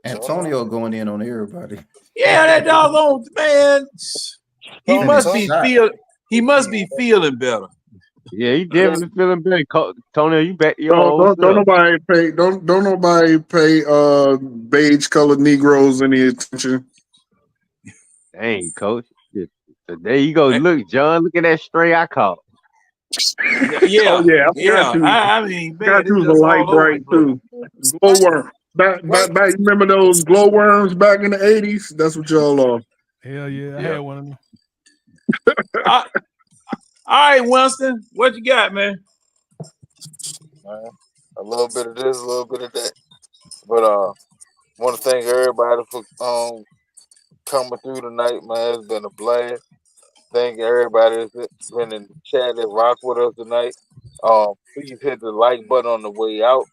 [SPEAKER 4] Antonio going in on everybody.
[SPEAKER 1] Yeah, that doggone man. He must be feeling better.
[SPEAKER 6] Yeah, he definitely feeling better. Tony, you back to your old
[SPEAKER 5] Don't
[SPEAKER 6] self.
[SPEAKER 5] nobody pay don't nobody pay beige colored Negroes any attention.
[SPEAKER 6] Dang, Coach. There you go. Look, John, look at that stray I caught.
[SPEAKER 1] Yeah,
[SPEAKER 5] Oh yeah, I
[SPEAKER 1] yeah.
[SPEAKER 5] forgot you.
[SPEAKER 1] I mean, man,
[SPEAKER 5] Forgot you
[SPEAKER 1] it's
[SPEAKER 5] was a
[SPEAKER 1] just
[SPEAKER 5] light
[SPEAKER 1] all over the
[SPEAKER 5] bright
[SPEAKER 1] place.
[SPEAKER 5] too. Glowworm. Back, you remember those glowworms back in the 80s? That's what y'all are.
[SPEAKER 9] Hell yeah, I had one of them.
[SPEAKER 1] All right, Winston, what you got, man?
[SPEAKER 10] A little bit of this, a little bit of that. But want to thank everybody for coming through tonight, man. It's been a blast. Thank everybody that's been in the chat that rock with us tonight. Please hit the like button on the way out.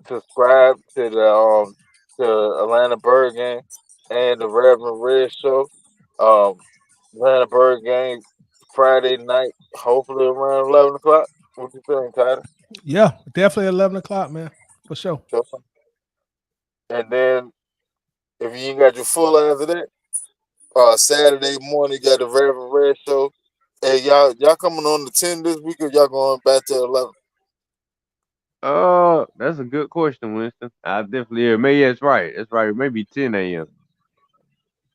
[SPEAKER 10] Subscribe to the Atlanta Bird Game and the Reverend Red Show. Atlanta Bird Game Friday night, hopefully around 11 o'clock. What you think, Tyler?
[SPEAKER 9] Yeah, definitely 11 o'clock, man, for sure.
[SPEAKER 10] And then if you ain't got your full ass of that, Saturday morning you got the Reverend Red Show. Hey, y'all coming on the 10 this week or y'all going back to 11?
[SPEAKER 6] That's a good question, Winston. I definitely maybe that's right. That's right. Maybe 10 a.m.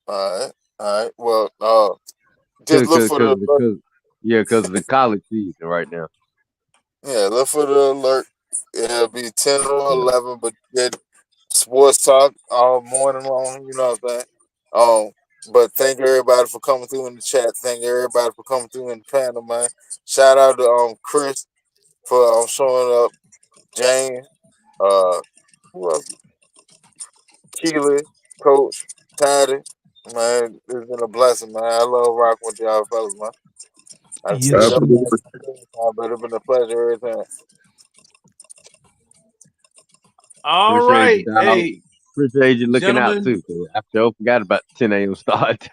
[SPEAKER 10] All right. Well, just look for the alert.
[SPEAKER 6] Because of the college season right now.
[SPEAKER 10] Yeah, look for the alert. It'll be 10 or
[SPEAKER 6] Yeah.
[SPEAKER 10] 11, but get sports talk all morning long. You know what I'm saying? But thank everybody for coming through in the chat. Thank everybody for coming through in the panel, man. Shout out to Chris for showing up. Jane, uh, who else? Keely, Coach, Patty. Man, it's been a blessing, man. I love rocking with y'all fellas, man. I
[SPEAKER 9] Yes,
[SPEAKER 10] said
[SPEAKER 9] sir.
[SPEAKER 10] that,
[SPEAKER 5] Absolutely.
[SPEAKER 10] but it's been a pleasure every time.
[SPEAKER 1] All
[SPEAKER 6] Appreciate you,
[SPEAKER 1] right.
[SPEAKER 6] dog.
[SPEAKER 1] Hey,
[SPEAKER 6] Appreciate you looking out
[SPEAKER 1] gentlemen.
[SPEAKER 6] too. 'Cause I sure forgot about 10 a.m. start.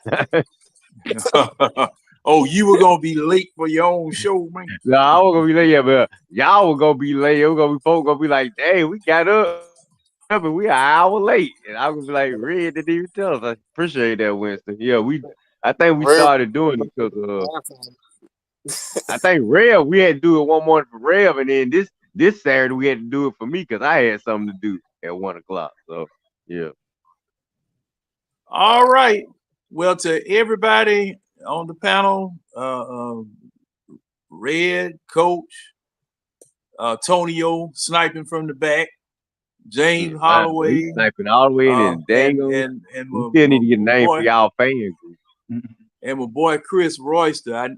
[SPEAKER 1] Oh, you were gonna be late for your own show, man.
[SPEAKER 6] No, I was gonna be late, yeah, but y'all were gonna be late. It was gonna be folks gonna be like, "Hey, we got up and we an hour late," and I was gonna be like, "Red didn't even tell us." I appreciate that, Winston. Yeah, I think we
[SPEAKER 10] Real,
[SPEAKER 6] started doing it because I think Rev we had to do it one morning for Rev, and then this Saturday we had to do it for me because I had something to do at 1 o'clock. So yeah,
[SPEAKER 1] All right. Well, to everybody on the panel, Red, Coach, Tonio sniping from the back, James
[SPEAKER 6] he's
[SPEAKER 1] Holloway,
[SPEAKER 6] sniping all the way in, and
[SPEAKER 1] and
[SPEAKER 6] dango, we
[SPEAKER 1] my,
[SPEAKER 6] still need
[SPEAKER 1] my,
[SPEAKER 6] to get a
[SPEAKER 1] my
[SPEAKER 6] name for
[SPEAKER 1] boy
[SPEAKER 6] y'all fan group.
[SPEAKER 1] and my boy Chris Royster. I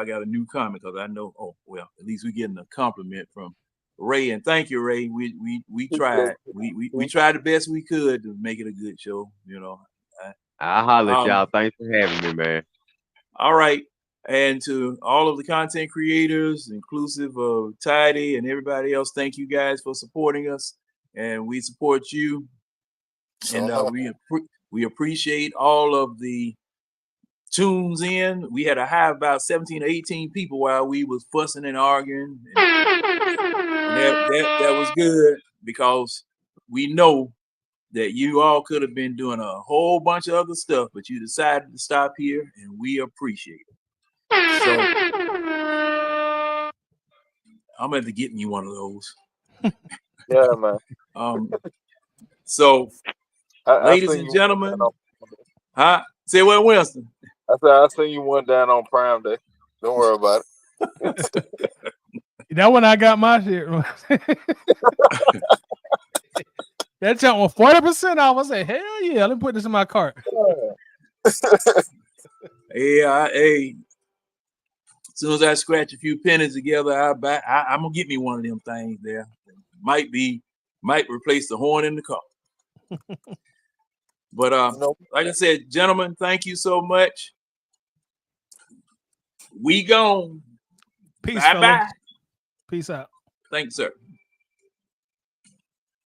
[SPEAKER 1] got a new comment because I know. Oh well, at least we're getting a compliment from Ray, and thank you, Ray. We tried. We tried the best we could to make it a good show. You know.
[SPEAKER 6] I'll holler at y'all.
[SPEAKER 1] Um,
[SPEAKER 6] Thanks for having me, man.
[SPEAKER 1] all right. And to all of the content creators, inclusive of Tidy and everybody else, thank you guys for supporting us. And we support you.
[SPEAKER 10] so
[SPEAKER 1] And
[SPEAKER 10] much.
[SPEAKER 1] we appreciate all of the tunes in. We had a high of about 17 or 18 people while we was fussing and arguing. And that was good because we know that you all could have been doing a whole bunch of other stuff, but you decided to stop here, and we appreciate it. So I'm going to get me one of those.
[SPEAKER 10] Yeah, man.
[SPEAKER 1] So,
[SPEAKER 10] I
[SPEAKER 1] ladies
[SPEAKER 10] seen
[SPEAKER 1] and
[SPEAKER 10] you one down
[SPEAKER 1] gentlemen,
[SPEAKER 10] on.
[SPEAKER 1] huh? Say what, Winston?
[SPEAKER 10] I said I seen you one down on Prime Day. Don't worry about it.
[SPEAKER 9] That when I got my shit. That jump was 40% off. I said, hell yeah, let me put this in my cart.
[SPEAKER 1] Hey, as soon as I scratch a few pennies together, I'm gonna get me one of them things there. Might replace the horn in the car. But like I said, gentlemen, thank you so much. We gone.
[SPEAKER 9] Peace,
[SPEAKER 1] Bye
[SPEAKER 9] fellas.
[SPEAKER 1] bye.
[SPEAKER 9] Peace out.
[SPEAKER 1] Thanks, sir.